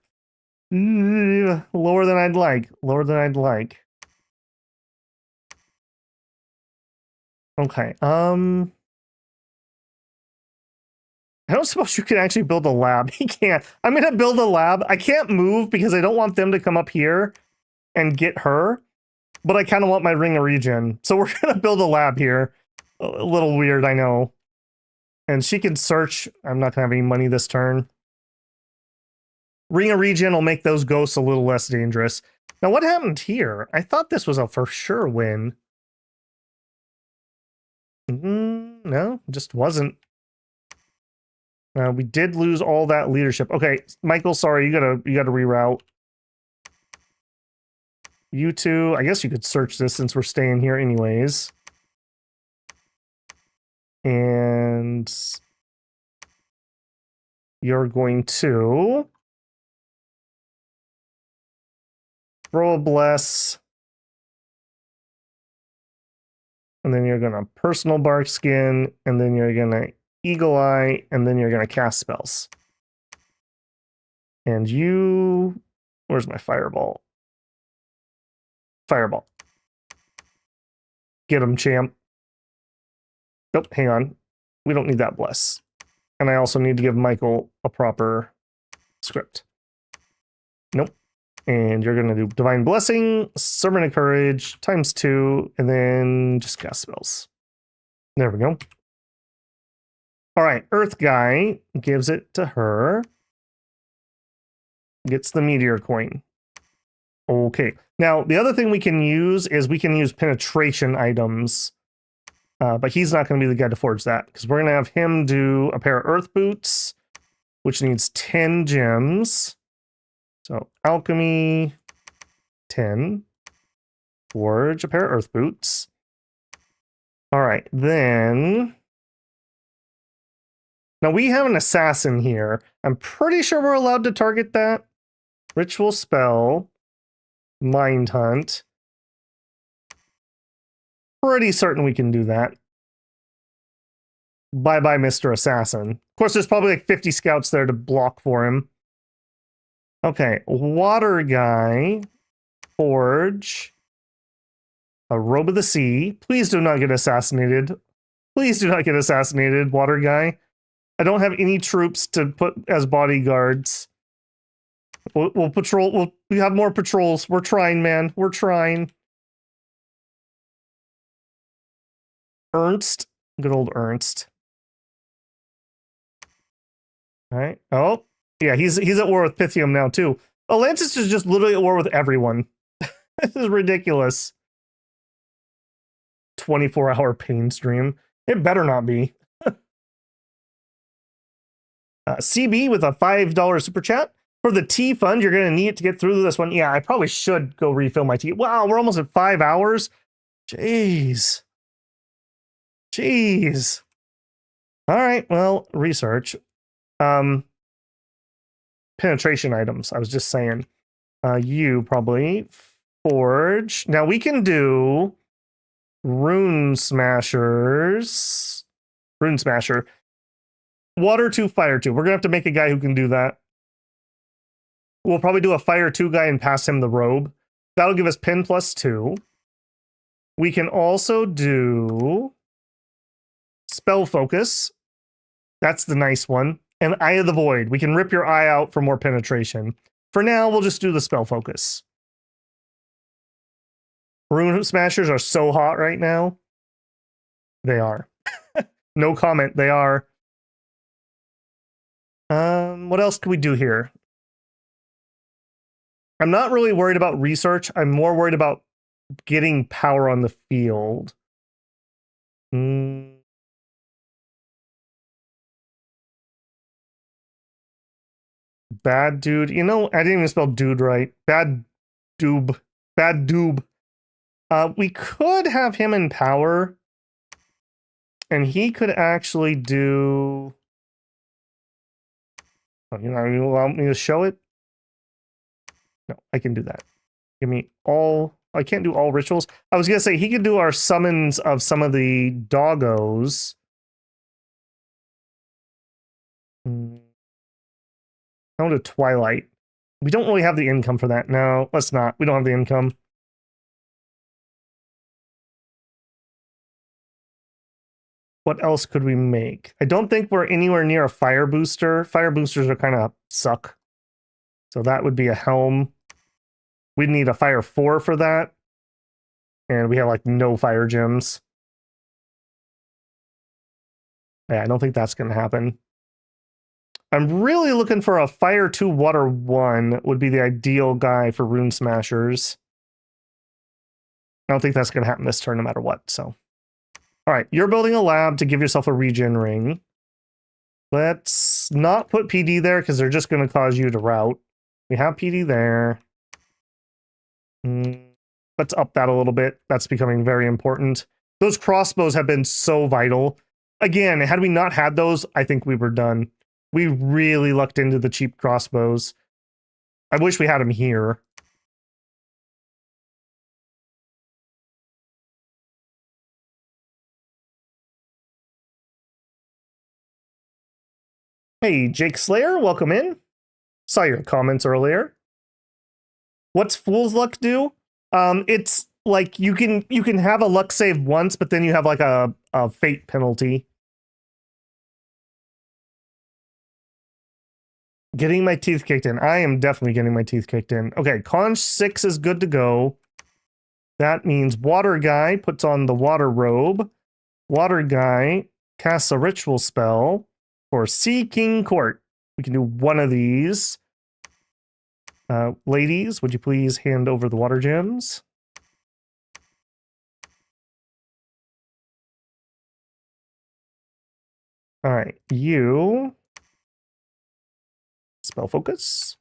Lower than I'd like. Lower than I'd like. Okay, I don't suppose you can actually build a lab. He can't. I'm gonna build a lab. I can't move because I don't want them to come up here and get her, but I kind of want my ring of regen. So we're gonna build a lab here. A little weird, I know. And she can search. I'm not gonna have any money this turn. Ring of regen will make those ghosts a little less dangerous. Now, what happened here? I thought this was a for sure win. No, just wasn't. We did lose all that leadership. Okay, Michael, sorry, you gotta reroute. You two, I guess you could search this since we're staying here anyways. And you're going to throw a bless. And then you're gonna personal bark skin, and then you're gonna eagle eye, and then you're gonna cast spells. And you, where's my fireball? Fireball. Get him, champ. Nope, hang on. We don't need that bless. And I also need to give Michael a proper script. Nope. And you're going to do Divine Blessing, Sermon of Courage, ×2, and then just cast spells. There we go. All right, Earth Guy gives it to her. Gets the Meteor Coin. Okay. Now, the other thing we can use is we can use penetration items. But he's not going to be the guy to forge that, because we're going to have him do a pair of Earth Boots, which needs 10 gems. So, Alchemy, 10. Forge a pair of Earth Boots. All right, then... Now, we have an assassin here. I'm pretty sure we're allowed to target that. Ritual Spell. Mind Hunt. Pretty certain we can do that. Bye-bye, Mr. Assassin. Of course, there's probably like 50 scouts there to block for him. Okay, Water Guy. Forge. A Robe of the Sea. Please do not get assassinated. Please do not get assassinated, Water Guy. I don't have any troops to put as bodyguards. We'll patrol. We have more patrols. We're trying, man. We're trying. Ernst. Good old Ernst. All right. Oh, yeah, he's at war with Pythium now, too. Atlantis is just literally at war with everyone. This is ridiculous. 24-hour pain stream. It better not be. CB with a $5 super chat. For the tea fund, you're going to need it to get through this one. Yeah, I probably should go refill my tea. Wow, we're almost at 5 hours. Jeez. Jeez. All right, well, research. Penetration items, I was just saying. You probably forge. Now we can do Rune Smashers. Rune Smasher. Water 2, Fire 2. We're going to have to make a guy who can do that. We'll probably do a Fire 2 guy and pass him the robe. That'll give us Pen +2. We can also do Spell Focus. That's the nice one. And Eye of the Void. We can rip your eye out for more penetration. For now, we'll just do the Spell Focus. Rune Smashers are so hot right now. They are. No comment, they are. What else can we do here? I'm not really worried about research. I'm more worried about getting power on the field. Bad dude. You know, I didn't even spell dude right. Bad doob. Bad doob. We could have him in power. And he could actually do... Oh, you're not going to allow me to show it? No, I can do that. Give me all... I can't do all rituals. I was going to say, he could do our summons of some of the doggos. Down to Twilight. We don't really have the income for that. No, let's not. We don't have the income. What else could we make? I don't think we're anywhere near a fire booster. Fire boosters are kind of suck. So that would be a helm. We'd need a fire 4 for that. And we have like no fire gems. Yeah, I don't think that's going to happen. I'm really looking for a fire 2 water 1 would be the ideal guy for Rune Smashers. I don't think that's going to happen this turn no matter what, so. All right, you're building a lab to give yourself a regen ring. Let's not put PD there because they're just going to cause you to rout. We have PD there. Let's up that a little bit. That's becoming very important. Those crossbows have been so vital. Again, had we not had those, I think we were done. We really lucked into the cheap crossbows. I wish we had them here. Hey, Jake Slayer, welcome in. Saw your comments earlier. What's Fool's Luck do? It's like you can have a luck save once, but then you have like a fate penalty. Getting my teeth kicked in. I am definitely getting my teeth kicked in. Okay, Conch 6 is good to go. That means Water Guy puts on the Water Robe. Water Guy casts a ritual spell for Sea King Court. We can do one of these. Ladies, would you please hand over the water gems? All right, you spell focus.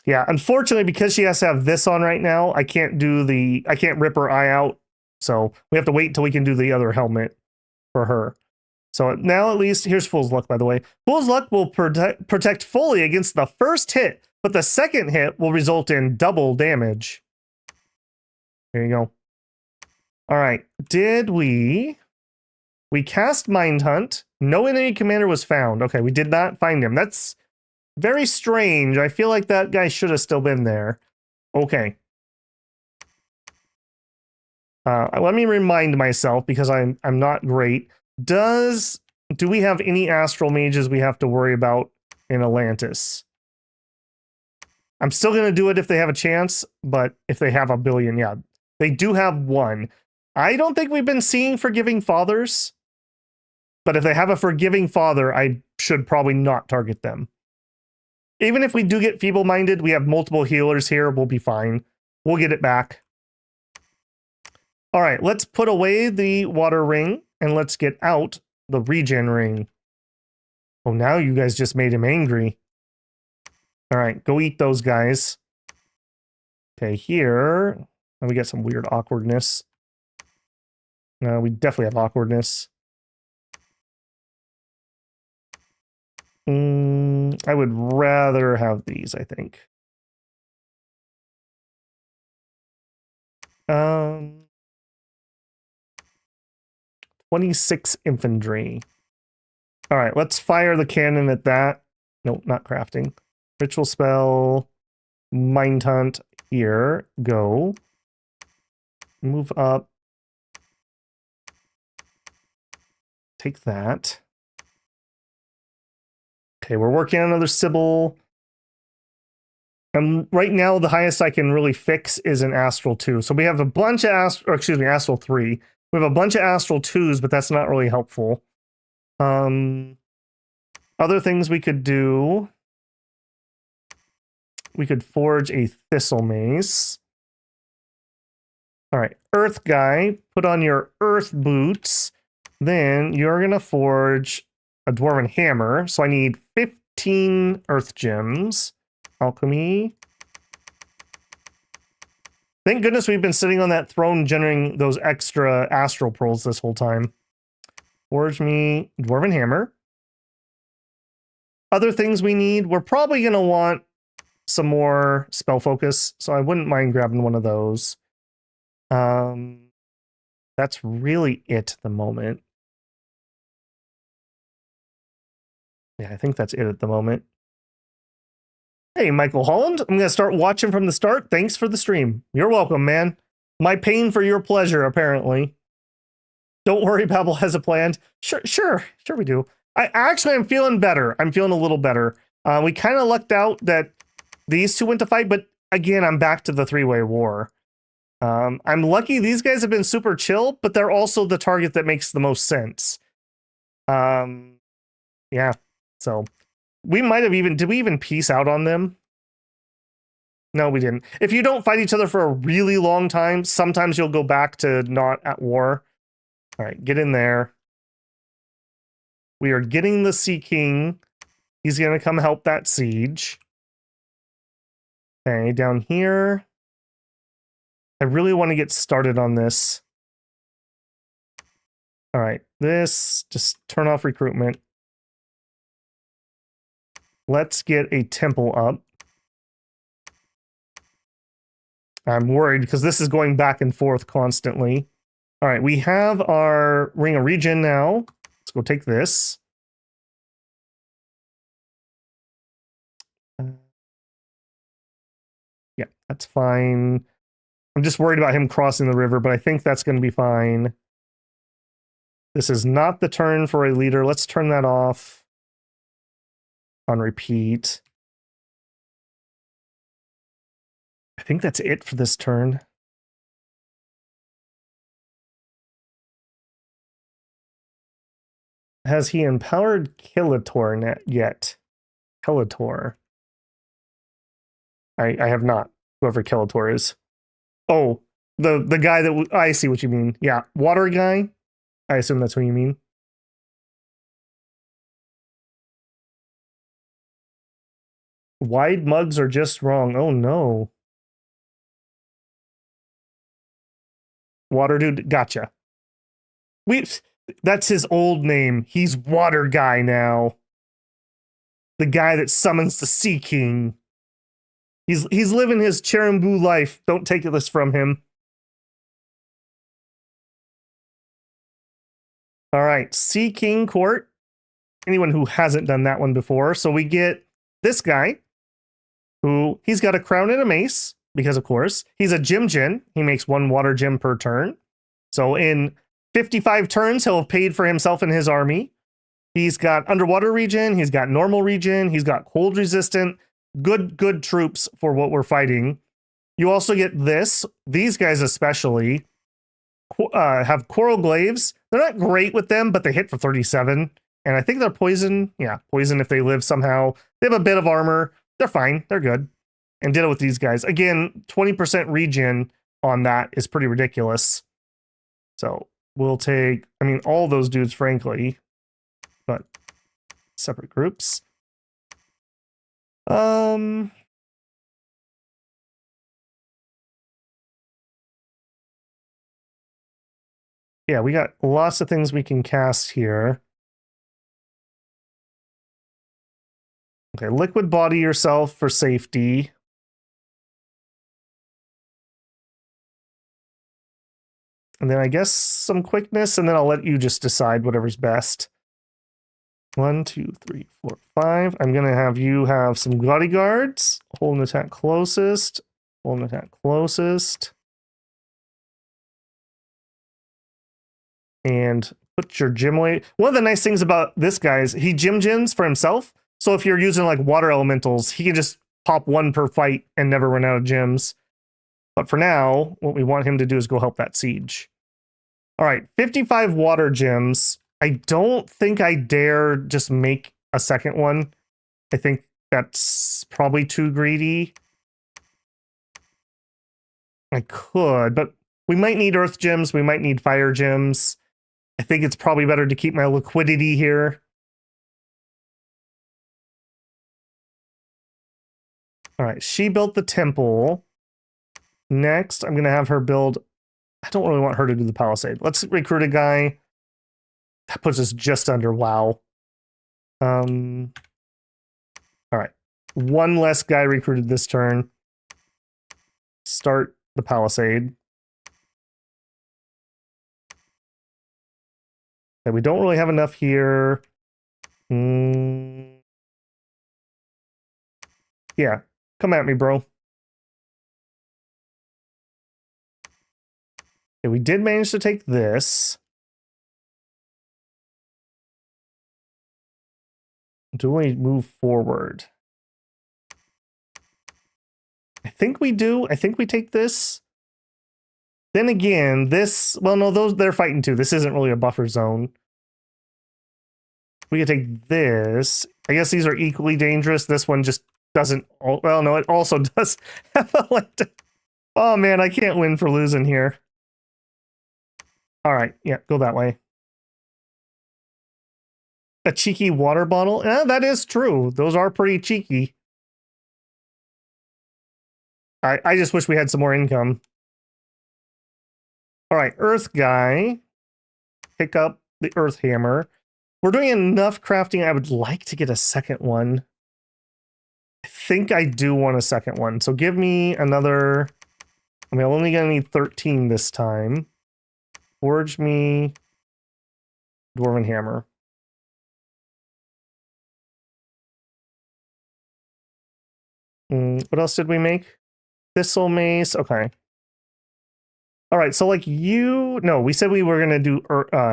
Yeah, unfortunately, because she has to have this on right now, I can't rip her eye out. So we have to wait until we can do the other helmet for her. So now at least, here's Fool's Luck, by the way. Fool's Luck will protect fully against the first hit, but the second hit will result in double damage. There you go. All right, we cast Mind Hunt. No enemy commander was found. Okay, we did not find him. That's very strange. I feel like that guy should have still been there. Okay. Let me remind myself, because I'm not great. Do we have any astral mages we have to worry about in Atlantis? I'm still going to do it if they have a chance, but if they have a billion, yeah. They do have one. I don't think we've been seeing Forgiving Fathers, but if they have a Forgiving Father, I should probably not target them. Even if we do get feeble-minded, we have multiple healers here. We'll be fine. We'll get it back. All right, let's put away the water ring, and let's get out the regen ring. Oh, now you guys just made him angry. All right, go eat those guys. Okay, here. And we get some weird awkwardness. No, we definitely have awkwardness. I would rather have these, I think. 26 infantry. All right, let's fire the cannon at that. Nope, not crafting. Ritual spell, Mind Hunt, here, go. Move up. Take that. Okay, we're working on another Sibyl. Right now, the highest I can really fix is an Astral 2. So we have a bunch of Astral 3. We have a bunch of Astral 2s, but that's not really helpful. Other things we could do. We could forge a Thistle Mace. All right, Earth Guy, put on your Earth Boots. Then you're going to forge a Dwarven Hammer. So I need 15 Earth Gems. Alchemy. Thank goodness we've been sitting on that throne generating those extra Astral Pearls this whole time. Forge me Dwarven Hammer. Other things we need, we're probably going to want some more spell focus, so I wouldn't mind grabbing one of those. That's really it at the moment. Yeah, I think that's it at the moment. Hey, Michael Holland, I'm going to start watching from the start. Thanks for the stream. You're welcome, man. My pain for your pleasure, apparently. Don't worry, Babel has a plan. Sure we do. I'm feeling better. I'm feeling a little better. We kind of lucked out that these two went to fight, but again, I'm back to the three-way war. I'm lucky these guys have been super chill, but they're also the target that makes the most sense. Yeah, so we might have did we even peace out on them? No, we didn't. If you don't fight each other for a really long time, sometimes you'll go back to not at war. All right, get in there. We are getting the Sea King. He's going to come help that siege. Okay, down here. I really want to get started on this. All right, just turn off recruitment. Let's get a temple up. I'm worried because this is going back and forth constantly. All right, we have our Ring of Regen now. Let's go take this. Yeah, that's fine. I'm just worried about him crossing the river, but I think that's going to be fine. This is not the turn for a leader. Let's turn that off. on repeat. I think that's it for this turn. Has he empowered Killator yet? Killator. I have not. Whoever Killator is. Oh, the guy that I see what you mean. Yeah, water guy. I assume that's what you mean. Wide mugs are just wrong. Oh no. Water dude, gotcha. That's his old name. He's Water Guy now. The guy that summons the Sea King. He's living his Cherimbu life. Don't take this from him. All right, Sea King Court. Anyone who hasn't done that one before. So we get this guy who he's got a crown and a mace because, of course, he's a gem gen. He makes 1 water gem per turn. So in 55 turns, he'll have paid for himself and his army. He's got underwater regen. He's got normal regen. He's got cold resistant. Good troops for what we're fighting. You also get this. These guys especially have coral glaives. They're not great with them, but they hit for 37. And I think they're poison. Yeah, poison if they live somehow. They have a bit of armor. They're fine. They're good. And ditto with these guys. Again, 20% regen on that is pretty ridiculous. So we'll take, I mean, all those dudes, frankly, but separate groups. Yeah, we got lots of things we can cast here. Okay, liquid body yourself for safety. And then I guess some quickness, and then I'll let you just decide whatever's best. 1, 2, 3, 4, 5. I'm gonna have you have some bodyguards. Hold an attack closest. Hold an attack closest. And put your gem away. One of the nice things about this guy is he gem gens for himself. So if you're using like water elementals, he can just pop 1 per fight and never run out of gems. But for now, what we want him to do is go help that siege. All right, 55 water gems. I don't think I dare just make a second one. I think that's probably too greedy. I could, but we might need earth gems. We might need fire gems. I think it's probably better to keep my liquidity here. All right, she built the temple. Next, I'm going to have her build... I don't really want her to do the palisade. Let's recruit a guy. That puts us just under WoW. All right. 1 less guy recruited this turn. Start the palisade. And we don't really have enough here. Yeah, come at me, bro. Okay, we did manage to take this. Do we move forward? I think we do. I think we take this. Then again, this... Well, no, they're fighting too. This isn't really a buffer zone. We could take this. I guess these are equally dangerous. This one just doesn't... Well, no, it also does have a... Oh, man, I can't win for losing here. All right, yeah, go that way. A cheeky water bottle? Yeah, that is true. Those are pretty cheeky. I just wish we had some more income. All right, Earth Guy. Pick up the Earth Hammer. We're doing enough crafting. I would like to get a second one. I think I do want a second one. So give me another... I mean, I'm only going to need 13 this time. Forge me Dwarven Hammer. What else did we make? Thistle Mace. Okay. All right. So like you... No, we said we were going to do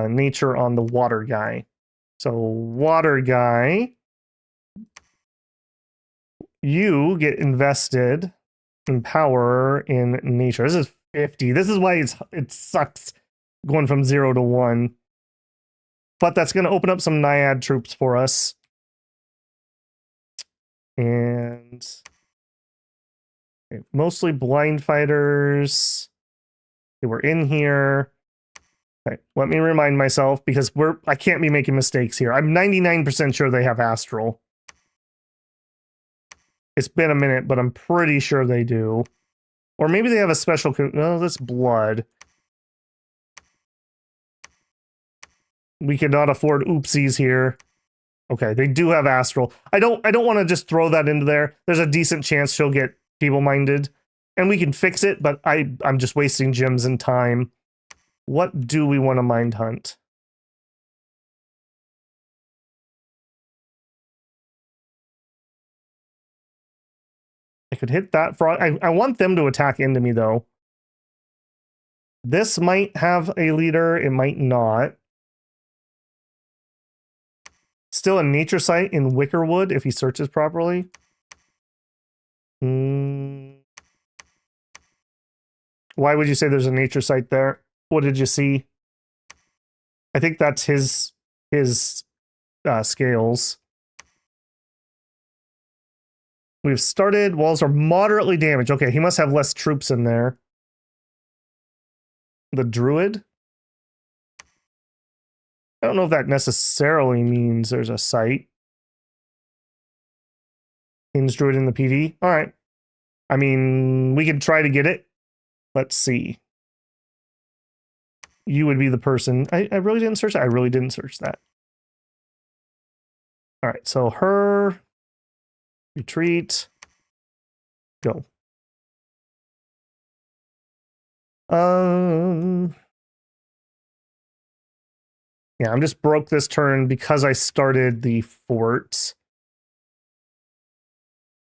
nature on the water guy. So water guy. You get invested in power in nature. This is 50. This is why it sucks going from 0 to 1. But that's going to open up some Naiad troops for us. And okay, mostly blind fighters. Okay, we're in here. Okay, let me remind myself because I can't be making mistakes here. I'm 99% sure they have astral. It's been a minute, but I'm pretty sure they do. Or maybe they have a special... No, that's blood. We cannot afford oopsies here. Okay, they do have astral. I don't want to just throw that into there. There's a decent chance she'll get feeble-minded. And we can fix it, but I'm just wasting gems and time. What do we want to mind hunt? I could hit that frog. I want them to attack into me, though. This might have a leader. It might not. Still a nature site in Wickerwood if he searches properly. Why would you say there's a nature site there? What did you see? I think that's his scales. We've started. Walls are moderately damaged. Okay, he must have less troops in there. The druid? I don't know if that necessarily means there's a site. Hinge druid in the PD? All right. I mean, we could try to get it. Let's see. You would be the person. I really didn't search that. I really didn't search that. All right, so her... Retreat. Go. Yeah, I'm just broke this turn because I started the fort.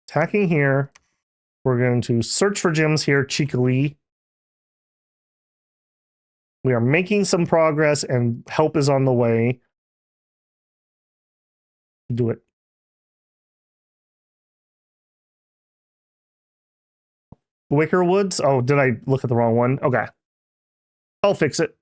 Attacking here. We're going to search for gems here cheekily. We are making some progress and help is on the way. Do it. Wicker Woods? Oh, did I look at the wrong one? Okay. I'll fix it.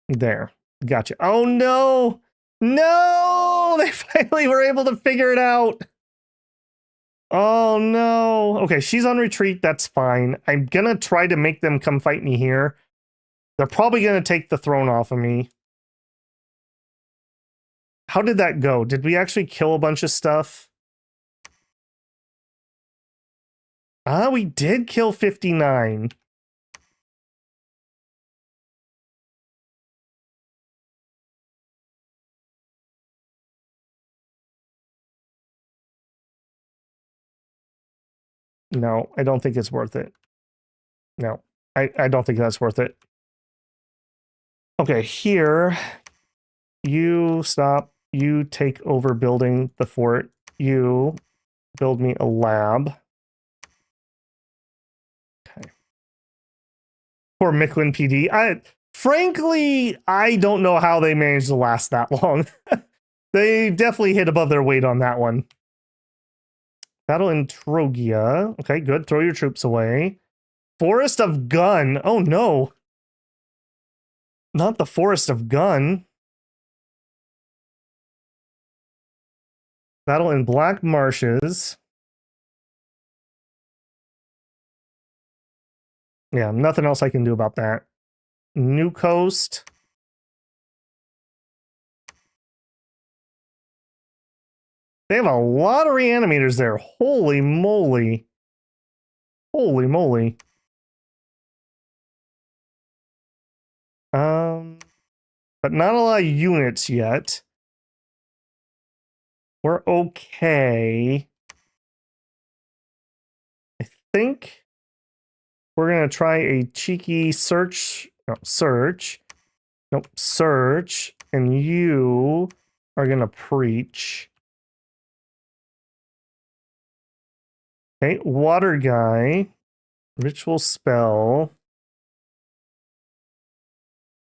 There. Gotcha. Oh, no! No! They finally were able to figure it out. Oh, no. Okay, she's on retreat. That's fine. I'm gonna try to make them come fight me here. They're probably gonna take the throne off of me. How did that go? Did we actually kill a bunch of stuff? Ah, we did kill 59. No, I don't think it's worth it. No, I don't think that's worth it. Okay, here, you stop. You take over building the fort. You build me a lab. Okay. Poor Micklin PD. Frankly, I don't know how they managed to last that long. They definitely hit above their weight on that one. Battle in Trogia. Okay, good. Throw your troops away. Forest of Gun. Oh, no. Not the Forest of Gun. Battle in Black Marshes. Yeah, nothing else I can do about that. New Coast. They have a lot of reanimators there. Holy moly. Holy moly. But not a lot of units yet. We're okay. I think we're going to try a cheeky search. No, search. Nope, search. And you are going to preach. Okay, water guy. Ritual spell.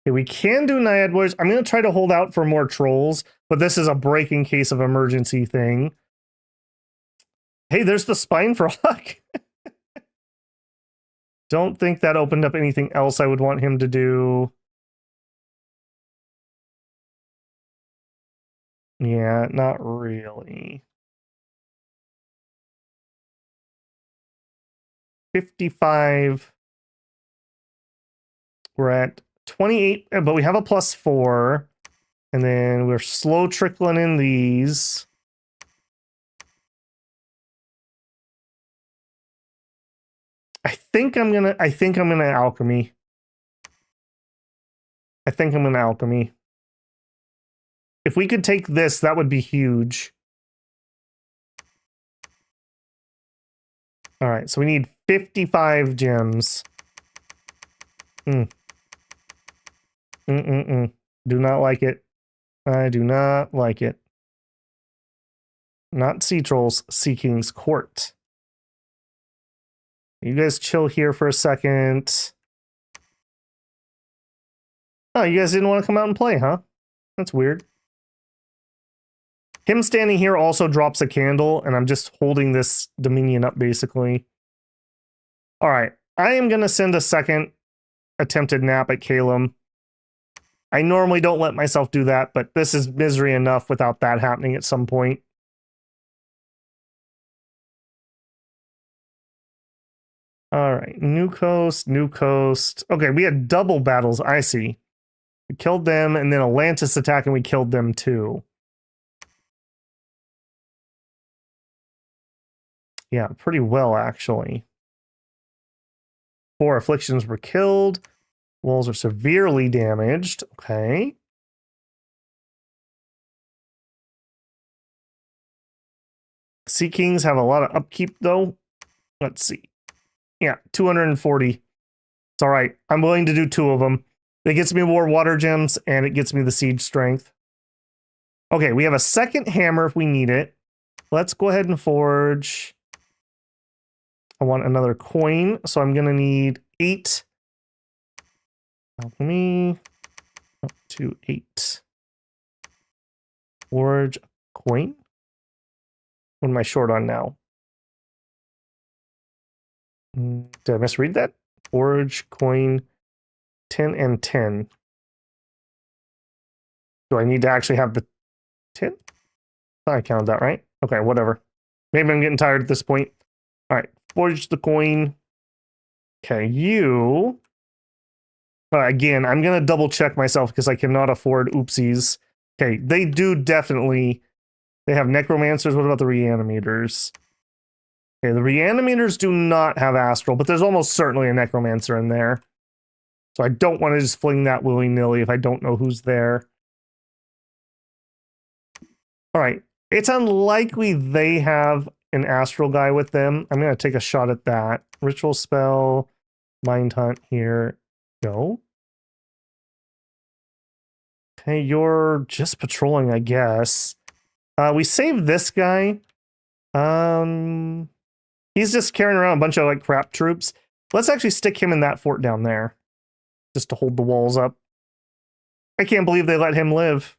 Okay, we can do Naiad Warriors. I'm going to try to hold out for more trolls, but this is a break in case of emergency thing. Hey, there's the Spine Frog. Don't think that opened up anything else I would want him to do. Yeah, not really. 55. We're at 28, but we have a +4. And then we're slow trickling in these. I think I'm gonna alchemy. If we could take this, that would be huge. All right, so we need 55 gems. Do not like it. I do not like it. Not Sea Trolls, Sea King's Court. You guys chill here for a second. Oh, you guys didn't want to come out and play, huh? That's weird. Him standing here also drops a candle, and I'm just holding this Dominion up, basically. All right, I am going to send a second attempted nap at Calum. I normally don't let myself do that, but this is misery enough without that happening at some point. All right, New Coast. Okay, we had double battles, I see. We killed them, and then Atlantis attacked, and we killed them too. Yeah, pretty well, actually. 4 afflictions were killed. Walls are severely damaged. Okay. Sea Kings have a lot of upkeep, though. Let's see. Yeah, 240. It's all right. I'm willing to do 2 of them. It gets me more water gems, and it gets me the siege strength. Okay, we have a second hammer if we need it. Let's go ahead and forge. I want another coin, so I'm going to need 8. Alchemy. Up to 8. Forge a coin. What am I short on now? Did I misread that? Forge coin 10 and 10. Do I need to actually have the 10? I counted that right. Okay, whatever. Maybe I'm getting tired at this point. All right, forge the coin. Okay, you. Again, I'm going to double check myself because I cannot afford oopsies. Okay, they do definitely. They have necromancers. What about the reanimators? Okay, the reanimators do not have astral, but there's almost certainly a necromancer in there. So I don't want to just fling that willy-nilly if I don't know who's there. All right, it's unlikely they have an astral guy with them. I'm going to take a shot at that. Ritual spell, mind hunt here. Go. Okay, you're just patrolling, I guess. We saved this guy. He's just carrying around a bunch of like crap troops. Let's actually stick him in that fort down there, just to hold the walls up. I can't believe they let him live.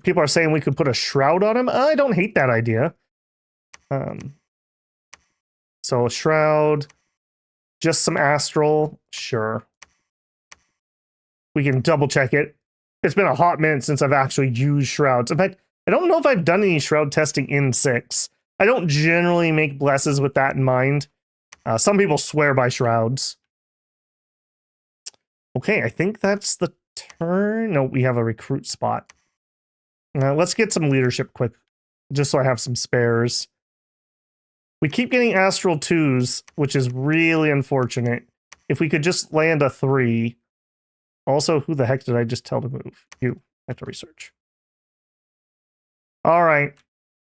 People are saying we could put a shroud on him. I don't hate that idea. So a shroud, just some astral, sure. We can double check it. It's been a hot minute since I've actually used shrouds. In fact, I don't know if I've done any shroud testing in 6. I don't generally make blesses with that in mind. Some people swear by shrouds. Okay, I think that's the turn. No, we have a recruit spot. Let's get some leadership quick, just so I have some spares. We keep getting astral 2s, which is really unfortunate. If we could just land a 3. Also, who the heck did I just tell to move? You. I have to research. All right.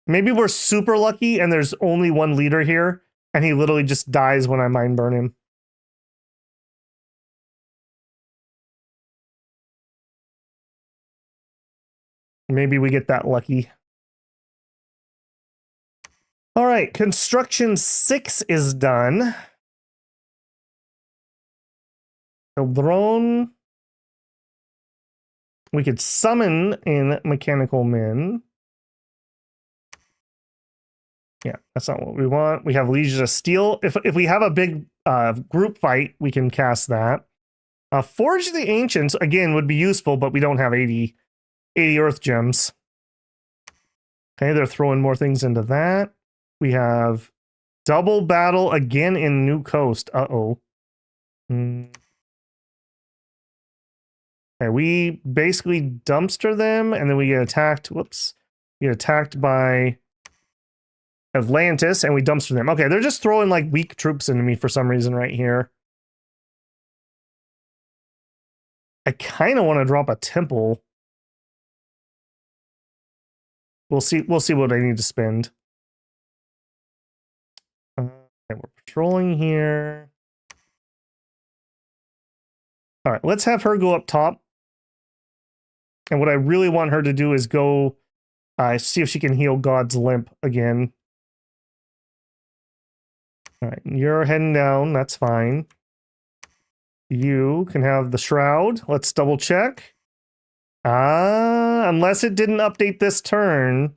Maybe we're super lucky and there's only one leader here, and he literally just dies when I mind burn him. Maybe we get that lucky. All right, construction 6 is done. The drone. We could summon in mechanical men. Yeah, that's not what we want. We have Legion of Steel. If we have a big group fight, we can cast that. Forge the Ancients, again, would be useful, but we don't have 80 Earth Gems. Okay, they're throwing more things into that. We have Double Battle again in New Coast. Uh-oh. Okay, we basically dumpster them, and then we get attacked. Whoops. We get attacked by Atlantis, and we dumpster them. Okay, they're just throwing, like, weak troops into me for some reason right here. I kind of want to drop a temple. We'll see what I need to spend. Okay, we're patrolling here. All right, let's have her go up top. And what I really want her to do is go see if she can heal God's Limp again. All right, you're heading down. That's fine. You can have the Shroud. Let's double check. Unless it didn't update this turn,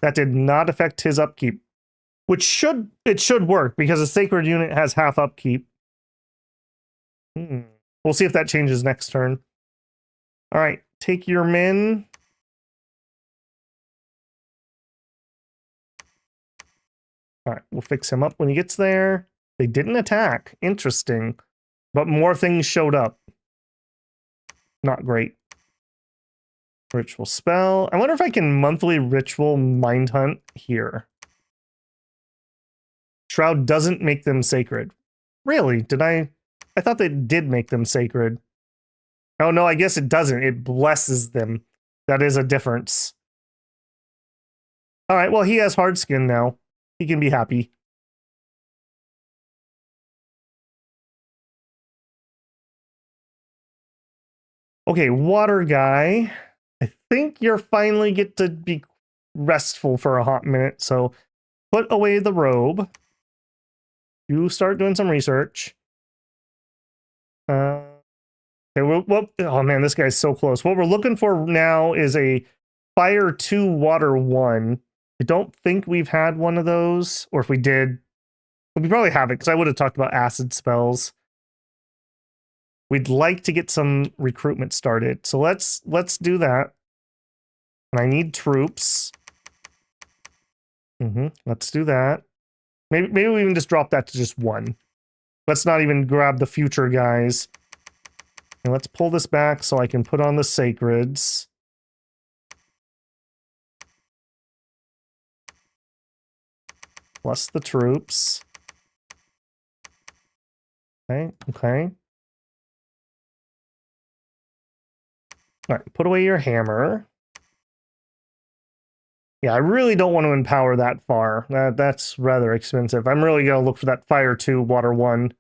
that did not affect his upkeep. Which should work because a Sacred unit has half upkeep. We'll see if that changes next turn. All right, take your men. All right, we'll fix him up when he gets there. They didn't attack. Interesting. But more things showed up. Not great. Ritual spell. I wonder if I can monthly ritual mind hunt here. Shroud doesn't make them sacred. Really? Did I thought they did make them sacred. Oh no, I guess it doesn't. It blesses them. That is a difference. All right, well, he has hard skin now. He can be happy. Okay, water guy. I think you're finally get to be restful for a hot minute, so put away the robe. You start doing some research. Okay, oh man, this guy's so close. What we're looking for now is a Fire 2, Water 1. I don't think we've had one of those, or if we did, we probably haven't, because I would have talked about acid spells. We'd like to get some recruitment started, so let's do that. And I need troops. Let's do that. Maybe we even just drop that to just 1. Let's not even grab the future guys. And let's pull this back so I can put on the sacreds. Plus the troops. Okay. All right, put away your hammer. Yeah, I really don't want to empower that far. That's rather expensive. I'm really going to look for that Fire 2, Water 1.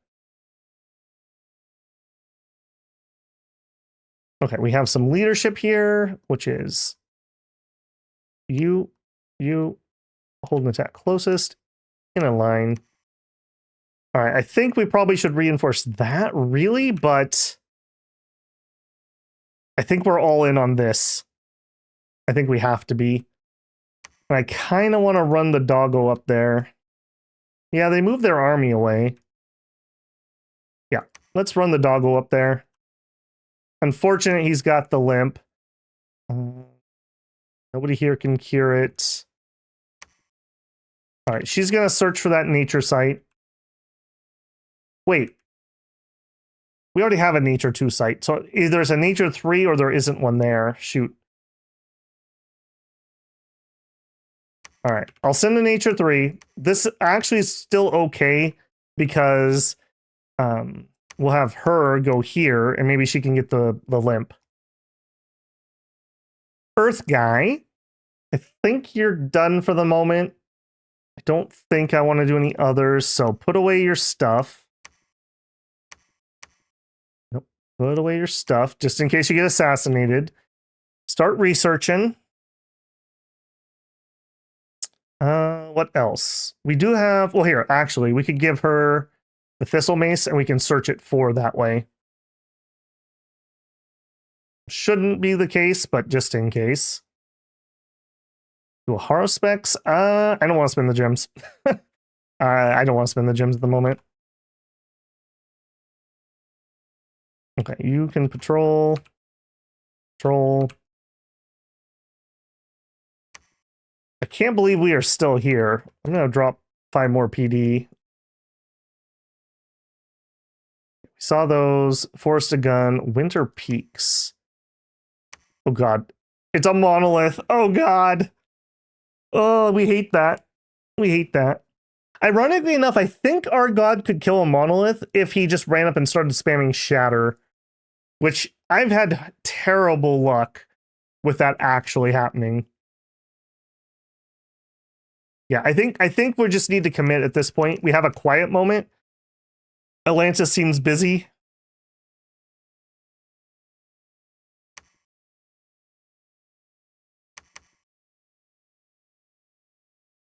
Okay, we have some leadership here, which is you holding attack closest in a line. All right, I think we probably should reinforce that, really, but I think we're all in on this. I think we have to be. And I kind of want to run the doggo up there. Yeah, they moved their army away. Yeah, let's run the doggo up there. Unfortunate he's got the limp. Nobody here can cure it. All right, she's going to search for that nature site. Wait. We already have a nature 2 site. So either there's a nature 3 or there isn't one there. Shoot. All right, I'll send a nature 3. This actually is still okay because we'll have her go here and maybe she can get the limp. Earth guy, I think you're done for the moment. I don't think I want to do any others, so put away your stuff. Nope, put away your stuff just in case you get assassinated. Start researching. What else? We do have, well, here, actually, we could give her the Thistle Mace and we can search it for that way. Shouldn't be the case, but just in case. Do a Haruspex? I don't want to spend the gems. I don't want to spend the gems at the moment. Okay, you can patrol. Patrol. I can't believe we are still here. I'm going to drop 5 more PD. We saw those. Forest a Gun. Winter Peaks. Oh, God. It's a monolith. Oh, God. Oh, we hate that. We hate that. Ironically enough, I think our god could kill a monolith if he just ran up and started spamming Shatter, which I've had terrible luck with that actually happening. Yeah, I think we just need to commit at this point. We have a quiet moment. Atlantis seems busy.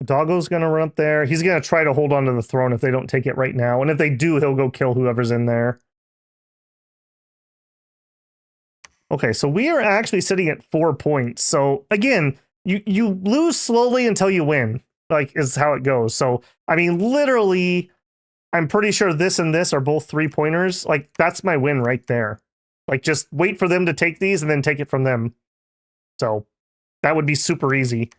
Doggo's gonna run up there. He's gonna try to hold on to the throne if they don't take it right now. And if they do, he'll go kill whoever's in there. Okay, so we are actually sitting at 4 points. So again, you lose slowly until you win, like is how it goes. So I mean, literally, I'm pretty sure this and this are both 3-pointers. Like that's my win right there. Like just wait for them to take these and then take it from them. So that would be super easy.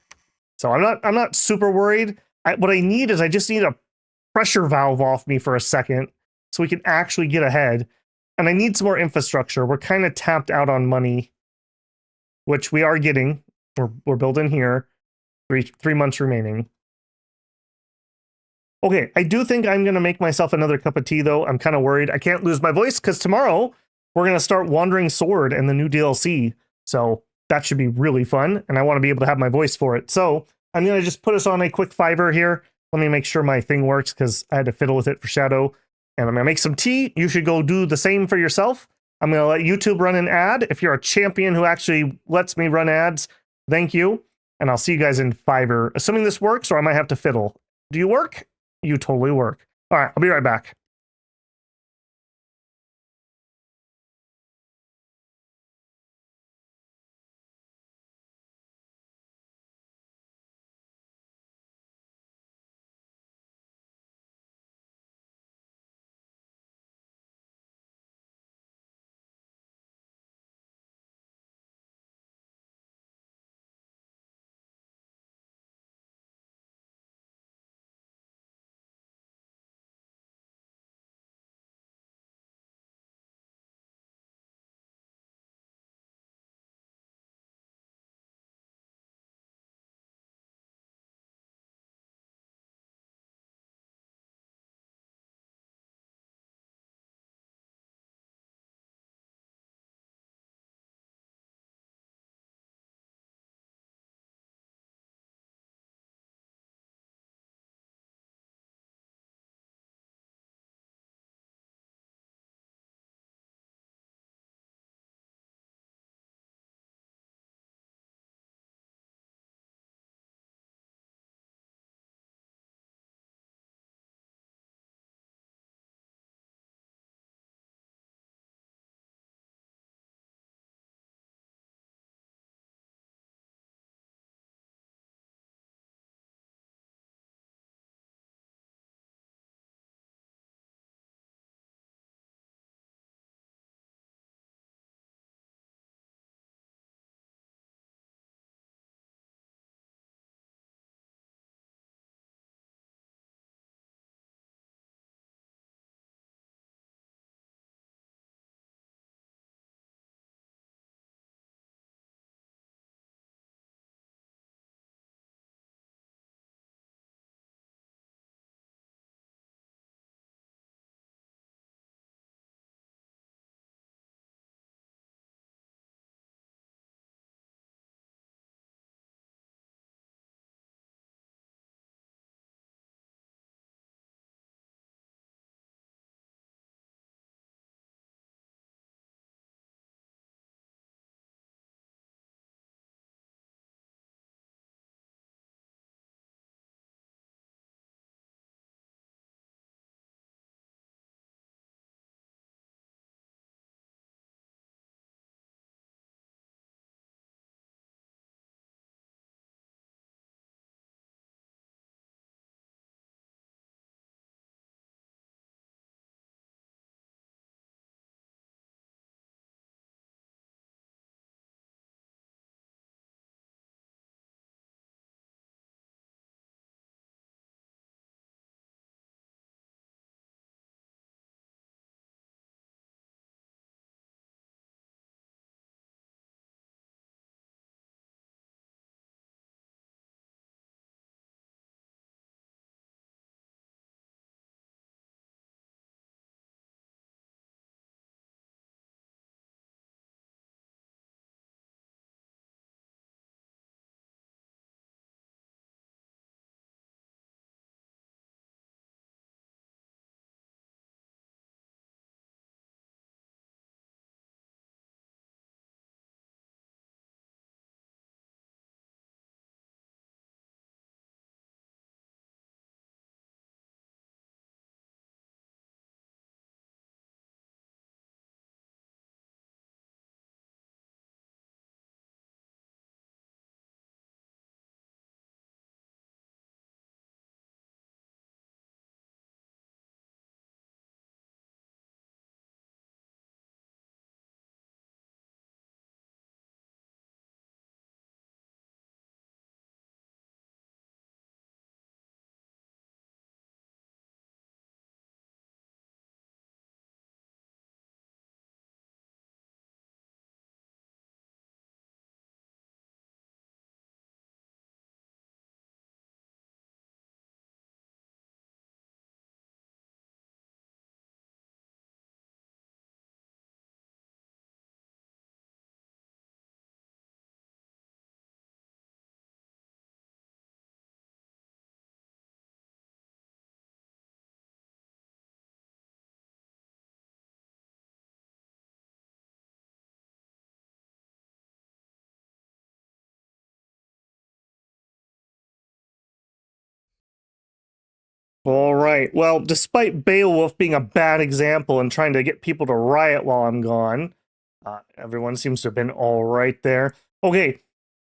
So I'm not super worried. What I need is I just need a pressure valve off me for a second so we can actually get ahead. And I need some more infrastructure. We're kind of tapped out on money, which we are getting. We're building here. Three months remaining. Okay, I do think I'm going to make myself another cup of tea, though. I'm kind of worried. I can't lose my voice because tomorrow we're going to start Wandering Sword and the new DLC. So that should be really fun, and I want to be able to have my voice for it. So I'm going to just put us on a quick 5-er here. Let me make sure my thing works because I had to fiddle with it for Shadow. And I'm going to make some tea. You should go do the same for yourself. I'm going to let YouTube run an ad. If you're a champion who actually lets me run ads, thank you. And I'll see you guys in 5-er, assuming this works, or I might have to fiddle. Do you work? You totally work. All right, I'll be right back. right. Well, despite Beowulf being a bad example and trying to get people to riot while I'm gone, everyone seems to have been all right there. Okay,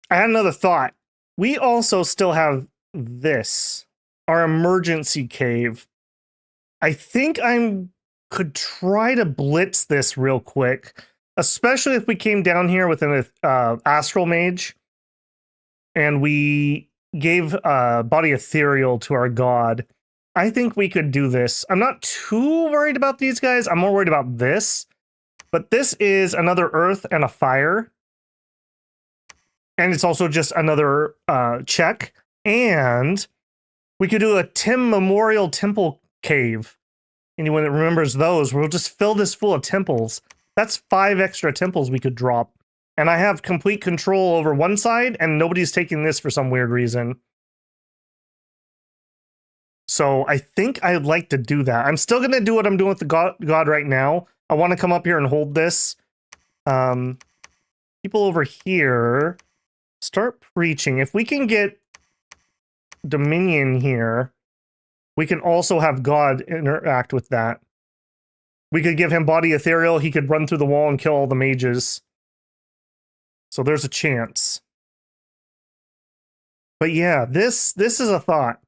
I had another thought. We also still have this, our emergency cave. I think I could try to blitz this real quick, especially if we came down here with an astral mage and we gave body ethereal to our god. I think we could do this. I'm not too worried about these guys. I'm more worried about this. But this is another earth and a fire. And it's also just another check. And we could do a Tim Memorial Temple Cave. Anyone that remembers those, we'll just fill this full of temples. That's 5 extra temples we could drop. And I have complete control over one side, and nobody's taking this for some weird reason. So I think I'd like to do that. I'm still going to do what I'm doing with the god right now. I want to come up here and hold this. People over here, start preaching. If we can get Dominion here, we can also have God interact with that. We could give him body ethereal. He could run through the wall and kill all the mages. So there's a chance. But yeah, this is a thought.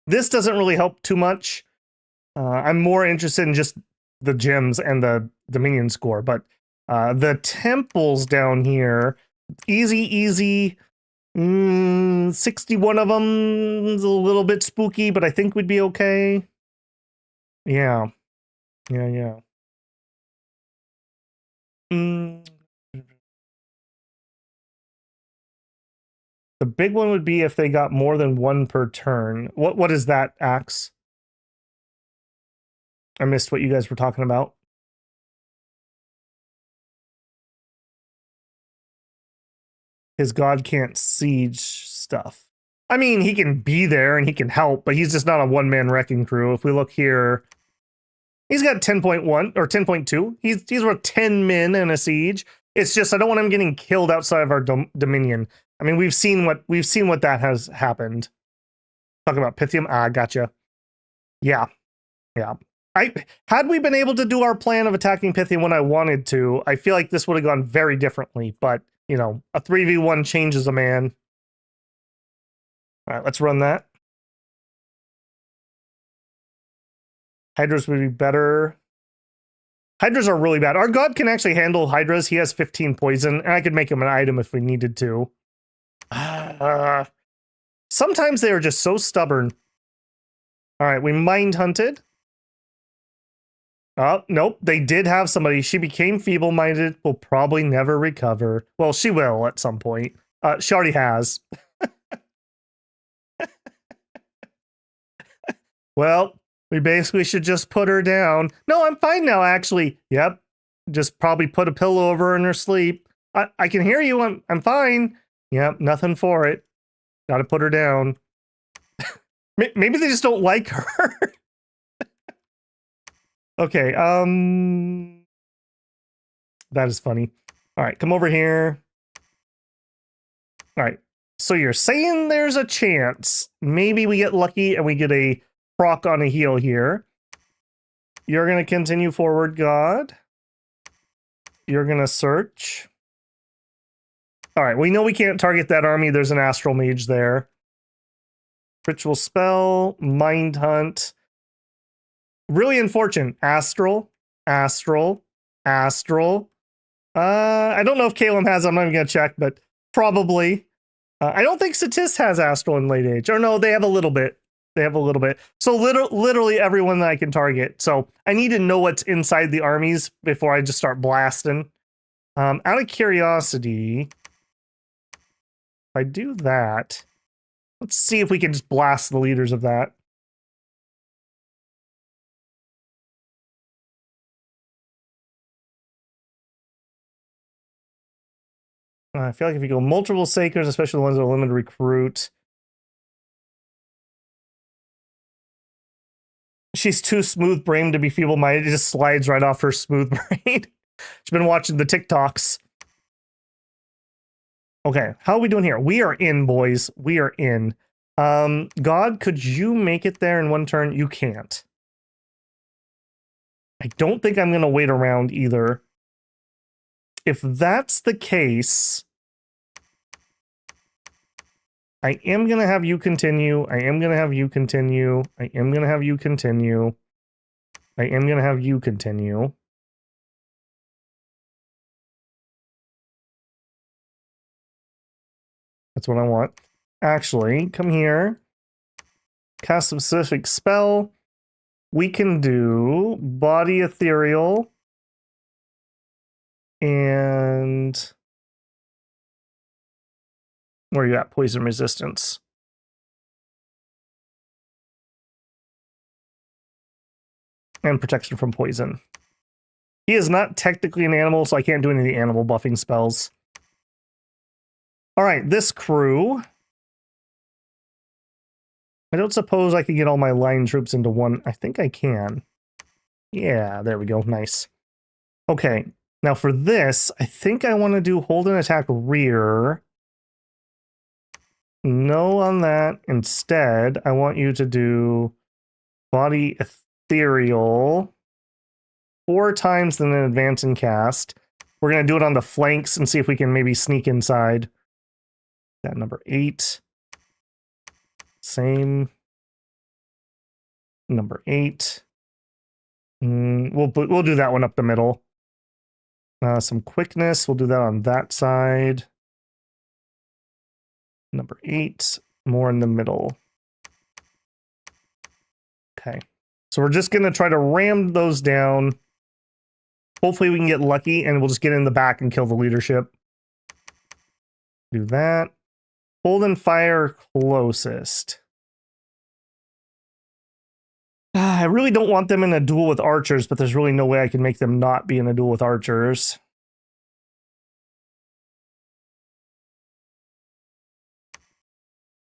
This doesn't really help too much. I'm more interested in just the gems and the Dominion score. But the temples down here, easy. 61 of them is a little bit spooky, but I think we'd be okay. Yeah. The big one would be if they got more than 1 per turn. What is that, Axe? I missed what you guys were talking about. His god can't siege stuff. I mean, he can be there and he can help, but he's just not a one-man wrecking crew. If we look here, he's got 10.1 or 10.2. He's worth 10 men in a siege. It's just I don't want him getting killed outside of our dominion. I mean, we've seen what that has happened. Talk about Pythium. Gotcha. Yeah. Had we been able to do our plan of attacking Pythium when I wanted to, I feel like this would have gone very differently. But you know, a 3v1 changes a man. All right, let's run that. Hydras would be better. Hydras are really bad. Our god can actually handle Hydras. He has 15 poison, and I could make him an item if we needed to. Sometimes they are just so stubborn. All right, we mind hunted. Oh, nope, they did have somebody. She became feeble-minded, will probably never recover. Well, she will at some point. She already has. Well, we basically should just put her down. No, I'm fine now, actually. Yep, just probably put a pillow over her in her sleep. I can hear you, I'm fine. Yep, nothing for it. Gotta put her down. Maybe they just don't like her. Okay, that is funny. All right, come over here. All right, so you're saying there's a chance. Maybe we get lucky and we get a proc on a heal here. You're going to continue forward, God. You're going to search. All right, we know we can't target that army. There's an astral mage there. Ritual spell, mind hunt. Really unfortunate. Astral. I don't know if Caleb has, I'm not even going to check, but probably. I don't think Satis has Astral in late age. Or no, they have a little bit. So literally everyone that I can target. So I need to know what's inside the armies before I just start blasting. Out of curiosity, if I do that, let's see if we can just blast the leaders of that. I feel like if you go multiple Sakers, especially the ones that are limited recruit. She's too smooth-brained to be feeble-minded. It just slides right off her smooth brain. She's been watching the TikToks. Okay, how are we doing here? We are in, boys. We are in. God, could you make it there in one turn? You can't. I don't think I'm going to wait around either. If that's the case, I am going to have you continue. I am going to have you continue. I am going to have you continue. I am going to have you continue. That's what I want. Actually, come here. Cast a specific spell. We can do body ethereal. And where are you at? Poison resistance. And protection from poison. He is not technically an animal, so I can't do any of the animal buffing spells. All right, this crew. I don't suppose I can get all my line troops into one. I think I can. Yeah, there we go. Nice. Okay, now for this, I think I want to do hold and attack rear. No on that. Instead, I want you to do body ethereal 4 times, then an advance and cast. We're going to do it on the flanks and see if we can maybe sneak inside. That number 8. Same. Number 8. We'll do that one up the middle. Some quickness. We'll do that on that side. Number 8. More in the middle. Okay. So we're just going to try to ram those down. Hopefully we can get lucky and we'll just get in the back and kill the leadership. Do that. Hold and fire closest. I really don't want them in a duel with archers, but there's really no way I can make them not be in a duel with archers.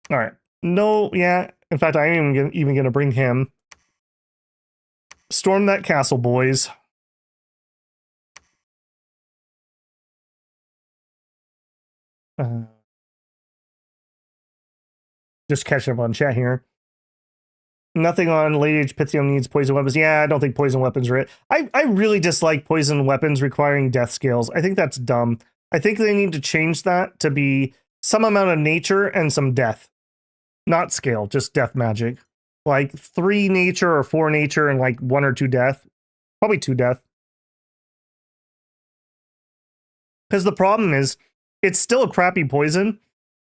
All right. No, yeah. In fact, I am even going to bring him. Storm that castle, boys. Just catching up on chat here. Nothing on late age Pythium needs poison weapons. Yeah, I don't think poison weapons are it. I really dislike poison weapons requiring death scales. I think that's dumb. I think they need to change that to be some amount of nature and some death. Not scale, just death magic. Like 3 nature or 4 nature and like 1 or 2 death. Probably 2 death. Because the problem is, it's still a crappy poison,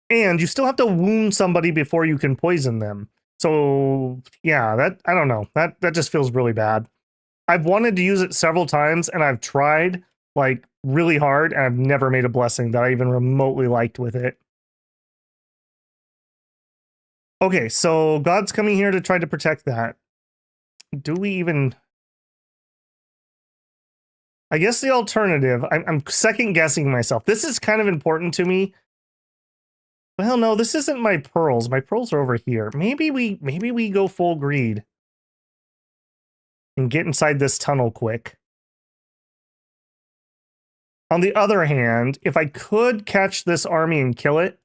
and you still have to wound somebody before you can poison them. So, yeah, that I don't know. That just feels really bad. I've wanted to use it several times, and I've tried, like, really hard, and I've never made a blessing that I even remotely liked with it. Okay, so God's coming here to try to protect that. Do we even... I guess the alternative, I'm second guessing myself. This is kind of important to me. Well, no, this isn't my pearls. My pearls are over here. Maybe we go full greed and get inside this tunnel quick. On the other hand, if I could catch this army and kill it,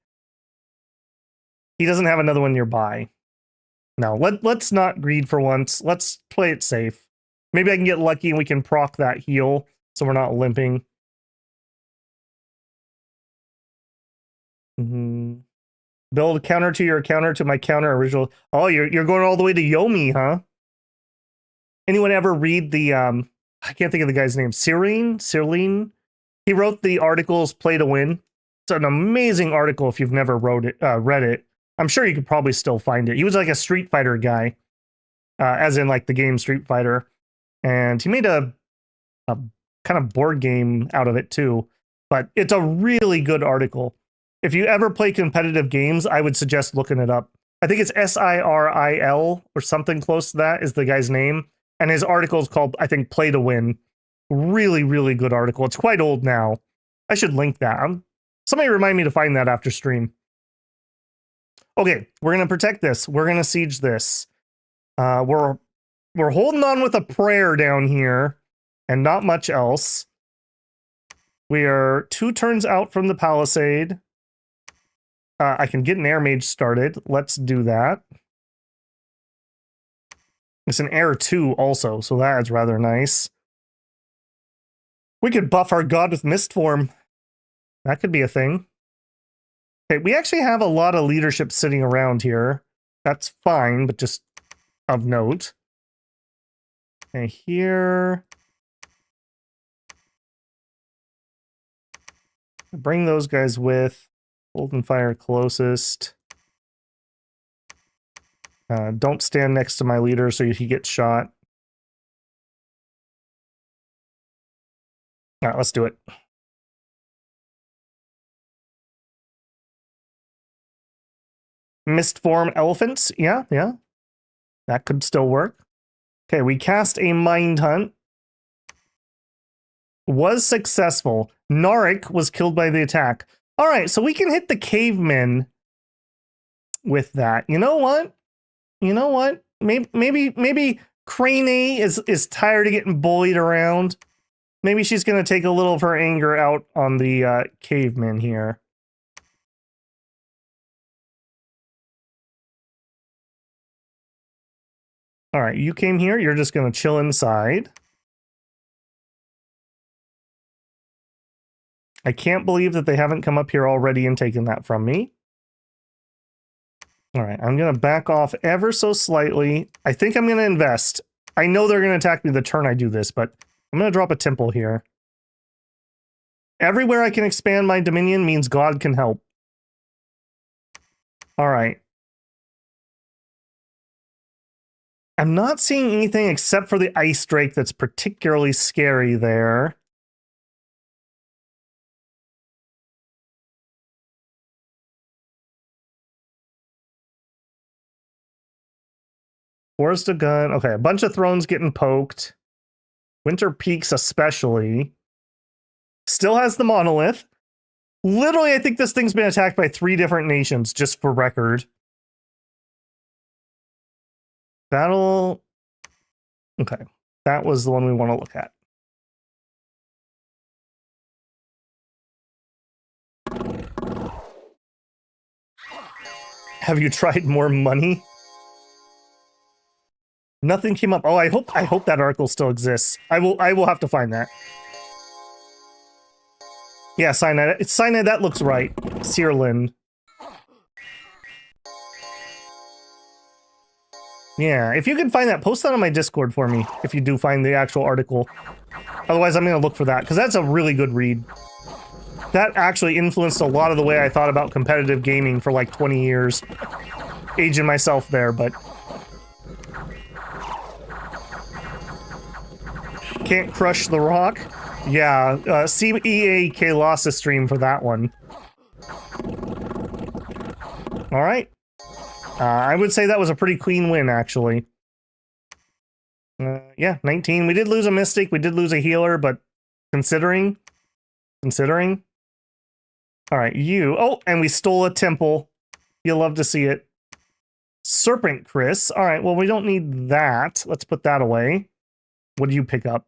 he doesn't have another one nearby. No, let's not greed for once. Let's play it safe. Maybe I can get lucky and we can proc that heal so we're not limping. Build a counter to your counter to my counter original. Oh, you're going all the way to Yomi, huh? Anyone ever read the I can't think of the guy's name. Sibylline? He wrote the articles Play to Win. It's an amazing article if you've never read it. I'm sure you could probably still find it. He was like a Street Fighter guy, as in like the game Street Fighter. And he made a kind of board game out of it too. But it's a really good article. If you ever play competitive games, I would suggest looking it up. I think it's Siril or something close to that is the guy's name. And his article is called, I think, Play to Win. Really, really good article. It's quite old now. I should link that. Somebody remind me to find that after stream. Okay, we're going to protect this. We're going to siege this. We're holding on with a prayer down here and not much else. We are 2 turns out from the palisade. I can get an air mage started. Let's do that. It's an heir 2 also, so that's rather nice. We could buff our god with mist form. That could be a thing. Okay, we actually have a lot of leadership sitting around here. That's fine, but just of note. Okay, here. Bring those guys with. Hold and fire closest. Don't stand next to my leader so he gets shot. All right, let's do it. Mist form elephants. Yeah. That could still work. Okay, we cast a mind hunt. Was successful. Narek was killed by the attack. All right, so we can hit the cavemen with that. You know what? Maybe Crane is tired of getting bullied around. Maybe she's going to take a little of her anger out on the cavemen here. All right, you came here. You're just going to chill inside. I can't believe that they haven't come up here already and taken that from me. All right, I'm going to back off ever so slightly. I think I'm going to invest. I know they're going to attack me the turn I do this, but I'm going to drop a temple here. Everywhere I can expand my dominion means God can help. All right. I'm not seeing anything except for the Ice Drake that's particularly scary there. Forest of Gun. Okay, a bunch of thrones getting poked. Winter Peaks especially. Still has the monolith. Literally, I think this thing's been attacked by 3 different nations, just for record. Battle. Okay, that was the one we want to look at. Have you tried more money? Nothing came up. Oh, I hope that article still exists. I will have to find that. Yeah, cyanide. It's cyanide. That looks right. Searlin. Yeah, if you can find that, post that on my Discord for me. If you do find the actual article. Otherwise, I'm going to look for that, because that's a really good read. That actually influenced a lot of the way I thought about competitive gaming for like 20 years. Aging myself there, but... Can't crush the rock? Yeah, CEAK lost a stream for that one. Alright. I would say that was a pretty clean win, actually. Yeah, 19. We did lose a Mystic, we did lose a healer, but considering... Alright, you... Oh, and we stole a temple. You'll love to see it. Serpent Chris. Alright, well, we don't need that. Let's put that away. What do you pick up?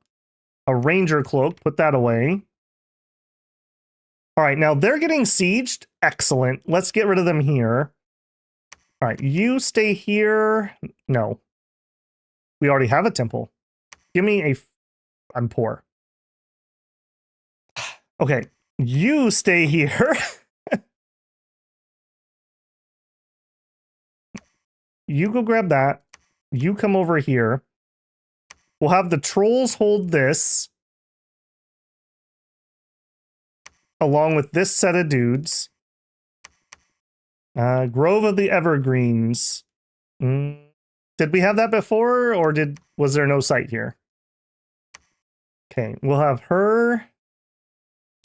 A Ranger Cloak. Put that away. Alright, now they're getting sieged. Excellent. Let's get rid of them here. Alright, you stay here. No. We already have a temple. Give me a... I'm poor. Okay, you stay here. You go grab that. You come over here. We'll have the trolls hold this. Along with this set of dudes. Grove of the Evergreens. Did we have that before, or was there no site here? Okay, we'll have her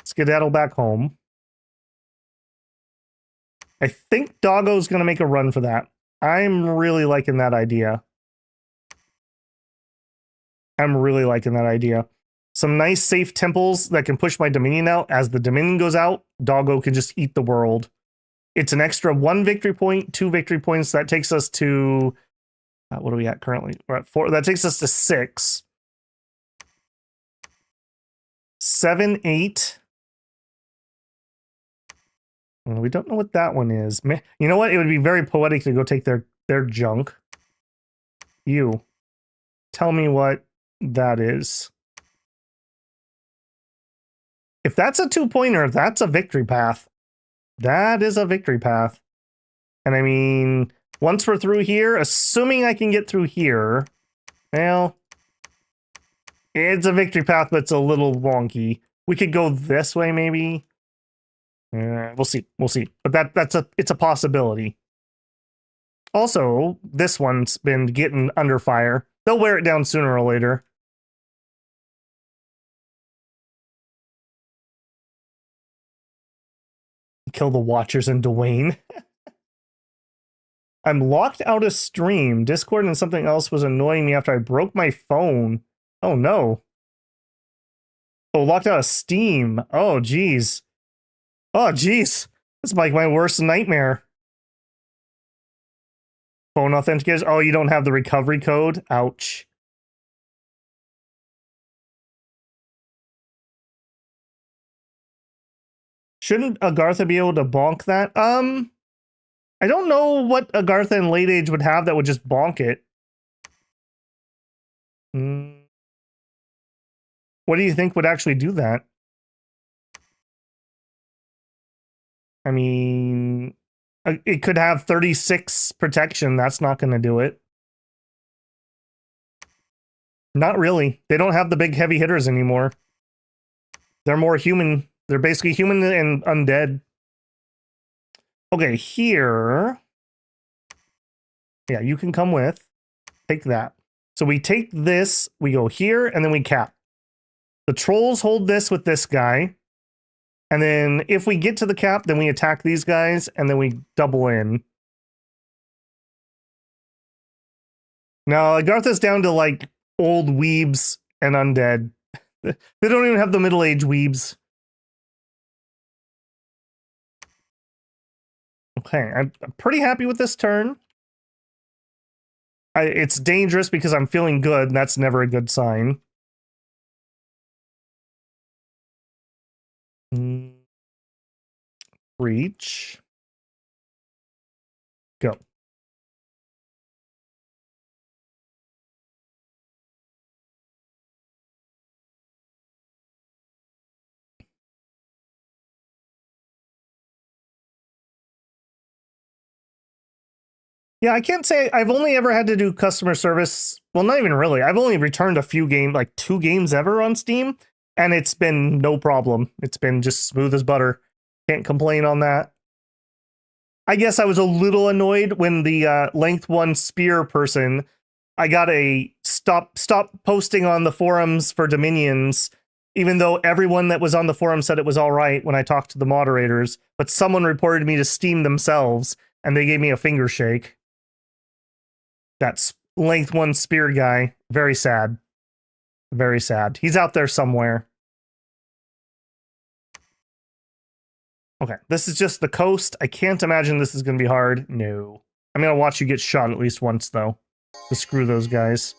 skedaddle back home. I think Doggo's going to make a run for that. I'm really liking that idea. Some nice safe temples that can push my Dominion out. As the Dominion goes out, Doggo can just eat the world. It's an extra 1 victory point, 2 victory points. That takes us to... what are we at currently? We're at 4. That takes us to 6. 7, 8. We don't know what that one is. You know what? It would be very poetic to go take their junk. You. tell me what that is. If that's a 2-pointer, that's a victory path. That is a victory path. And I mean, once we're through here, assuming I can get through here, well, it's a victory path, but it's a little wonky. We could go this way, maybe. We'll see. We'll see. But it's a possibility. Also, this one's been getting under fire. They'll wear it down sooner or later. Kill the Watchers and Dwayne. I'm locked out of stream. Discord and something else was annoying me after I broke my phone. Oh no. Oh, locked out of Steam. Oh, geez. Oh, geez. That's like my worst nightmare. Phone authenticators. Oh, you don't have the recovery code? Ouch. Shouldn't Agartha be able to bonk that? I don't know what Agartha in late age would have that would just bonk it. What do you think would actually do that? I mean, it could have 36 protection. That's not going to do it. Not really. They don't have the big heavy hitters anymore. They're more human. They're basically human and undead. Okay, here. Yeah, you can come with. Take that. So we take this, we go here, and then we cap. The trolls hold this with this guy. And then if we get to the cap, then we attack these guys, and then we double in. Now, Agartha's down to, like, old weebs and undead. They don't even have the middle-aged weebs. Okay, I'm pretty happy with this turn. It's dangerous because I'm feeling good, and that's never a good sign. Reach. Go. Yeah, I can't say I've only ever had to do customer service. Well, not even really. I've only returned a few games, like 2 games ever on Steam, and it's been no problem. It's been just smooth as butter. Can't complain on that. I guess I was a little annoyed when the length 1 spear person, I got a stop posting on the forums for Dominions, even though everyone that was on the forum said it was all right when I talked to the moderators, but someone reported me to Steam themselves, and they gave me a finger shake. That length 1 spear guy. Very sad. Very sad. He's out there somewhere. Okay, this is just the coast. I can't imagine this is going to be hard. No. I'm going to watch you get shot at least once, though. To screw those guys.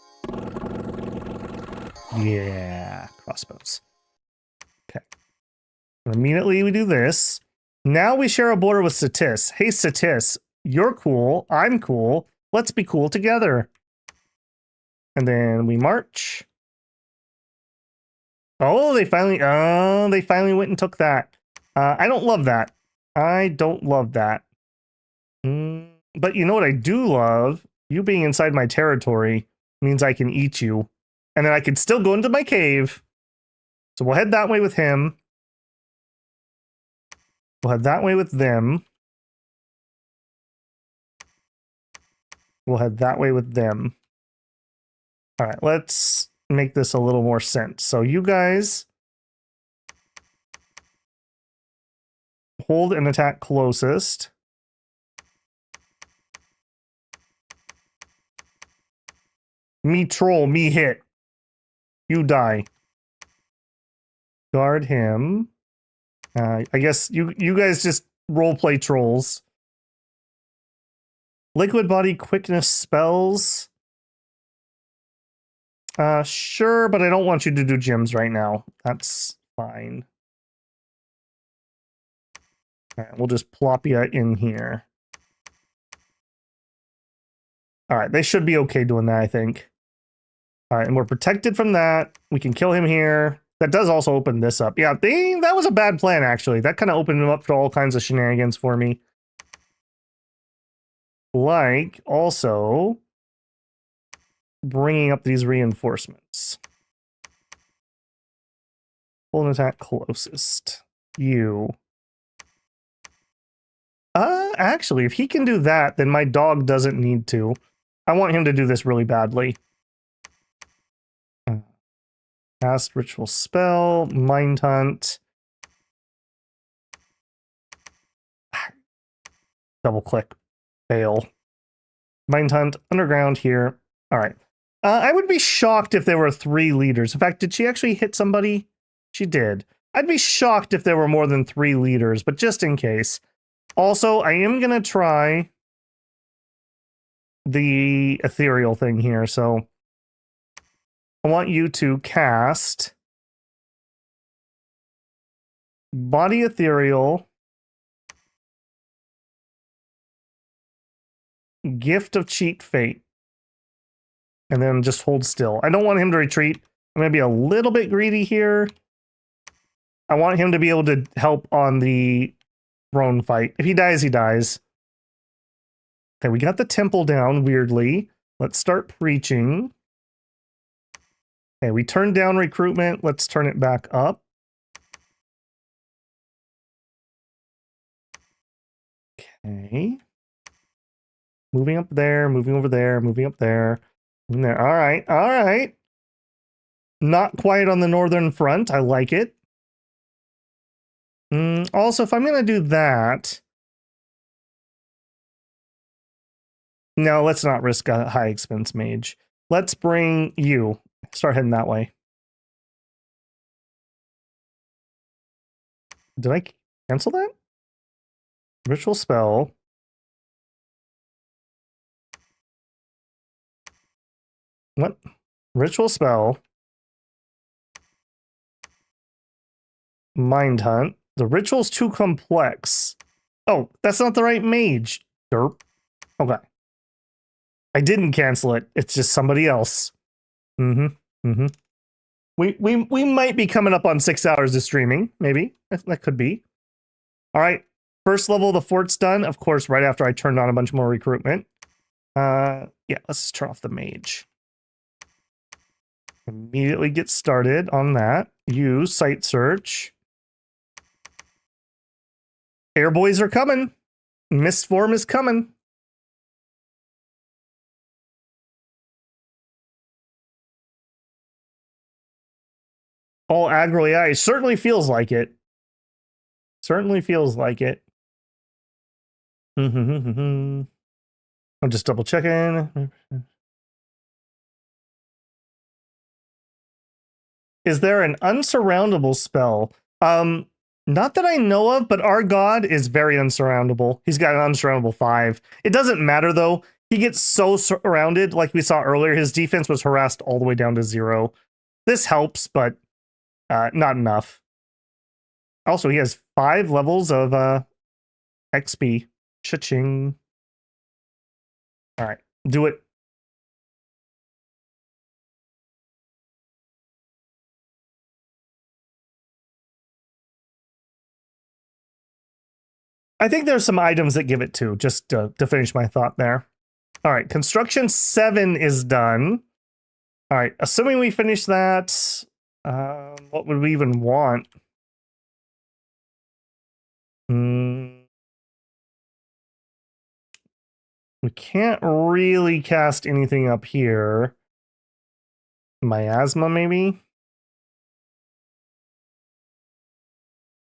Yeah. Crossbows. Okay. Immediately we do this. Now we share a border with Satis. Hey, Satis. You're cool. I'm cool. Let's be cool together. And then we march. Oh, they finally went and took that. I don't love that. I don't love that. But you know what I do love? You being inside my territory means I can eat you. And then I can still go into my cave. So we'll head that way with him. We'll head that way with them. We'll head that way with them. All right, let's make this a little more sense. So you guys hold and attack closest. Me troll, me hit. You die. Guard him. I guess you guys just roleplay trolls. Liquid body quickness spells. Sure, but I don't want you to do gyms right now. That's fine. All right, we'll just plop you in here. All right, they should be okay doing that, I think. All right, and we're protected from that. We can kill him here. That does also open this up. Yeah, that was a bad plan, actually. That kind of opened him up to all kinds of shenanigans for me. Like, also, bringing up these reinforcements. Full attack closest. You. Actually, if he can do that, then my dog doesn't need to. I want him to do this really badly. Cast ritual spell, mind hunt. Double click. Fail. Mind hunt, underground here. All right. I would be shocked if there were 3 leaders. In fact, did she actually hit somebody? She did. I'd be shocked if there were more than 3 leaders, but just in case. Also, I am going to try the ethereal thing here, so I want you to cast Body Ethereal, Gift of Cheat Fate, and then just hold still. I don't want him to retreat. I'm going to be a little bit greedy here. I want him to be able to help on the throne fight. If he dies, he dies. Okay, we got the temple down, weirdly. Let's start preaching. Okay, we turned down recruitment. Let's turn it back up. Okay. Moving up there, moving over there, moving up there. Moving there. All right, all right. Not quite on the northern front. I like it. Also, if I'm going to do that... No, let's not risk a high expense mage. Let's bring you. Start heading that way. Did I cancel that? Ritual spell. What? Ritual spell. Mind hunt. The ritual's too complex. Oh, that's not the right mage. Derp. Okay. I didn't cancel it. It's just somebody else. We might be coming up on 6 hours of streaming. Maybe. That could be. All right. First level of the fort's done. Of course, right after I turned on a bunch more recruitment. Yeah, let's just turn off the mage. Immediately get started on that. Use site search. Airboys are coming. Mist form is coming. All aggro AI certainly feels like it. Certainly feels like it. I'm just double checking. Is there an unsurroundable spell? Not that I know of, but our god is very unsurroundable. He's got an unsurroundable 5. It doesn't matter though. He gets so surrounded, like we saw earlier. His defense was harassed all the way down to 0. This helps, but not enough. Also, he has 5 levels of XP. Cha-ching. All right, do it. I think there's some items that give it to, just to finish my thought there. All right, construction 7 is done. All right, assuming we finish that, what would we even want? We can't really cast anything up here. Miasma, maybe?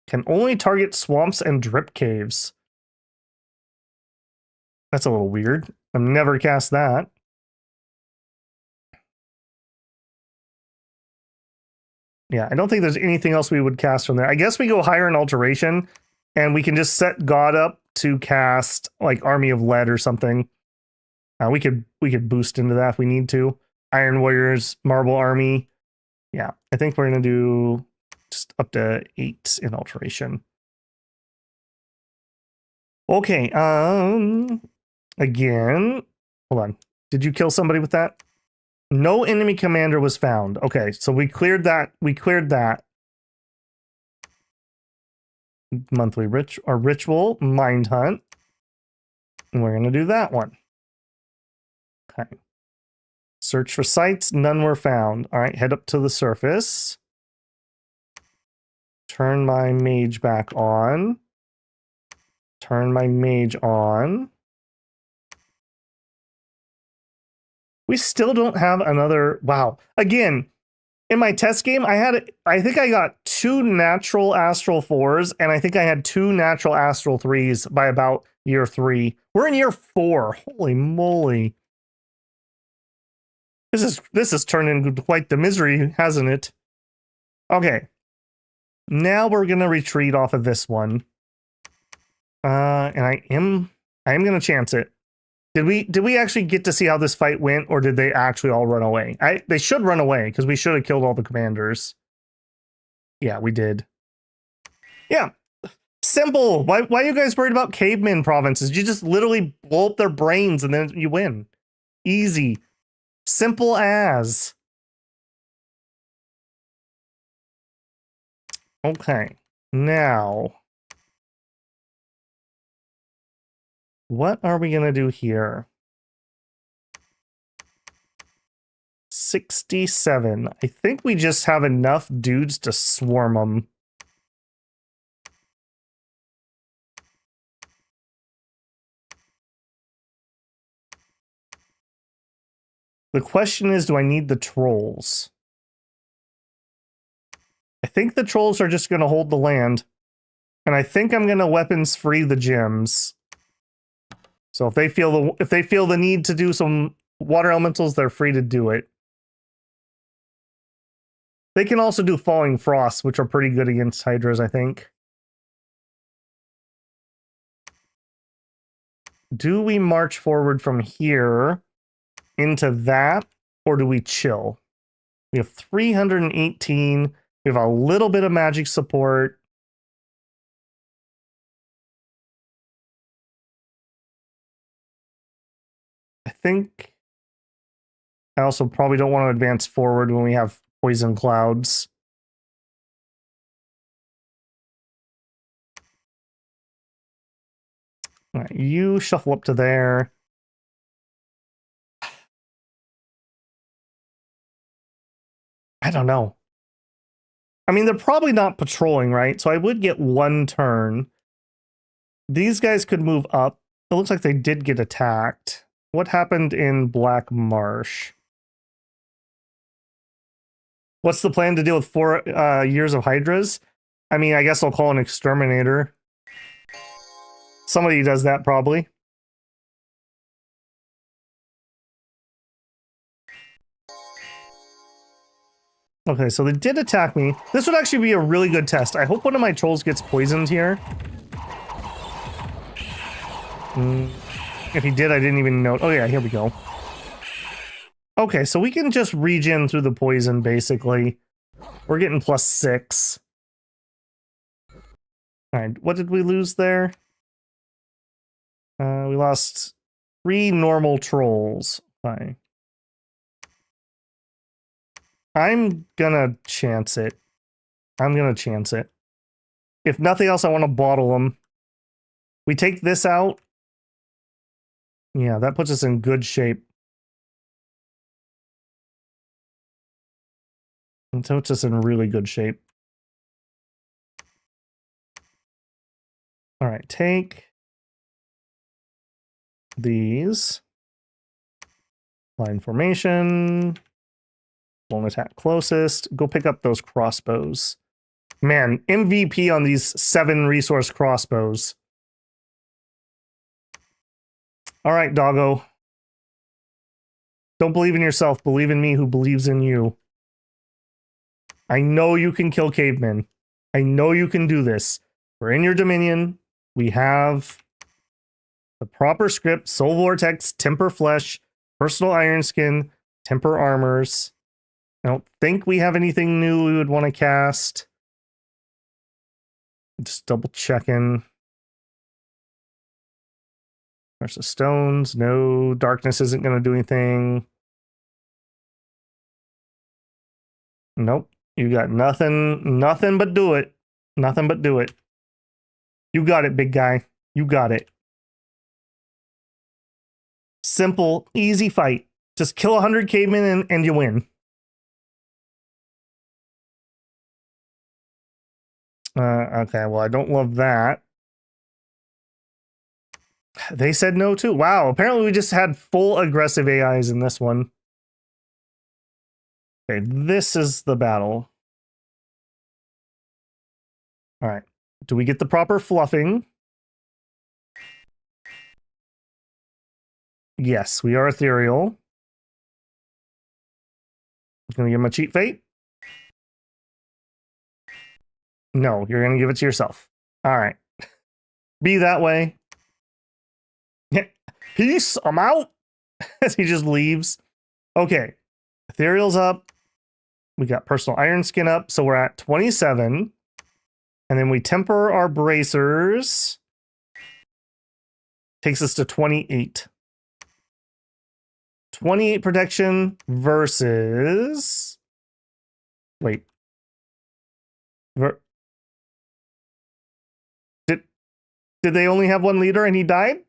Can only target swamps and drip caves. That's a little weird. I've never cast that. Yeah, I don't think there's anything else we would cast from there. I guess we go higher in alteration, and we can just set God up to cast like Army of Lead or something. We could boost into that if we need to. Iron Warriors, Marble Army. Yeah, I think we're gonna do just up to 8 in alteration. Okay, again, hold on. Did you kill somebody with that? No enemy commander was found. Okay, so we cleared that. We cleared that. Monthly ritual, mind hunt. And we're gonna do that one. Okay. Search for sites, none were found. All right, head up to the surface. Turn my mage back on. Turn my mage on. We still don't have another. Wow. Again, in my test game, I think I got 2 natural astral 4s, and I think I had 2 natural astral 3s by about year 3. We're in year 4. Holy moly. This has turned into quite the misery, hasn't it? Okay. Now we're gonna retreat off of this one. And I am gonna chance it. Did we actually get to see how this fight went, or did they actually all run away? They should run away, because we should have killed all the commanders. Yeah, we did. Yeah. Simple. Why are you guys worried about caveman provinces? You just literally blow up their brains and then you win. Easy. Simple as. Okay. Now, what are we gonna do here? 67. I think we just have enough dudes to swarm them. The question is, do I need the trolls? I think the trolls are just going to hold the land. And I think I'm going to weapons free the gems. So if they feel the need to do some water elementals, they're free to do it. They can also do falling frosts, which are pretty good against hydras, I think. Do we march forward from here into that, or do we chill? We have 318. We have a little bit of magic support. I think I also probably don't want to advance forward when we have poison clouds. All right, you shuffle up to there. I don't know. I mean, they're probably not patrolling, right? So I would get 1 turn. These guys could move up. It looks like they did get attacked. What happened in Black Marsh? What's the plan to deal with 4 years of hydras? I mean, I guess I'll call an exterminator. Somebody does that, probably. Okay, so they did attack me. This would actually be a really good test. I hope one of my trolls gets poisoned here. If he did, I didn't even know. Oh yeah, here we go. Okay, so we can just regen through the poison, basically. We're getting +6. Alright, what did we lose there? We lost 3 normal trolls. Fine. I'm gonna chance it. If nothing else, I want to bottle them. We take this out. Yeah, that puts us in good shape. It puts us in really good shape. All right, take these. Line formation. Won't attack closest. Go pick up those crossbows. Man, MVP on these 7 resource crossbows. All right, doggo. Don't believe in yourself. Believe in me who believes in you. I know you can kill cavemen. I know you can do this. We're in your dominion. We have the proper script, Soul Vortex, Temper Flesh, Personal Iron Skin, Temper Armors. I don't think we have anything new we would want to cast. Just double checking. Versus stones. No, darkness isn't going to do anything. Nope. You got nothing but do it. Nothing but do it. You got it, big guy. You got it. Simple, easy fight. Just kill 100 cavemen and you win. Okay, well, I don't love that. They said no too. Wow, apparently we just had full aggressive AIs in this one. Okay, this is the battle. All right. Do we get the proper fluffing? Yes, we are ethereal. I'm gonna give him a cheat fate. No, you're gonna give it to yourself. All right. Be that way. Peace, I'm out. As he just leaves. Okay. Ethereal's up. We got personal iron skin up. So we're at 27. And then we temper our bracers. Takes us to 28. 28 protection versus... Wait. Did they only have one leader and he died?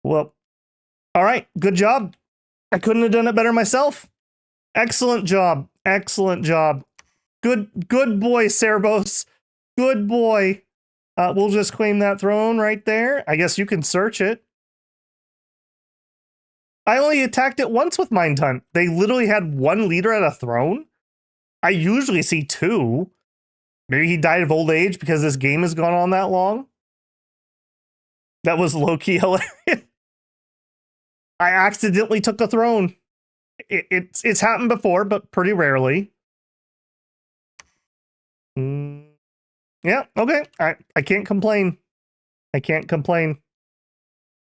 Well, all right. Good job. I couldn't have done it better myself. Excellent job. Excellent job. Good boy, Cerbos. Good boy. We'll just claim that throne right there. I guess you can search it. I only attacked it once with Mind Hunt. They literally had one leader at a throne. I usually see two. Maybe he died of old age because this game has gone on that long. That was low-key hilarious. I accidentally took a throne. It's happened before, but pretty rarely. Yeah, okay. I can't complain. I can't complain.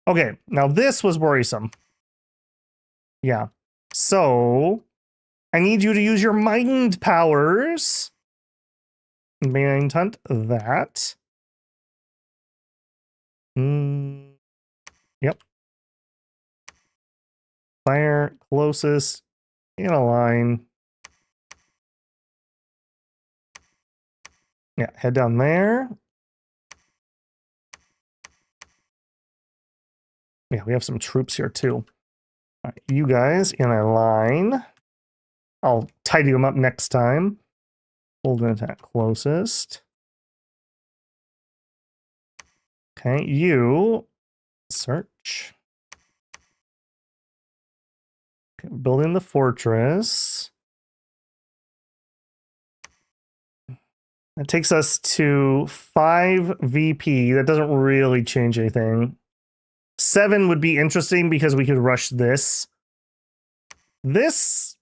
Okay, now this was worrisome. Yeah. So, I need you to use your mind powers. Mind Hunt that. Yep. Fire closest in a line. Yeah, head down there. Yeah, we have some troops here too. All right, you guys in a line. I'll tidy them up next time. Hold an attack closest. Okay, you search. Okay, building the fortress. That takes us to 5 VP. That doesn't really change anything. 7 would be interesting because we could rush this. This...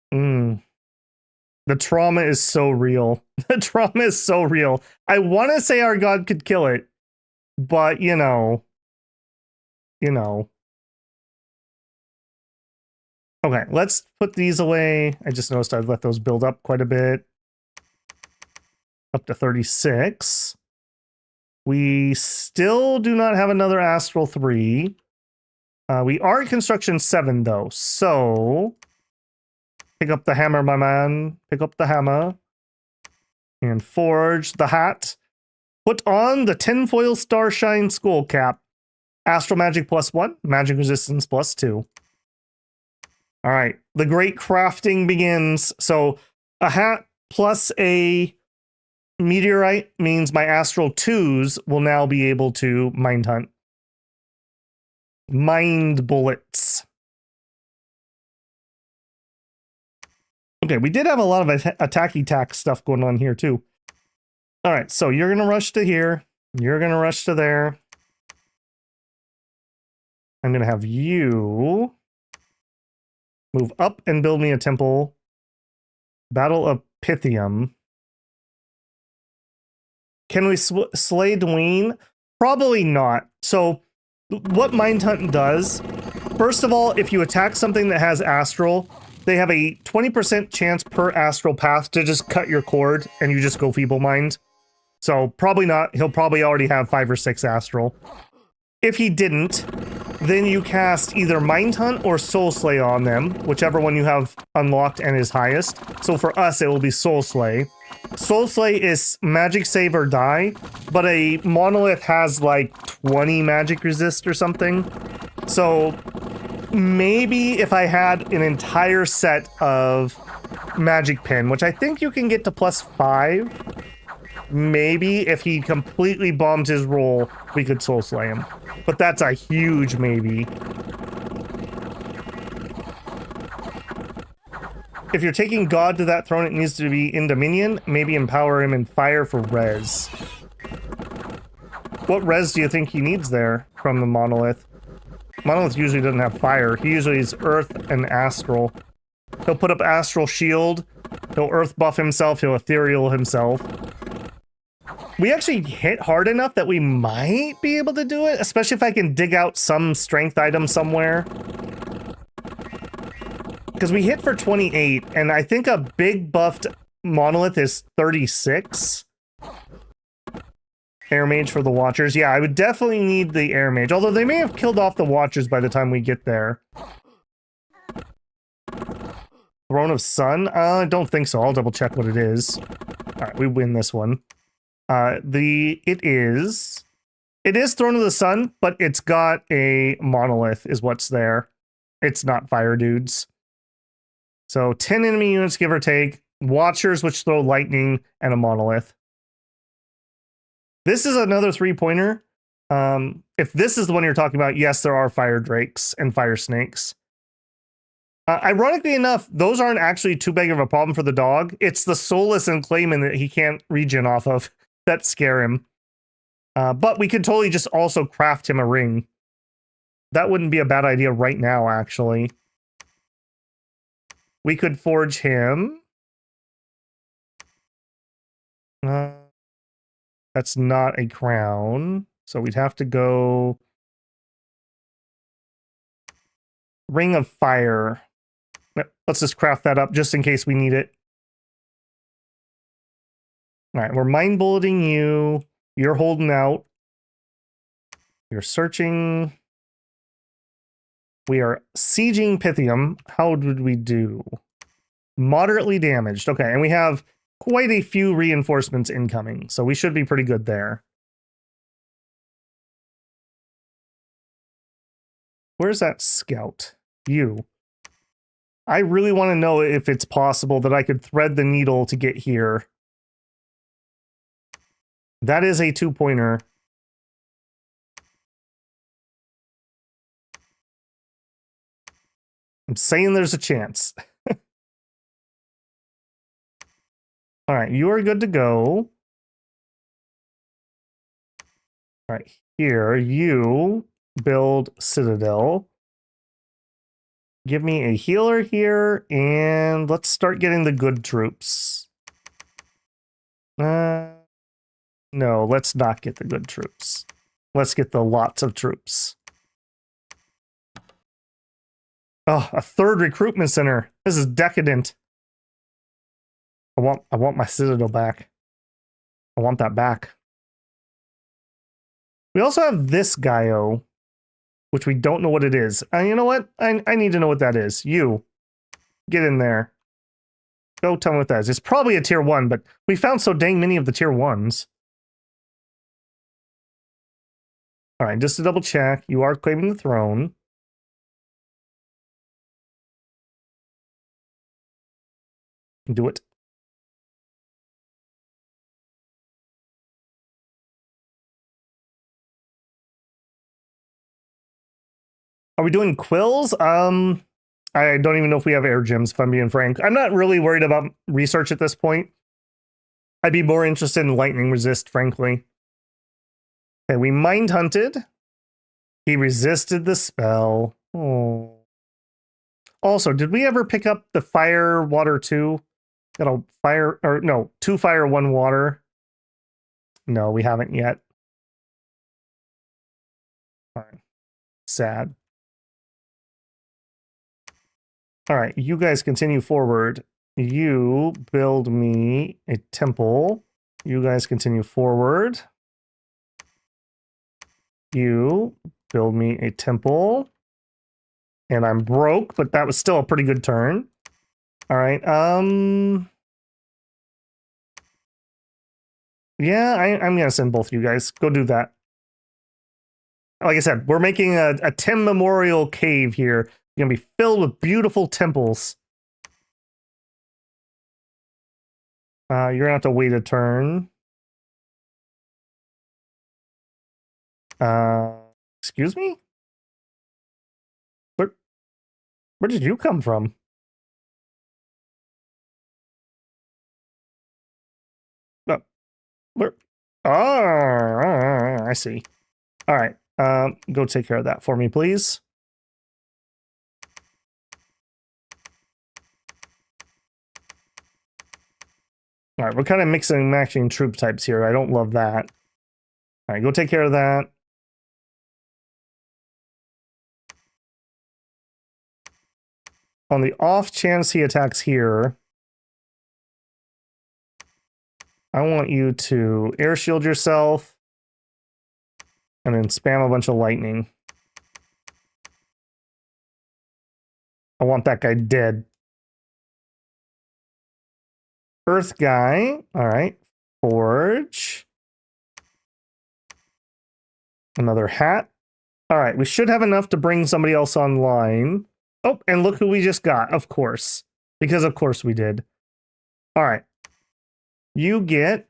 The trauma is so real. The trauma is so real. I want to say our god could kill it. But, you know. Okay, let's put these away. I just noticed I've let those build up quite a bit. Up to 36. We still do not have another Astral 3. We are at Construction 7, though. So, pick up the hammer, my man. Pick up the hammer. And forge the hat. Put on the tinfoil starshine skull cap. Astral magic +1. Magic resistance +2. All right. The great crafting begins. So, a hat plus a meteorite means my Astral 2s will now be able to Mind Hunt. Mind bullets. Okay, we did have a lot of attacky-tack stuff going on here, too. All right, so you're going to rush to here. You're going to rush to there. I'm going to have you move up and build me a temple. Battle of Pythium. Can we slay Dwayne? Probably not. So, what Mind Hunt does, first of all, if you attack something that has Astral, they have a 20% chance per Astral path to just cut your cord, and you just go Feeble Mind. So, probably not. He'll probably already have 5 or 6 Astral. If he didn't, Then you cast either Mind Hunt or Soul Slay on them, whichever one you have unlocked and is highest. So for us, it will be Soul Slay. Soul Slay is magic save or die, but a monolith has like 20 magic resist or something. So maybe if I had an entire set of magic pin, which I think you can get to +5, maybe if he completely bombs his roll, we could Soul Slay him. But that's a huge maybe. If you're taking God to that throne, it needs to be in Dominion. Maybe empower him in fire for res. What res do you think he needs there from the monolith? Monolith usually doesn't have fire. He usually is earth and astral. He'll put up astral shield. He'll earth buff himself. He'll ethereal himself. We actually hit hard enough that we might be able to do it, especially if I can dig out some strength item somewhere. Because we hit for 28, and I think a big buffed monolith is 36. Air Mage for the Watchers. Yeah, I would definitely need the Air Mage, although they may have killed off the Watchers by the time we get there. Throne of Sun? I don't think so. I'll double check what it is. Alright, we win this one. It is Throne of the Sun, but it's got a monolith is what's there. It's not fire dudes. So 10 enemy units, give or take. Watchers, which throw lightning, and a monolith. This is another 3-pointer. If this is the one you're talking about, yes, there are fire drakes and fire snakes. Ironically enough, those aren't actually too big of a problem for the dog. It's the Soulless and Clayman that he can't regen off of that scare him. But we could totally just also craft him a ring. That wouldn't be a bad idea right now, actually. We could forge him. That's not a crown. So we'd have to go... Ring of Fire. Let's just craft that up just in case we need it. Alright, we're mind bulleting you. You're holding out. You're searching. We are sieging Pythium. How did we do? Moderately damaged. Okay, and we have quite a few reinforcements incoming, so we should be pretty good there. Where's that scout? You. I really want to know if it's possible that I could thread the needle to get here. That is a 2-pointer. I'm saying there's a chance. All right, you are good to go. All right, here, you build Citadel. Give me a healer here, and let's start getting the good troops. No, let's not get the good troops. Let's get the lots of troops. Oh, a 3rd recruitment center. This is decadent. I want my Citadel back. I want that back. We also have this Gaio, which we don't know what it is. You know what? I need to know what that is. You. Get in there. Go tell me what that is. It's probably a tier 1, but we found so dang many of the tier 1s. Alright, just to double check, you are claiming the throne. Do it. Are we doing quills? I don't even know if we have air gems, if I'm being frank. I'm not really worried about research at this point. I'd be more interested in lightning resist, frankly. Okay, we mind hunted. He resisted the spell. Oh. Also, did we ever pick up the fire water 2? Got a fire, or no, 2 fire, 1 water. No, we haven't yet. All right. Sad. All right, you guys continue forward. You build me a temple. You guys continue forward. You build me a temple. And I'm broke, but that was still a pretty good turn. All right. Yeah, I'm going to send both of you guys. Go do that. Like I said, we're making a Tim Memorial cave here. It's going to be filled with beautiful temples. You're going to have to wait a turn. Excuse me? Where did you come from? Where? Oh, I see. All right. Go take care of that for me, please. All right, we're kind of mixing and matching troop types here. I don't love that. All right, go take care of that. On the off chance he attacks here, I want you to air shield yourself and then spam a bunch of lightning. I want that guy dead. Earth guy. All right. Forge. Another hat. All right. We should have enough to bring somebody else online. Oh, and look who we just got. Of course. Because of course we did. All right. You get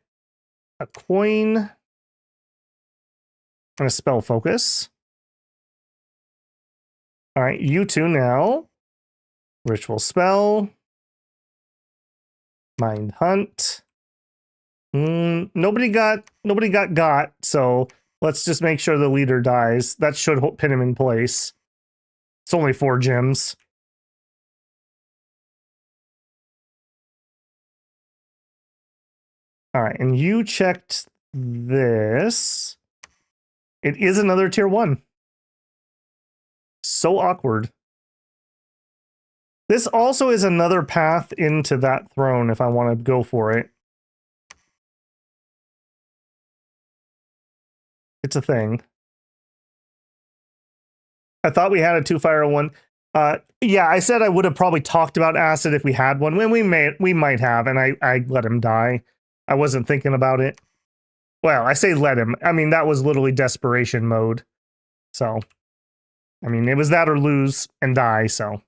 a coin and a spell focus. All right. You two now. Ritual spell. Mind hunt. Nobody got, so let's just make sure the leader dies. That should pin him in place. It's only 4 gems. All right, and you checked this. It is another tier 1. So awkward. This also is another path into that throne if I want to go for it. It's a thing. I thought we had a 2-fire one. Yeah, I said I would have probably talked about acid if we had one. When we might have, and I let him die. I wasn't thinking about it. Well, I say let him. I mean, that was literally desperation mode. So, I mean, it was that or lose and die, so.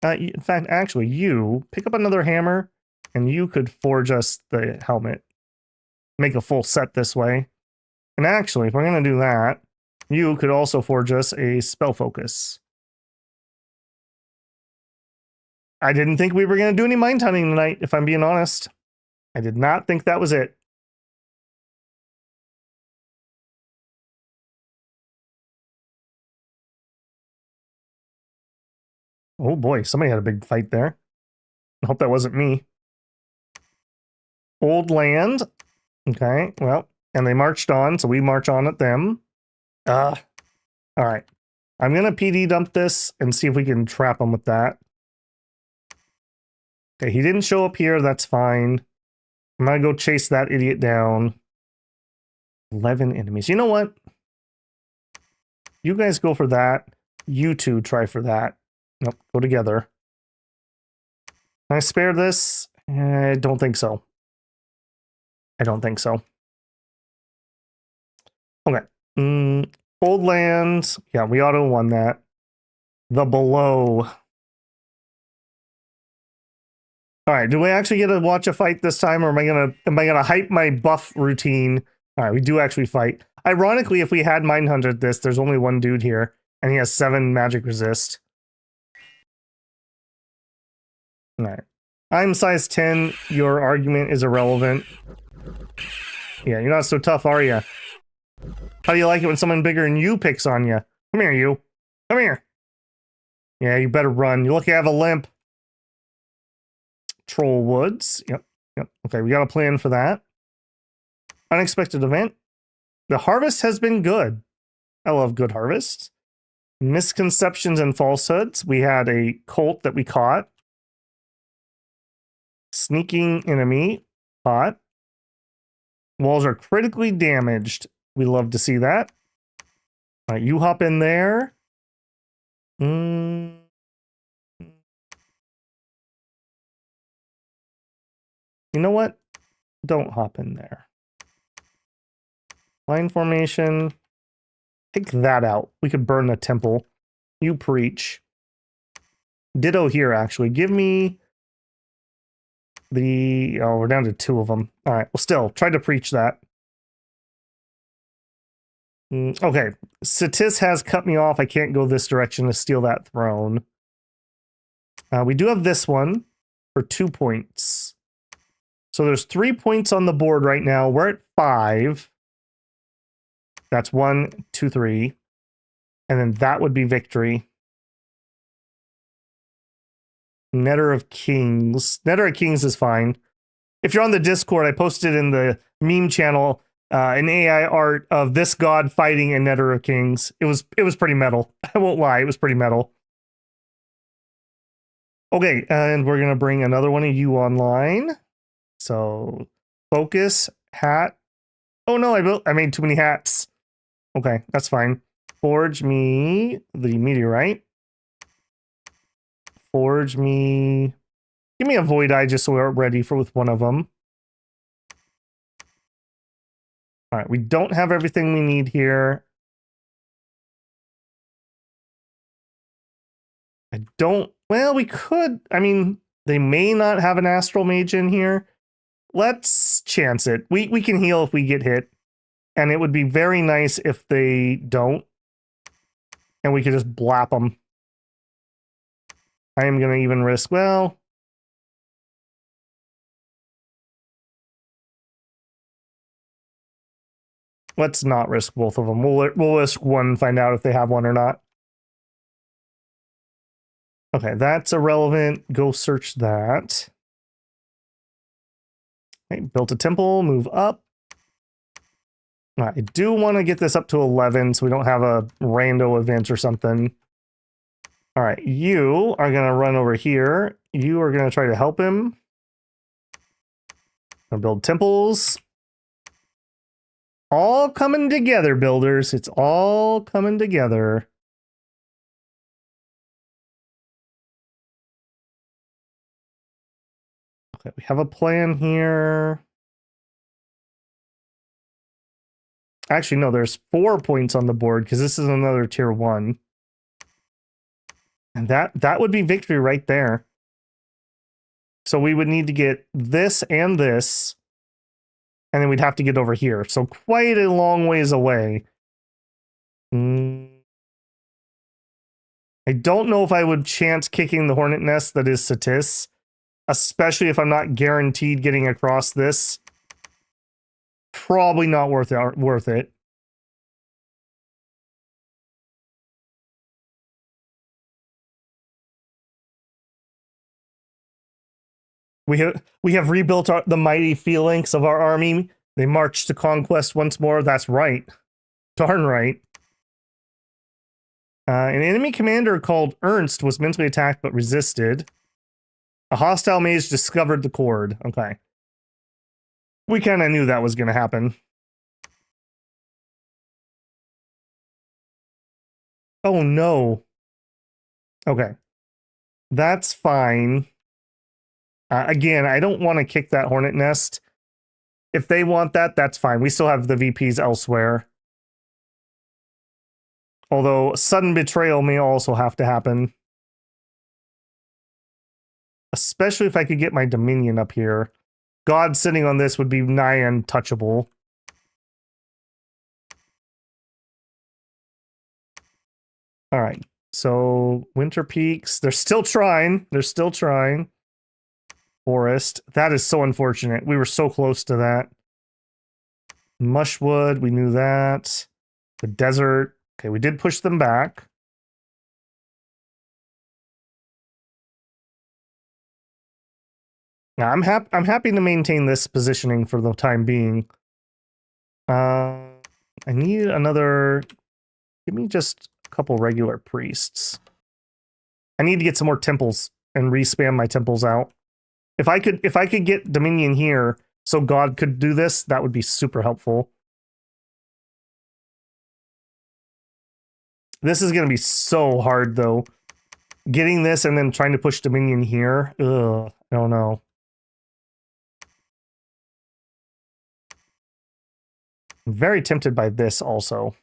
In fact, actually, you pick up another hammer, and you could forge us the helmet. Make a full set this way. And actually, if we're going to do that, you could also forge us a spell focus. I didn't think we were going to do any mind hunting tonight, if I'm being honest. I did not think that was it. Oh boy, somebody had a big fight there. I hope that wasn't me. Old land. Okay, well, and they marched on, so we march on at them. All right. I'm going to PD dump this and see if we can trap him with that. Okay, he didn't show up here. That's fine. I'm going to go chase that idiot down. 11 enemies. You know what? You guys go for that. You two try for that. Nope, go together. Can I spare this? I don't think so. I don't think so. Okay. Old lands. Yeah, we auto won that. The below. All right, do we actually get to watch a fight this time, or am I gonna hype my buff routine? All right, we do actually fight. Ironically, if we had Mindhunted this, there's only one dude here, and he has 7 magic resist. All right. I'm size 10. Your argument is irrelevant. Yeah, you're not so tough, are you? How do you like it when someone bigger than you picks on you? Come here, you. Come here. Yeah, you better run. You look like you have a limp. Troll Woods. Yep. Okay, we got a plan for that. Unexpected event. The harvest has been good. I love good harvests. Misconceptions and falsehoods. We had a cult that we caught. Sneaking enemy. Caught. Walls are critically damaged. We love to see that. All right, you hop in there. You know what? Don't hop in there. Line formation. Take that out. We could burn the temple. You preach. Ditto here, actually. Give me the... Oh, we're down to 2 of them. All right. Well, still, try to preach that. Okay. Satis has cut me off. I can't go this direction to steal that throne. We do have this one for 2 points. So there's 3 points on the board right now. We're at 5. That's 1, 2, 3. And then that would be victory. Netter of Kings. Netter of Kings is fine. If you're on the Discord, I posted in the meme channel an AI art of this god fighting a Netter of Kings. It was pretty metal. I won't lie, it was pretty metal. Okay, and we're gonna bring another one of you online. So focus, hat. Oh no, I made too many hats. Okay, that's fine. Forge me the meteorite. Forge me... Give me a void eye just so we're ready for with one of them. All right, we don't have everything we need here. I don't... Well, we could... I mean, they may not have an astral mage in here. Let's chance it. We can heal if we get hit. And it would be very nice if they don't. And we could just blap them. I am going to even risk... Well... Let's not risk both of them. We'll risk one, find out if they have one or not. Okay, that's irrelevant. Go search that. Okay, built a temple, move up. I do want to get this up to 11 so we don't have a rando event or something. All right, you are going to run over here. You are going to try to help him. Gonna build temples. All coming together, builders. It's all coming together. Okay, we have a plan here. Actually, no, there's 4 points on the board because this is another tier 1. And that would be victory right there. So we would need to get this and this. And then we'd have to get over here. So quite a long ways away. I don't know if I would chance kicking the hornet nest that is Satis. Especially if I'm not guaranteed getting across this. Probably not worth it. We have rebuilt the mighty phalanx of our army. They march to conquest once more. That's right. Darn right. An enemy commander called Ernst was mentally attacked but resisted. A hostile mage discovered the cord. Okay. We kind of knew that was going to happen. Oh no. Okay. That's fine. Again, I don't want to kick that hornet nest. If they want that, that's fine. We still have the VPs elsewhere. Although sudden betrayal may also have to happen. Especially if I could get my Dominion up here. God sitting on this would be nigh untouchable. All right. So Winter Peaks. They're still trying. They're still trying. Forest. That is so unfortunate. We were so close to that. Mushwood. We knew that. The desert. Okay, we did push them back. Now I'm happy to maintain this positioning for the time being. I need another. Give me just a couple regular priests. I need to get some more temples and respam my temples out. If I could get Dominion here so God could do this, that would be super helpful. This is going to be so hard, though. Getting this and then trying to push Dominion here. Ugh, I don't know. I'm very tempted by this also.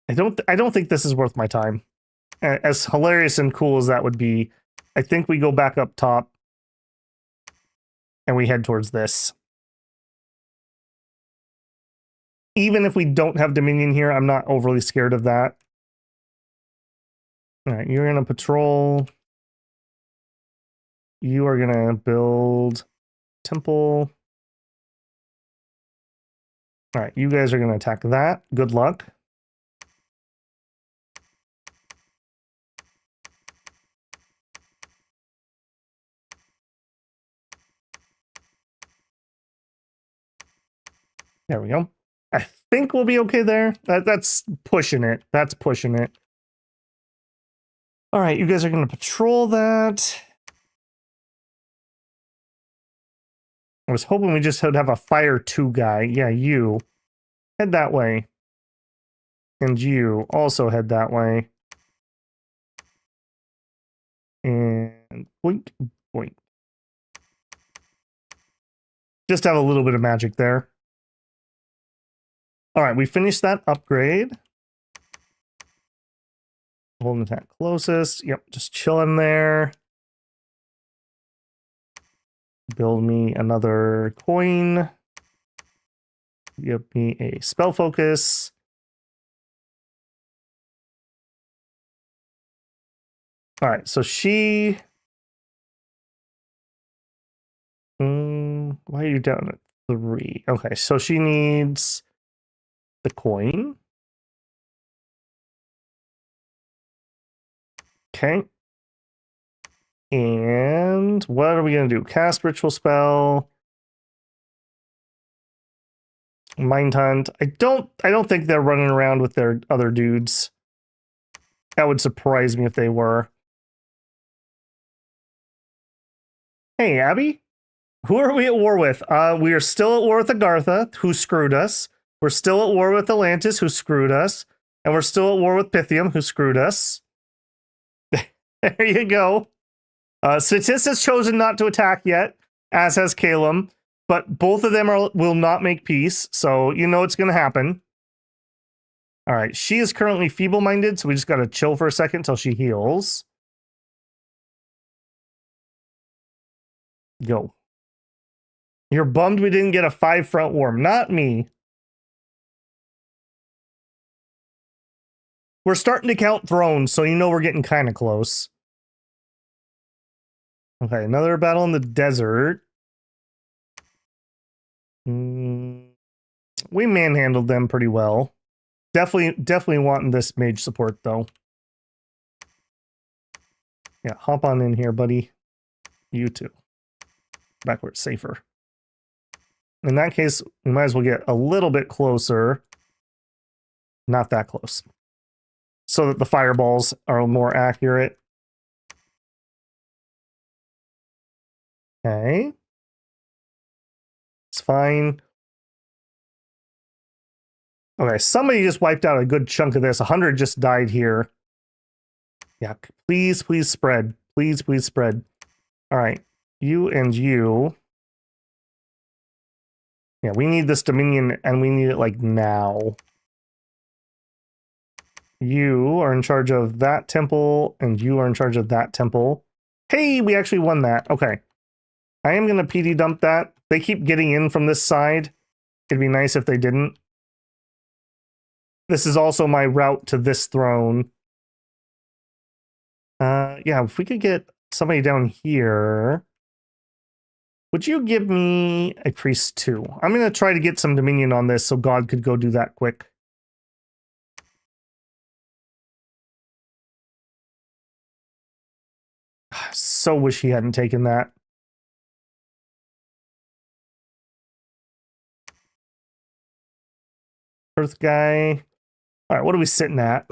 I don't think this is worth my time. As hilarious and cool as that would be, I think we go back up top and we head towards this. Even if we don't have Dominion here, I'm not overly scared of that. All right, you're going to patrol. You are going to build temple. All right, you guys are going to attack that. Good luck. There we go. I think we'll be okay there. That's pushing it. That's pushing it. All right, you guys are going to patrol that. I was hoping we just would have a fire 2 guy. Yeah, you. Head that way. And you also head that way. And boink, boink. Just have a little bit of magic there. All right, we finished that upgrade. Hold an attack closest. Yep, just chilling there. Build me another coin. Give me a spell focus. All right, so she... why are you down at 3? Okay, so she needs the coin. Okay. And what are we going to do? Cast ritual spell. Mind hunt. I don't think they're running around with their other dudes. That would surprise me if they were. Hey, Abby. Who are we at war with? We are still at war with Agartha, who screwed us. We're still at war with Atlantis, who screwed us. And we're still at war with Pythium, who screwed us. There you go. Satis has chosen not to attack yet, as has Calum. But both of them will not make peace, so you know it's going to happen. All right, she is currently feeble-minded, so we just got to chill for a second until she heals. Go. You're bummed we didn't get a 5-front war. Not me. We're starting to count thrones, so you know we're getting kind of close. Okay, another battle in the desert. We manhandled them pretty well. Definitely wanting this mage support, though. Yeah, hop on in here, buddy. You too. Back where it's safer. In that case, we might as well get a little bit closer. Not that close. So that the fireballs are more accurate. Okay. It's fine. Okay, somebody just wiped out a good chunk of this. 100 just died here. Yeah, please spread. Please spread. All right, you and you. Yeah, we need this Dominion, and we need it, like, now. You are in charge of that temple, and you are in charge of that temple. Hey, we actually won that. Okay. I am going to PD dump that. They keep getting in from this side. It'd be nice if they didn't. This is also my route to this throne. Yeah, if we could get somebody down here. Would you give me a priest too? I'm going to try to get some dominion on this so God could go do that quick. So wish he hadn't taken that. Earth guy. All right, what are we sitting at?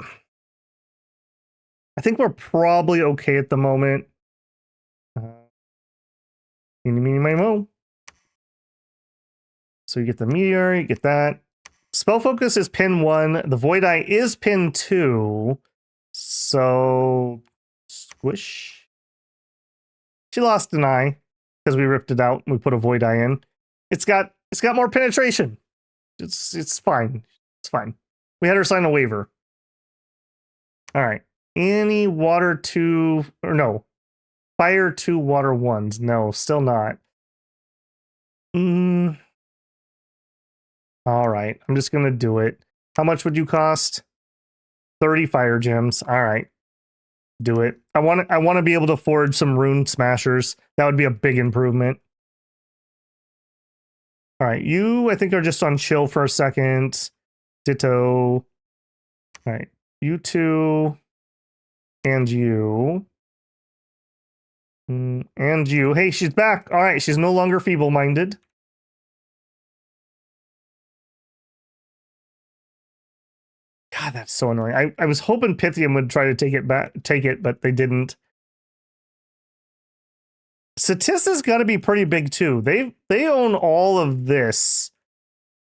I think we're probably okay at the moment. Eeny, meeny, miny, moe. So you get the meteor, you get that. spell focus is pin 1. The void eye is pin 2. So squish. She lost an eye because we ripped it out and we put a void eye in. It's got more penetration. It's fine. It's fine. We had her sign a waiver. All right. Any water 2 or no. Fire 2 water 1s. No, still not. All right. I'm just going to do it. How much would you cost? 30 fire gems. All right. Do it. I want to be able to forge some rune smashers. That would be a big improvement. All right. You, I think, are just on chill for a second. Ditto. All right. You two. And you. And you. Hey, she's back. All right. She's no longer feeble-minded. God, that's so annoying. I was hoping Pythium would try to take it, but they didn't. Satissa's got to be pretty big too. They own all of this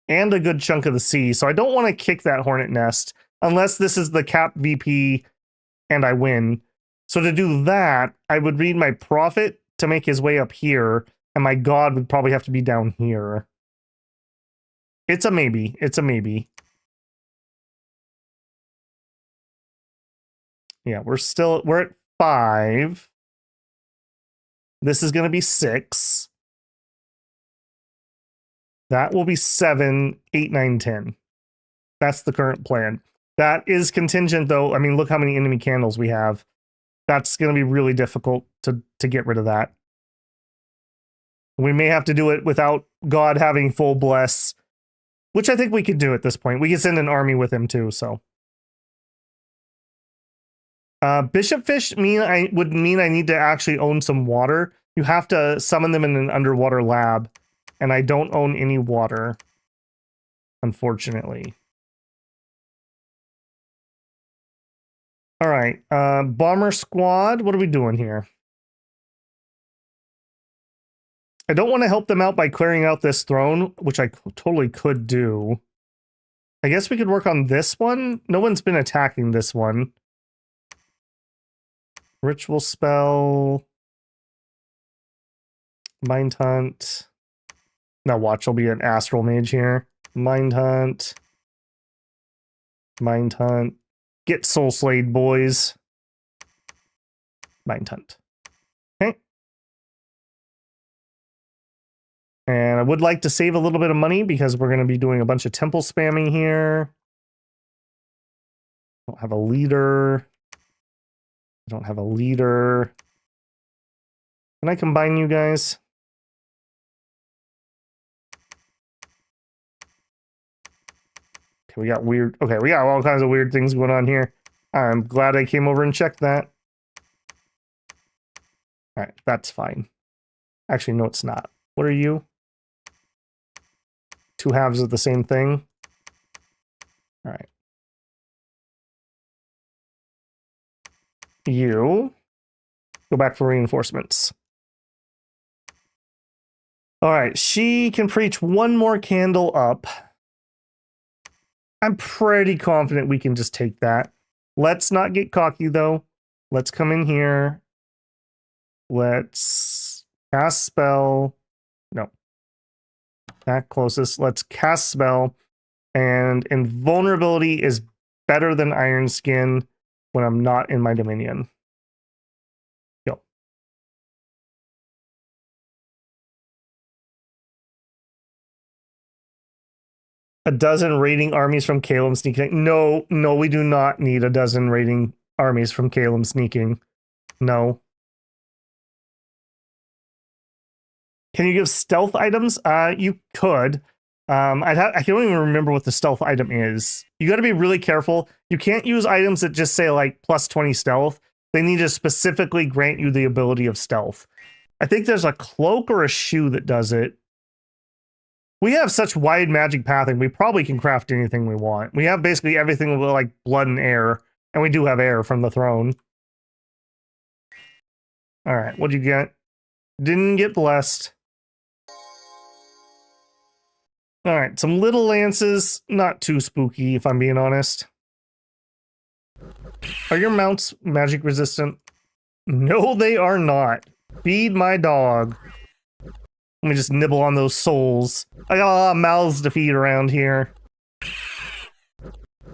and a good chunk of the sea, so I don't want to kick that hornet nest unless this is the cap VP and I win. So to do that, I would read my prophet to make his way up here, and my god would probably have to be down here. It's a maybe. It's a maybe. Yeah, we're at 5. This is going to be 6. That will be 7, 8, 9, 10. That's the current plan. That is contingent, though. I mean, look how many enemy candles we have. That's going to be really difficult to get rid of that. We may have to do it without God having full bless, which I think we could do at this point. We could send an army with him, too, so... Bishopfish would mean I need to actually own some water. You have to summon them in an underwater lab, and I don't own any water, unfortunately. All right, bomber squad, what are we doing here? I don't want to help them out by clearing out this throne, which I totally could do. I guess we could work on this one. No one's been attacking this one. Ritual spell. Mind hunt. Now watch, I'll be an astral mage here. Mind hunt. Mind hunt. Get soul slayed, boys. Mind hunt. Okay. And I would like to save a little bit of money because we're going to be doing a bunch of temple spamming here. Don't have a leader. I don't have a leader. Can I combine you guys? Okay, we got all kinds of weird things going on here. I'm glad I came over and checked that. All right, that's fine. Actually, no, it's not. What are you? 2 halves of the same thing. All right. You go back for reinforcements. All right, she can preach 1 more candle up. I'm pretty confident we can just take that. Let's not get cocky, though. Let's come in here. Let's cast spell. No. That closest. Let's cast spell. And invulnerability is better than Iron Skin when I'm not in my dominion. Go. A dozen raiding armies from Calum sneaking. No, we do not need a dozen raiding armies from Calum sneaking. No. Can you give stealth items? You could. I can't even remember what the stealth item is. You got to be really careful. You can't use items that just say like plus 20 stealth. They need to specifically grant you the ability of stealth. I think there's a cloak or a shoe that does it. We have such wide magic pathing, we probably can craft anything we want. We have basically everything with like blood and air, and we do have air from the throne. All right, what'd you get? Didn't get blessed. All right, some little lances, not too spooky, if I'm being honest. Are your mounts magic resistant? No, they are not. Feed my dog. Let me just nibble on those souls. I got a lot of mouths to feed around here.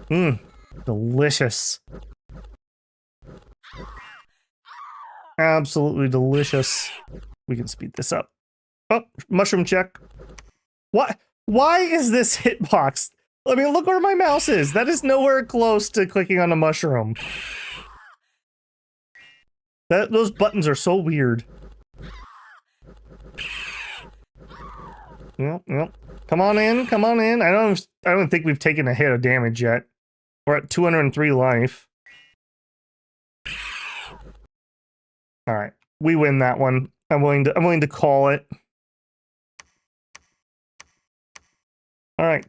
Mmm, delicious. Absolutely delicious. We can speed this up. Oh, mushroom check. What? Why is this hitbox? I mean, look where my mouse is. That is nowhere close to clicking on a mushroom. Those buttons are so weird. Yep. Come on in, come on in. I don't think we've taken a hit of damage yet. We're at 203 life. All right, we win that one. I'm willing to call it. All right,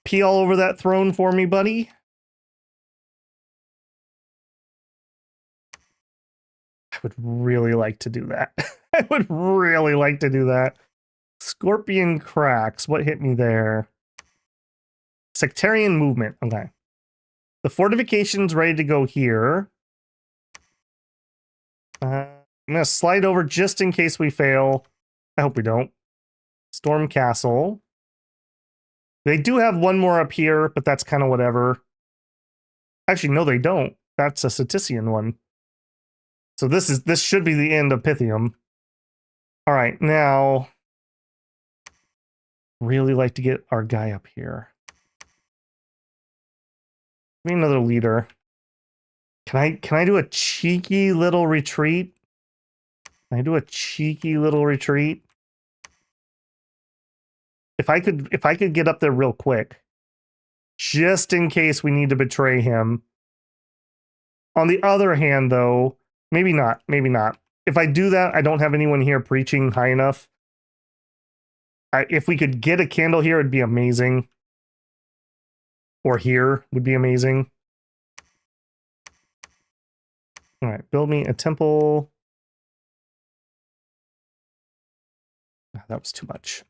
pee all over that throne for me, buddy. I would really like to do that. I would really like to do that. Scorpion cracks. What hit me there? Sectarian movement. Okay. The fortification's ready to go here. I'm gonna slide over just in case we fail. I hope we don't. Storm Castle. They do have one more up here, but that's kind of whatever. Actually, no, they don't. That's a Cetician one. So this should be the end of Pythium. All right, now really like to get our guy up here. Give me another leader. Can I do a cheeky little retreat? Can I do a cheeky little retreat? If I could get up there real quick, just in case we need to betray him. On the other hand, though, maybe not. Maybe not. If I do that, I don't have anyone here preaching high enough. If we could get a candle here, it'd be amazing. Or here would be amazing. All right, build me a temple. That was too much.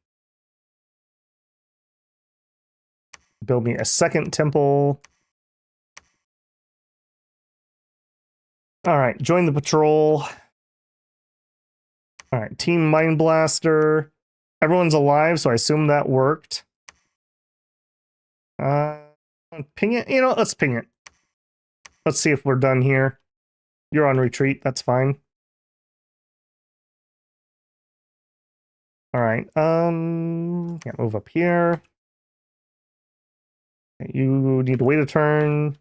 Build me a second temple. All right, join the patrol. All right, Team Mind Blaster. Everyone's alive, so I assume that worked. Ping it. You know, let's ping it. Let's see if we're done here. You're on retreat. That's fine. All right. Can't move up here. You need to wait a turn.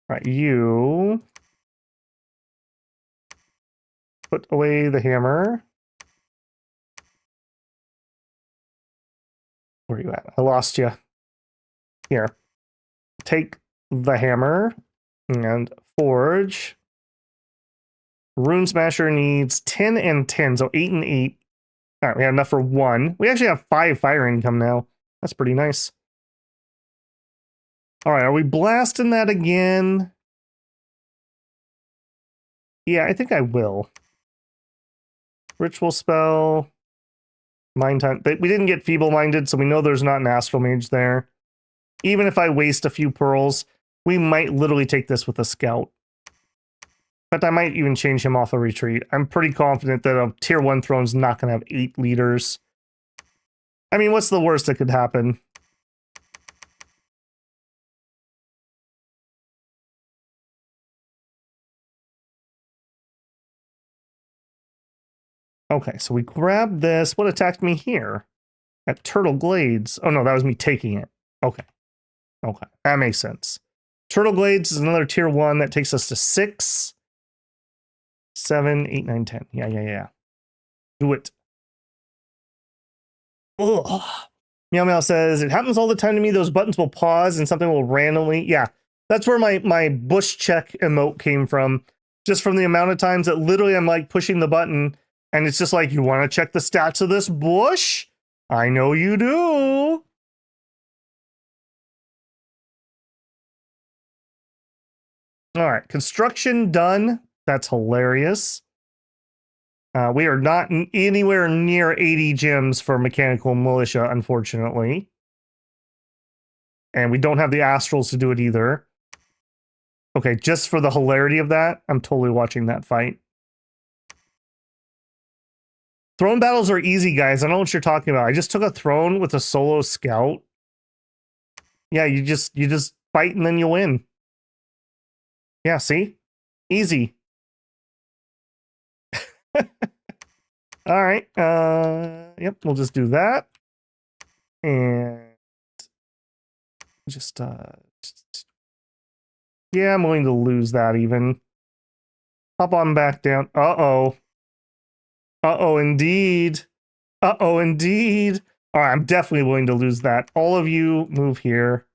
All right, you put away the hammer. Where are you at? I lost you. Here. Take the hammer and forge. Rune Smasher needs 10 and 10, so 8 and 8. All right, we have enough for 1. We actually have 5 fire income now. That's pretty nice. All right, are we blasting that again? Yeah, I think I will. Ritual spell. Mind time. We didn't get feeble-minded, so we know there's not an astral mage there. Even if I waste a few pearls, we might literally take this with a scout. But I might even change him off a retreat. I'm pretty confident that a tier 1 throne's not going to have 8 leaders. I mean, what's the worst that could happen? Okay, so we grabbed this. What attacked me here? At Turtle Glades. Oh no, that was me taking it. Okay. Okay, that makes sense. Turtle Glades is another tier 1 that takes us to 6, 7, 8, 9, 10. Yeah. Do it. Ugh. Meow Meow says, it happens all the time to me. Those buttons will pause and something will randomly. Yeah, that's where my bush check emote came from. Just from the amount of times that literally I'm like pushing the button and it's just like, you want to check the stats of this bush? I know you do. All right, construction done. That's hilarious. We are not anywhere near 80 gems for mechanical militia, unfortunately. And we don't have the astrals to do it either. Okay, just for the hilarity of that, I'm totally watching that fight. Throne battles are easy, guys. I don't know what you're talking about. I just took a throne with a solo scout. Yeah, you just fight and then you win. Yeah, see? Easy. All right. Yep, we'll just do that. And just yeah, I'm willing to lose that even. Hop on back down. Uh-oh. Uh-oh, indeed. Uh-oh, indeed. All right, I'm definitely willing to lose that. All of you move here.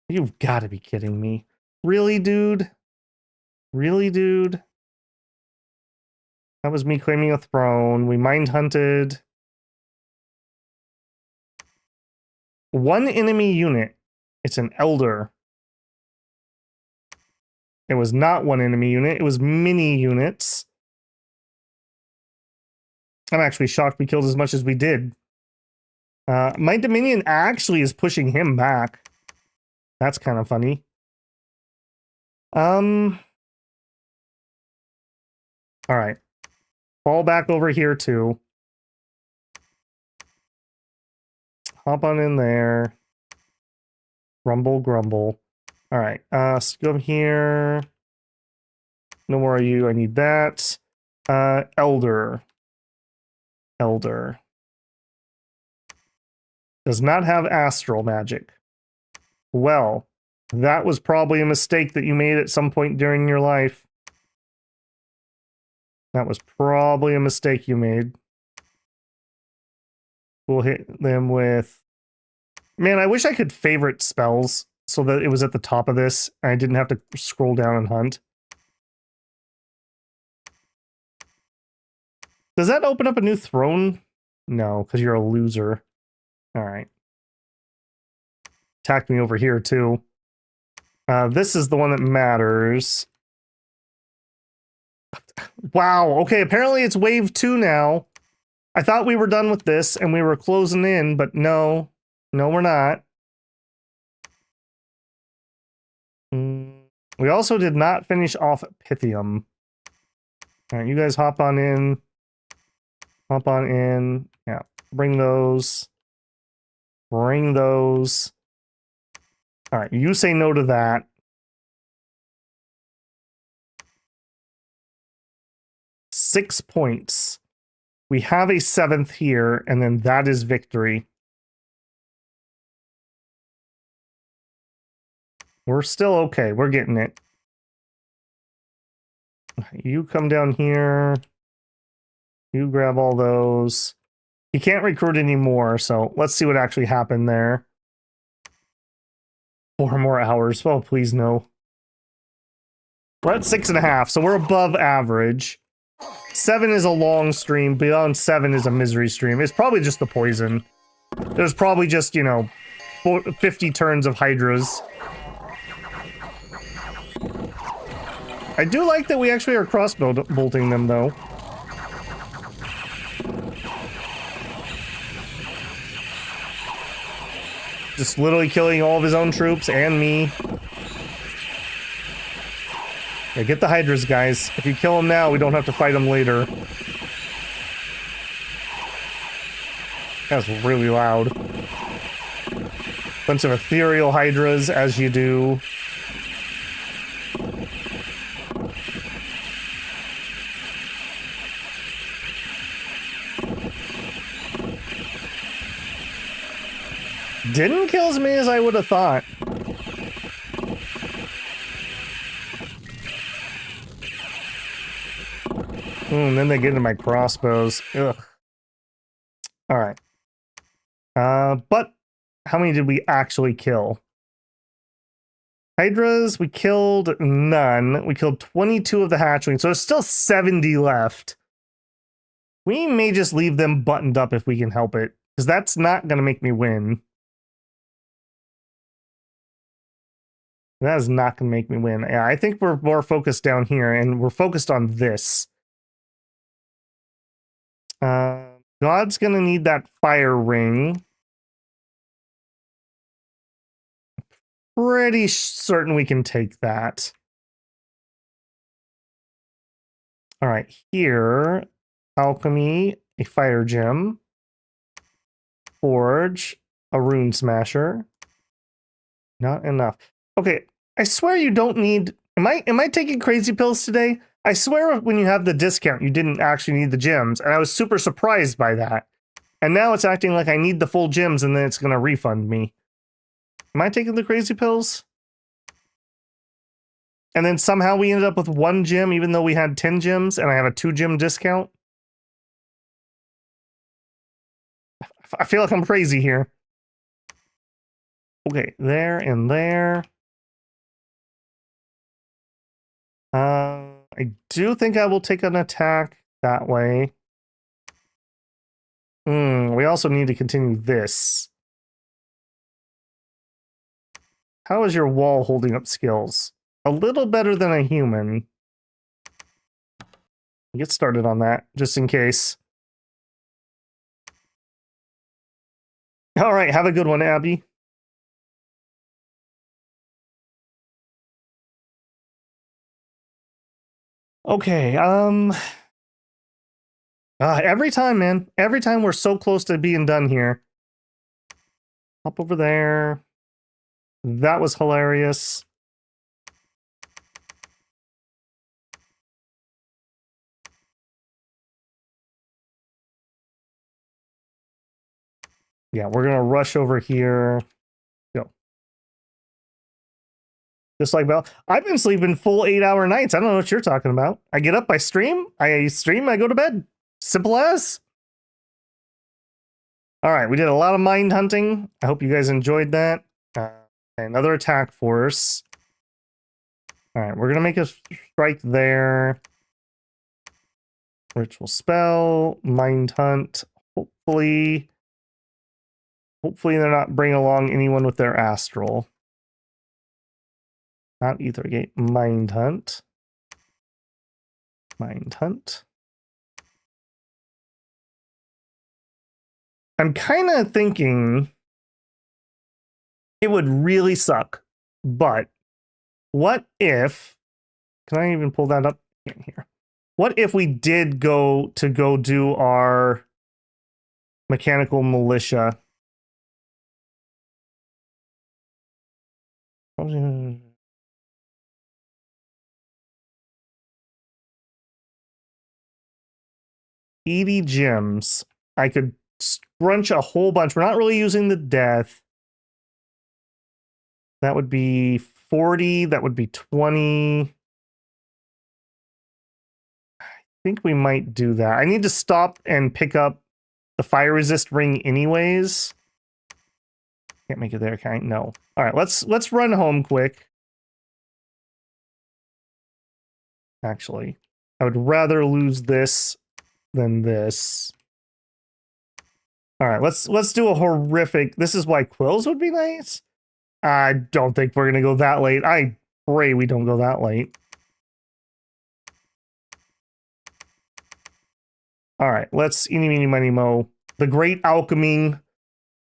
You've got to be kidding me. Really, dude? Really, dude? That was me claiming a throne. We mind hunted. One enemy unit. It's an elder. It was not one enemy unit. It was mini units. I'm actually shocked we killed as much as we did. My Dominion actually is pushing him back. That's kind of funny. All right. Fall back over here too. Hop on in there. Grumble, grumble. All right. Scum here. No more of you. I need that. Elder. Elder. Does not have astral magic. Well, that was probably a mistake that you made at some point during your life. That was probably a mistake you made. We'll hit them with... Man, I wish I could favorite spells so that it was at the top of this and I didn't have to scroll down and hunt. Does that open up a new throne? No, because you're a loser. All right. Attack me over here, too. This is the one that matters. Wow, okay, apparently it's wave 2 now. I thought we were done with this and we were closing in, but no. No, we're not. We also did not finish off Pythium. All right, you guys hop on in. Hop on in. Yeah, bring those. Bring those. All right, you say no to that. Six points. We have a 7th here, and then that is victory. We're still okay. We're getting it. You come down here. You grab all those. You can't recruit anymore, so let's see what actually happened there. 4 more hours. Oh, please no. We're at 6.5, so we're above average. 7 is a long stream. Beyond 7 is a misery stream. It's probably just the poison. There's probably just, you know, 50 turns of hydras. I do like that we actually are cross-bolting them, though. Just literally killing all of his own troops and me. Yeah, get the hydras, guys. If you kill them now, we don't have to fight them later. That's really loud. Bunch of ethereal hydras, as you do. Didn't kill as many as I would have thought. And then they get into my crossbows. Ugh. Alright. But how many did we actually kill? Hydras, we killed none. We killed 22 of the hatchlings, so there's still 70 left. We may just leave them buttoned up if we can help it, because that's not going to make me win. That is not going to make me win. Yeah, I think we're more focused down here, and we're focused on this. God's gonna need that fire ring. Pretty certain we can take that. All right, here, alchemy, a fire gem, forge, a rune smasher. Not enough. Okay, I swear you don't need. Am I taking crazy pills today? I swear when you have the discount, you didn't actually need the gems, and I was super surprised by that. And now it's acting like I need the full gems, and then it's gonna refund me. Am I taking the crazy pills? And then somehow we ended up with 1 gem, even though we had 10 gems, and I have a 2 gem discount. I feel like I'm crazy here. Okay, there and there. I do think I will take an attack that way. We also need to continue this. How is your wall holding up skills? A little better than a human. Get started on that, just in case. All right, have a good one, Abby. Okay, every time, man. Every time we're so close to being done here. Hop over there. That was hilarious. Yeah, we're gonna rush over here. Go. Just like Bell. I've been sleeping full 8-hour nights. I don't know what you're talking about. I get up, I stream, I go to bed. Simple as. All right, we did a lot of mind hunting. I hope you guys enjoyed that. Another attack force. All right, we're gonna make a strike there. Ritual spell, mind hunt. Hopefully they're not bringing along anyone with their astral. Not Ethergate. Mind hunt. Mind hunt. I'm kind of thinking it would really suck, but what if, can I even pull that up in here? What if we did go do our mechanical militia? $80 gems. I could scrunch a whole bunch. We're not really using the death. That would be 40. That would be 20. I think we might do that. I need to stop and pick up the fire resist ring anyways. Can't make it there, can I? No. All right, let's run home quick. Actually, I would rather lose this than this. All right, let's do a horrific. This is why quills would be nice. I don't think we're gonna go that late. I pray we don't go that late. All right, let's eeny, meeny, miny, mo. The great alchemy.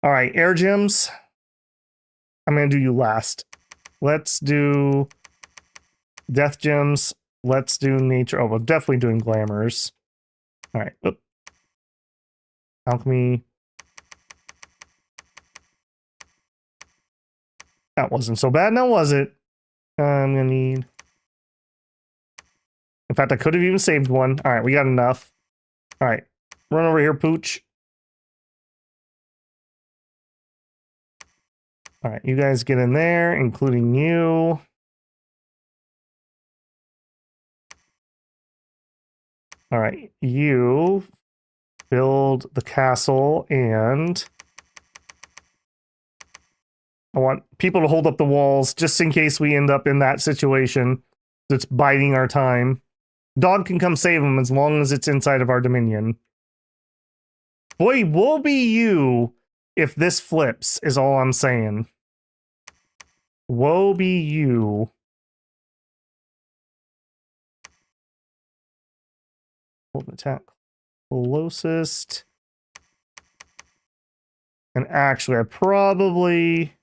All right, air gems. I'm gonna do you last. Let's do death gems. Let's do nature. Oh, we're definitely doing glamours. All right. Oop. Alchemy. That wasn't so bad now, was it? I'm gonna need. In fact, I could have even saved one. All right, we got enough. All right, run over here, Pooch. All right, you guys get in there, including you. All right, you build the castle, and I want people to hold up the walls just in case we end up in that situation that's biding our time. Dog can come save them as long as it's inside of our dominion. Boy, woe be you if this flips, is all I'm saying. Woe be you. Hold attack. closest. And actually, I probably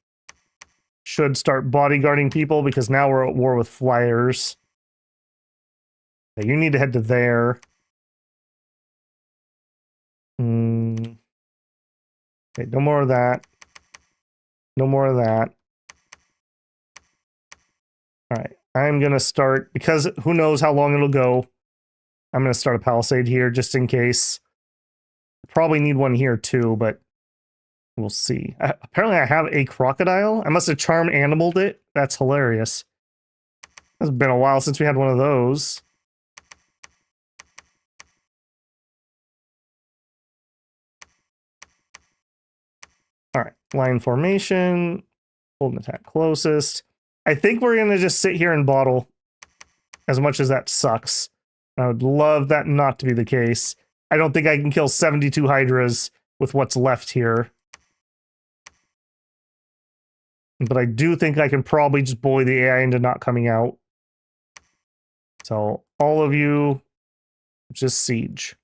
should start bodyguarding people because now we're at war with flyers. Okay, you need to head to there. Okay, no more of that. No more of that. All right, I'm going to start, because who knows how long it'll go. I'm going to start a palisade here just in case. Probably need one here too, but we'll see. Apparently I have a crocodile. I must have charm animaled it. That's hilarious. It's been a while since we had one of those. All right, line formation. Hold an attack closest. I think we're going to just sit here and bottle, as much as that sucks. I would love that not to be the case. I don't think I can kill 72 hydras with what's left here. But I do think I can probably just bully the AI into not coming out. So all of you, just siege.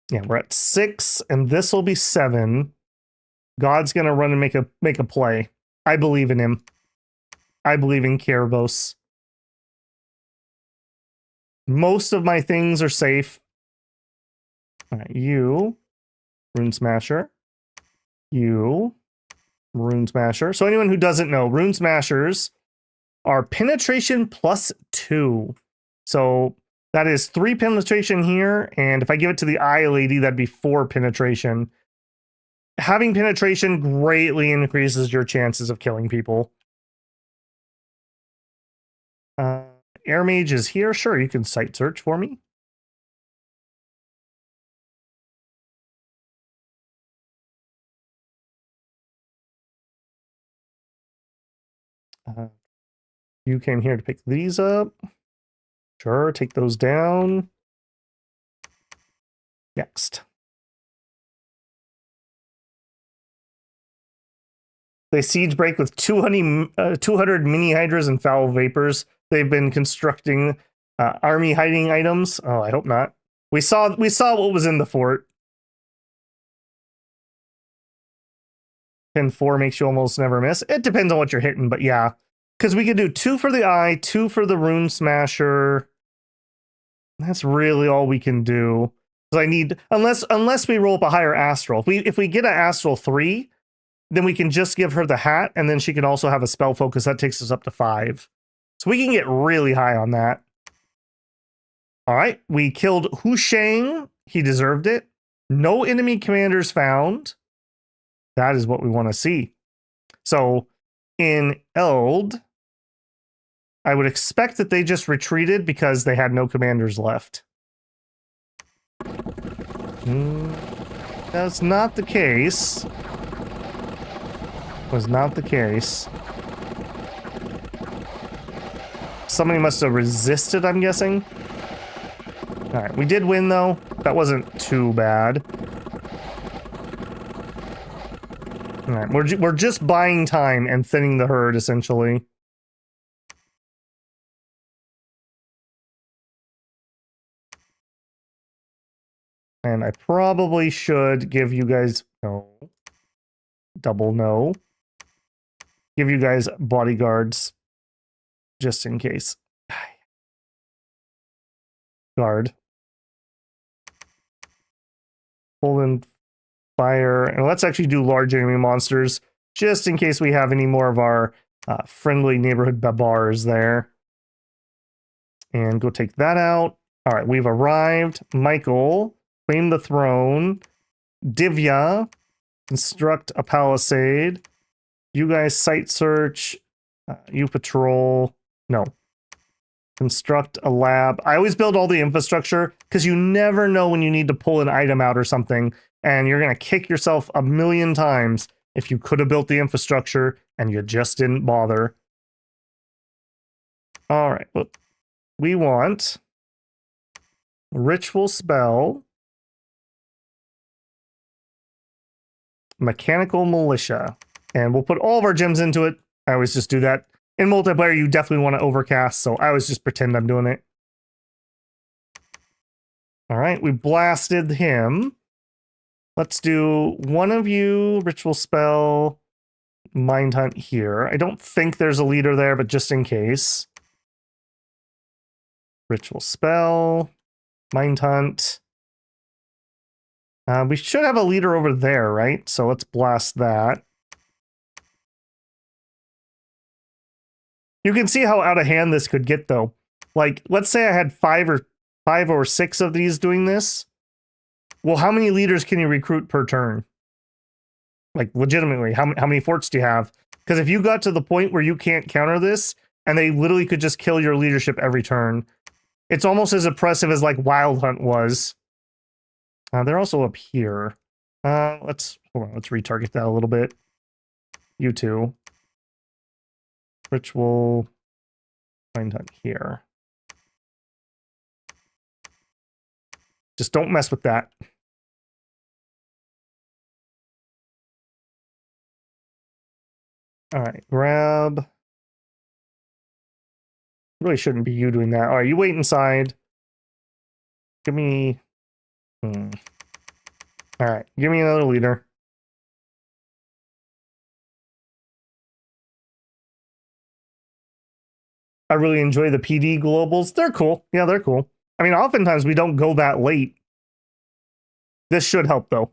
Yeah, we're at 6, and this will be 7. God's gonna run and make a play. I believe in him. I believe in Kerbos. Most of my things are safe. All right, you, Rune Smasher. You, Rune Smasher. So anyone who doesn't know, Rune Smashers are penetration +2. So that is 3 penetration here, and if I give it to the Eye Lady, that'd be 4 penetration. Having penetration greatly increases your chances of killing people. Air Mage is here. Sure, you can site search for me. You came here to pick these up. Sure, take those down. Next. They siege break with 200 mini hydras and foul vapors. They've been constructing army hiding items. Oh, I hope not. We saw what was in the fort. Pin 4 makes you almost never miss. It depends on what you're hitting, but yeah. Because we could do 2 for the Eye, 2 for the Rune Smasher. That's really all we can do. I need, unless we roll up a higher astral. If we get an astral 3, then we can just give her the hat, and then she can also have a spell focus. That takes us up to 5. So we can get really high on that. All right, we killed Hu Shang. He deserved it. No enemy commanders found. That is what we want to see. So in Eld, I would expect that they just retreated because they had no commanders left. That's not the case. Was not the case. Somebody must have resisted, I'm guessing. All right, we did win though. That wasn't too bad. All right, we're just buying time and thinning the herd essentially. And I probably should give you guys no. Double no. Give you guys bodyguards just in case. Guard. Pull in fire. And let's actually do large enemy monsters just in case we have any more of our friendly neighborhood babars there. And go take that out. All right, we've arrived. Michael, claim the throne. Divya, construct a palisade. You guys site search. You patrol. No. Construct a lab. I always build all the infrastructure because you never know when you need to pull an item out or something, and you're going to kick yourself a million times if you could have built the infrastructure and you just didn't bother. All right. Well, we want ritual spell, mechanical militia, and we'll put all of our gems into it. I always just do that. In multiplayer, you definitely want to overcast, so I always just pretend I'm doing it. All right, we blasted him. Let's do one of you, ritual spell, mind hunt here. I don't think there's a leader there, but just in case. Ritual spell, mind hunt. We should have a leader over there, right? So let's blast that. You can see how out of hand this could get, though. Like, let's say I had five or six of these doing this. Well, how many leaders can you recruit per turn? Like, legitimately, how many forts do you have? Because if you got to the point where you can't counter this, and they literally could just kill your leadership every turn, it's almost as oppressive as, like, Wild Hunt was. They're also up here. Let's retarget that a little bit. You two. Ritual mind hunt here. Just don't mess with that. All right, grab. Really shouldn't be you doing that. All right, you wait inside. Give me. All right, give me another leader. I really enjoy the PD globals. They're cool. Yeah, they're cool. I mean, oftentimes we don't go that late. This should help, though.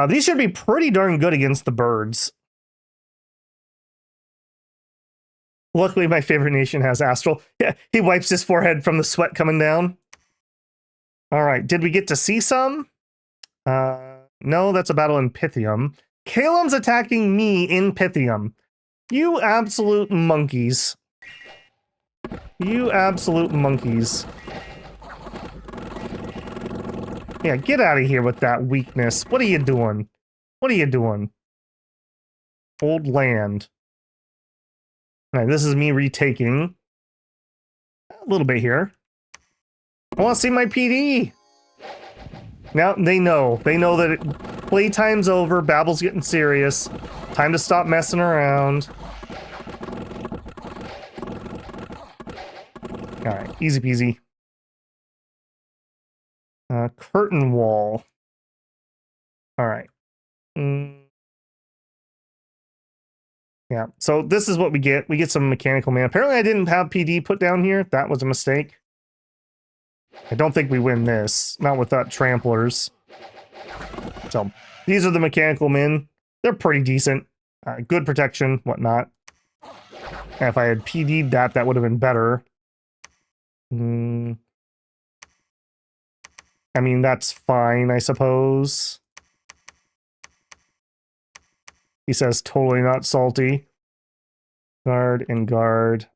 These should be pretty darn good against the birds. Luckily, my favorite nation has Astral. Yeah, he wipes his forehead from the sweat coming down. All right, did we get to see some? No, that's a battle in Pythium. Caelum's attacking me in Pythium. You absolute monkeys. You absolute monkeys. Yeah, get out of here with that weakness. What are you doing? What are you doing? Old land. All right, this is me retaking. A little bit here. I want to see my PD. Now, they know. They know that playtime's over. Babble's getting serious. Time to stop messing around. All right, easy peasy. Curtain wall. All right. Yeah, so this is what we get. We get some mechanical man. Apparently I didn't have PD put down here. That was a mistake. I don't think we win this. Not without tramplers. So, these are the mechanical men. They're pretty decent. Good protection, whatnot. And if I had PD'd that, that would have been better. I mean, that's fine, I suppose. He says totally not salty. Guard and guard.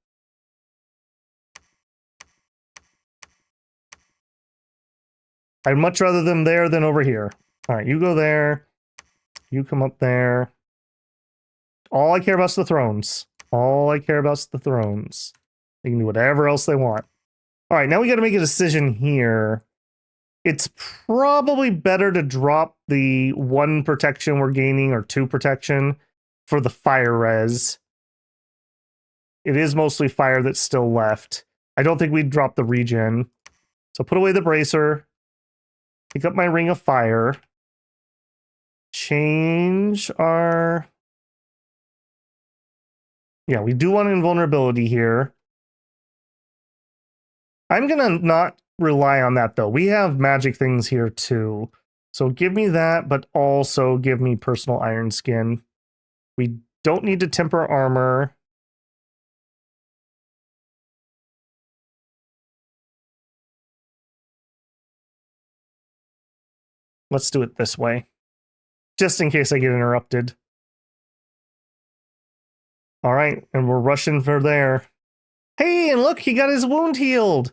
I'd much rather them there than over here. All right, you go there. You come up there. All I care about is the thrones. All I care about is the thrones. They can do whatever else they want. All right, now we got to make a decision here. It's probably better to drop the 1 protection we're gaining or 2 protection for the fire res. It is mostly fire that's still left. I don't think we'd drop the regen. So put away the bracer. Pick up my ring of fire. Change our... Yeah, we do want invulnerability here. I'm going to not rely on that, though. We have magic things here, too. So give me that, but also give me personal iron skin. We don't need to temper armor. Let's do it this way. Just in case I get interrupted. All right, and we're rushing for there. Hey, and look, he got his wound healed.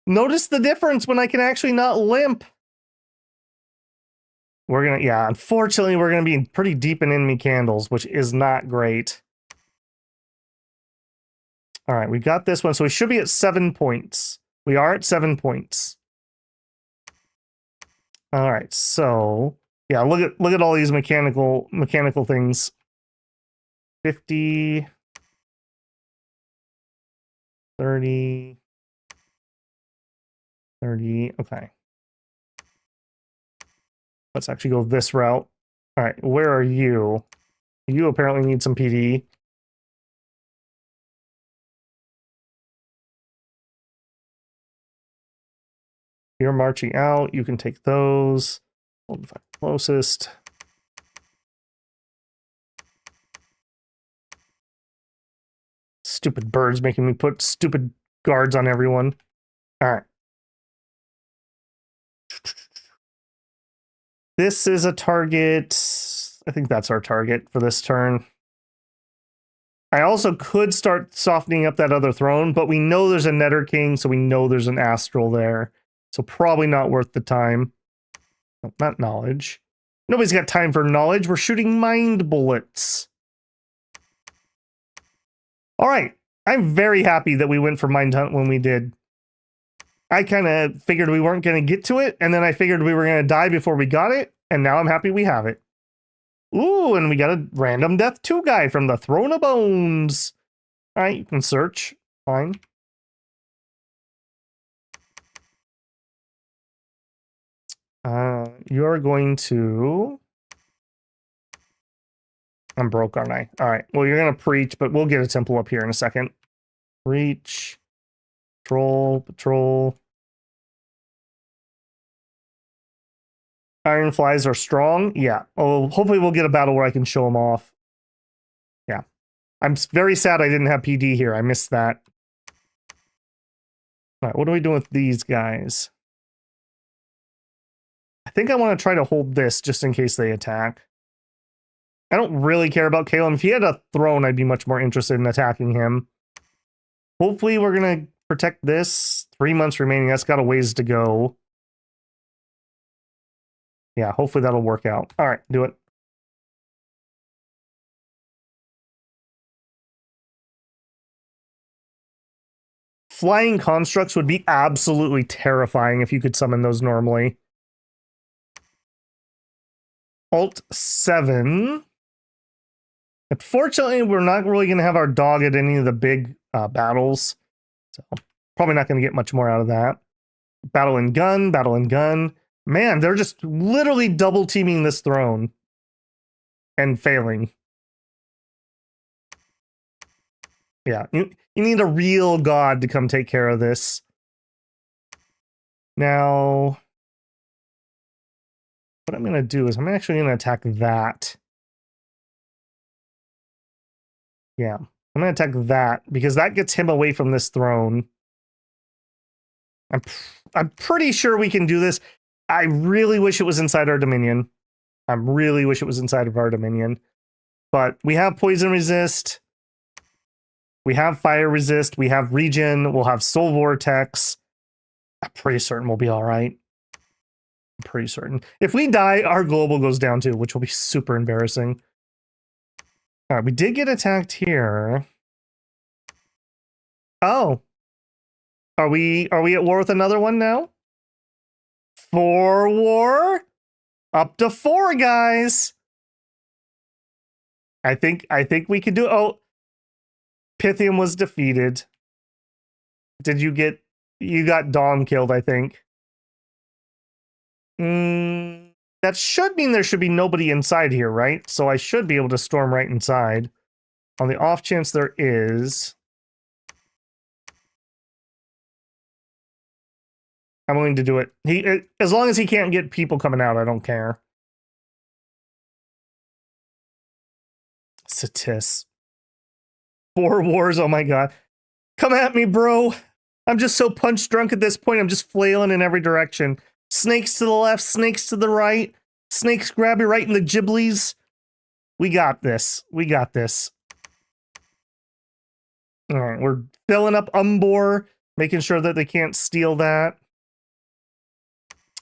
Notice the difference when I can actually not limp. We're gonna, yeah, unfortunately, we're gonna be pretty deep in enemy candles, which is not great. All right, we got this one, so we should be at 7 points. We are at 7 points. All right, so yeah, look at all these mechanical things. 50. 30. 30. Okay. Let's actually go this route. All right, where are you? You apparently need some PD. You're marching out. You can take those. Hold the closest. Stupid birds making me put stupid guards on everyone. All right. This is a target. I think that's our target for this turn. I also could start softening up that other throne, but we know there's a Netter King, so we know there's an Astral there. So probably not worth the time. No, not knowledge. Nobody's got time for knowledge. We're shooting mind bullets. All right. I'm very happy that we went for Mind Hunt when we did. I kind of figured we weren't going to get to it, and then I figured we were going to die before we got it, and now I'm happy we have it. Ooh, and we got a random death 2 guy from the Throne of Bones. All right, you can search. Fine. You're going to... I'm broke, aren't I? All right. Well, you're going to preach, but we'll get a temple up here in a second. Preach. Patrol. Ironflies are strong. Yeah. Oh, hopefully we'll get a battle where I can show them off. Yeah. I'm very sad I didn't have PD here. I missed that. All right. What are we doing with these guys? I think I want to try to hold this just in case they attack. I don't really care about Caleb. If he had a throne, I'd be much more interested in attacking him. Hopefully we're going to protect this. 3 months remaining. That's got a ways to go. Yeah, hopefully that'll work out. All right, do it. Flying constructs would be absolutely terrifying if you could summon those normally. Alt 7. Unfortunately, we're not really going to have our dog at any of the big battles. So probably not going to get much more out of that. Battle and gun, battle and gun. Man, they're just literally double teaming this throne. And failing. Yeah, you need a real god to come take care of this. Now, what I'm going to do is I'm actually going to attack that. Yeah, I'm going to attack that because that gets him away from this throne. I'm pretty sure we can do this. I really wish it was inside our dominion. I really wish it was inside of our dominion. But we have poison resist. We have fire resist. We have regen. We'll have soul vortex. I'm pretty certain we'll be all right. I'm pretty certain. If we die, our global goes down too, which will be super embarrassing. All right, we did get attacked here. Oh. Are we at war with another one now? 4 war? Up to 4, guys. I think we could do it. Oh. Pythium was defeated. Did you get... You got Dom killed, I think. That should mean there should be nobody inside here, right? So I should be able to storm right inside. On the off chance there is... I'm willing to do it. As long as he can't get people coming out, I don't care. Satis. 4 wars, oh my god. Come at me, bro. I'm just so punch drunk at this point. I'm just flailing in every direction. Snakes to the left, snakes to the right. Snakes grab you right in the giblies. We got this. We got this. All right, we're filling up Umbor, making sure that they can't steal that.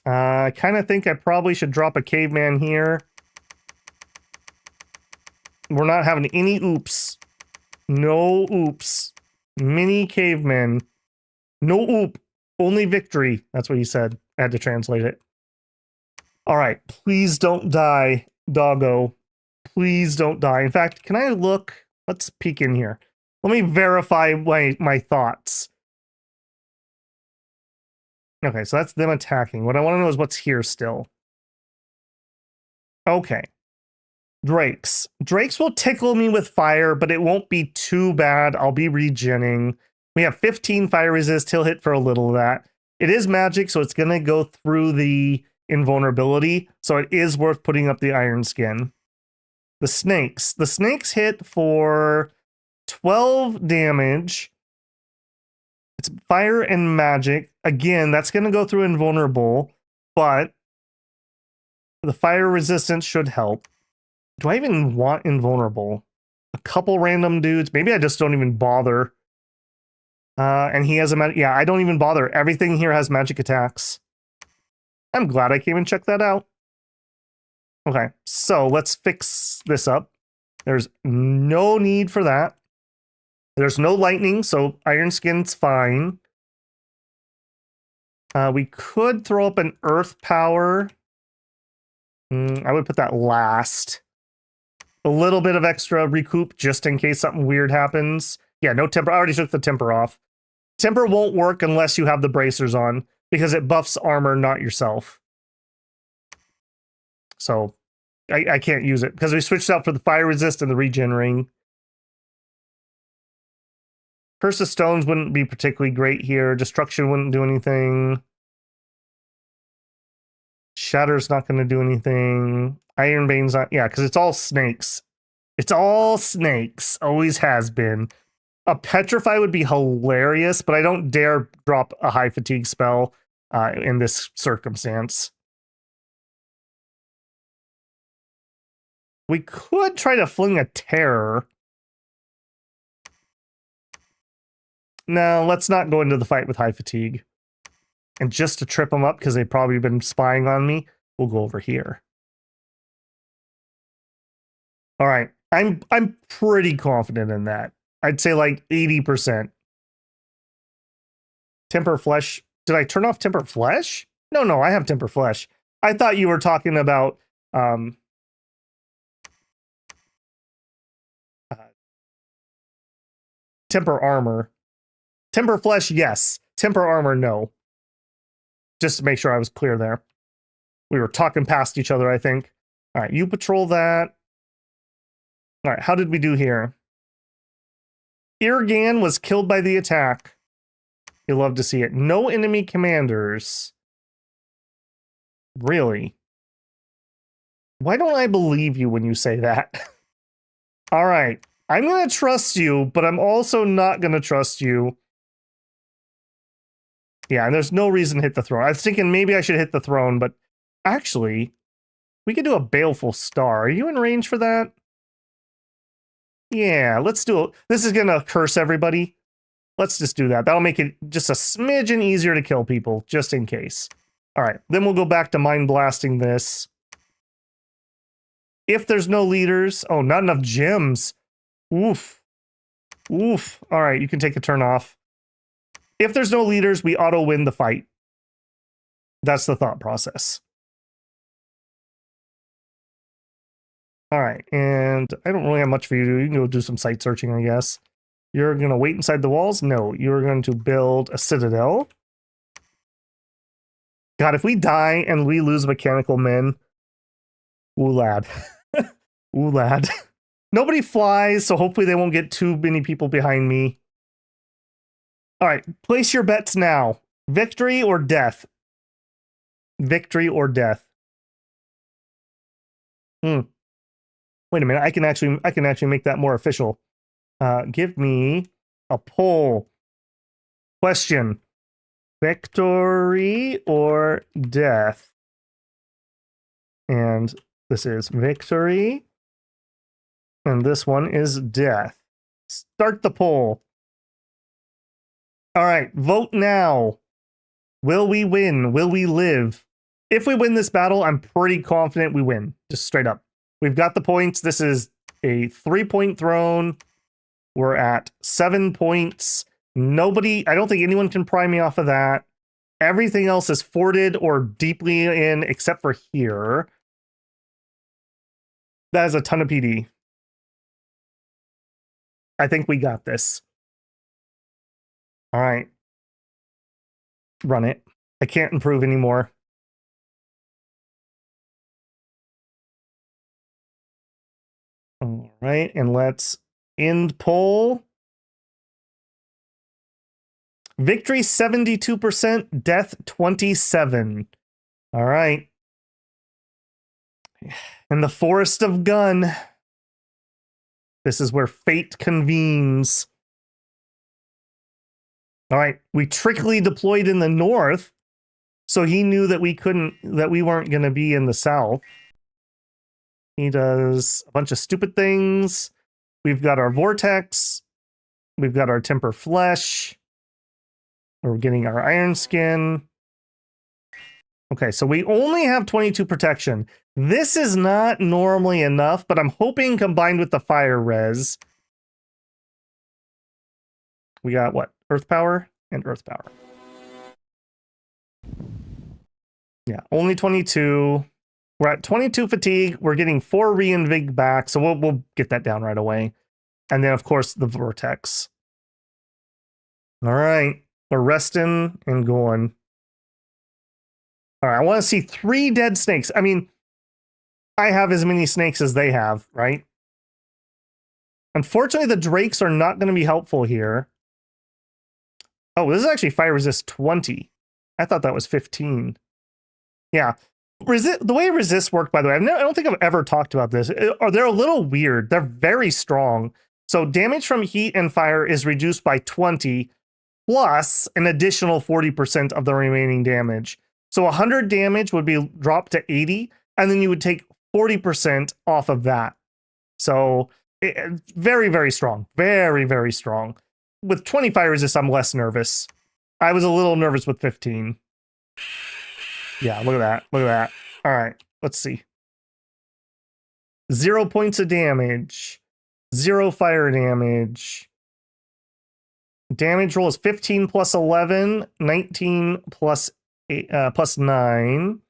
I kind of think I probably should drop a caveman here. We're not having any oops. No oops. Mini cavemen. No oop. Only victory. That's what he said. I had to translate it. All right. Please don't die, doggo. Please don't die. In fact, can I look? Let's peek in here. Let me verify my thoughts. Okay, so that's them attacking. What I want to know is what's here still. Okay. Drakes. Drakes will tickle me with fire, but it won't be too bad. I'll be regenning. We have 15 fire resist. He'll hit for a little of that. It is magic, so it's going to go through the invulnerability, so it is worth putting up the iron skin. The snakes. The snakes hit for 12 damage. It's fire and magic. Again, that's going to go through invulnerable, but the fire resistance should help. Do I even want invulnerable? A couple random dudes. Maybe I just don't even bother. And he has a magic. Yeah, I don't even bother. Everything here has magic attacks. I'm glad I came and checked that out. Okay, so let's fix this up. There's no need for that. There's no lightning, so iron skin's fine. We could throw up an earth power. I would put that last. A little bit of extra recoup just in case something weird happens. Yeah, no temper. I already took the temper off. Temper won't work unless you have the bracers on because it buffs armor, not yourself. So I can't use it because we switched out for the fire resist and the regen ring. Curse of Stones wouldn't be particularly great here. Destruction wouldn't do anything. Shatter's not going to do anything. Ironbane's not. Yeah, because it's all snakes. It's all snakes. Always has been. A Petrify would be hilarious, but I don't dare drop a high fatigue spell in this circumstance. We could try to fling a Terror. No, let's not go into the fight with high fatigue. And just to trip them up, because they've probably been spying on me, we'll go over here. All right. I'm pretty confident in that. I'd say like 80%. Temper Flesh. Did I turn off Temper Flesh? No, I have Temper Flesh. I thought you were talking about Temper Armor. Temper Flesh, yes. Temper Armor, no. Just to make sure I was clear there. We were talking past each other, I think. All right, you patrol that. All right, how did we do here? Irgan was killed by the attack. You'll love to see it. No enemy commanders. Really? Why don't I believe you when you say that? All right, I'm going to trust you, but I'm also not going to trust you. Yeah, and there's no reason to hit the throne. I was thinking maybe I should hit the throne, but actually, we could do a Baleful Star. Are you in range for that? Yeah, let's do it. This is going to curse everybody. Let's just do that. That'll make it just a smidgen easier to kill people, just in case. All right, then we'll go back to Mind Blasting this. If there's no leaders... Oh, not enough gems. Oof. Oof. All right, you can take a turn off. If there's no leaders, we auto-win the fight. That's the thought process. All right, and I don't really have much for you to do. You can go do some site searching, I guess. You're going to wait inside the walls? No, you're going to build a citadel. God, if we die and we lose mechanical men, ooh, lad. Ooh, lad. Nobody flies, so hopefully they won't get too many people behind me. All right, place your bets now. Victory or death? Victory or death? Wait a minute, I can actually make that more official. Give me a poll. Question. Victory or death? And this is victory. And this one is death. Start the poll. All right, vote now. Will we win? Will we live? If we win this battle, I'm pretty confident we win. Just straight up. We've got the points. This is a 3-point throne. We're at 7 points. Nobody, I don't think anyone can pry me off of that. Everything else is forted or deeply in, except for here. That is a ton of PD. I think we got this. All right. Run it. I can't improve anymore. All right, and let's end poll. Victory 72%, death 27. All right. In the Forest of Gun. This is where fate convenes. All right, we trickily deployed in the north, so he knew that we weren't going to be in the south. He does a bunch of stupid things. We've got our vortex. We've got our temper flesh. We're getting our iron skin. Okay, so we only have 22 protection. This is not normally enough, but I'm hoping combined with the fire res. We got what? Earth power and earth power. Yeah, only 22. We're at 22 fatigue. We're getting 4 reinvig back, so we'll get that down right away. And then, of course, the vortex. All right, we're resting and going. All right, I want to see 3 dead snakes. I mean, I have as many snakes as they have, right? Unfortunately, the drakes are not going to be helpful here. Oh, this is actually fire resist 20. I thought that was 15. Yeah. The way resist work, by the way, I don't think I've ever talked about this. They're a little weird. They're very strong. So damage from heat and fire is reduced by 20 plus an additional 40% of the remaining damage. So 100 damage would be dropped to 80, and then you would take 40% off of that. So very, very strong. Very, very strong. With 20 fire resist, I'm less nervous. I was a little nervous with 15. Yeah, look at that. Look at that. All right, let's see. 0 points of damage. 0 fire damage. Damage roll is 15 plus 11. 19 plus 9.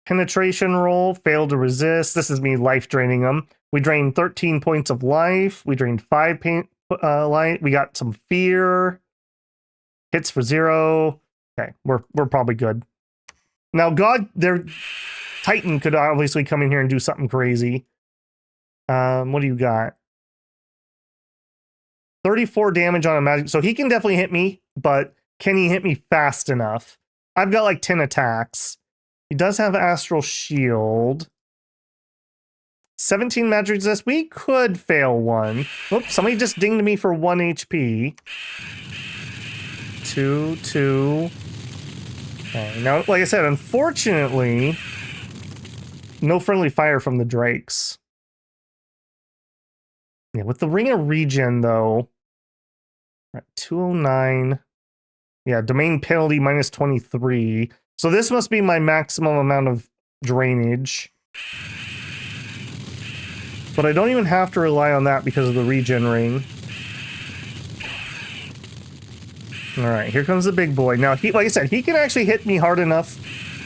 Penetration roll, failed to resist. This is me life draining them. We drained 13 points of life. We drained 5 light. We got some fear. Hits for 0. Okay, we're probably good. Now, their Titan could obviously come in here and do something crazy. What do you got? 34 damage on a magic. So he can definitely hit me, but can he hit me fast enough? I've got like 10 attacks. He does have Astral Shield. 17 magic resist. We could fail one. Oops, somebody just dinged me for 1 HP. 2. Okay, now, like I said, unfortunately, no friendly fire from the drakes. Yeah, with the Ring of Regen, though, we're at 209. Yeah, domain penalty minus 23. So this must be my maximum amount of drainage. But I don't even have to rely on that because of the regen ring. All right, here comes the big boy. Now, like I said, he can actually hit me hard enough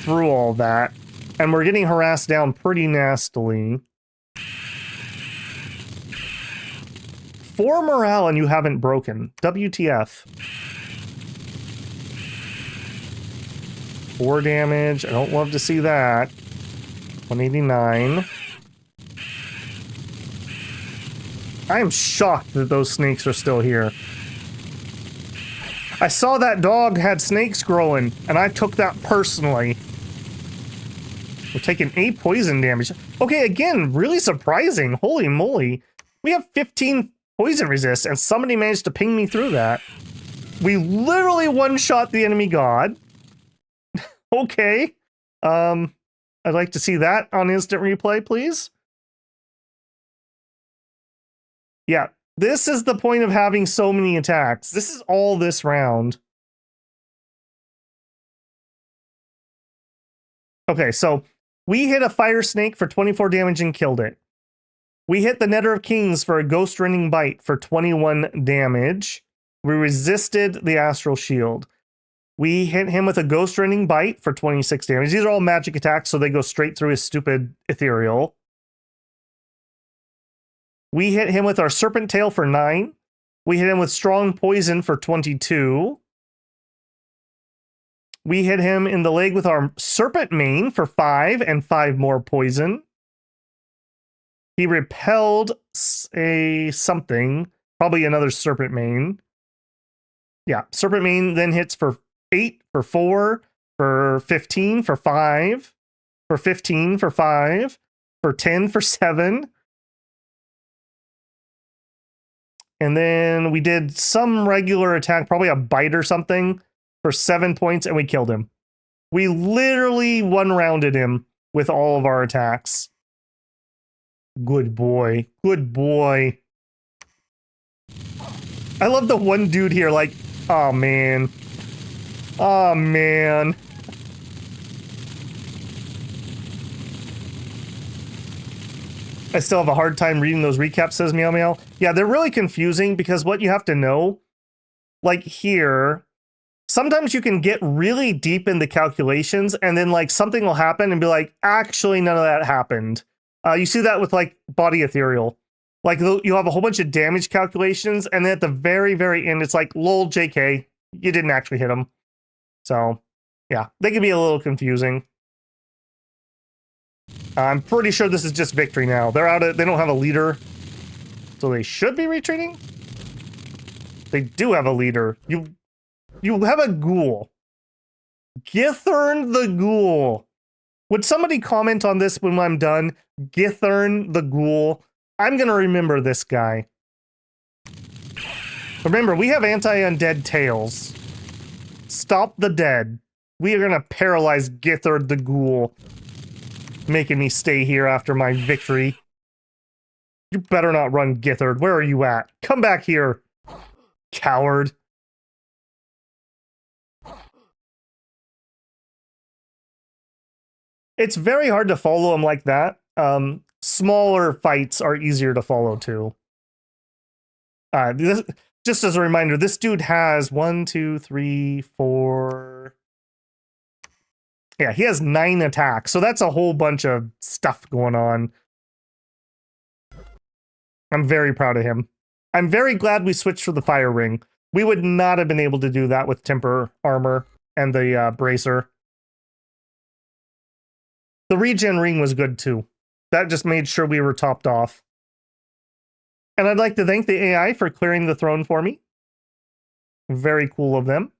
through all that. And we're getting harassed down pretty nastily. 4 morale and you haven't broken. WTF. 4 damage. I don't love to see that. 189. I am shocked that those snakes are still here. I saw that dog had snakes growing, and I took that personally. We're taking 8 poison damage. Okay, again, really surprising. Holy moly. We have 15 poison resist, and somebody managed to ping me through that. We literally one-shot the enemy god. Okay. I'd like to see that on instant replay, please. Yeah, this is the point of having so many attacks. This is all this round. Okay, so we hit a fire snake for 24 damage and killed it. We hit the Netter of Kings for a ghost rending bite for 21 damage. We resisted the Astral Shield. We hit him with a ghost rending bite for 26 damage. These are all magic attacks, so they go straight through his stupid ethereal. We hit him with our Serpent Tail for 9. We hit him with Strong Poison for 22. We hit him in the leg with our Serpent Mane for 5 and 5 more poison. He repelled a something, probably another Serpent Mane. Yeah, Serpent Mane then hits for 8, for 4, for 15, for 5, for 15, for 5, for 10, for 7. And then we did some regular attack, probably a bite or something, for 7 points, and we killed him. We literally one-rounded him with all of our attacks. Good boy. Good boy. I love the one dude here, like, oh man. Oh man. I still have a hard time reading those recaps, says Meow Meow. Yeah, they're really confusing because what you have to know, like here, sometimes you can get really deep in the calculations and then like something will happen and be like, actually, none of that happened. You see that with like body ethereal. Like you have a whole bunch of damage calculations and then at the very, very end, it's like, lol, JK, you didn't actually hit them. So yeah, they can be a little confusing. I'm pretty sure this is just victory now. They're out of, they don't have a leader. So they should be retreating? They do have a leader. You have a ghoul. Githern the ghoul. Would somebody comment on this when I'm done? Githern the ghoul. I'm gonna remember this guy. Remember, we have anti-undead tails. Stop the dead. We are gonna paralyze Githern the ghoul. Making me stay here after my victory. You better not run, Githard. Where are you at? Come back here, coward. It's very hard to follow him like that. Smaller fights are easier to follow too. Just as a reminder, this dude has 1, 2, 3, 4. Yeah, he has 9 attacks, so that's a whole bunch of stuff going on. I'm very proud of him. I'm very glad we switched for the fire ring. We would not have been able to do that with temper armor and the bracer. The regen ring was good too. That just made sure we were topped off. And I'd like to thank the AI for clearing the throne for me. Very cool of them.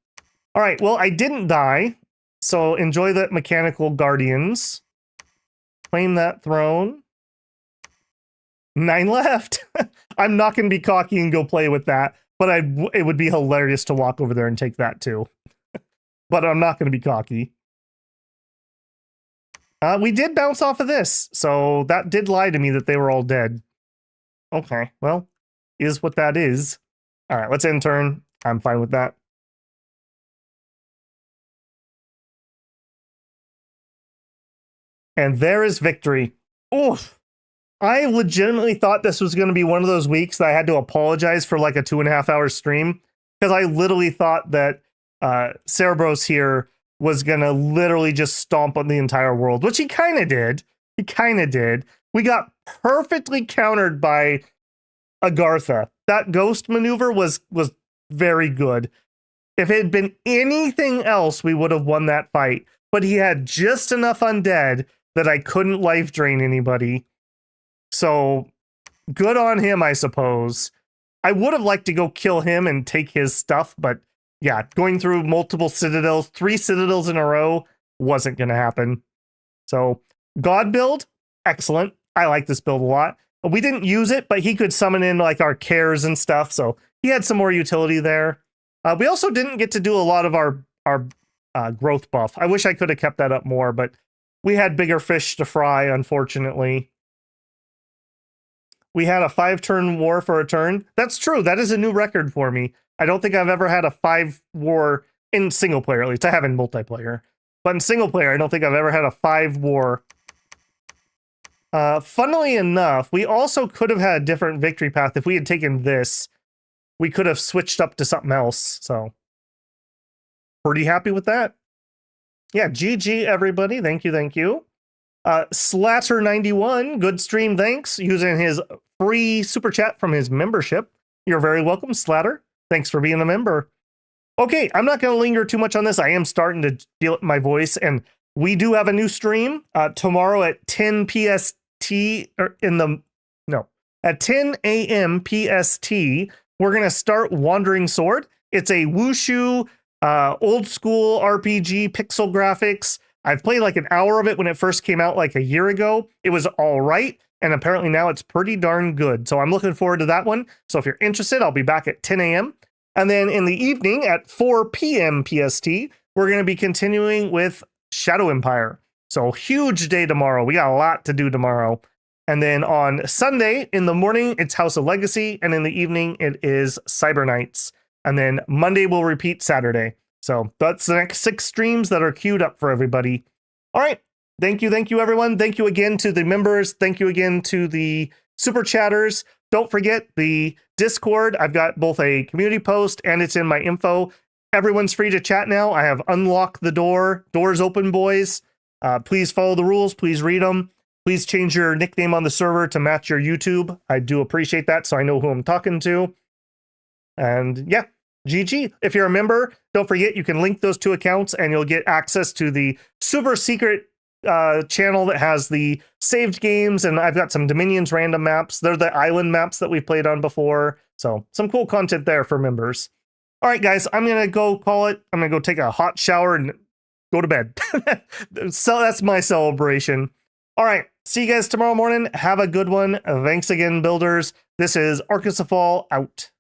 All right, well, I didn't die. So enjoy the mechanical guardians. Claim that throne. 9 left. I'm not going to be cocky and go play with that, but it would be hilarious to walk over there and take that too. But I'm not going to be cocky. We did bounce off of this, so that did lie to me that they were all dead. Okay, well, is what that is. All right, let's end turn. I'm fine with that. And there is victory. Oof. I legitimately thought this was going to be one of those weeks that I had to apologize for like a 2.5 hour stream. Because I literally thought that Cerebros here was going to literally just stomp on the entire world. Which he kind of did. He kind of did. We got perfectly countered by Agartha. That ghost maneuver was very good. If it had been anything else, we would have won that fight. But he had just enough undead that I couldn't life drain anybody. So, good on him, I suppose. I would have liked to go kill him and take his stuff, but yeah, going through multiple citadels, 3 citadels in a row, wasn't going to happen. So, God build, excellent. I like this build a lot. We didn't use it, but he could summon in like our cares and stuff, so he had some more utility there. We also didn't get to do a lot of our growth buff. I wish I could have kept that up more, but we had bigger fish to fry, unfortunately. We had a 5-turn war for a turn. That's true. That is a new record for me. I don't think I've ever had a 5 war in single player, at least. I have in multiplayer. But in single player, I don't think I've ever had a 5 war. Funnily enough, we also could have had a different victory path. If we had taken this, we could have switched up to something else. So, pretty happy with that. Yeah, GG, everybody. Thank you, thank you. Slatter91, good stream, thanks, using his free super chat from his membership. You're very welcome, Slatter. Thanks for being a member. Okay, I'm not going to linger too much on this. I am starting to feel it in my voice, and we do have a new stream tomorrow at 10 PST, or at 10 a.m. PST. We're going to start Wandering Sword. It's a wushu, old school RPG, pixel graphics. I've played like an hour of it when it first came out like a year ago. It was all right, and apparently now it's pretty darn good. So I'm looking forward to that one. So if you're interested, I'll be back at 10 a.m. And then in the evening at 4 p.m. PST, we're going to be continuing with Shadow Empire. So huge day tomorrow. We got a lot to do tomorrow. And then on Sunday in the morning, it's House of Legacy. And in the evening, it is Cyber Knights. And then Monday will repeat Saturday. So that's the next 6 streams that are queued up for everybody. All right. Thank you, everyone. Thank you again to the members. Thank you again to the super chatters. Don't forget the Discord. I've got both a community post and it's in my info. Everyone's free to chat now. I have unlocked the door. Doors open, boys. Please follow the rules. Please read them. Please change your nickname on the server to match your YouTube. I do appreciate that, so I know who I'm talking to. And yeah, GG. If you're a member, don't forget you can link those 2 accounts and you'll get access to the super secret channel that has the saved games, and I've got some Dominions random maps. They're the island maps that we've played on before. So some cool content there for members. All right, guys, I'm going to go call it. I'm going to go take a hot shower and go to bed. So that's my celebration. All right. See you guys tomorrow morning. Have a good one. Thanks again, builders. This is Arcoscphale out.